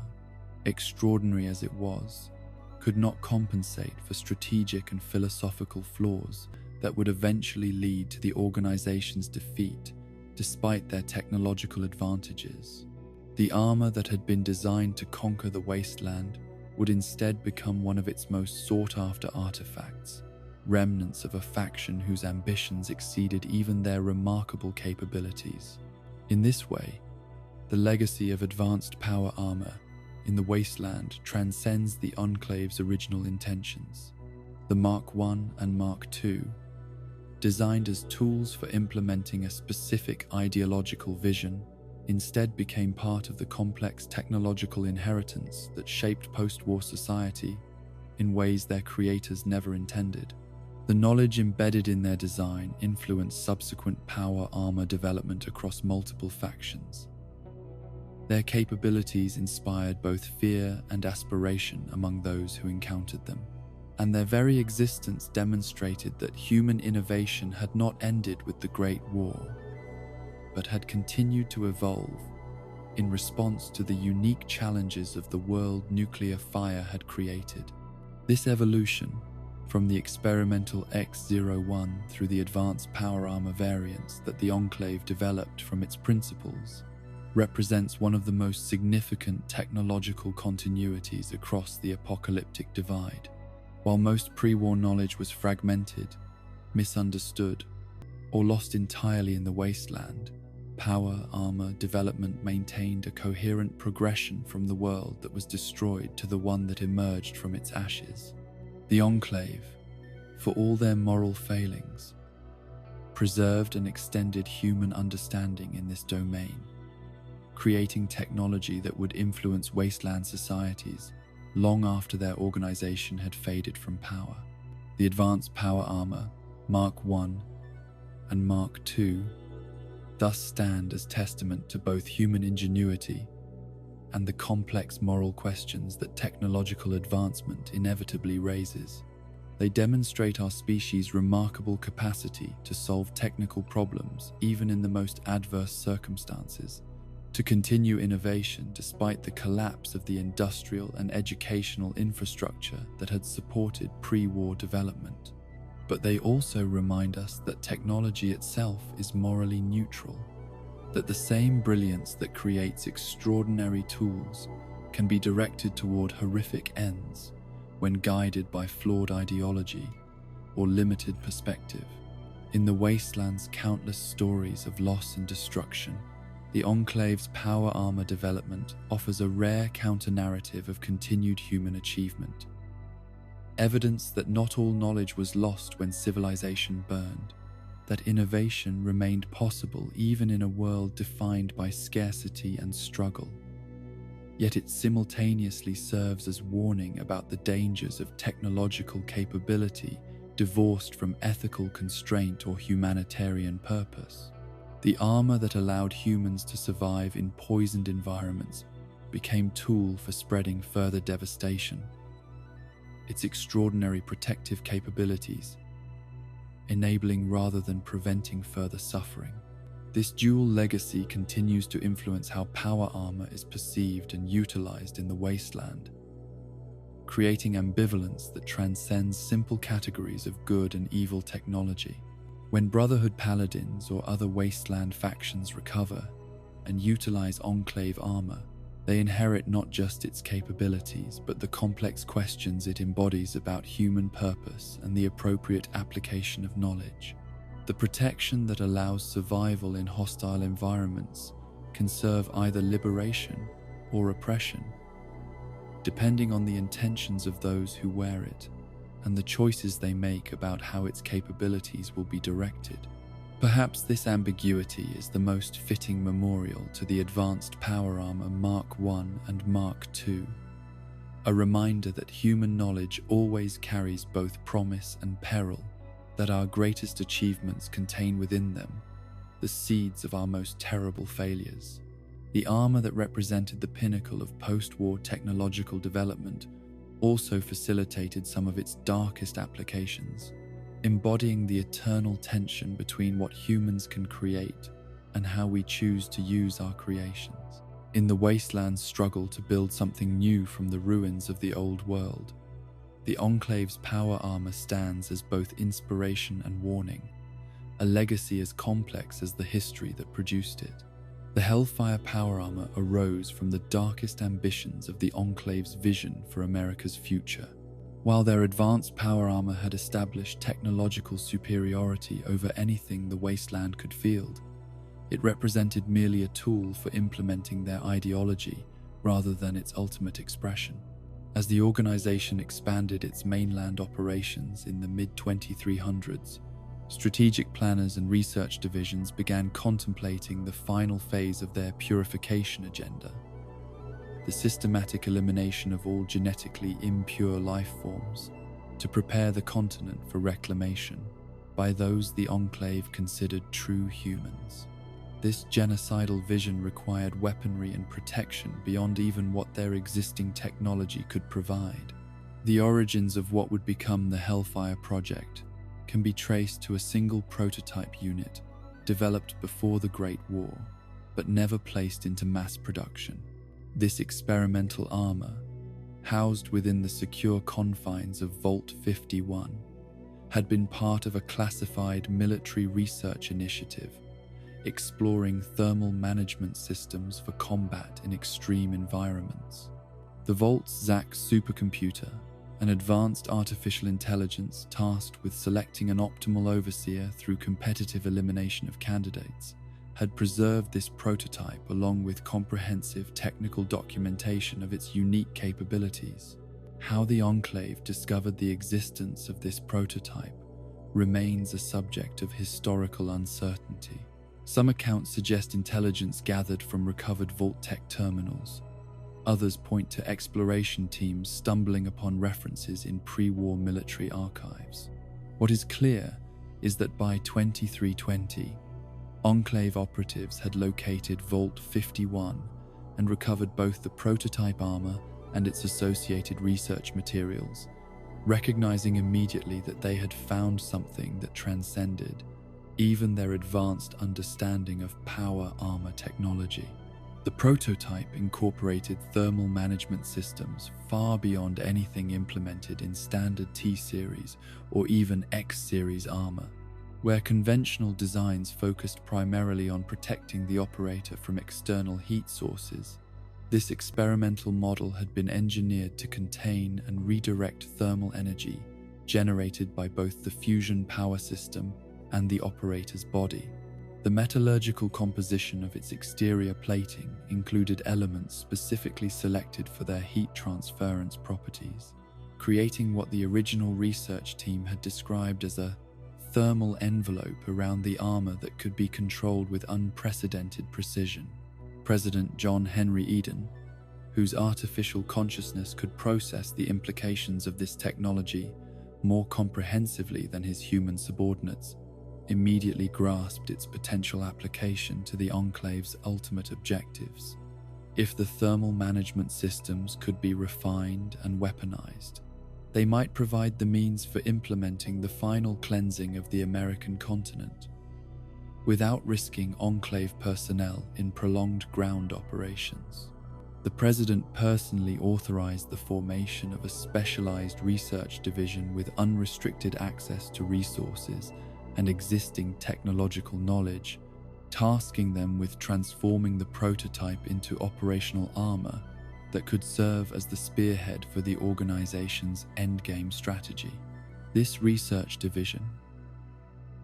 extraordinary as it was, could not compensate for strategic and philosophical flaws that would eventually lead to the organization's defeat despite their technological advantages. The armor that had been designed to conquer the wasteland would instead become one of its most sought-after artifacts, remnants of a faction whose ambitions exceeded even their remarkable capabilities. In this way, the legacy of advanced power armor in the wasteland transcends the Enclave's original intentions. The Mark I and Mark II, designed as tools for implementing a specific ideological vision, instead became part of the complex technological inheritance that shaped post-war society in ways their creators never intended. The knowledge embedded in their design influenced subsequent power armor development across multiple factions. Their capabilities inspired both fear and aspiration among those who encountered them, and their very existence demonstrated that human innovation had not ended with the Great War, but had continued to evolve in response to the unique challenges of the world nuclear fire had created. This evolution, from the experimental X-01 through the advanced power armor variants that the Enclave developed from its principles, represents one of the most significant technological continuities across the apocalyptic divide. While most pre-war knowledge was fragmented, misunderstood, or lost entirely in the wasteland, power armor development maintained a coherent progression from the world that was destroyed to the one that emerged from its ashes. The Enclave, for all their moral failings, preserved and extended human understanding in this domain, creating technology that would influence wasteland societies long after their organization had faded from power. The advanced power armor, Mark I and Mark II, thus stand as testament to both human ingenuity and the complex moral questions that technological advancement inevitably raises. They demonstrate our species' remarkable capacity to solve technical problems even in the most adverse circumstances, to continue innovation despite the collapse of the industrial and educational infrastructure that had supported pre-war development. But they also remind us that technology itself is morally neutral, that the same brilliance that creates extraordinary tools can be directed toward horrific ends when guided by flawed ideology or limited perspective. In the wasteland's countless stories of loss and destruction, the Enclave's power armor development offers a rare counter-narrative of continued human achievement. Evidence that not all knowledge was lost when civilization burned, that innovation remained possible even in a world defined by scarcity and struggle. Yet it simultaneously serves as warning about the dangers of technological capability divorced from ethical constraint or humanitarian purpose. The armor that allowed humans to survive in poisoned environments became tool for spreading further devastation. its extraordinary protective capabilities, enabling rather than preventing further suffering. This dual legacy continues to influence how power armor is perceived and utilized in the wasteland, creating ambivalence that transcends simple categories of good and evil technology. When Brotherhood paladins or other wasteland factions recover and utilize Enclave armor, they inherit not just its capabilities, but the complex questions it embodies about human purpose and the appropriate application of knowledge. The protection that allows survival in hostile environments can serve either liberation or oppression, depending on the intentions of those who wear it and the choices they make about how its capabilities will be directed. Perhaps this ambiguity is the most fitting memorial to the advanced power armor Mark I and Mark II, a reminder that human knowledge always carries both promise and peril, that our greatest achievements contain within them the seeds of our most terrible failures. The armor that represented the pinnacle of post-war technological development also facilitated some of its darkest applications, embodying the eternal tension between what humans can create and how we choose to use our creations. In the wasteland's struggle to build something new from the ruins of the old world, the Enclave's power armor stands as both inspiration and warning, a legacy as complex as the history that produced it. The Hellfire power armor arose from the darkest ambitions of the Enclave's vision for America's future. While their advanced power armor had established technological superiority over anything the wasteland could field, it represented merely a tool for implementing their ideology rather than its ultimate expression. As the organization expanded its mainland operations in the mid-2300s, strategic planners and research divisions began contemplating the final phase of their purification agenda: the systematic elimination of all genetically impure life forms to prepare the continent for reclamation by those the Enclave considered true humans. This genocidal vision required weaponry and protection beyond even what their existing technology could provide. The origins of what would become the Hellfire Project can be traced to a single prototype unit developed before the Great War, but never placed into mass production. This experimental armor, housed within the secure confines of Vault 51, had been part of a classified military research initiative exploring thermal management systems for combat in extreme environments. The Vault's ZAC supercomputer, an advanced artificial intelligence tasked with selecting an optimal overseer through competitive elimination of candidates, had preserved this prototype along with comprehensive technical documentation of its unique capabilities. How the Enclave discovered the existence of this prototype remains a subject of historical uncertainty. Some accounts suggest intelligence gathered from recovered Vault-Tec terminals. Others point to exploration teams stumbling upon references in pre-war military archives. What is clear is that by 2320, Enclave operatives had located Vault 51 and recovered both the prototype armor and its associated research materials, recognizing immediately that they had found something that transcended even their advanced understanding of power armor technology. The prototype incorporated thermal management systems far beyond anything implemented in standard T-Series or even X-Series armor, where conventional designs focused primarily on protecting the operator from external heat sources. This experimental model had been engineered to contain and redirect thermal energy generated by both the fusion power system and the operator's body. The metallurgical composition of its exterior plating included elements specifically selected for their heat transference properties, creating what the original research team had described as a thermal envelope around the armor that could be controlled with unprecedented precision. President John Henry Eden, whose artificial consciousness could process the implications of this technology more comprehensively than his human subordinates, immediately grasped its potential application to the Enclave's ultimate objectives. If the thermal management systems could be refined and weaponized, They might provide the means for implementing the final cleansing of the American continent, without risking Enclave personnel in prolonged ground operations. The President personally authorized the formation of a specialized research division with unrestricted access to resources and existing technological knowledge, tasking them with transforming the prototype into operational armor that could serve as the spearhead for the organization's endgame strategy. This research division,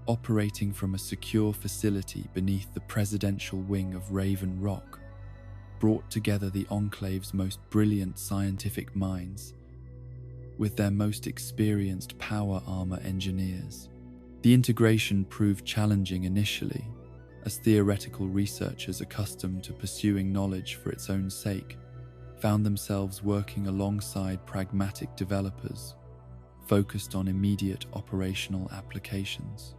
operating from a secure facility beneath the presidential wing of Raven Rock, brought together the Enclave's most brilliant scientific minds with their most experienced power armor engineers. The integration proved challenging initially, as theoretical researchers accustomed to pursuing knowledge for its own sake found themselves working alongside pragmatic developers focused on immediate operational applications.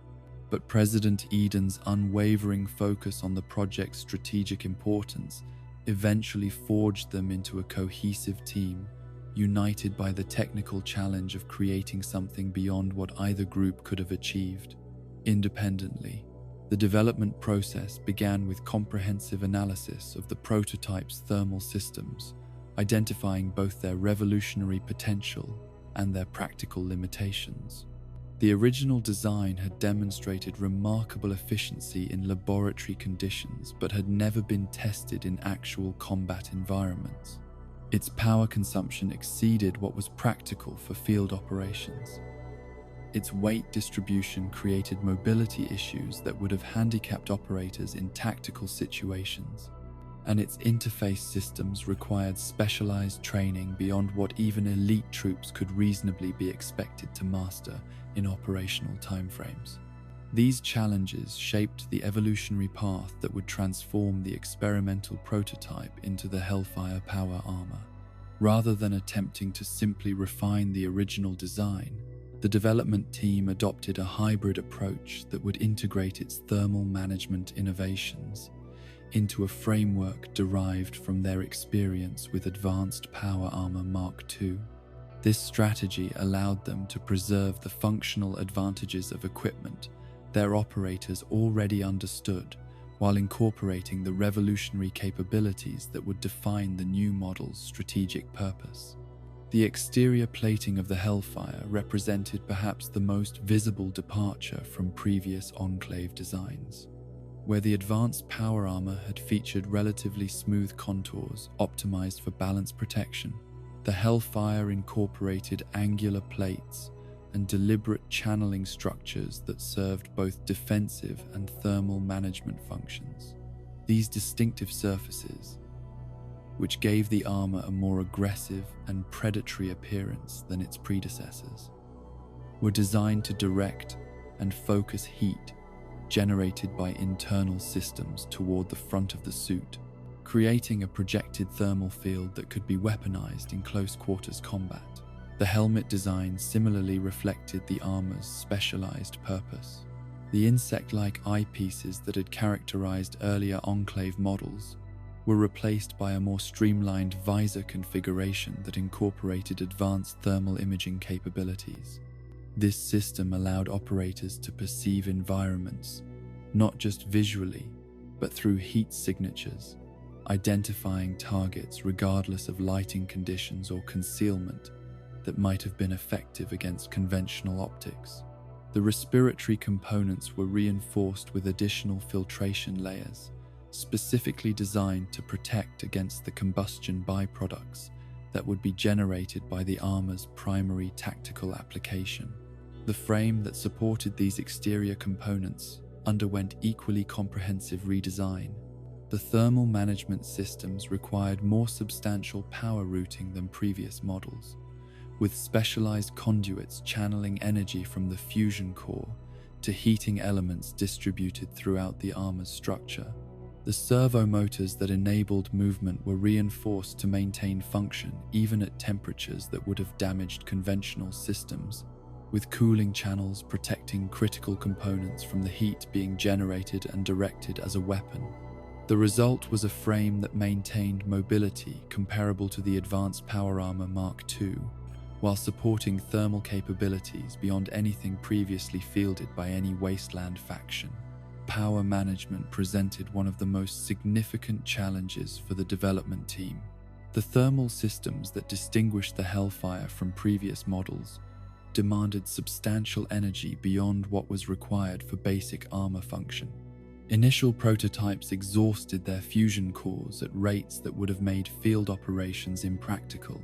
But President Eden's unwavering focus on the project's strategic importance eventually forged them into a cohesive team, united by the technical challenge of creating something beyond what either group could have achieved independently. The development process began with comprehensive analysis of the prototype's thermal systems, identifying both their revolutionary potential and their practical limitations. The original design had demonstrated remarkable efficiency in laboratory conditions but had never been tested in actual combat environments. Its power consumption exceeded what was practical for field operations. Its weight distribution created mobility issues that would have handicapped operators in tactical situations, and its interface systems required specialized training beyond what even elite troops could reasonably be expected to master in operational timeframes. These challenges shaped the evolutionary path that would transform the experimental prototype into the Hellfire power armor. Rather than attempting to simply refine the original design, the development team adopted a hybrid approach that would integrate its thermal management innovations into a framework derived from their experience with Advanced Power Armor Mark II. This strategy allowed them to preserve the functional advantages of equipment their operators already understood, while incorporating the revolutionary capabilities that would define the new model's strategic purpose. The exterior plating of the Hellfire represented perhaps the most visible departure from previous Enclave designs. Where the advanced power armor had featured relatively smooth contours optimized for balance protection, the Hellfire incorporated angular plates and deliberate channeling structures that served both defensive and thermal management functions. These distinctive surfaces, which gave the armor a more aggressive and predatory appearance than its predecessors, were designed to direct and focus heat generated by internal systems toward the front of the suit, creating a projected thermal field that could be weaponized in close quarters combat. The helmet design similarly reflected the armor's specialized purpose. The insect-like eyepieces that had characterized earlier Enclave models were replaced by a more streamlined visor configuration that incorporated advanced thermal imaging capabilities. This system allowed operators to perceive environments, not just visually, but through heat signatures, identifying targets regardless of lighting conditions or concealment that might have been effective against conventional optics. The respiratory components were reinforced with additional filtration layers, specifically designed to protect against the combustion byproducts that would be generated by the armor's primary tactical application. The frame that supported these exterior components underwent equally comprehensive redesign. The thermal management systems required more substantial power routing than previous models, with specialized conduits channeling energy from the fusion core to heating elements distributed throughout the armor's structure. The servo motors that enabled movement were reinforced to maintain function even at temperatures that would have damaged conventional systems, with cooling channels protecting critical components from the heat being generated and directed as a weapon. The result was a frame that maintained mobility comparable to the Advanced Power Armor Mark II, while supporting thermal capabilities beyond anything previously fielded by any wasteland faction. Power management presented one of the most significant challenges for the development team. The thermal systems that distinguished the Hellfire from previous models demanded substantial energy beyond what was required for basic armor function. Initial prototypes exhausted their fusion cores at rates that would have made field operations impractical,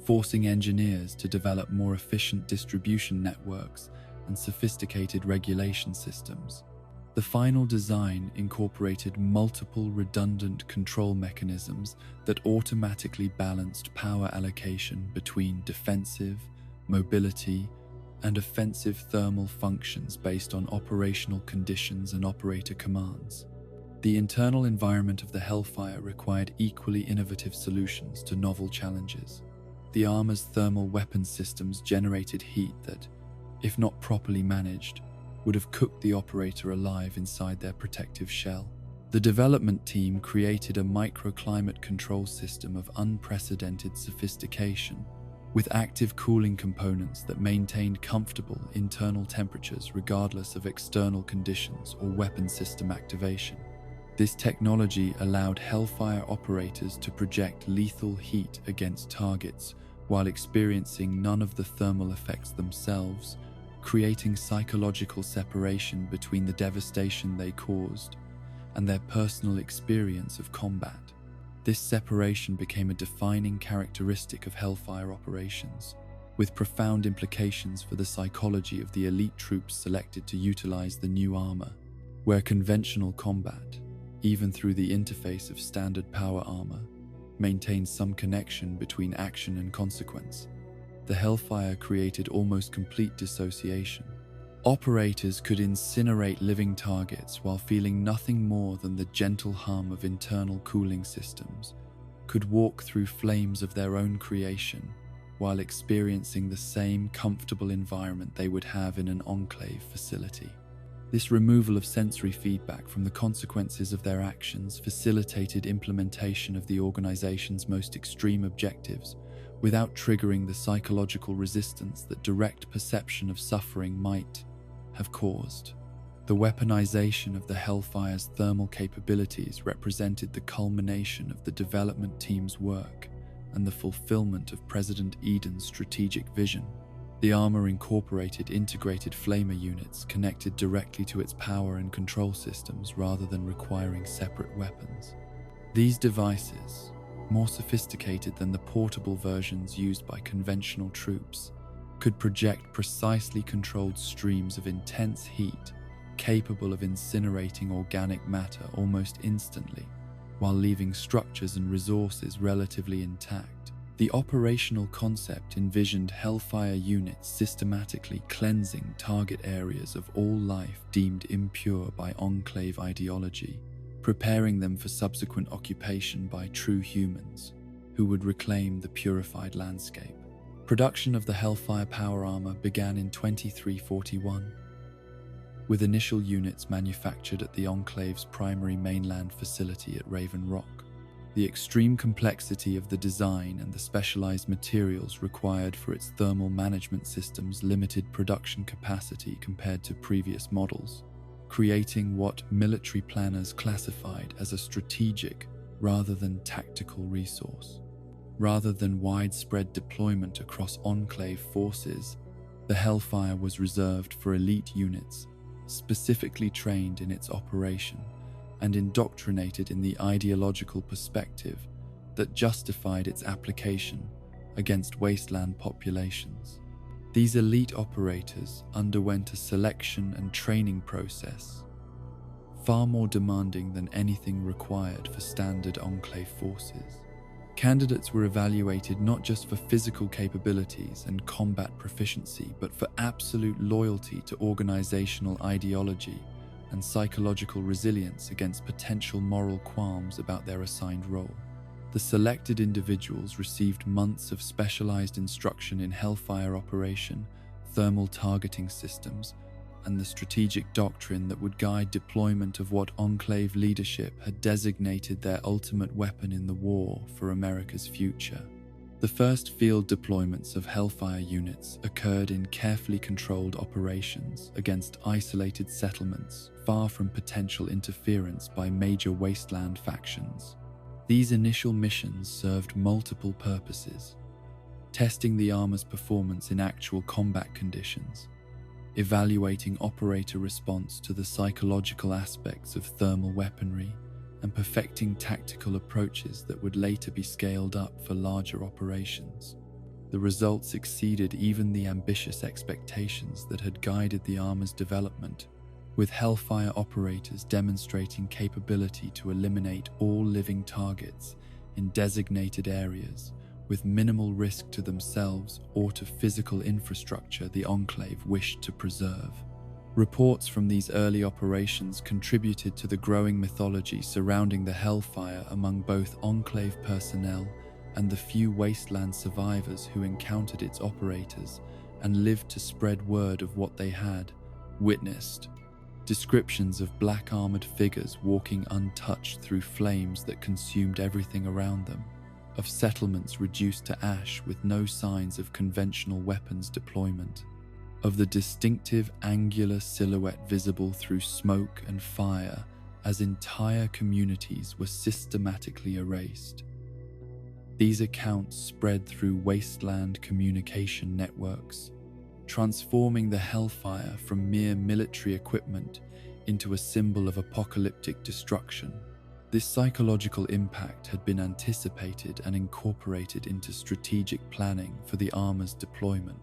forcing engineers to develop more efficient distribution networks and sophisticated regulation systems. The final design incorporated multiple redundant control mechanisms that automatically balanced power allocation between defensive, mobility, and offensive thermal functions based on operational conditions and operator commands. The internal environment of the Hellfire required equally innovative solutions to novel challenges. The armor's thermal weapon systems generated heat that, if not properly managed, would have cooked the operator alive inside their protective shell. The development team created a microclimate control system of unprecedented sophistication, with active cooling components that maintained comfortable internal temperatures regardless of external conditions or weapon system activation. This technology allowed Hellfire operators to project lethal heat against targets while experiencing none of the thermal effects themselves, creating psychological separation between the devastation they caused and their personal experience of combat. This separation became a defining characteristic of Hellfire operations, with profound implications for the psychology of the elite troops selected to utilize the new armor, where conventional combat, even through the interface of standard power armor, maintains some connection between action and consequence. The Hellfire created almost complete dissociation. Operators could incinerate living targets while feeling nothing more than the gentle hum of internal cooling systems, could walk through flames of their own creation while experiencing the same comfortable environment they would have in an enclave facility. This removal of sensory feedback from the consequences of their actions facilitated implementation of the organization's most extreme objectives, without triggering the psychological resistance that direct perception of suffering might have caused. The weaponization of the Hellfire's thermal capabilities represented the culmination of the development team's work and the fulfillment of President Eden's strategic vision. The armor incorporated integrated flamer units connected directly to its power and control systems rather than requiring separate weapons. These devices, more sophisticated than the portable versions used by conventional troops, could project precisely controlled streams of intense heat capable of incinerating organic matter almost instantly, while leaving structures and resources relatively intact. The operational concept envisioned Hellfire units systematically cleansing target areas of all life deemed impure by Enclave ideology, preparing them for subsequent occupation by true humans, who would reclaim the purified landscape. Production of the Hellfire power armor began in 2341, with initial units manufactured at the Enclave's primary mainland facility at Raven Rock. The extreme complexity of the design and the specialized materials required for its thermal management systems limited production capacity compared to previous models, creating what military planners classified as a strategic rather than tactical resource. Rather than widespread deployment across Enclave forces, the Hellfire was reserved for elite units, specifically trained in its operation and indoctrinated in the ideological perspective that justified its application against wasteland populations. These elite operators underwent a selection and training process far more demanding than anything required for standard Enclave forces. Candidates were evaluated not just for physical capabilities and combat proficiency, but for absolute loyalty to organizational ideology and psychological resilience against potential moral qualms about their assigned role. The selected individuals received months of specialized instruction in Hellfire operation, thermal targeting systems, and the strategic doctrine that would guide deployment of what Enclave leadership had designated their ultimate weapon in the war for America's future. The first field deployments of Hellfire units occurred in carefully controlled operations against isolated settlements far from potential interference by major wasteland factions. These initial missions served multiple purposes: testing the armor's performance in actual combat conditions, evaluating operator response to the psychological aspects of thermal weaponry, and perfecting tactical approaches that would later be scaled up for larger operations. The results exceeded even the ambitious expectations that had guided the armor's development, with Hellfire operators demonstrating capability to eliminate all living targets in designated areas with minimal risk to themselves or to physical infrastructure the Enclave wished to preserve. Reports from these early operations contributed to the growing mythology surrounding the Hellfire among both Enclave personnel and the few wasteland survivors who encountered its operators and lived to spread word of what they had witnessed. Descriptions of black armored figures walking untouched through flames that consumed everything around them, of settlements reduced to ash with no signs of conventional weapons deployment, of the distinctive angular silhouette visible through smoke and fire as entire communities were systematically erased. These accounts spread through wasteland communication networks, transforming the Hellfire from mere military equipment into a symbol of apocalyptic destruction. This psychological impact had been anticipated and incorporated into strategic planning for the armor's deployment.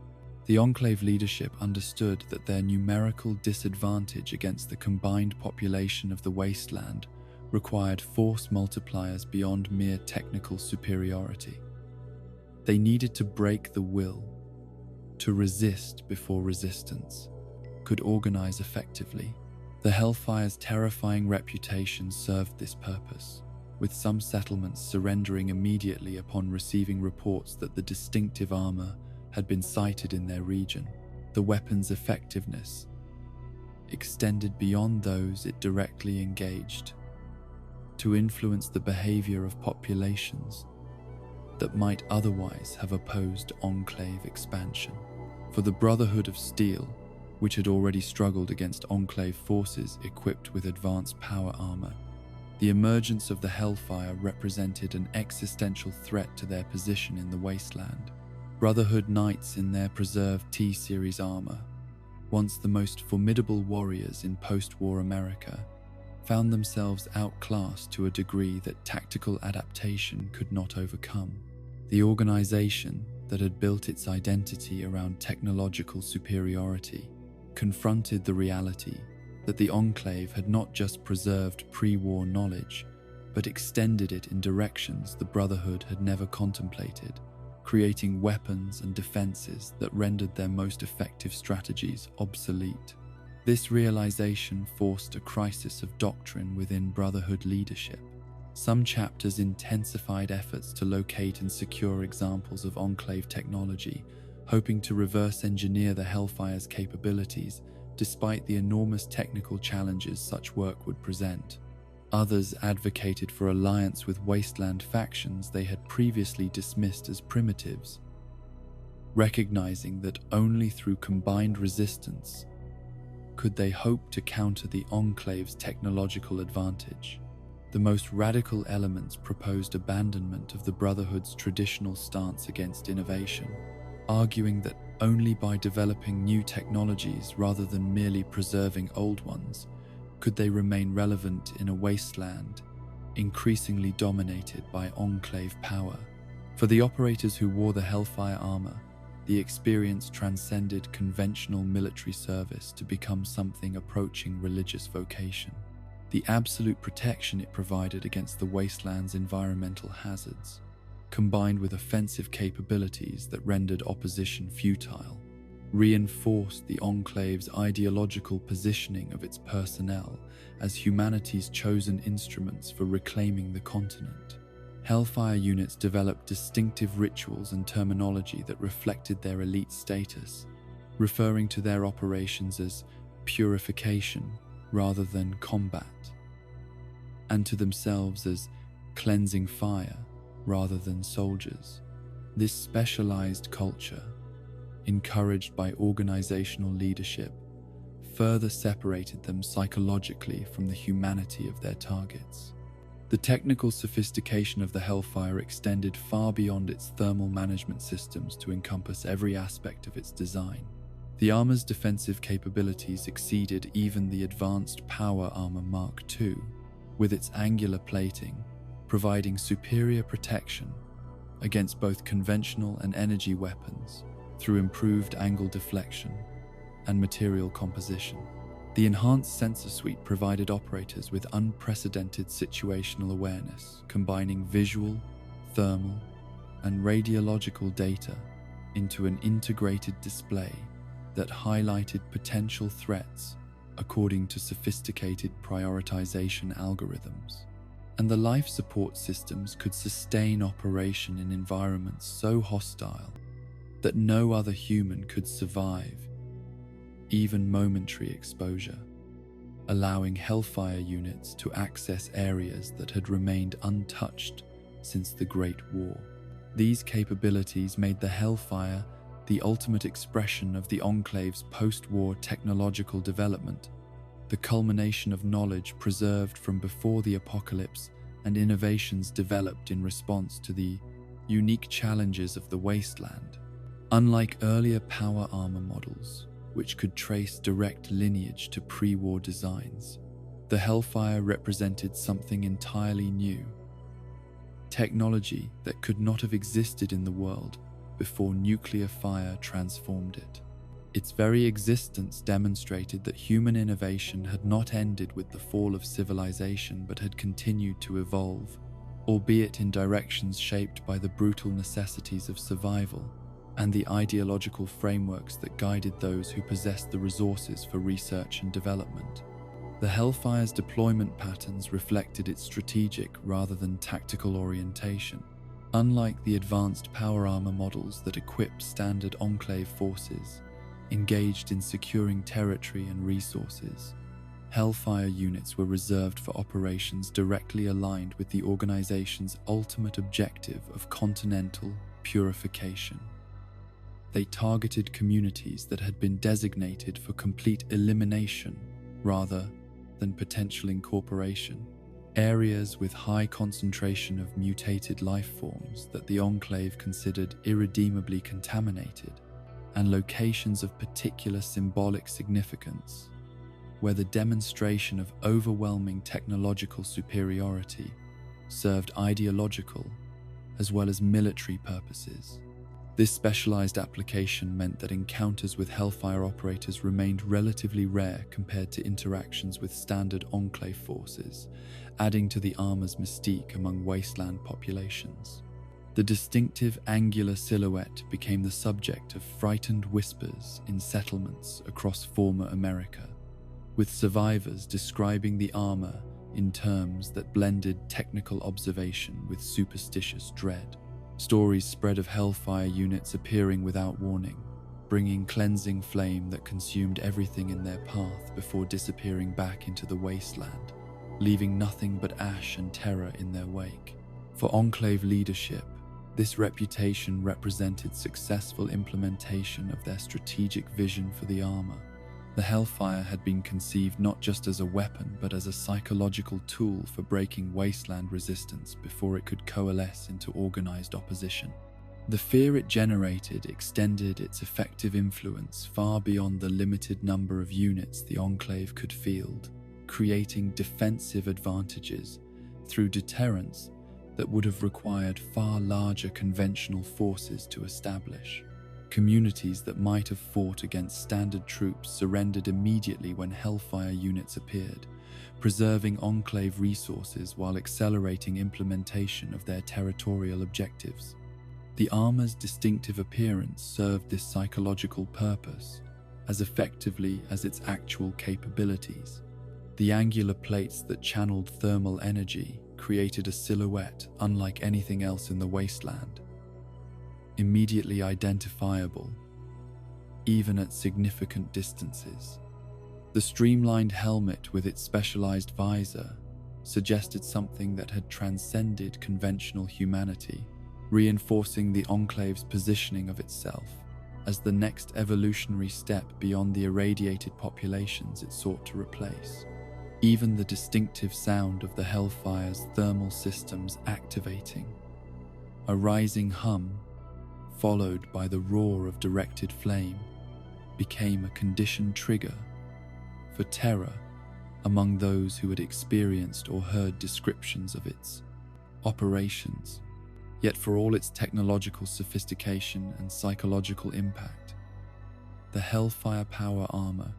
The Enclave leadership understood that their numerical disadvantage against the combined population of the wasteland required force multipliers beyond mere technical superiority. They needed to break the will, to resist before resistance could organize effectively. The Hellfire's terrifying reputation served this purpose, with some settlements surrendering immediately upon receiving reports that the distinctive armor had been sighted in their region. The weapon's effectiveness extended beyond those it directly engaged, to influence the behavior of populations that might otherwise have opposed Enclave expansion. For the Brotherhood of Steel, which had already struggled against Enclave forces equipped with advanced power armor, the emergence of the Hellfire represented an existential threat to their position in the wasteland. Brotherhood Knights in their preserved T-Series armor, once the most formidable warriors in post-war America, found themselves outclassed to a degree that tactical adaptation could not overcome. The organization that had built its identity around technological superiority confronted the reality that the Enclave had not just preserved pre-war knowledge, but extended it in directions the Brotherhood had never contemplated, creating weapons and defenses that rendered their most effective strategies obsolete. This realization forced a crisis of doctrine within Brotherhood leadership. Some chapters intensified efforts to locate and secure examples of Enclave technology, hoping to reverse engineer the Hellfire's capabilities despite the enormous technical challenges such work would present. Others advocated for alliance with wasteland factions they had previously dismissed as primitives, recognizing that only through combined resistance could they hope to counter the Enclave's technological advantage. The most radical elements proposed abandonment of the Brotherhood's traditional stance against innovation, arguing that only by developing new technologies rather than merely preserving old ones could they remain relevant in a wasteland increasingly dominated by Enclave power. For the operators who wore the Hellfire armor, the experience transcended conventional military service to become something approaching religious vocation. The absolute protection it provided against the wasteland's environmental hazards, combined with offensive capabilities that rendered opposition futile, reinforced the Enclave's ideological positioning of its personnel as humanity's chosen instruments for reclaiming the continent. Hellfire units developed distinctive rituals and terminology that reflected their elite status, referring to their operations as purification rather than combat, and to themselves as cleansing fire rather than soldiers. This specialized culture, encouraged by organizational leadership, further separated them psychologically from the humanity of their targets. The technical sophistication of the Hellfire extended far beyond its thermal management systems to encompass every aspect of its design. The armor's defensive capabilities exceeded even the advanced Power Armor Mark II, with its angular plating providing superior protection against both conventional and energy weapons through improved angle deflection and material composition. The enhanced sensor suite provided operators with unprecedented situational awareness, combining visual, thermal, and radiological data into an integrated display that highlighted potential threats according to sophisticated prioritization algorithms. And the life support systems could sustain operation in environments so hostile that no other human could survive even momentary exposure, allowing Hellfire units to access areas that had remained untouched since the Great War. These capabilities made the Hellfire the ultimate expression of the Enclave's post-war technological development, the culmination of knowledge preserved from before the apocalypse and innovations developed in response to the unique challenges of the wasteland. Unlike earlier power armor models, which could trace direct lineage to pre-war designs, the Hellfire represented something entirely new, technology that could not have existed in the world before nuclear fire transformed it. Its very existence demonstrated that human innovation had not ended with the fall of civilization but had continued to evolve, albeit in directions shaped by the brutal necessities of survival and the ideological frameworks that guided those who possessed the resources for research and development. The Hellfire's deployment patterns reflected its strategic rather than tactical orientation. Unlike the advanced power armor models that equip standard Enclave forces engaged in securing territory and resources, Hellfire units were reserved for operations directly aligned with the organization's ultimate objective of continental purification. They targeted communities that had been designated for complete elimination rather than potential incorporation, areas with high concentration of mutated life forms that the Enclave considered irredeemably contaminated, and locations of particular symbolic significance, where the demonstration of overwhelming technological superiority served ideological as well as military purposes. This specialized application meant that encounters with Hellfire operators remained relatively rare compared to interactions with standard Enclave forces, adding to the armor's mystique among wasteland populations. The distinctive angular silhouette became the subject of frightened whispers in settlements across former America, with survivors describing the armor in terms that blended technical observation with superstitious dread. Stories spread of Hellfire units appearing without warning, bringing cleansing flame that consumed everything in their path before disappearing back into the wasteland, leaving nothing but ash and terror in their wake. For Enclave leadership, this reputation represented successful implementation of their strategic vision for the armor. The Hellfire had been conceived not just as a weapon but as a psychological tool for breaking wasteland resistance before it could coalesce into organized opposition. The fear it generated extended its effective influence far beyond the limited number of units the Enclave could field, creating defensive advantages through deterrence that would have required far larger conventional forces to establish. Communities that might have fought against standard troops surrendered immediately when Hellfire units appeared, preserving Enclave resources while accelerating implementation of their territorial objectives. The armor's distinctive appearance served this psychological purpose as effectively as its actual capabilities. The angular plates that channeled thermal energy created a silhouette unlike anything else in the wasteland, immediately identifiable, even at significant distances. The streamlined helmet with its specialized visor suggested something that had transcended conventional humanity, reinforcing the Enclave's positioning of itself as the next evolutionary step beyond the irradiated populations it sought to replace. Even the distinctive sound of the Hellfire's thermal systems activating, a rising hum, followed by the roar of directed flame, became a conditioned trigger for terror among those who had experienced or heard descriptions of its operations. Yet for all its technological sophistication and psychological impact, the Hellfire power armor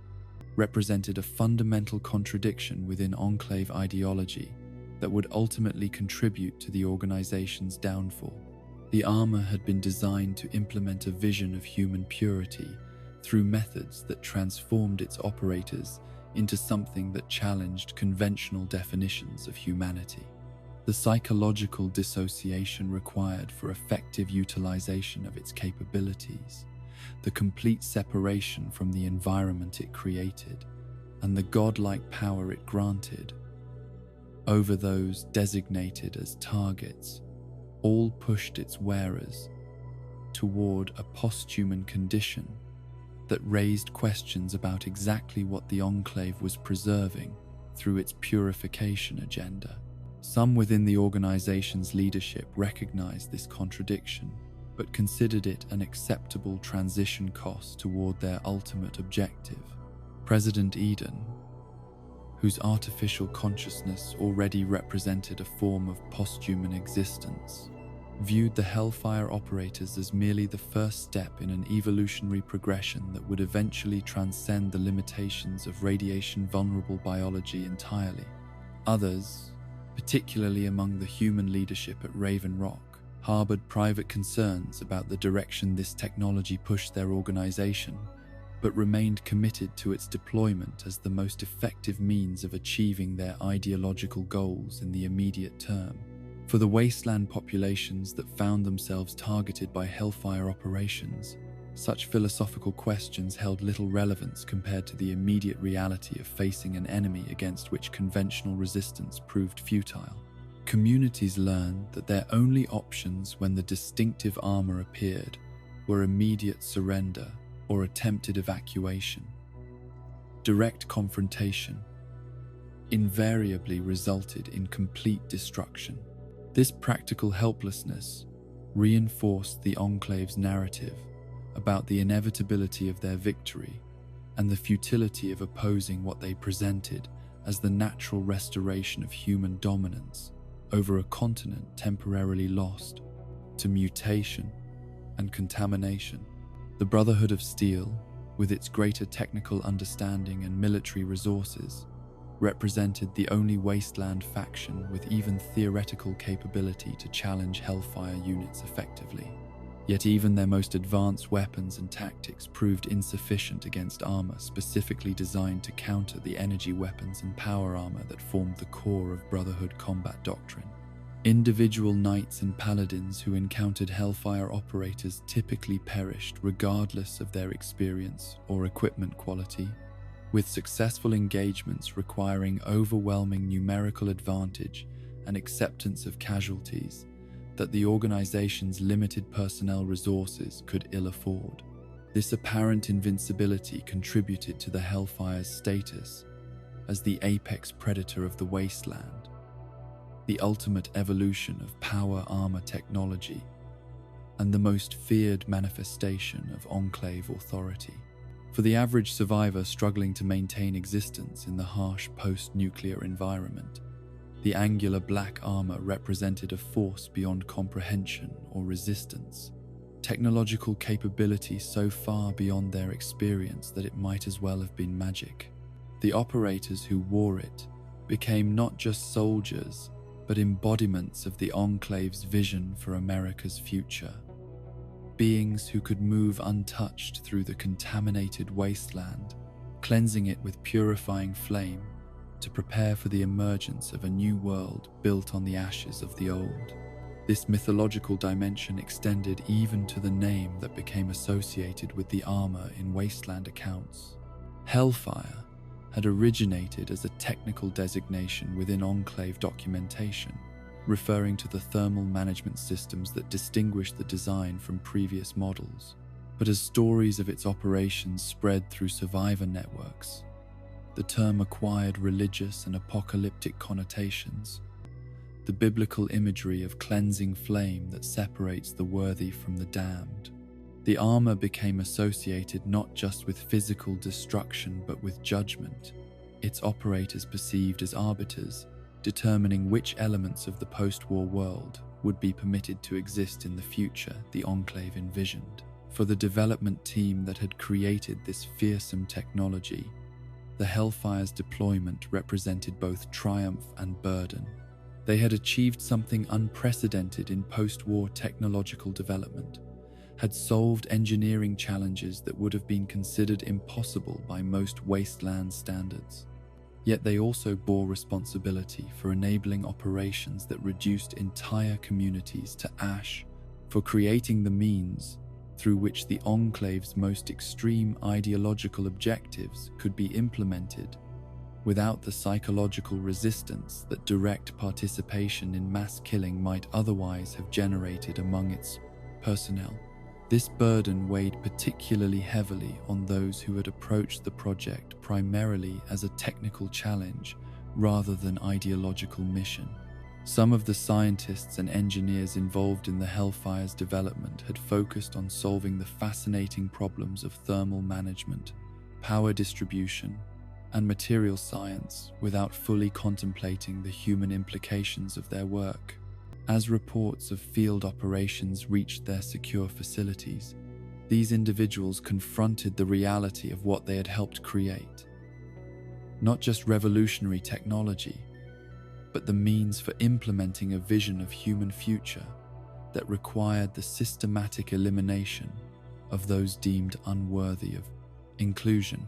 represented a fundamental contradiction within Enclave ideology that would ultimately contribute to the organization's downfall. The armor had been designed to implement a vision of human purity through methods that transformed its operators into something that challenged conventional definitions of humanity. The psychological dissociation required for effective utilization of its capabilities, the complete separation from the environment it created, and the godlike power it granted over those designated as targets, all pushed its wearers toward a post-human condition that raised questions about exactly what the Enclave was preserving through its purification agenda. Some within the organization's leadership recognized this contradiction, but considered it an acceptable transition cost toward their ultimate objective. President Eden, whose artificial consciousness already represented a form of post-human existence, viewed the Hellfire operators as merely the first step in an evolutionary progression that would eventually transcend the limitations of radiation-vulnerable biology entirely. Others, particularly among the human leadership at Raven Rock, harbored private concerns about the direction this technology pushed their organization, but remained committed to its deployment as the most effective means of achieving their ideological goals in the immediate term. For the wasteland populations that found themselves targeted by Hellfire operations, such philosophical questions held little relevance compared to the immediate reality of facing an enemy against which conventional resistance proved futile. Communities learned that their only options when the distinctive armor appeared were immediate surrender or attempted evacuation. Direct confrontation invariably resulted in complete destruction. This practical helplessness reinforced the Enclave's narrative about the inevitability of their victory and the futility of opposing what they presented as the natural restoration of human dominance over a continent temporarily lost to mutation and contamination. The Brotherhood of Steel, with its greater technical understanding and military resources, represented the only wasteland faction with even theoretical capability to challenge Hellfire units effectively. Yet even their most advanced weapons and tactics proved insufficient against armor specifically designed to counter the energy weapons and power armor that formed the core of Brotherhood combat doctrine. Individual knights and paladins who encountered Hellfire operators typically perished regardless of their experience or equipment quality, with successful engagements requiring overwhelming numerical advantage and acceptance of casualties that the organization's limited personnel resources could ill afford. This apparent invincibility contributed to the Hellfire's status as the apex predator of the wasteland, the ultimate evolution of power armor technology, and the most feared manifestation of Enclave authority. For the average survivor struggling to maintain existence in the harsh post-nuclear environment, the angular black armor represented a force beyond comprehension or resistance, technological capability so far beyond their experience that it might as well have been magic. The operators who wore it became not just soldiers, but embodiments of the Enclave's vision for America's future. Beings who could move untouched through the contaminated wasteland, cleansing it with purifying flame to prepare for the emergence of a new world built on the ashes of the old. This mythological dimension extended even to the name that became associated with the armor in wasteland accounts. Hellfire had originated as a technical designation within Enclave documentation, referring to the thermal management systems that distinguish the design from previous models. But as stories of its operations spread through survivor networks, the term acquired religious and apocalyptic connotations. The biblical imagery of cleansing flame that separates the worthy from the damned. The armor became associated not just with physical destruction but with judgment, its operators perceived as arbiters, determining which elements of the post-war world would be permitted to exist in the future the Enclave envisioned. For the development team that had created this fearsome technology, the Hellfire's deployment represented both triumph and burden. They had achieved something unprecedented in post-war technological development, had solved engineering challenges that would have been considered impossible by most wasteland standards. Yet they also bore responsibility for enabling operations that reduced entire communities to ash, for creating the means through which the Enclave's most extreme ideological objectives could be implemented without the psychological resistance that direct participation in mass killing might otherwise have generated among its personnel. This burden weighed particularly heavily on those who had approached the project primarily as a technical challenge rather than ideological mission. Some of the scientists and engineers involved in the Hellfire's development had focused on solving the fascinating problems of thermal management, power distribution, and material science without fully contemplating the human implications of their work. As reports of field operations reached their secure facilities, these individuals confronted the reality of what they had helped create. Not just revolutionary technology, but the means for implementing a vision of human future that required the systematic elimination of those deemed unworthy of inclusion.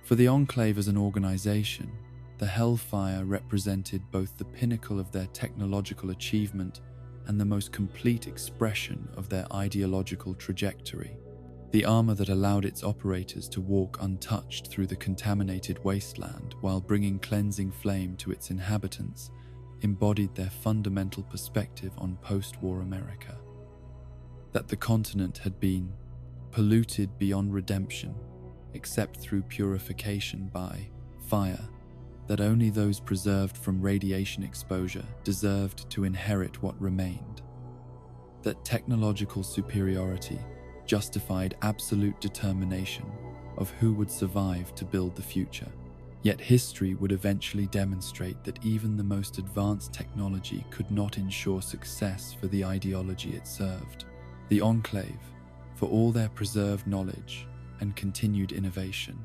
For the Enclave as an organization, the Hellfire represented both the pinnacle of their technological achievement and the most complete expression of their ideological trajectory. The armor that allowed its operators to walk untouched through the contaminated wasteland while bringing cleansing flame to its inhabitants embodied their fundamental perspective on post-war America. That the continent had been polluted beyond redemption, except through purification by fire, that only those preserved from radiation exposure deserved to inherit what remained. That technological superiority justified absolute determination of who would survive to build the future. Yet history would eventually demonstrate that even the most advanced technology could not ensure success for the ideology it served. The Enclave, for all their preserved knowledge and continued innovation,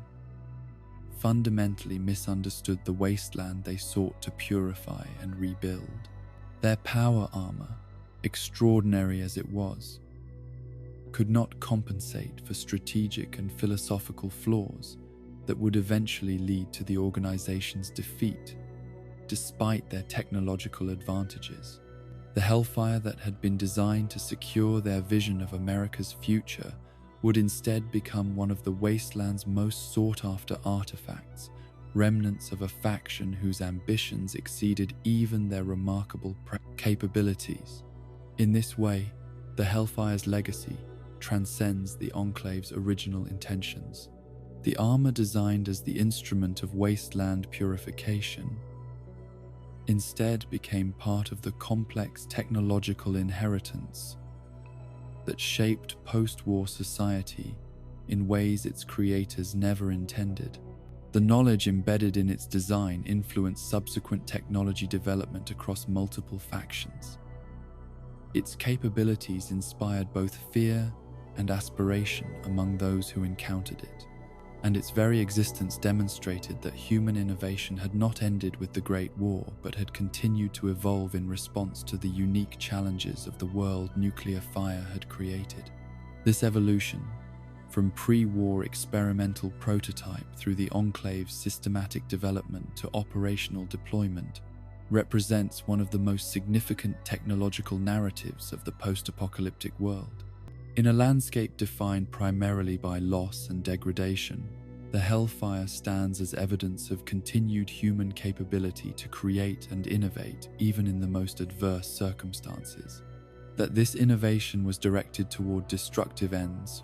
fundamentally misunderstood the wasteland they sought to purify and rebuild. Their power armor, extraordinary as it was, could not compensate for strategic and philosophical flaws that would eventually lead to the organization's defeat, despite their technological advantages. The Hellfire that had been designed to secure their vision of America's future would instead become one of the wasteland's most sought-after artifacts, remnants of a faction whose ambitions exceeded even their remarkable capabilities. In this way, the Hellfire's legacy transcends the Enclave's original intentions. The armor designed as the instrument of wasteland purification instead became part of the complex technological inheritance that shaped post-war society in ways its creators never intended. The knowledge embedded in its design influenced subsequent technology development across multiple factions. Its capabilities inspired both fear and aspiration among those who encountered it, and its very existence demonstrated that human innovation had not ended with the Great War but had continued to evolve in response to the unique challenges of the world nuclear fire had created. This evolution, from pre-war experimental prototype through the Enclave's systematic development to operational deployment, represents one of the most significant technological narratives of the post-apocalyptic world. In a landscape defined primarily by loss and degradation, the The Hellfire stands as evidence of continued human capability to create and innovate even in the most adverse circumstances. That this innovation was directed toward destructive ends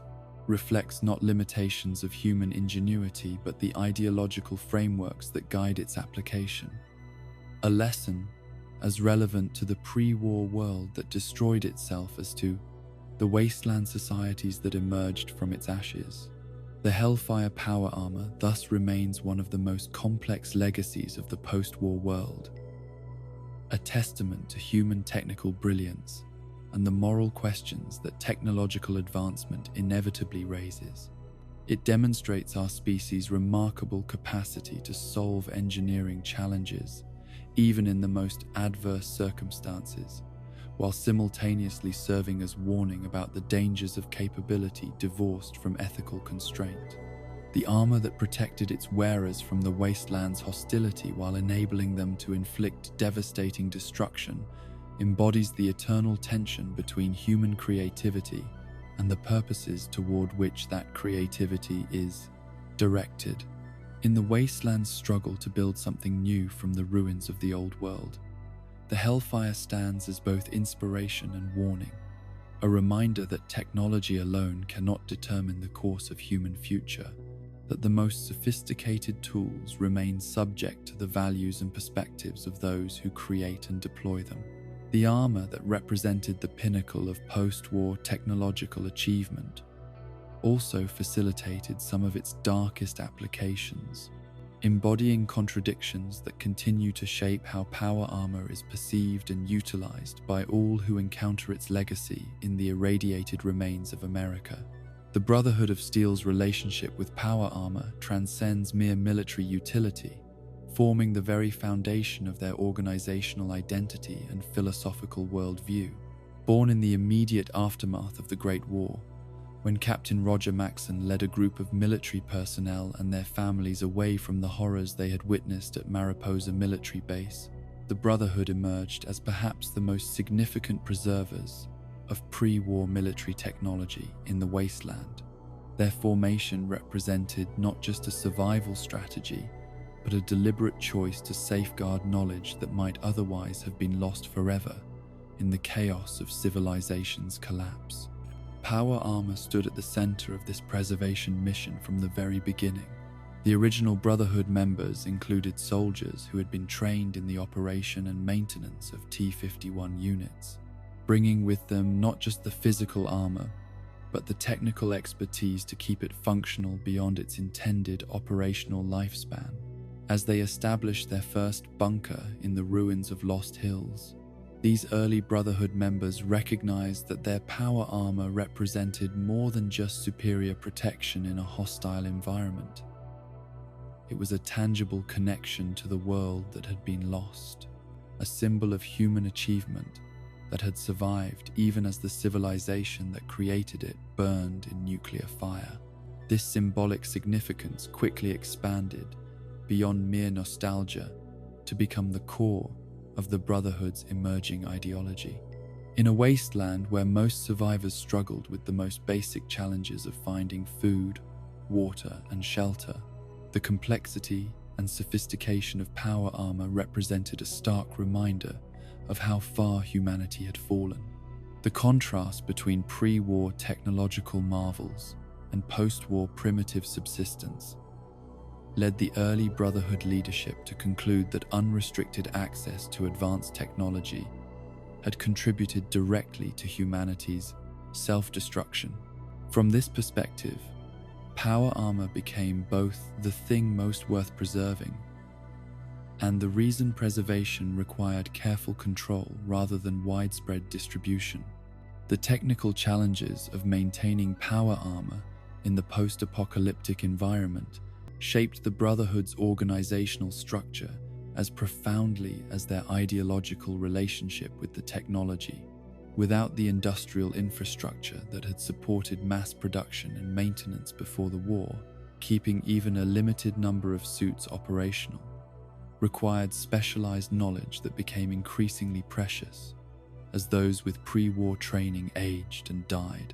reflects not limitations of human ingenuity but the ideological frameworks that guide its application. A lesson as relevant to the pre-war world that destroyed itself as to the wasteland societies that emerged from its ashes. The Hellfire power armor thus remains one of the most complex legacies of the post-war world, a testament to human technical brilliance and the moral questions that technological advancement inevitably raises. It demonstrates our species' remarkable capacity to solve engineering challenges, even in the most adverse circumstances, while simultaneously serving as warning about the dangers of capability divorced from ethical constraint. The armor that protected its wearers from the wasteland's hostility while enabling them to inflict devastating destruction embodies the eternal tension between human creativity and the purposes toward which that creativity is directed. In the wasteland's struggle to build something new from the ruins of the old world, the Hellfire stands as both inspiration and warning, a reminder that technology alone cannot determine the course of human future, that the most sophisticated tools remain subject to the values and perspectives of those who create and deploy them. The armor that represented the pinnacle of post-war technological achievement also facilitated some of its darkest applications, embodying contradictions that continue to shape how power armor is perceived and utilized by all who encounter its legacy in the irradiated remains of America. The Brotherhood of Steel's relationship with power armor transcends mere military utility, forming the very foundation of their organizational identity and philosophical worldview. Born in the immediate aftermath of the Great War, when Captain Roger Maxson led a group of military personnel and their families away from the horrors they had witnessed at Mariposa Military Base, the Brotherhood emerged as perhaps the most significant preservers of pre-war military technology in the wasteland. Their formation represented not just a survival strategy, but a deliberate choice to safeguard knowledge that might otherwise have been lost forever in the chaos of civilization's collapse. Power armor stood at the center of this preservation mission from the very beginning. The original Brotherhood members included soldiers who had been trained in the operation and maintenance of T-51 units, bringing with them not just the physical armor, but the technical expertise to keep it functional beyond its intended operational lifespan. As they established their first bunker in the ruins of Lost Hills, these early Brotherhood members recognized that their power armor represented more than just superior protection in a hostile environment. It was a tangible connection to the world that had been lost, a symbol of human achievement that had survived even as the civilization that created it burned in nuclear fire. This symbolic significance quickly expanded beyond mere nostalgia to become the core of the Brotherhood's emerging ideology. In a wasteland where most survivors struggled with the most basic challenges of finding food, water, and shelter, the complexity and sophistication of power armor represented a stark reminder of how far humanity had fallen. The contrast between pre-war technological marvels and post-war primitive subsistence led the early Brotherhood leadership to conclude that unrestricted access to advanced technology had contributed directly to humanity's self-destruction. From this perspective, power armor became both the thing most worth preserving and the reason preservation required careful control rather than widespread distribution. The technical challenges of maintaining power armor in the post-apocalyptic environment shaped the Brotherhood's organizational structure as profoundly as their ideological relationship with the technology. Without the industrial infrastructure that had supported mass production and maintenance before the war, keeping even a limited number of suits operational required specialized knowledge that became increasingly precious as those with pre-war training aged and died.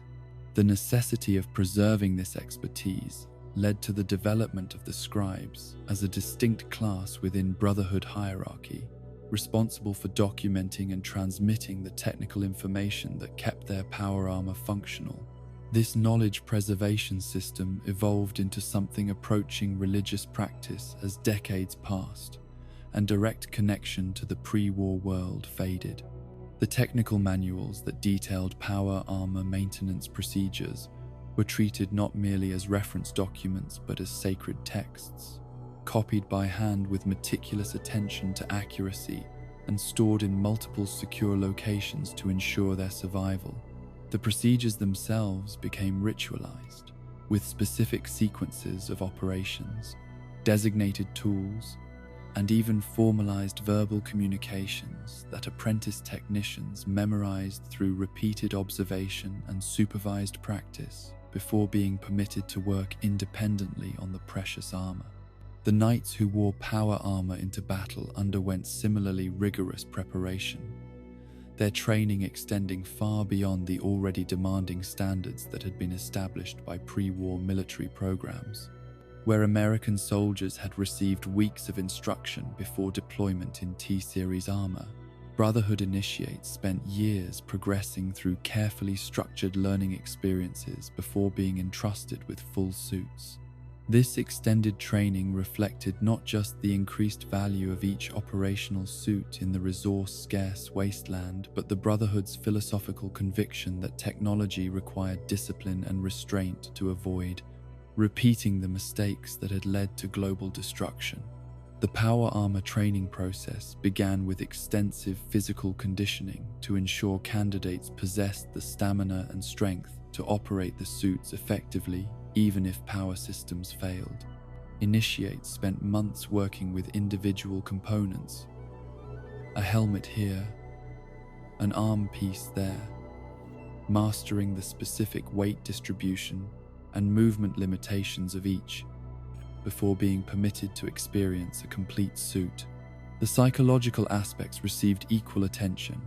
The necessity of preserving this expertise led to the development of the scribes as a distinct class within Brotherhood hierarchy, responsible for documenting and transmitting the technical information that kept their power armor functional. This knowledge preservation system evolved into something approaching religious practice as decades passed, and direct connection to the pre-war world faded. The technical manuals that detailed power armor maintenance procedures were treated not merely as reference documents but as sacred texts, copied by hand with meticulous attention to accuracy and stored in multiple secure locations to ensure their survival. The procedures themselves became ritualized, with specific sequences of operations, designated tools, and even formalized verbal communications that apprentice technicians memorized through repeated observation and supervised practice before being permitted to work independently on the precious armor. The knights who wore power armor into battle underwent similarly rigorous preparation, their training extending far beyond the already demanding standards that had been established by pre-war military programs. Where American soldiers had received weeks of instruction before deployment in T-Series armor, Brotherhood initiates spent years progressing through carefully structured learning experiences before being entrusted with full suits. This extended training reflected not just the increased value of each operational suit in the resource-scarce wasteland, but the Brotherhood's philosophical conviction that technology required discipline and restraint to avoid repeating the mistakes that had led to global destruction. The power armor training process began with extensive physical conditioning to ensure candidates possessed the stamina and strength to operate the suits effectively, even if power systems failed. Initiates spent months working with individual components, a helmet here, an arm piece there, mastering the specific weight distribution and movement limitations of each before being permitted to experience a complete suit. The psychological aspects received equal attention,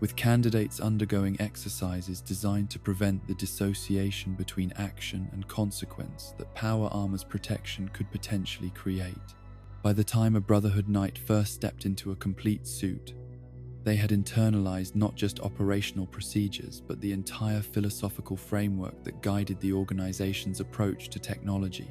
with candidates undergoing exercises designed to prevent the dissociation between action and consequence that power armor's protection could potentially create. By the time a Brotherhood knight first stepped into a complete suit, they had internalized not just operational procedures, but the entire philosophical framework that guided the organization's approach to technology.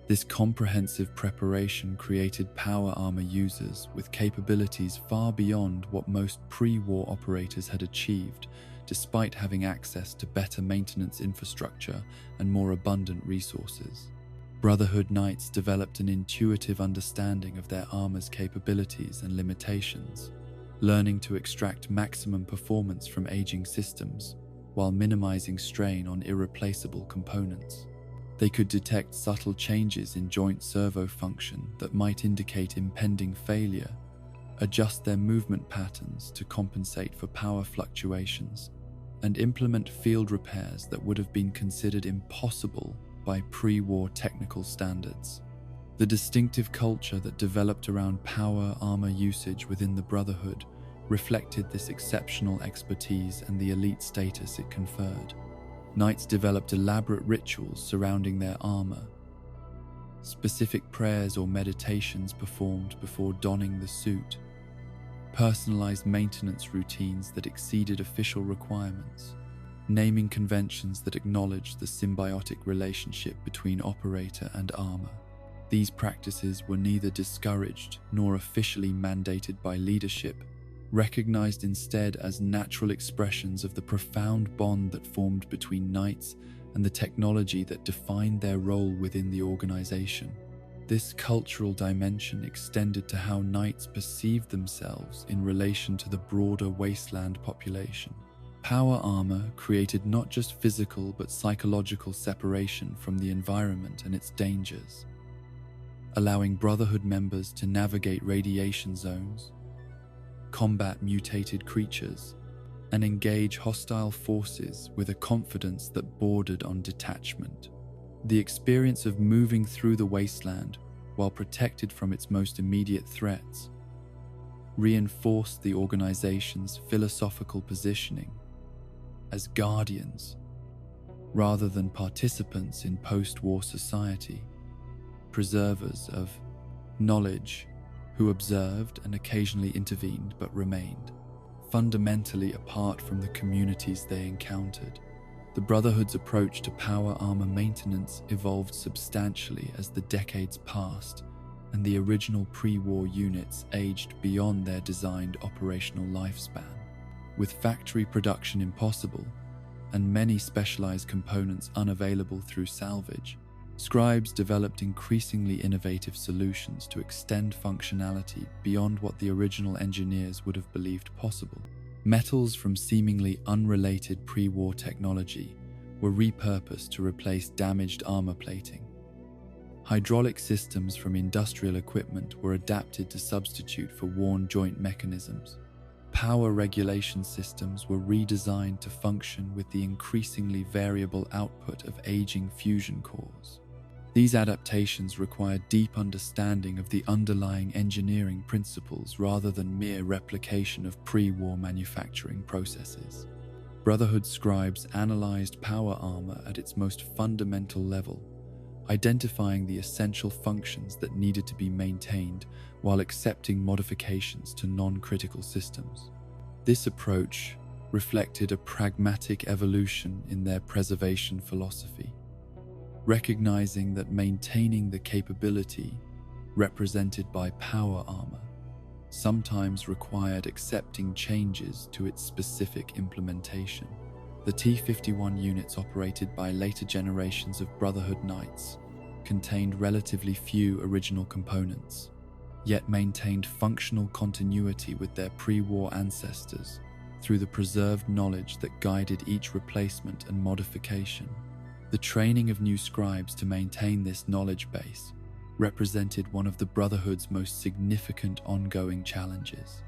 This comprehensive preparation created power armor users with capabilities far beyond what most pre-war operators had achieved, despite having access to better maintenance infrastructure and more abundant resources. Brotherhood knights developed an intuitive understanding of their armor's capabilities and limitations, learning to extract maximum performance from aging systems while minimizing strain on irreplaceable components. They could detect subtle changes in joint servo function that might indicate impending failure, adjust their movement patterns to compensate for power fluctuations, and implement field repairs that would have been considered impossible by pre-war technical standards. The distinctive culture that developed around power armor usage within the Brotherhood reflected this exceptional expertise and the elite status it conferred. Knights developed elaborate rituals surrounding their armor, specific prayers or meditations performed before donning the suit, personalized maintenance routines that exceeded official requirements, naming conventions that acknowledged the symbiotic relationship between operator and armor. These practices were neither discouraged nor officially mandated by leadership, recognized instead as natural expressions of the profound bond that formed between knights and the technology that defined their role within the organization. This cultural dimension extended to how knights perceived themselves in relation to the broader wasteland population. Power armor created not just physical but psychological separation from the environment and its dangers, allowing Brotherhood members to navigate radiation zones, combat mutated creatures, and engage hostile forces with a confidence that bordered on detachment. The experience of moving through the wasteland while protected from its most immediate threats reinforced the organization's philosophical positioning as guardians rather than participants in post-war society, preservers of knowledge who observed and occasionally intervened but remained fundamentally apart from the communities they encountered. The Brotherhood's approach to power armor maintenance evolved substantially as the decades passed and the original pre-war units aged beyond their designed operational lifespan. With factory production impossible and many specialized components unavailable through salvage, scribes developed increasingly innovative solutions to extend functionality beyond what the original engineers would have believed possible. Metals from seemingly unrelated pre-war technology were repurposed to replace damaged armor plating. Hydraulic systems from industrial equipment were adapted to substitute for worn joint mechanisms. Power regulation systems were redesigned to function with the increasingly variable output of aging fusion cores. These adaptations required deep understanding of the underlying engineering principles rather than mere replication of pre-war manufacturing processes. Brotherhood scribes analyzed power armor at its most fundamental level, identifying the essential functions that needed to be maintained while accepting modifications to non-critical systems. This approach reflected a pragmatic evolution in their preservation philosophy, recognizing that maintaining the capability represented by power armor sometimes required accepting changes to its specific implementation. The T-51 units operated by later generations of Brotherhood Knights contained relatively few original components, yet maintained functional continuity with their pre-war ancestors through the preserved knowledge that guided each replacement and modification. The training of new scribes to maintain this knowledge base represented one of the Brotherhood's most significant ongoing challenges.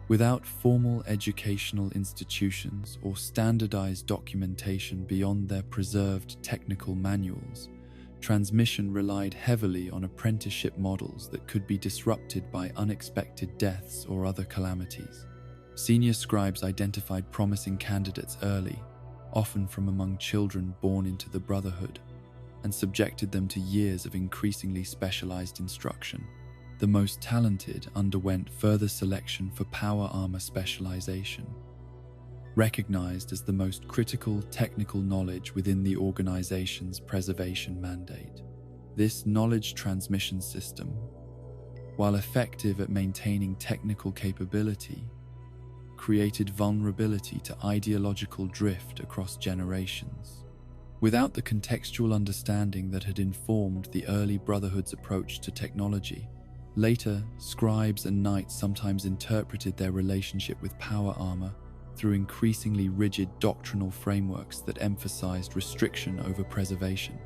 Without formal educational institutions or standardized documentation beyond their preserved technical manuals, transmission relied heavily on apprenticeship models that could be disrupted by unexpected deaths or other calamities. Senior scribes identified promising candidates early, often from among children born into the Brotherhood, and subjected them to years of increasingly specialized instruction. The most talented underwent further selection for power armor specialization, recognized as the most critical technical knowledge within the organization's preservation mandate. This knowledge transmission system, while effective at maintaining technical capability, created vulnerability to ideological drift across generations. Without the contextual understanding that had informed the early Brotherhood's approach to technology, later scribes and knights sometimes interpreted their relationship with power armor through increasingly rigid doctrinal frameworks that emphasized restriction over preservation.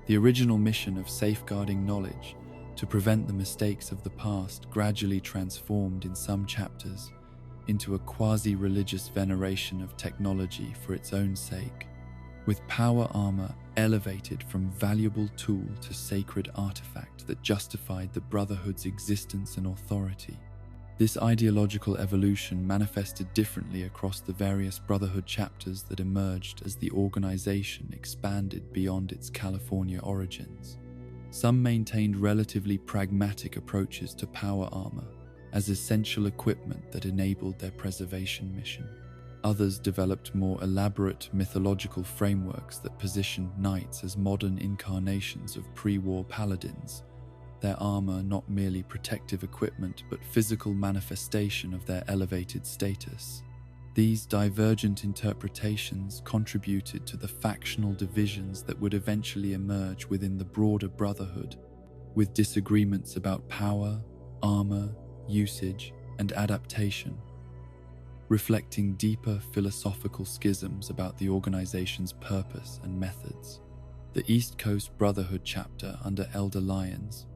The original mission of safeguarding knowledge to prevent the mistakes of the past gradually transformed in some chapters into a quasi-religious veneration of technology for its own sake, with power armor elevated from valuable tool to sacred artifact that justified the Brotherhood's existence and authority. This ideological evolution manifested differently across the various Brotherhood chapters that emerged as the organization expanded beyond its California origins. Some maintained relatively pragmatic approaches to power armor as essential equipment that enabled their preservation mission. Others developed more elaborate mythological frameworks that positioned knights as modern incarnations of pre-war paladins, their armor not merely protective equipment but physical manifestation of their elevated status. These divergent interpretations contributed to the factional divisions that would eventually emerge within the broader Brotherhood, with disagreements about power, armor, usage, and adaptation, reflecting deeper philosophical schisms about the organization's purpose and methods. The East Coast Brotherhood chapter under Elder Lyons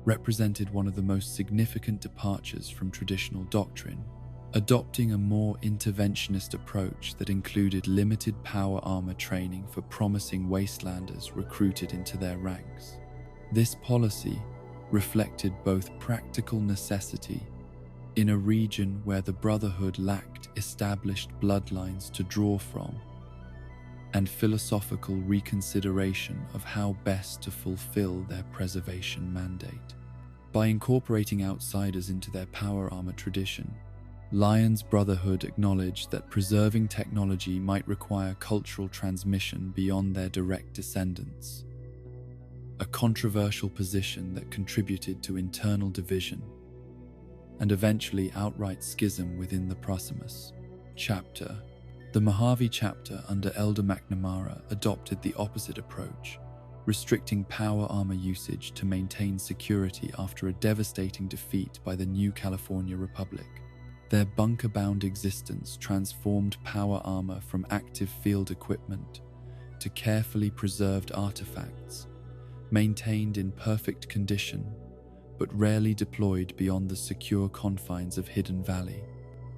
represented one of the most significant departures from traditional doctrine, adopting a more interventionist approach that included limited power armor training for promising wastelanders recruited into their ranks. This policy reflected both practical necessity in a region where the Brotherhood lacked established bloodlines to draw from, and philosophical reconsideration of how best to fulfill their preservation mandate. By incorporating outsiders into their power armor tradition, Lions Brotherhood acknowledged that preserving technology might require cultural transmission beyond their direct descendants, a controversial position that contributed to internal division and eventually outright schism within the Proximus chapter. The Mojave chapter under Elder McNamara adopted the opposite approach, restricting power armor usage to maintain security after a devastating defeat by the New California Republic. Their bunker-bound existence transformed power armor from active field equipment to carefully preserved artifacts, maintained in perfect condition, but rarely deployed beyond the secure confines of Hidden Valley.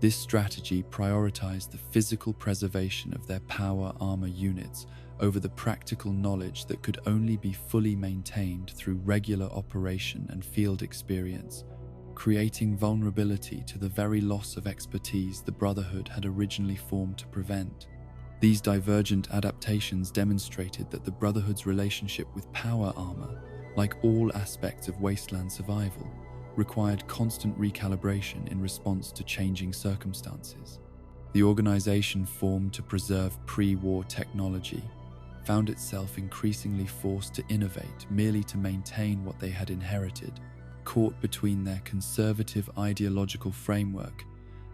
This strategy prioritized the physical preservation of their power armor units over the practical knowledge that could only be fully maintained through regular operation and field experience, creating vulnerability to the very loss of expertise the Brotherhood had originally formed to prevent. These divergent adaptations demonstrated that the Brotherhood's relationship with power armor, like all aspects of wasteland survival, required constant recalibration in response to changing circumstances. The organization, formed to preserve pre-war technology, found itself increasingly forced to innovate merely to maintain what they had inherited, caught between their conservative ideological framework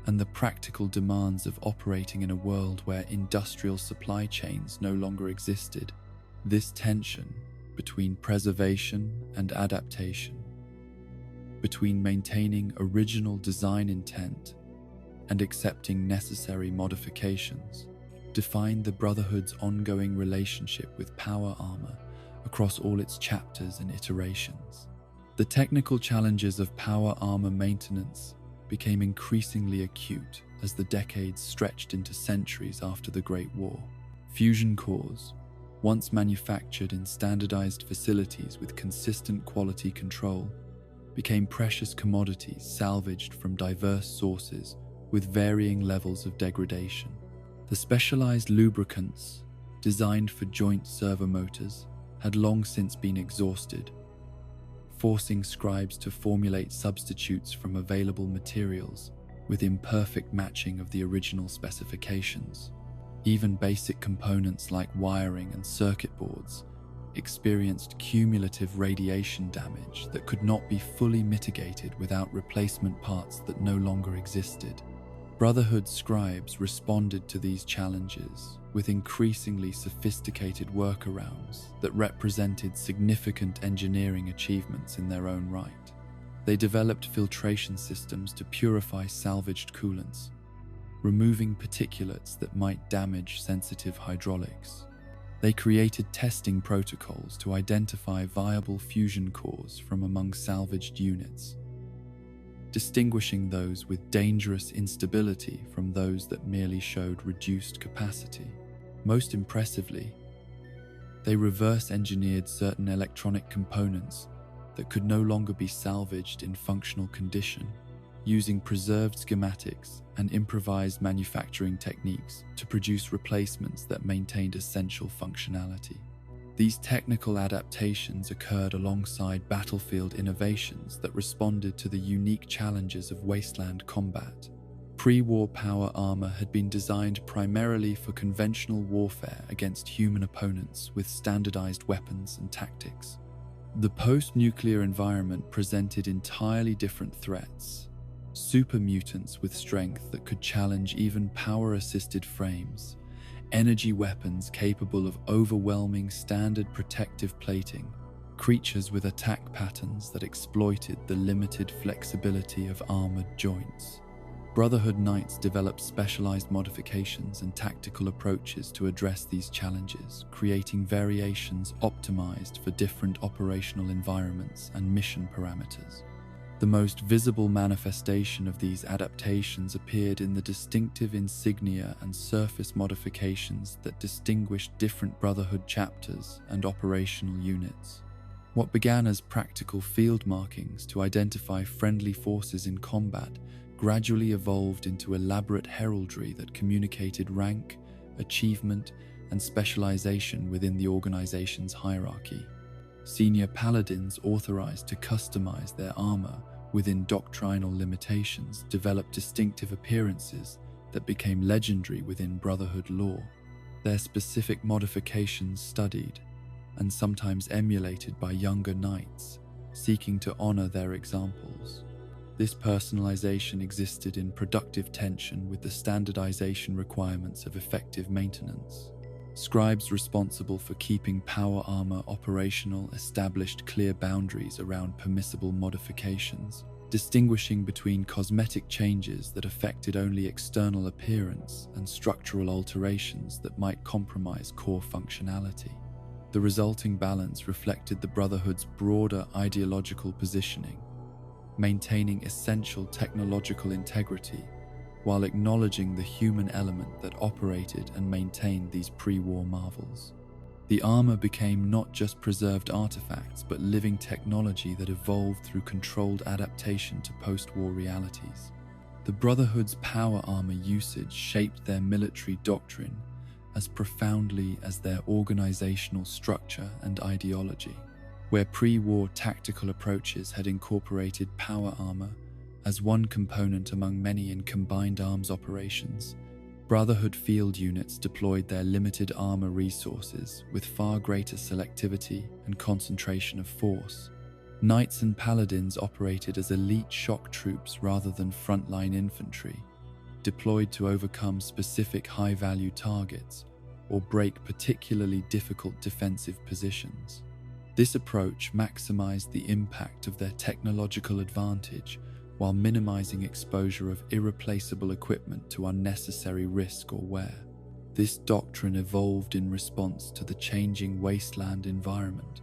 and the practical demands of operating in a world where industrial supply chains no longer existed. This tension between preservation and adaptation, between maintaining original design intent and accepting necessary modifications, defined the Brotherhood's ongoing relationship with power armor across all its chapters and iterations. The technical challenges of power armor maintenance became increasingly acute as the decades stretched into centuries after the Great War. Fusion cores, once manufactured in standardized facilities with consistent quality control, became precious commodities salvaged from diverse sources with varying levels of degradation. The specialized lubricants designed for joint servo motors had long since been exhausted, forcing scribes to formulate substitutes from available materials with imperfect matching of the original specifications. Even basic components like wiring and circuit boards experienced cumulative radiation damage that could not be fully mitigated without replacement parts that no longer existed. Brotherhood scribes responded to these challenges with increasingly sophisticated workarounds that represented significant engineering achievements in their own right. They developed filtration systems to purify salvaged coolants, removing particulates that might damage sensitive hydraulics. They created testing protocols to identify viable fusion cores from among salvaged units, distinguishing those with dangerous instability from those that merely showed reduced capacity. Most impressively, they reverse-engineered certain electronic components that could no longer be salvaged in functional condition, using preserved schematics and improvised manufacturing techniques to produce replacements that maintained essential functionality. These technical adaptations occurred alongside battlefield innovations that responded to the unique challenges of wasteland combat. Pre-war power armor had been designed primarily for conventional warfare against human opponents with standardized weapons and tactics. The post-nuclear environment presented entirely different threats. Super mutants with strength that could challenge even power-assisted frames, energy weapons capable of overwhelming standard protective plating, creatures with attack patterns that exploited the limited flexibility of armored joints. Brotherhood Knights developed specialized modifications and tactical approaches to address these challenges, creating variations optimized for different operational environments and mission parameters. The most visible manifestation of these adaptations appeared in the distinctive insignia and surface modifications that distinguished different Brotherhood chapters and operational units. What began as practical field markings to identify friendly forces in combat gradually evolved into elaborate heraldry that communicated rank, achievement, and specialization within the organization's hierarchy. Senior paladins authorized to customize their armor within doctrinal limitations developed distinctive appearances that became legendary within Brotherhood lore, their specific modifications studied and sometimes emulated by younger knights seeking to honor their examples. This personalization existed in productive tension with the standardization requirements of effective maintenance. Scribes responsible for keeping power armor operational established clear boundaries around permissible modifications, distinguishing between cosmetic changes that affected only external appearance and structural alterations that might compromise core functionality. The resulting balance reflected the Brotherhood's broader ideological positioning, maintaining essential technological integrity while acknowledging the human element that operated and maintained these pre-war marvels. The armor became not just preserved artifacts, but living technology that evolved through controlled adaptation to post-war realities. The Brotherhood's power armor usage shaped their military doctrine as profoundly as their organizational structure and ideology. Where pre-war tactical approaches had incorporated power armor as one component among many in combined arms operations, Brotherhood field units deployed their limited armor resources with far greater selectivity and concentration of force. Knights and paladins operated as elite shock troops rather than frontline infantry, deployed to overcome specific high-value targets or break particularly difficult defensive positions. This approach maximized the impact of their technological advantage while minimizing exposure of irreplaceable equipment to unnecessary risk or wear. This doctrine evolved in response to the changing wasteland environment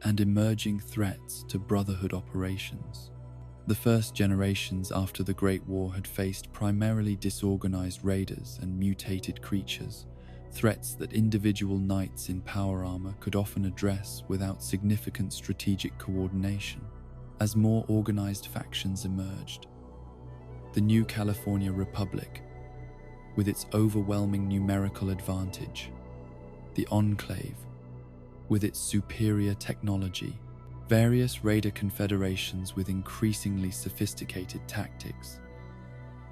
and emerging threats to Brotherhood operations. The first generations after the Great War had faced primarily disorganized raiders and mutated creatures, threats that individual knights in power armor could often address without significant strategic coordination. As more organized factions emerged, the New California Republic, with its overwhelming numerical advantage, the Enclave, with its superior technology, various raider confederations with increasingly sophisticated tactics.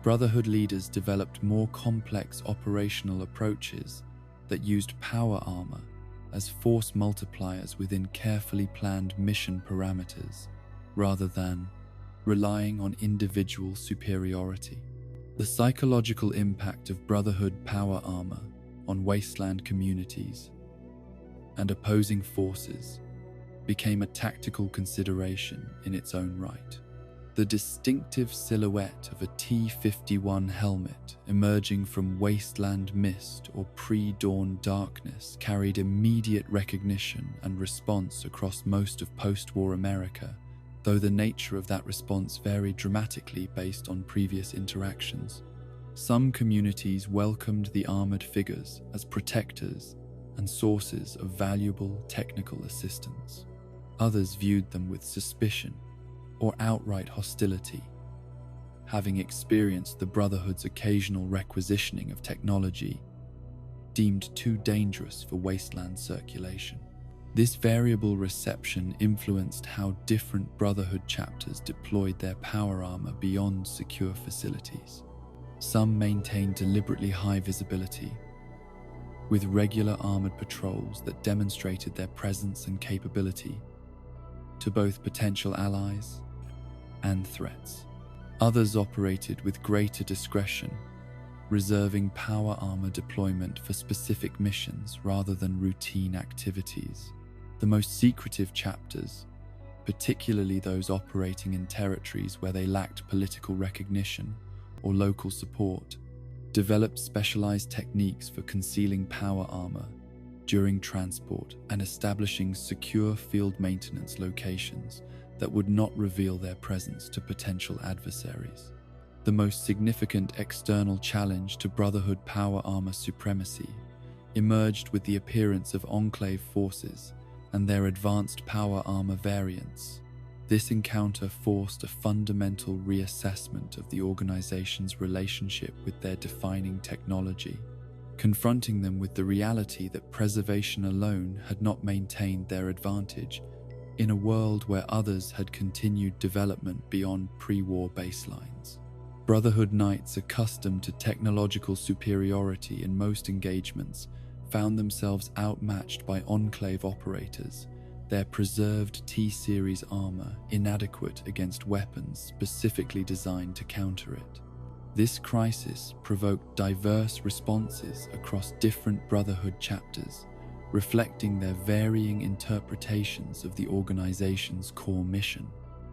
Brotherhood leaders developed more complex operational approaches that used power armor as force multipliers within carefully planned mission parameters, rather than relying on individual superiority. The psychological impact of Brotherhood power armor on wasteland communities and opposing forces became a tactical consideration in its own right. The distinctive silhouette of a T-51 helmet emerging from wasteland mist or pre-dawn darkness carried immediate recognition and response across most of post-war America, though the nature of that response varied dramatically based on previous interactions. Some communities welcomed the armored figures as protectors and sources of valuable technical assistance. Others viewed them with suspicion or outright hostility, having experienced the Brotherhood's occasional requisitioning of technology deemed too dangerous for wasteland circulation. This variable reception influenced how different Brotherhood chapters deployed their power armor beyond secure facilities. Some maintained deliberately high visibility, with regular armored patrols that demonstrated their presence and capability to both potential allies and threats. Others operated with greater discretion, reserving power armor deployment for specific missions rather than routine activities. The most secretive chapters, particularly those operating in territories where they lacked political recognition or local support, developed specialized techniques for concealing power armor during transport and establishing secure field maintenance locations that would not reveal their presence to potential adversaries. The most significant external challenge to Brotherhood power armor supremacy emerged with the appearance of Enclave forces and their advanced power armor variants. This encounter forced a fundamental reassessment of the organization's relationship with their defining technology. confronting them with the reality that preservation alone had not maintained their advantage in a world where others had continued development beyond pre-war baselines. Brotherhood Knights, accustomed to technological superiority in most engagements, found themselves outmatched by Enclave operators, their preserved T-Series armor inadequate against weapons specifically designed to counter it. This crisis provoked diverse responses across different Brotherhood chapters, reflecting their varying interpretations of the organization's core mission.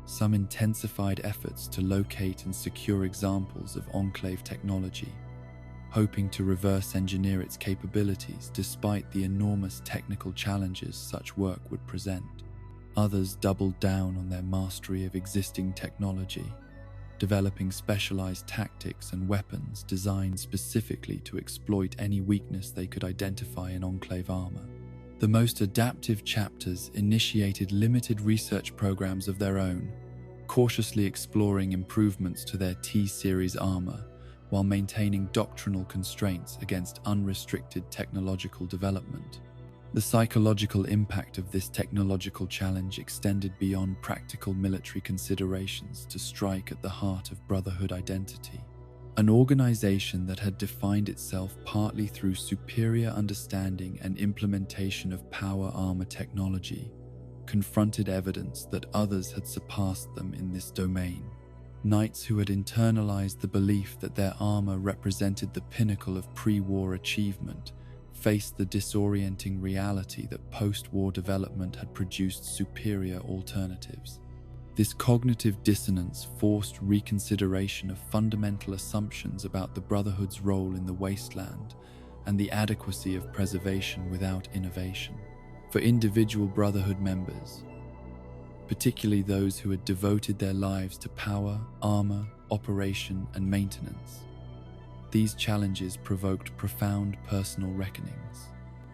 Some intensified efforts to locate and secure examples of Enclave technology, hoping to reverse engineer its capabilities despite the enormous technical challenges such work would present. Others doubled down on their mastery of existing technology, developing specialized tactics and weapons designed specifically to exploit any weakness they could identify in Enclave armor. The most adaptive chapters initiated limited research programs of their own, cautiously exploring improvements to their T-Series armor while maintaining doctrinal constraints against unrestricted technological development. The psychological impact of this technological challenge extended beyond practical military considerations to strike at the heart of Brotherhood identity. An organization that had defined itself partly through superior understanding and implementation of power armor technology, confronted evidence that others had surpassed them in this domain. Knights who had internalized the belief that their armor represented the pinnacle of pre-war achievement faced the disorienting reality that post-war development had produced superior alternatives. This cognitive dissonance forced reconsideration of fundamental assumptions about the Brotherhood's role in the wasteland and the adequacy of preservation without innovation. For individual Brotherhood members, particularly those who had devoted their lives to power, armor, operation, and maintenance, these challenges provoked profound personal reckonings.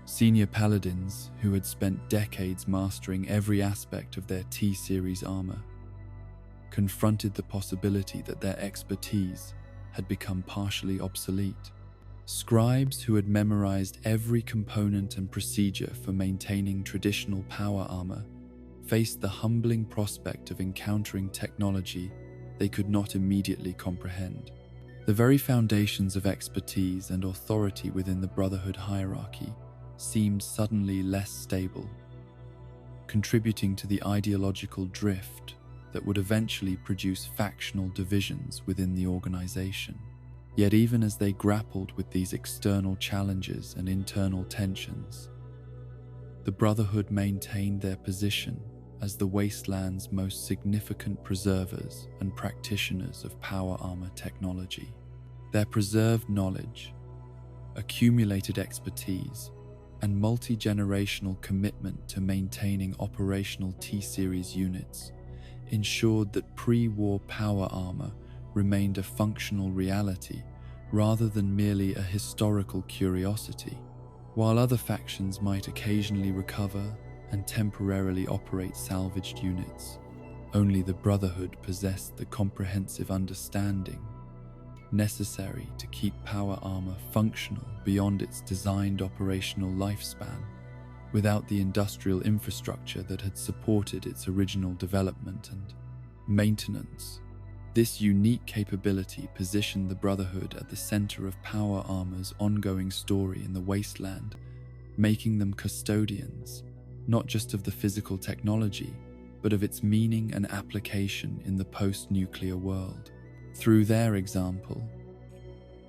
Senior paladins, who had spent decades mastering every aspect of their T-Series armor, confronted the possibility that their expertise had become partially obsolete. Scribes who had memorized every component and procedure for maintaining traditional power armor faced the humbling prospect of encountering technology they could not immediately comprehend. The very foundations of expertise and authority within the Brotherhood hierarchy seemed suddenly less stable, contributing to the ideological drift that would eventually produce factional divisions within the organization. Yet even as they grappled with these external challenges and internal tensions, the Brotherhood maintained their position as the wasteland's most significant preservers and practitioners of power armor technology. Their preserved knowledge, accumulated expertise, and multi-generational commitment to maintaining operational T-Series units ensured that pre-war power armor remained a functional reality rather than merely a historical curiosity. While other factions might occasionally recover and temporarily operate salvaged units, only the Brotherhood possessed the comprehensive understanding necessary to keep power armor functional beyond its designed operational lifespan, without the industrial infrastructure that had supported its original development and maintenance. This unique capability positioned the Brotherhood at the center of power armor's ongoing story in the wasteland, making them custodians, not just of the physical technology, but of its meaning and application in the post-nuclear world. Through their example,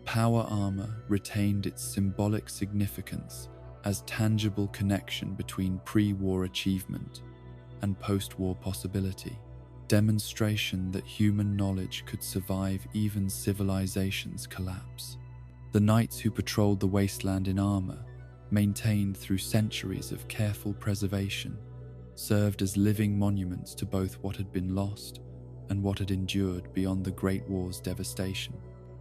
power armor retained its symbolic significance as tangible connection between pre-war achievement and post-war possibility, demonstration that human knowledge could survive even civilization's collapse. The knights who patrolled the wasteland in armor, maintained through centuries of careful preservation, served as living monuments to both what had been lost and what had endured beyond the Great War's devastation.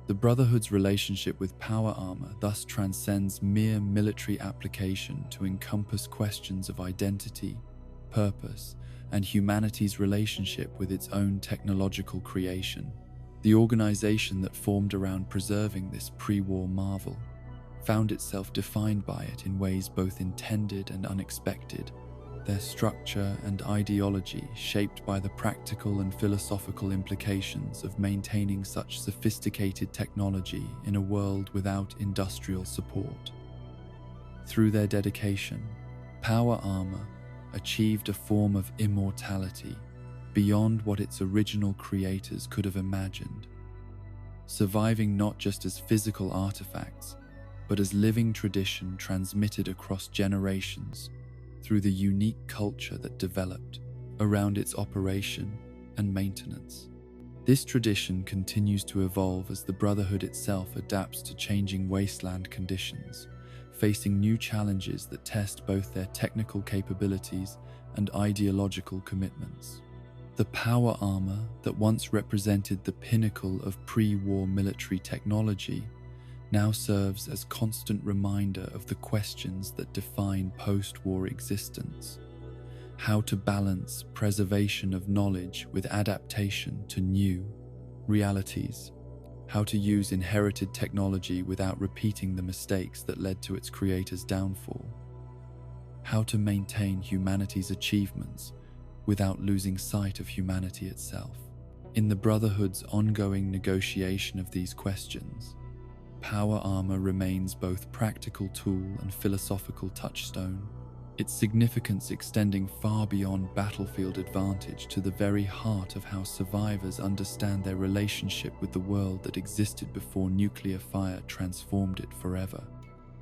The Brotherhood's relationship with power armor thus transcends mere military application to encompass questions of identity, purpose, and humanity's relationship with its own technological creation. The organization that formed around preserving this pre-war marvel found itself defined by it in ways both intended and unexpected, their structure and ideology shaped by the practical and philosophical implications of maintaining such sophisticated technology in a world without industrial support. Through their dedication, power armor achieved a form of immortality beyond what its original creators could have imagined, surviving not just as physical artifacts, but as living tradition transmitted across generations through the unique culture that developed around its operation and maintenance. This tradition continues to evolve as the Brotherhood itself adapts to changing wasteland conditions, facing new challenges that test both their technical capabilities and ideological commitments. The power armor that once represented the pinnacle of pre-war military technology now serves as constant reminder of the questions that define post-war existence: how to balance preservation of knowledge with adaptation to new realities, how to use inherited technology without repeating the mistakes that led to its creator's downfall, how to maintain humanity's achievements without losing sight of humanity itself. In the Brotherhood's ongoing negotiation of these questions, power armor remains both practical tool and philosophical touchstone, its significance extending far beyond battlefield advantage to the very heart of how survivors understand their relationship with the world that existed before nuclear fire transformed it forever.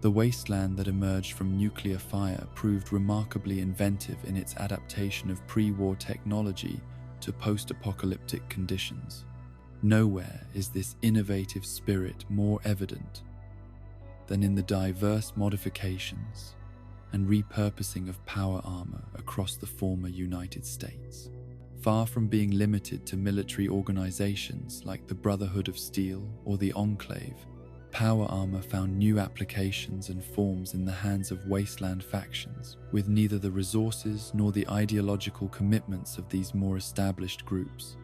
The wasteland that emerged from nuclear fire proved remarkably inventive in its adaptation of pre-war technology to post-apocalyptic conditions. Nowhere is this innovative spirit more evident than in the diverse modifications and repurposing of power armor across the former United States. Far from being limited to military organizations like the Brotherhood of Steel or the Enclave, power armor found new applications and forms in the hands of wasteland factions, with neither the resources nor the ideological commitments of these more established groups.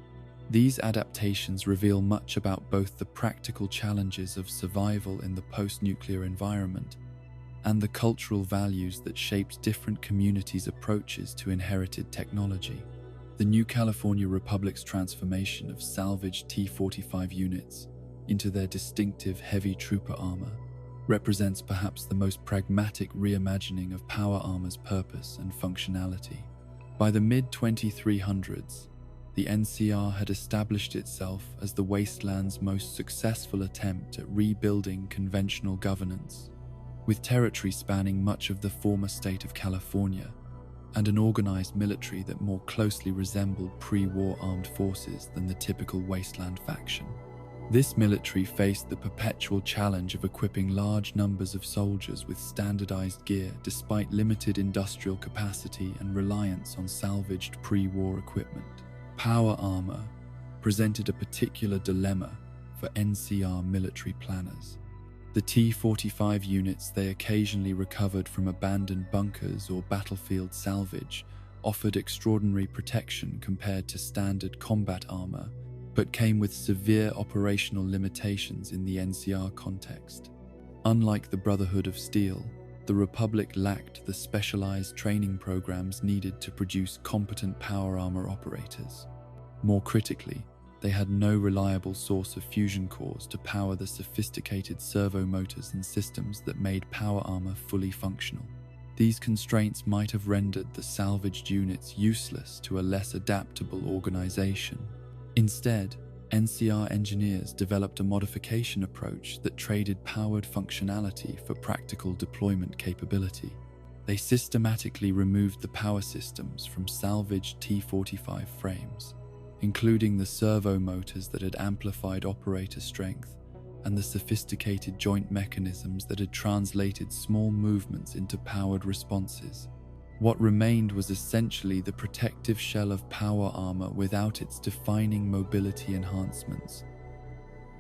These adaptations reveal much about both the practical challenges of survival in the post-nuclear environment and the cultural values that shaped different communities' approaches to inherited technology. The New California Republic's transformation of salvaged T-45 units into their distinctive heavy trooper armor represents perhaps the most pragmatic reimagining of power armor's purpose and functionality. By the mid-2300s, the NCR had established itself as the wasteland's most successful attempt at rebuilding conventional governance, with territory spanning much of the former state of California and an organized military that more closely resembled pre-war armed forces than the typical wasteland faction. This military faced the perpetual challenge of equipping large numbers of soldiers with standardized gear despite limited industrial capacity and reliance on salvaged pre-war equipment. Power armor presented a particular dilemma for NCR military planners. The T-45 units they occasionally recovered from abandoned bunkers or battlefield salvage offered extraordinary protection compared to standard combat armor, but came with severe operational limitations in the NCR context. Unlike the Brotherhood of Steel, the Republic lacked the specialized training programs needed to produce competent power armor operators. More critically, they had no reliable source of fusion cores to power the sophisticated servo motors and systems that made power armor fully functional. These constraints might have rendered the salvaged units useless to a less adaptable organization. Instead, NCR engineers developed a modification approach that traded powered functionality for practical deployment capability. They systematically removed the power systems from salvaged T-45 frames, including the servo motors that had amplified operator strength and the sophisticated joint mechanisms that had translated small movements into powered responses. What remained was essentially the protective shell of power armor without its defining mobility enhancements.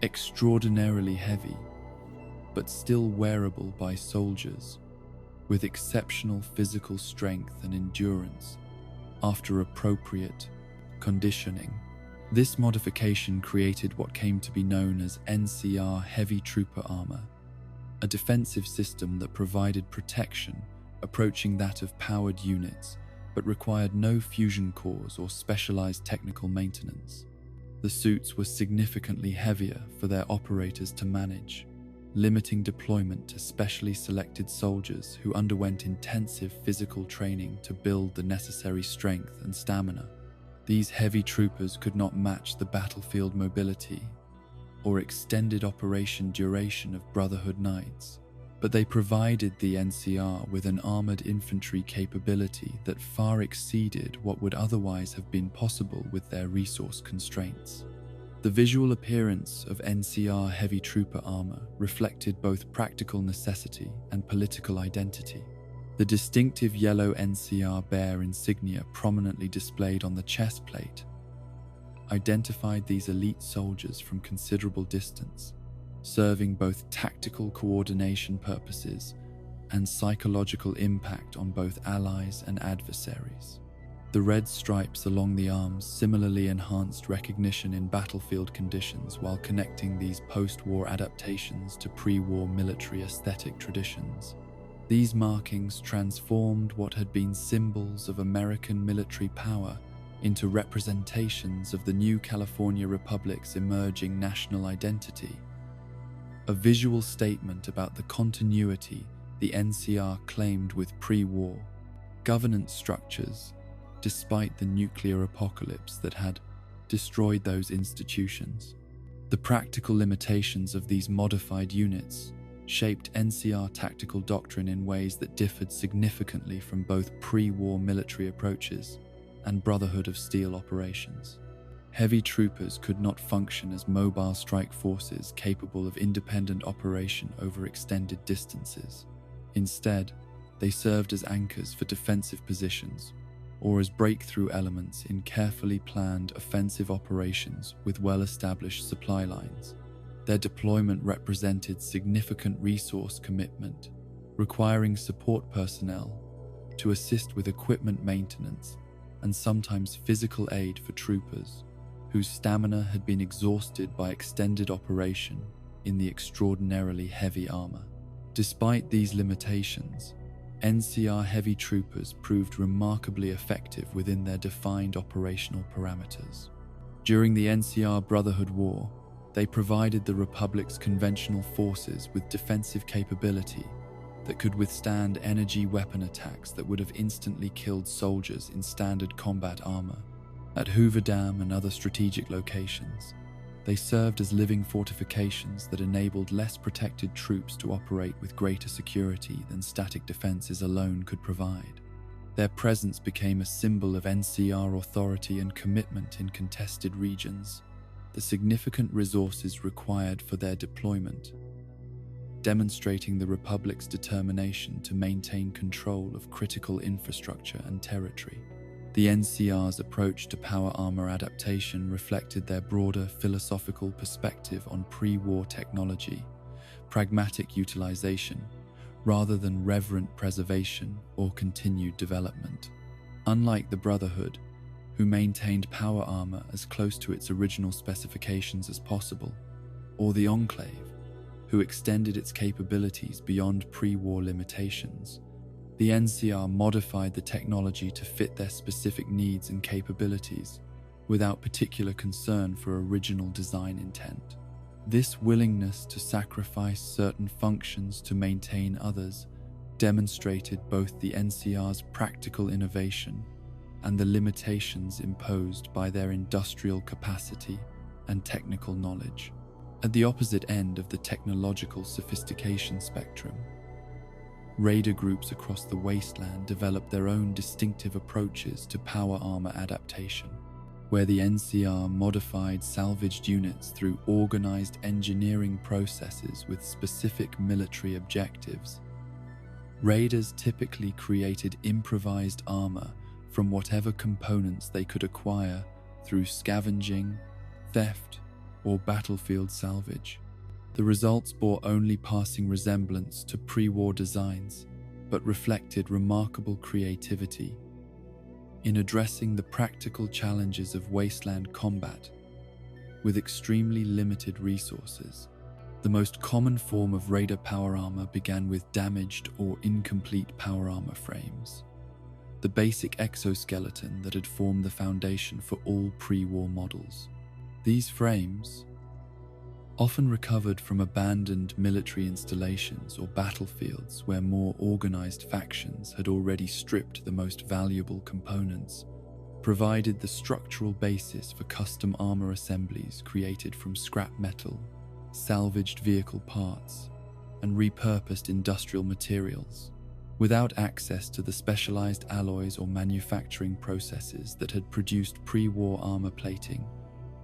Extraordinarily heavy, but still wearable by soldiers, with exceptional physical strength and endurance after appropriate conditioning. This modification created what came to be known as NCR Heavy Trooper Armor, a defensive system that provided protection approaching that of powered units, but required no fusion cores or specialized technical maintenance. The suits were significantly heavier for their operators to manage, limiting deployment to specially selected soldiers who underwent intensive physical training to build the necessary strength and stamina. These heavy troopers could not match the battlefield mobility or extended operation duration of Brotherhood Knights, but they provided the NCR with an armored infantry capability that far exceeded what would otherwise have been possible with their resource constraints. The visual appearance of NCR heavy trooper armor reflected both practical necessity and political identity. The distinctive yellow NCR bear insignia prominently displayed on the chest plate identified these elite soldiers from considerable distance, serving both tactical coordination purposes and psychological impact on both allies and adversaries. The red stripes along the arms similarly enhanced recognition in battlefield conditions while connecting these post-war adaptations to pre-war military aesthetic traditions. These markings transformed what had been symbols of American military power into representations of the new California Republic's emerging national identity, a visual statement about the continuity the NCR claimed with pre-war governance structures, despite the nuclear apocalypse that had destroyed those institutions. The practical limitations of these modified units shaped NCR tactical doctrine in ways that differed significantly from both pre-war military approaches and Brotherhood of Steel operations. Heavy troopers could not function as mobile strike forces capable of independent operation over extended distances. Instead, they served as anchors for defensive positions or as breakthrough elements in carefully planned offensive operations with well-established supply lines. Their deployment represented significant resource commitment, requiring support personnel to assist with equipment maintenance and sometimes physical aid for troopers whose stamina had been exhausted by extended operation in the extraordinarily heavy armor. Despite these limitations, NCR heavy troopers proved remarkably effective within their defined operational parameters. During the NCR Brotherhood War, they provided the Republic's conventional forces with defensive capability that could withstand energy weapon attacks that would have instantly killed soldiers in standard combat armor. At Hoover Dam and other strategic locations, they served as living fortifications that enabled less protected troops to operate with greater security than static defenses alone could provide. Their presence became a symbol of NCR authority and commitment in contested regions, the significant resources required for their deployment, demonstrating the Republic's determination to maintain control of critical infrastructure and territory. The NCR's approach to power armor adaptation reflected their broader philosophical perspective on pre-war technology, pragmatic utilization, rather than reverent preservation or continued development. Unlike the Brotherhood, who maintained power armor as close to its original specifications as possible, or the Enclave, who extended its capabilities beyond pre-war limitations, the NCR modified the technology to fit their specific needs and capabilities, without particular concern for original design intent. This willingness to sacrifice certain functions to maintain others demonstrated both the NCR's practical innovation and the limitations imposed by their industrial capacity and technical knowledge. At the opposite end of the technological sophistication spectrum, raider groups across the wasteland developed their own distinctive approaches to power armor adaptation, where the NCR modified salvaged units through organized engineering processes with specific military objectives. Raiders typically created improvised armor from whatever components they could acquire through scavenging, theft, or battlefield salvage. The results bore only passing resemblance to pre-war designs, but reflected remarkable creativity in addressing the practical challenges of wasteland combat with extremely limited resources. The most common form of Raider power armor began with damaged or incomplete power armor frames, the basic exoskeleton that had formed the foundation for all pre-war models. These frames, often recovered from abandoned military installations or battlefields where more organized factions had already stripped the most valuable components, provided the structural basis for custom armor assemblies created from scrap metal, salvaged vehicle parts, and repurposed industrial materials. Without access to the specialized alloys or manufacturing processes that had produced pre-war armor plating,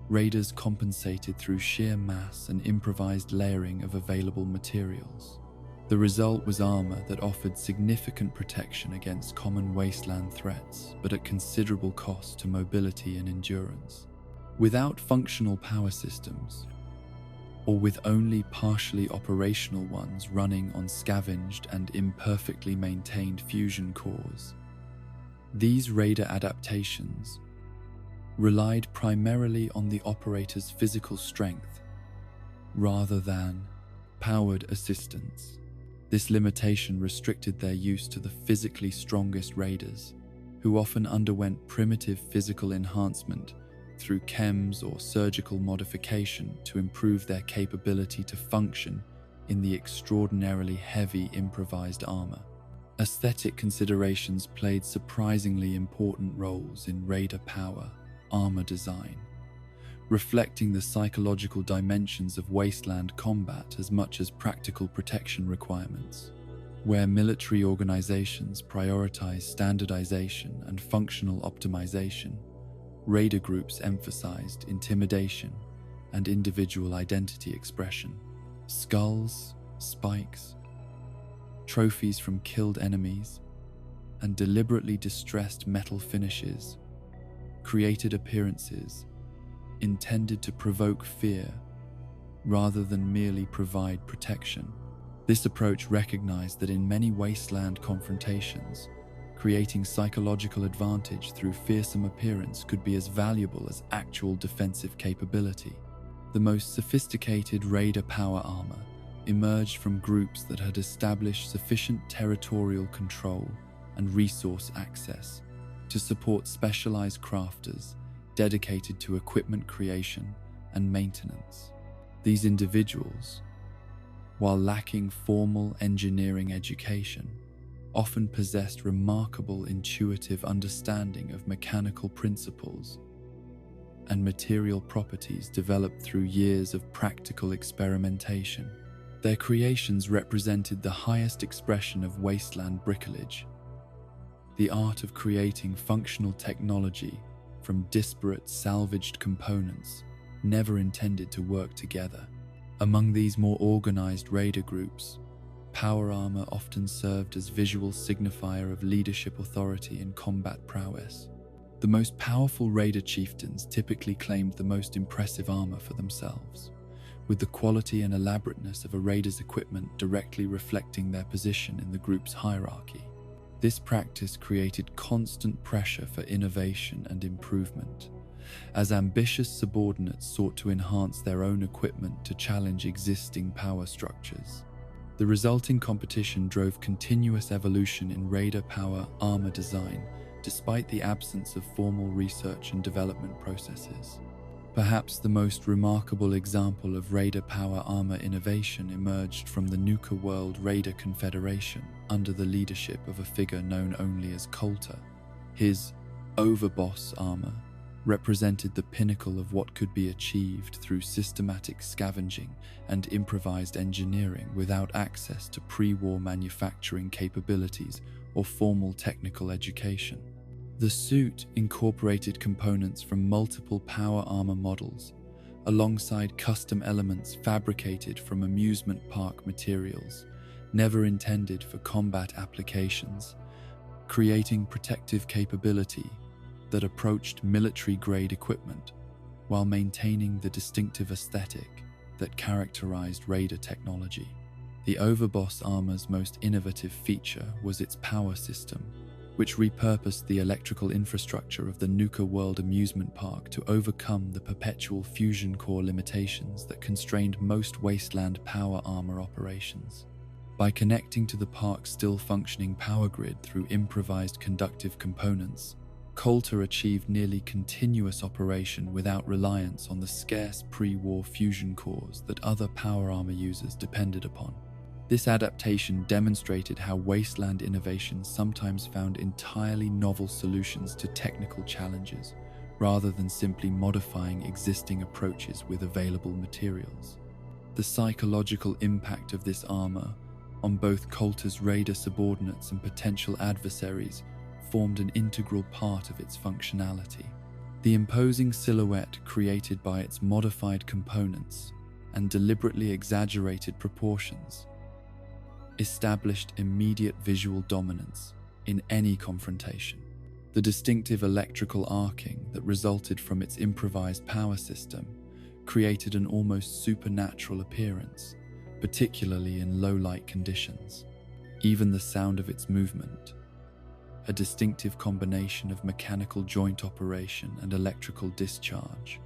Raiders compensated through sheer mass and improvised layering of available materials. The result was armor that offered significant protection against common wasteland threats, but at considerable cost to mobility and endurance. Without functional power systems, or with only partially operational ones running on scavenged and imperfectly maintained fusion cores, these Raider adaptations relied primarily on the operator's physical strength rather than powered assistance. This limitation restricted their use to the physically strongest Raiders, who often underwent primitive physical enhancement through chems or surgical modification to improve their capability to function in the extraordinarily heavy improvised armor. Aesthetic considerations played surprisingly important roles in Raider power armor design, reflecting the psychological dimensions of wasteland combat as much as practical protection requirements. Where military organizations prioritize standardization and functional optimization, Raider groups emphasized intimidation and individual identity expression. Skulls, spikes, trophies from killed enemies, and deliberately distressed metal finishes created appearances intended to provoke fear rather than merely provide protection. This approach recognized that in many wasteland confrontations, creating psychological advantage through fearsome appearance could be as valuable as actual defensive capability. The most sophisticated Raider power armor emerged from groups that had established sufficient territorial control and resource access to support specialized crafters dedicated to equipment creation and maintenance. These individuals, while lacking formal engineering education, often possessed remarkable intuitive understanding of mechanical principles and material properties developed through years of practical experimentation. Their creations represented the highest expression of wasteland bricolage, the art of creating functional technology from disparate salvaged components never intended to work together. Among these more organized Raider groups, power armor often served as visual signifier of leadership authority and combat prowess. The most powerful Raider chieftains typically claimed the most impressive armor for themselves, with the quality and elaborateness of a Raider's equipment directly reflecting their position in the group's hierarchy. This practice created constant pressure for innovation and improvement, as ambitious subordinates sought to enhance their own equipment to challenge existing power structures. The resulting competition drove continuous evolution in Raider power armor design, despite the absence of formal research and development processes. Perhaps the most remarkable example of Raider power armor innovation emerged from the Nuka World Raider Confederation under the leadership of a figure known only as Coulter. His overboss armor represented the pinnacle of what could be achieved through systematic scavenging and improvised engineering without access to pre-war manufacturing capabilities or formal technical education. The suit incorporated components from multiple power armor models, alongside custom elements fabricated from amusement park materials, never intended for combat applications, creating protective capability that approached military-grade equipment while maintaining the distinctive aesthetic that characterized Raider technology. The overboss armor's most innovative feature was its power system, which repurposed the electrical infrastructure of the Nuka World amusement park to overcome the perpetual fusion core limitations that constrained most wasteland power armor operations. By connecting to the park's still-functioning power grid through improvised conductive components, Coulter achieved nearly continuous operation without reliance on the scarce pre-war fusion cores that other power armor users depended upon. This adaptation demonstrated how wasteland innovations sometimes found entirely novel solutions to technical challenges, rather than simply modifying existing approaches with available materials. The psychological impact of this armor on both Coulter's raider subordinates and potential adversaries formed an integral part of its functionality. The imposing silhouette created by its modified components and deliberately exaggerated proportions established immediate visual dominance in any confrontation. The distinctive electrical arcing that resulted from its improvised power system created an almost supernatural appearance, particularly in low-light conditions. Even the sound of its movement, a distinctive combination of mechanical joint operation and electrical discharge,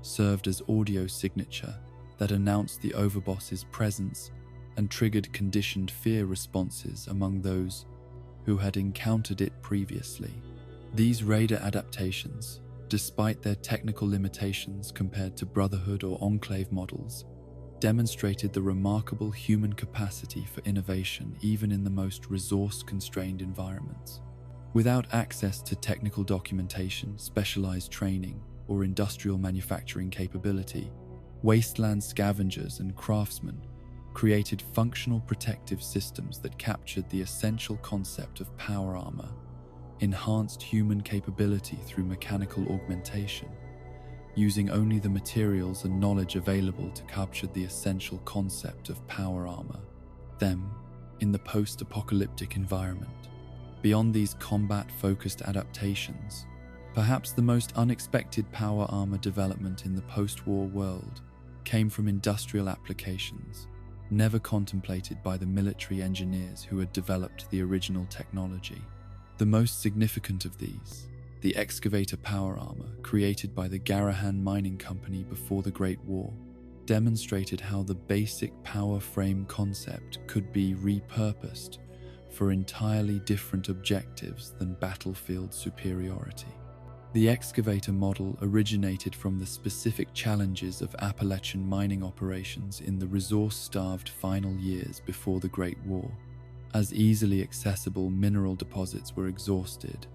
served as audio signature that announced the overboss's presence and triggered conditioned fear responses among those who had encountered it previously. These raider adaptations, despite their technical limitations compared to Brotherhood or Enclave models, demonstrated the remarkable human capacity for innovation even in the most resource-constrained environments. Without access to technical documentation, specialized training, or industrial manufacturing capability, wasteland scavengers and craftsmen created functional protective systems that captured the essential concept of power armor, enhanced human capability through mechanical augmentation, using only the materials and knowledge available to capture the essential concept of power armor, them in the post-apocalyptic environment. Beyond these combat-focused adaptations, perhaps the most unexpected power armor development in the post-war world came from industrial applications, never contemplated by the military engineers who had developed the original technology. The most significant of these, the excavator power armor created by the Garahan Mining Company before the Great War, demonstrated how the basic power frame concept could be repurposed for entirely different objectives than battlefield superiority. The excavator model originated from the specific challenges of Appalachian mining operations in the resource-starved final years before the Great War. As easily accessible mineral deposits were exhausted,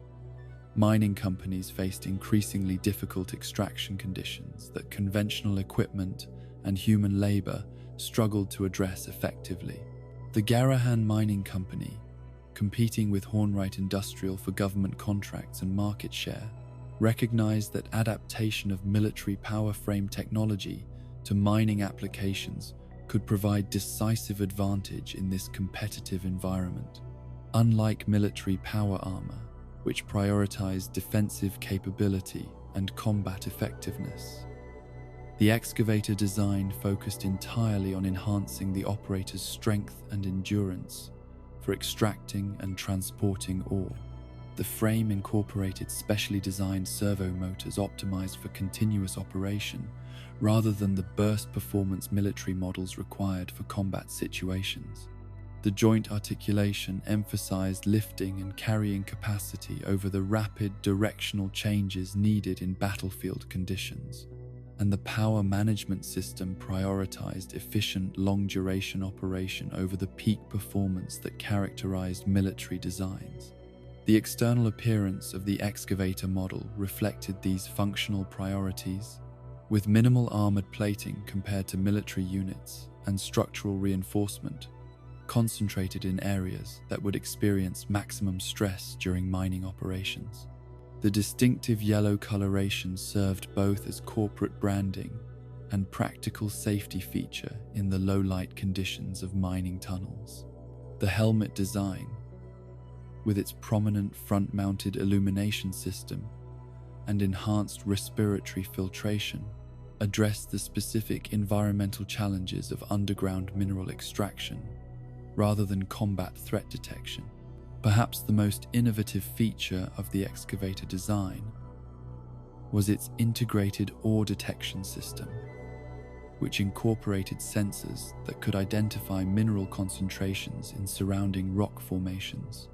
mining companies faced increasingly difficult extraction conditions that conventional equipment and human labor struggled to address effectively. The Garahan Mining Company, competing with Hornwright Industrial for government contracts and market share, recognized that adaptation of military power frame technology to mining applications could provide decisive advantage in this competitive environment. Unlike military power armor, which prioritized defensive capability and combat effectiveness, the excavator design focused entirely on enhancing the operator's strength and endurance for extracting and transporting ore. The frame incorporated specially designed servo motors optimized for continuous operation, rather than the burst performance military models required for combat situations. The joint articulation emphasized lifting and carrying capacity over the rapid directional changes needed in battlefield conditions, and the power management system prioritized efficient long-duration operation over the peak performance that characterized military designs. The external appearance of the excavator model reflected these functional priorities, with minimal armored plating compared to military units and structural reinforcement concentrated in areas that would experience maximum stress during mining operations. The distinctive yellow coloration served both as corporate branding and practical safety feature in the low-light conditions of mining tunnels. The helmet design, with its prominent front-mounted illumination system and enhanced respiratory filtration, addressed the specific environmental challenges of underground mineral extraction rather than combat threat detection. Perhaps the most innovative feature of the excavator design was its integrated ore detection system, which incorporated sensors that could identify mineral concentrations in surrounding rock formations.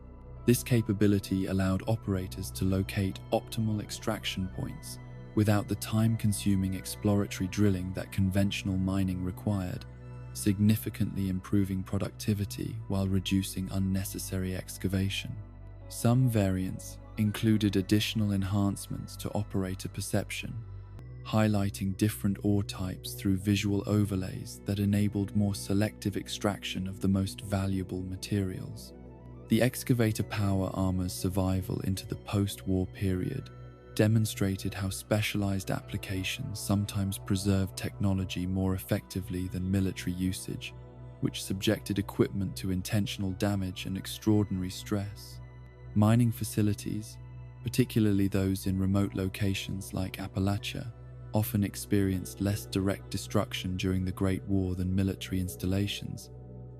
This capability allowed operators to locate optimal extraction points without the time-consuming exploratory drilling that conventional mining required, significantly improving productivity while reducing unnecessary excavation. Some variants included additional enhancements to operator perception, highlighting different ore types through visual overlays that enabled more selective extraction of the most valuable materials. The excavator power armor's survival into the post-war period demonstrated how specialized applications sometimes preserved technology more effectively than military usage, which subjected equipment to intentional damage and extraordinary stress. Mining facilities, particularly those in remote locations like Appalachia, often experienced less direct destruction during the Great War than military installations,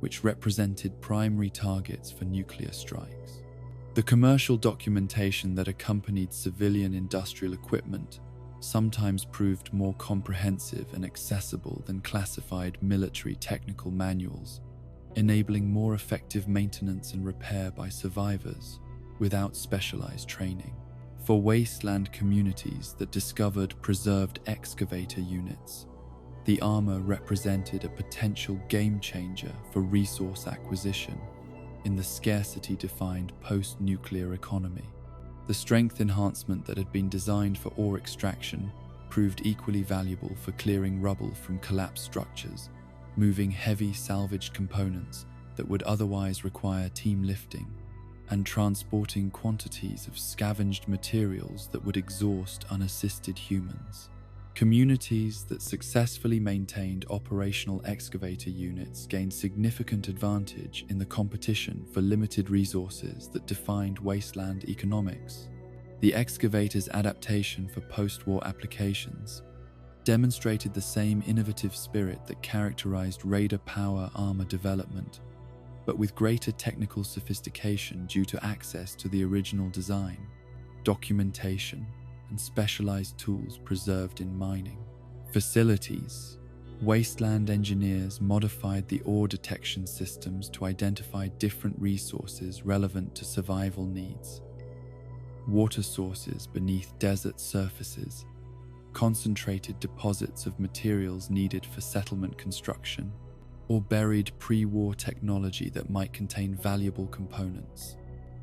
which represented primary targets for nuclear strikes. The commercial documentation that accompanied civilian industrial equipment sometimes proved more comprehensive and accessible than classified military technical manuals, enabling more effective maintenance and repair by survivors without specialized training. For wasteland communities that discovered preserved excavator units, the armor represented a potential game changer for resource acquisition in the scarcity-defined post-nuclear economy. The strength enhancement that had been designed for ore extraction proved equally valuable for clearing rubble from collapsed structures, moving heavy salvaged components that would otherwise require team lifting, and transporting quantities of scavenged materials that would exhaust unassisted humans. Communities that successfully maintained operational excavator units gained significant advantage in the competition for limited resources that defined wasteland economics. The excavator's adaptation for post-war applications demonstrated the same innovative spirit that characterized Raider power armor development, but with greater technical sophistication due to access to the original design, documentation, and specialized tools preserved in mining facilities. Wasteland engineers modified the ore detection systems to identify different resources relevant to survival needs: water sources beneath desert surfaces, concentrated deposits of materials needed for settlement construction, or buried pre-war technology that might contain valuable components.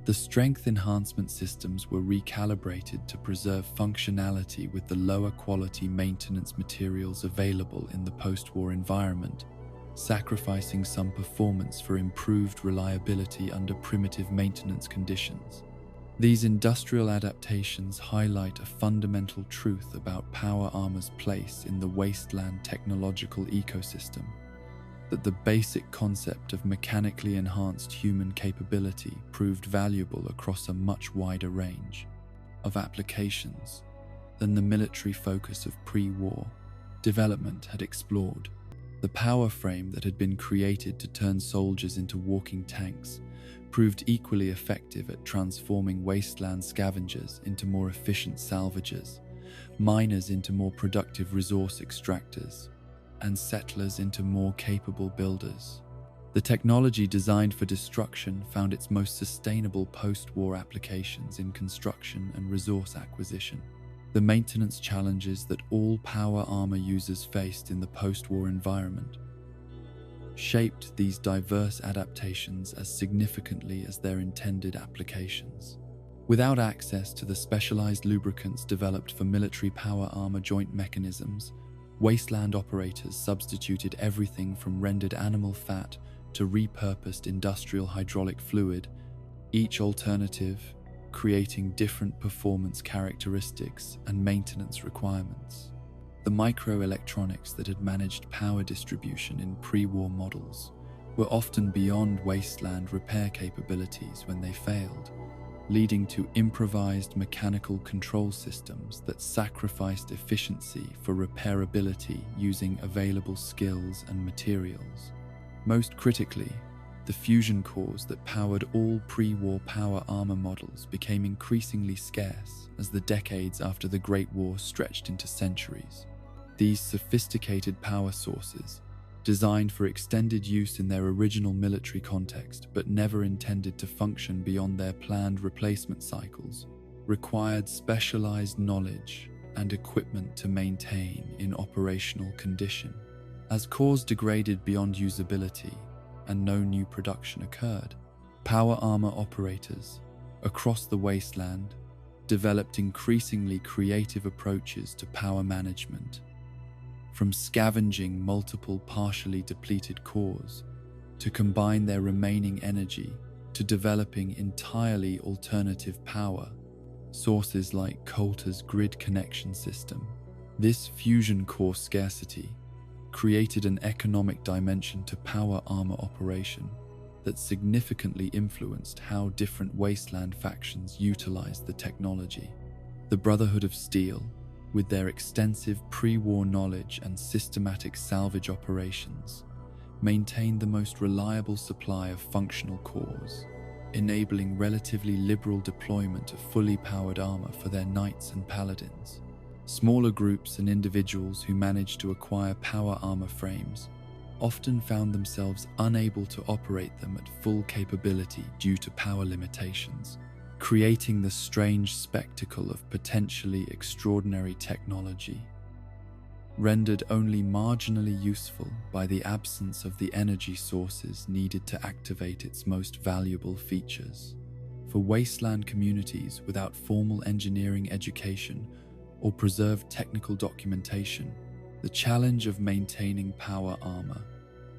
The strength enhancement systems were recalibrated to preserve functionality with the lower quality maintenance materials available in the post-war environment, sacrificing some performance for improved reliability under primitive maintenance conditions. These industrial adaptations highlight a fundamental truth about power armor's place in the wasteland technological ecosystem: that the basic concept of mechanically enhanced human capability proved valuable across a much wider range of applications than the military focus of pre-war development had explored. The power frame that had been created to turn soldiers into walking tanks proved equally effective at transforming wasteland scavengers into more efficient salvagers, miners into more productive resource extractors, and settlers into more capable builders. The technology designed for destruction found its most sustainable post-war applications in construction and resource acquisition. The maintenance challenges that all power armor users faced in the post-war environment shaped these diverse adaptations as significantly as their intended applications. Without access to the specialized lubricants developed for military power armor joint mechanisms, wasteland operators substituted everything from rendered animal fat to repurposed industrial hydraulic fluid, each alternative creating different performance characteristics and maintenance requirements. The microelectronics that had managed power distribution in pre-war models were often beyond wasteland repair capabilities when they failed, leading to improvised mechanical control systems that sacrificed efficiency for repairability using available skills and materials. Most critically, The fusion cores that powered all pre-war power armor models became increasingly scarce as the decades after the Great War stretched into centuries. These sophisticated power sources, designed for extended use in their original military context but never intended to function beyond their planned replacement cycles, required specialized knowledge and equipment to maintain in operational condition. As cores degraded beyond usability and no new production occurred, power armor operators across the wasteland developed increasingly creative approaches to power management. From scavenging multiple partially depleted cores to combine their remaining energy to developing entirely alternative power sources like Coulter's grid connection system. This fusion core scarcity created an economic dimension to power armor operation that significantly influenced how different wasteland factions utilized the technology. The Brotherhood of Steel, with their extensive pre-war knowledge and systematic salvage operations, maintained the most reliable supply of functional cores, enabling relatively liberal deployment of fully powered armor for their knights and paladins. Smaller groups and individuals who managed to acquire power armor frames often found themselves unable to operate them at full capability due to power limitations, creating the strange spectacle of potentially extraordinary technology, rendered only marginally useful by the absence of the energy sources needed to activate its most valuable features. For wasteland communities without formal engineering education or preserved technical documentation, the challenge of maintaining power armor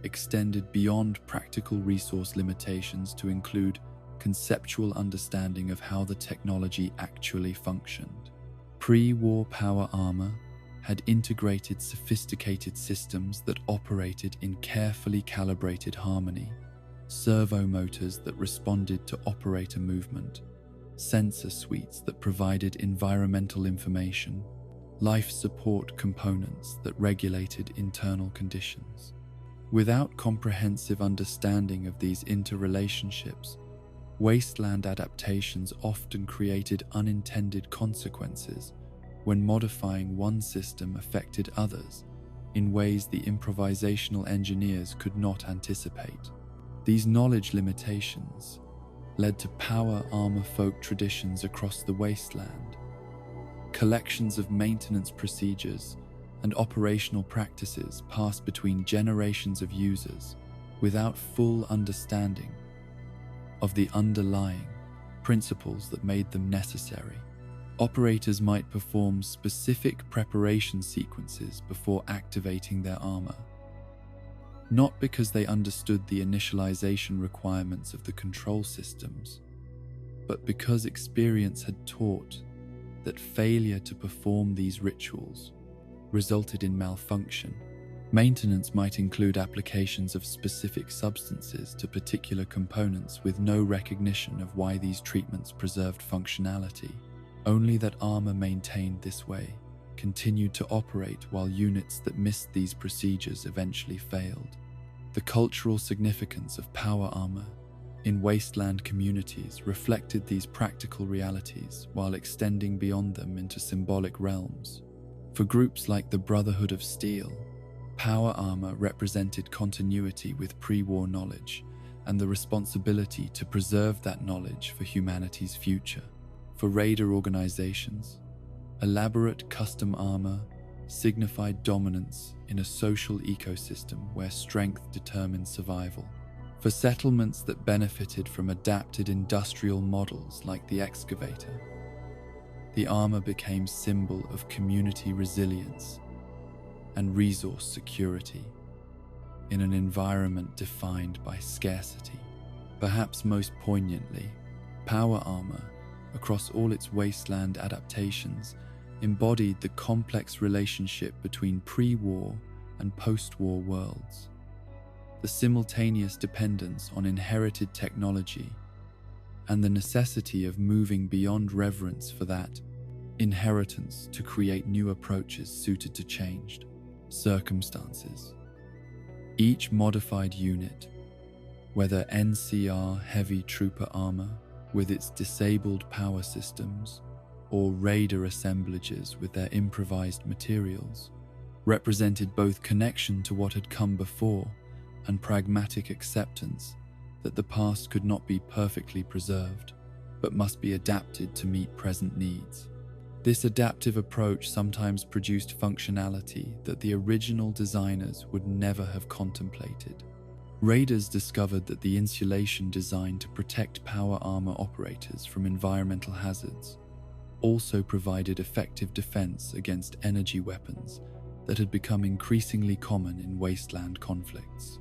extended beyond practical resource limitations to include conceptual understanding of how the technology actually functioned. Pre-war power armor had integrated sophisticated systems that operated in carefully calibrated harmony, servo motors that responded to operator movement, sensor suites that provided environmental information, life support components that regulated internal conditions. Without comprehensive understanding of these interrelationships, wasteland adaptations often created unintended consequences when modifying one system affected others in ways the improvisational engineers could not anticipate. These knowledge limitations led to power armor folk traditions across the wasteland, collections of maintenance procedures and operational practices passed between generations of users without full understanding of the underlying principles that made them necessary. Operators might perform specific preparation sequences before activating their armor, not because they understood the initialization requirements of the control systems, but because experience had taught that failure to perform these rituals resulted in malfunction. Maintenance might include applications of specific substances to particular components with no recognition of why these treatments preserved functionality. Only that armor maintained this way continued to operate while units that missed these procedures eventually failed. The cultural significance of power armor in wasteland communities reflected these practical realities while extending beyond them into symbolic realms. For groups like the Brotherhood of Steel, power armor represented continuity with pre-war knowledge and the responsibility to preserve that knowledge for humanity's future. For raider organizations, elaborate custom armor signified dominance in a social ecosystem where strength determined survival. For settlements that benefited from adapted industrial models like the excavator, the armor became symbol of community resilience and resource security in an environment defined by scarcity. Perhaps most poignantly, power armor, across all its wasteland adaptations, embodied the complex relationship between pre-war and post-war worlds. The simultaneous dependence on inherited technology and the necessity of moving beyond reverence for that inheritance to create new approaches suited to changed circumstances. Each modified unit Whether NCR heavy trooper armor with its disabled power systems or raider assemblages with their improvised materials, represented both connection to what had come before and pragmatic acceptance that the past could not be perfectly preserved, but must be adapted to meet present needs. This adaptive approach sometimes produced functionality that the original designers would never have contemplated. Raiders discovered that the insulation designed to protect power armor operators from environmental hazards also provided effective defense against energy weapons that had become increasingly common in wasteland conflicts.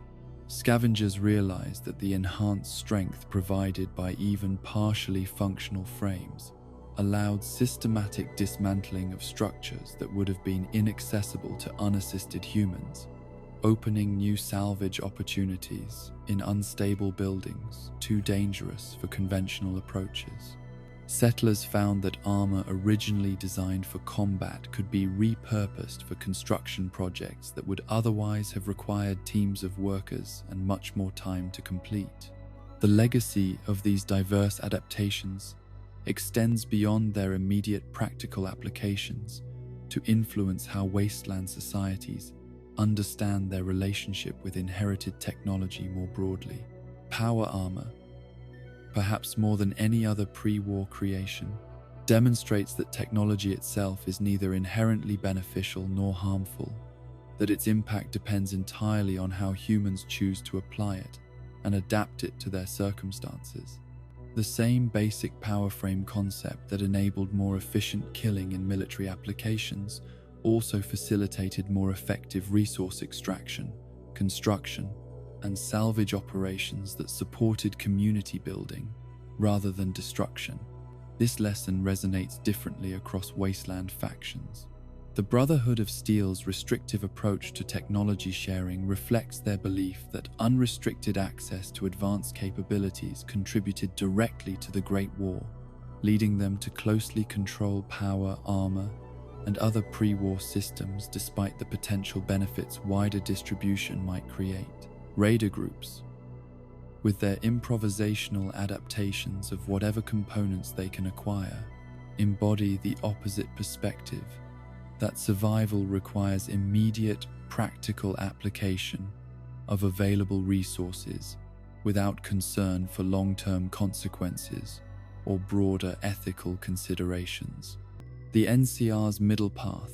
Scavengers realized that the enhanced strength provided by even partially functional frames allowed systematic dismantling of structures that would have been inaccessible to unassisted humans, opening new salvage opportunities in unstable buildings too dangerous for conventional approaches. Settlers found that armor originally designed for combat could be repurposed for construction projects that would otherwise have required teams of workers and much more time to complete. The legacy of these diverse adaptations extends beyond their immediate practical applications to influence how wasteland societies understand their relationship with inherited technology more broadly. Power armor, perhaps more than any other pre-war creation, demonstrates that technology itself is neither inherently beneficial nor harmful, that its impact depends entirely on how humans choose to apply it and adapt it to their circumstances. The same basic power frame concept that enabled more efficient killing in military applications also facilitated more effective resource extraction, construction, and salvage operations that supported community building rather than destruction. This lesson resonates differently across wasteland factions. The Brotherhood of Steel's restrictive approach to technology sharing reflects their belief that unrestricted access to advanced capabilities contributed directly to the Great War, leading them to closely control power, armor, and other pre-war systems despite the potential benefits wider distribution might create. Raider groups, with their improvisational adaptations of whatever components they can acquire, embody the opposite perspective, that survival requires immediate, practical application of available resources without concern for long-term consequences or broader ethical considerations. The NCR's middle path,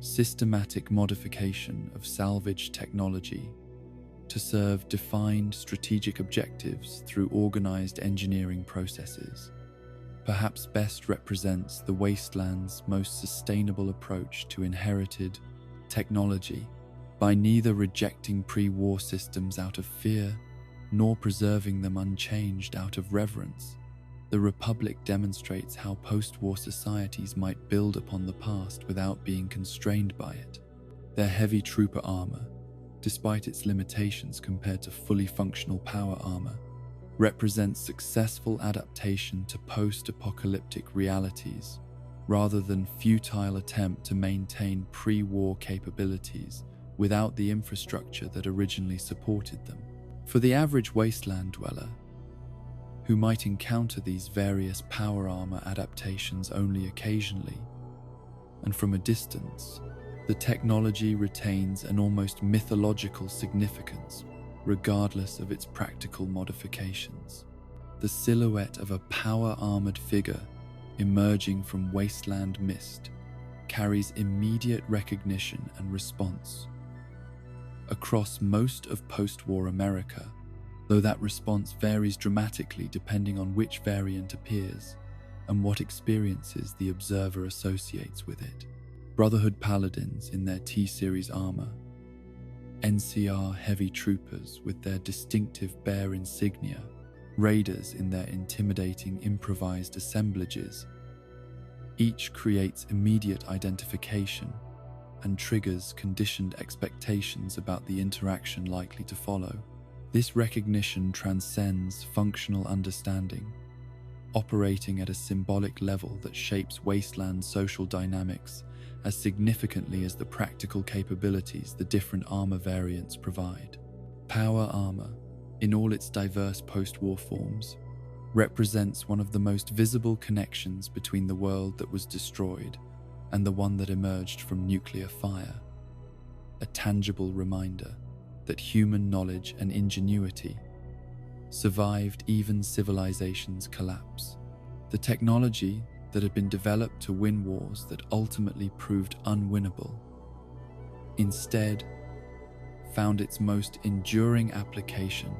systematic modification of salvage technology to serve defined strategic objectives through organized engineering processes, perhaps best represents the wasteland's most sustainable approach to inherited technology, by neither rejecting pre-war systems out of fear nor preserving them unchanged out of reverence. The Republic demonstrates how post-war societies might build upon the past without being constrained by it. Their heavy trooper armor, despite its limitations compared to fully functional power armor, represents successful adaptation to post-apocalyptic realities, rather than futile attempt to maintain pre-war capabilities without the infrastructure that originally supported them. For the average wasteland dweller, who might encounter these various power armor adaptations only occasionally, and from a distance, the technology retains an almost mythological significance regardless of its practical modifications. The silhouette of a power-armored figure emerging from wasteland mist carries immediate recognition and response. Across most of post-war America, though that response varies dramatically depending on which variant appears and what experiences the observer associates with it. Brotherhood Paladins in their T-Series armor, NCR heavy troopers with their distinctive bear insignia, raiders in their intimidating improvised assemblages. Each creates immediate identification and triggers conditioned expectations about the interaction likely to follow. This recognition transcends functional understanding, operating at a symbolic level that shapes wasteland social dynamics as significantly as the practical capabilities the different armor variants provide. Power armor, in all its diverse post-war forms, represents one of the most visible connections between the world that was destroyed and the one that emerged from nuclear fire, a tangible reminder that human knowledge and ingenuity survived even civilization's collapse. The technology that had been developed to win wars that ultimately proved unwinnable, instead found its most enduring application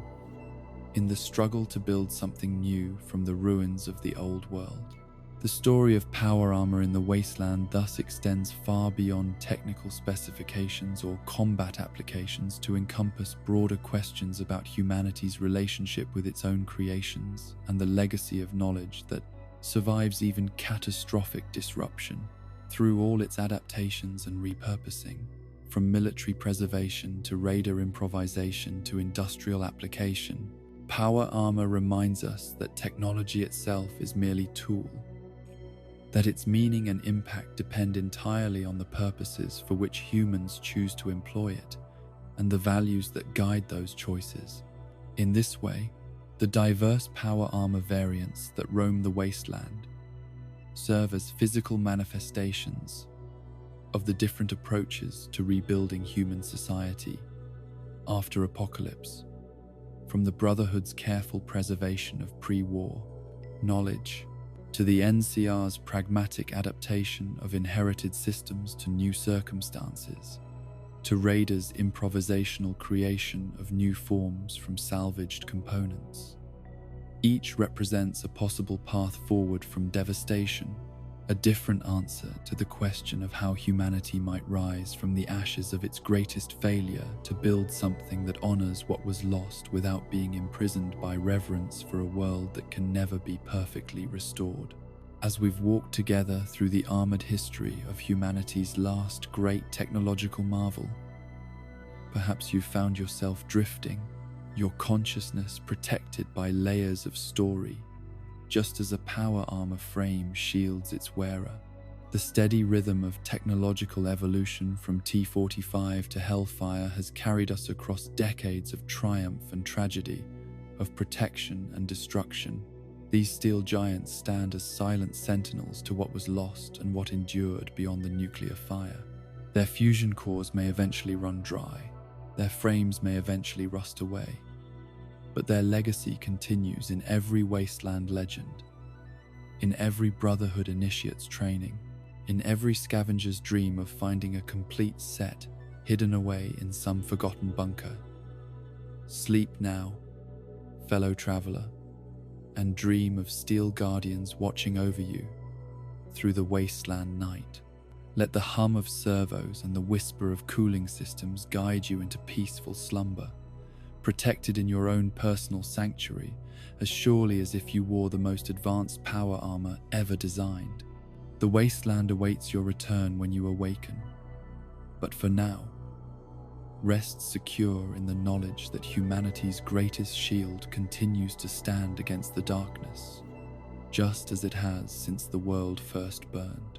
in the struggle to build something new from the ruins of the old world. The story of power armor in the wasteland thus extends far beyond technical specifications or combat applications to encompass broader questions about humanity's relationship with its own creations and the legacy of knowledge that survives even catastrophic disruption. Through all its adaptations and repurposing, from military preservation to radar improvisation to industrial application, power armor reminds us that technology itself is merely a tool, that its meaning and impact depend entirely on the purposes for which humans choose to employ it and the values that guide those choices. In this way, the diverse power armor variants that roam the wasteland serve as physical manifestations of the different approaches to rebuilding human society after apocalypse, from the Brotherhood's careful preservation of pre-war knowledge to the NCR's pragmatic adaptation of inherited systems to new circumstances, to Raider's improvisational creation of new forms from salvaged components. Each represents a possible path forward from devastation, a different answer to the question of how humanity might rise from the ashes of its greatest failure to build something that honors what was lost without being imprisoned by reverence for a world that can never be perfectly restored. As we've walked together through the armored history of humanity's last great technological marvel, perhaps you've found yourself drifting, your consciousness protected by layers of story, just as a power armor frame shields its wearer. The steady rhythm of technological evolution from T-45 to Hellfire has carried us across decades of triumph and tragedy, of protection and destruction. These steel giants stand as silent sentinels to what was lost and what endured beyond the nuclear fire. Their fusion cores may eventually run dry, their frames may eventually rust away, but their legacy continues in every wasteland legend, in every Brotherhood initiate's training, in every scavenger's dream of finding a complete set hidden away in some forgotten bunker. Sleep now, fellow traveler, and dream of steel guardians watching over you through the wasteland night. Let the hum of servos and the whisper of cooling systems guide you into peaceful slumber, protected in your own personal sanctuary, as surely as if you wore the most advanced power armor ever designed. The wasteland awaits your return when you awaken. But for now, rest secure in the knowledge that humanity's greatest shield continues to stand against the darkness, just as it has since the world first burned.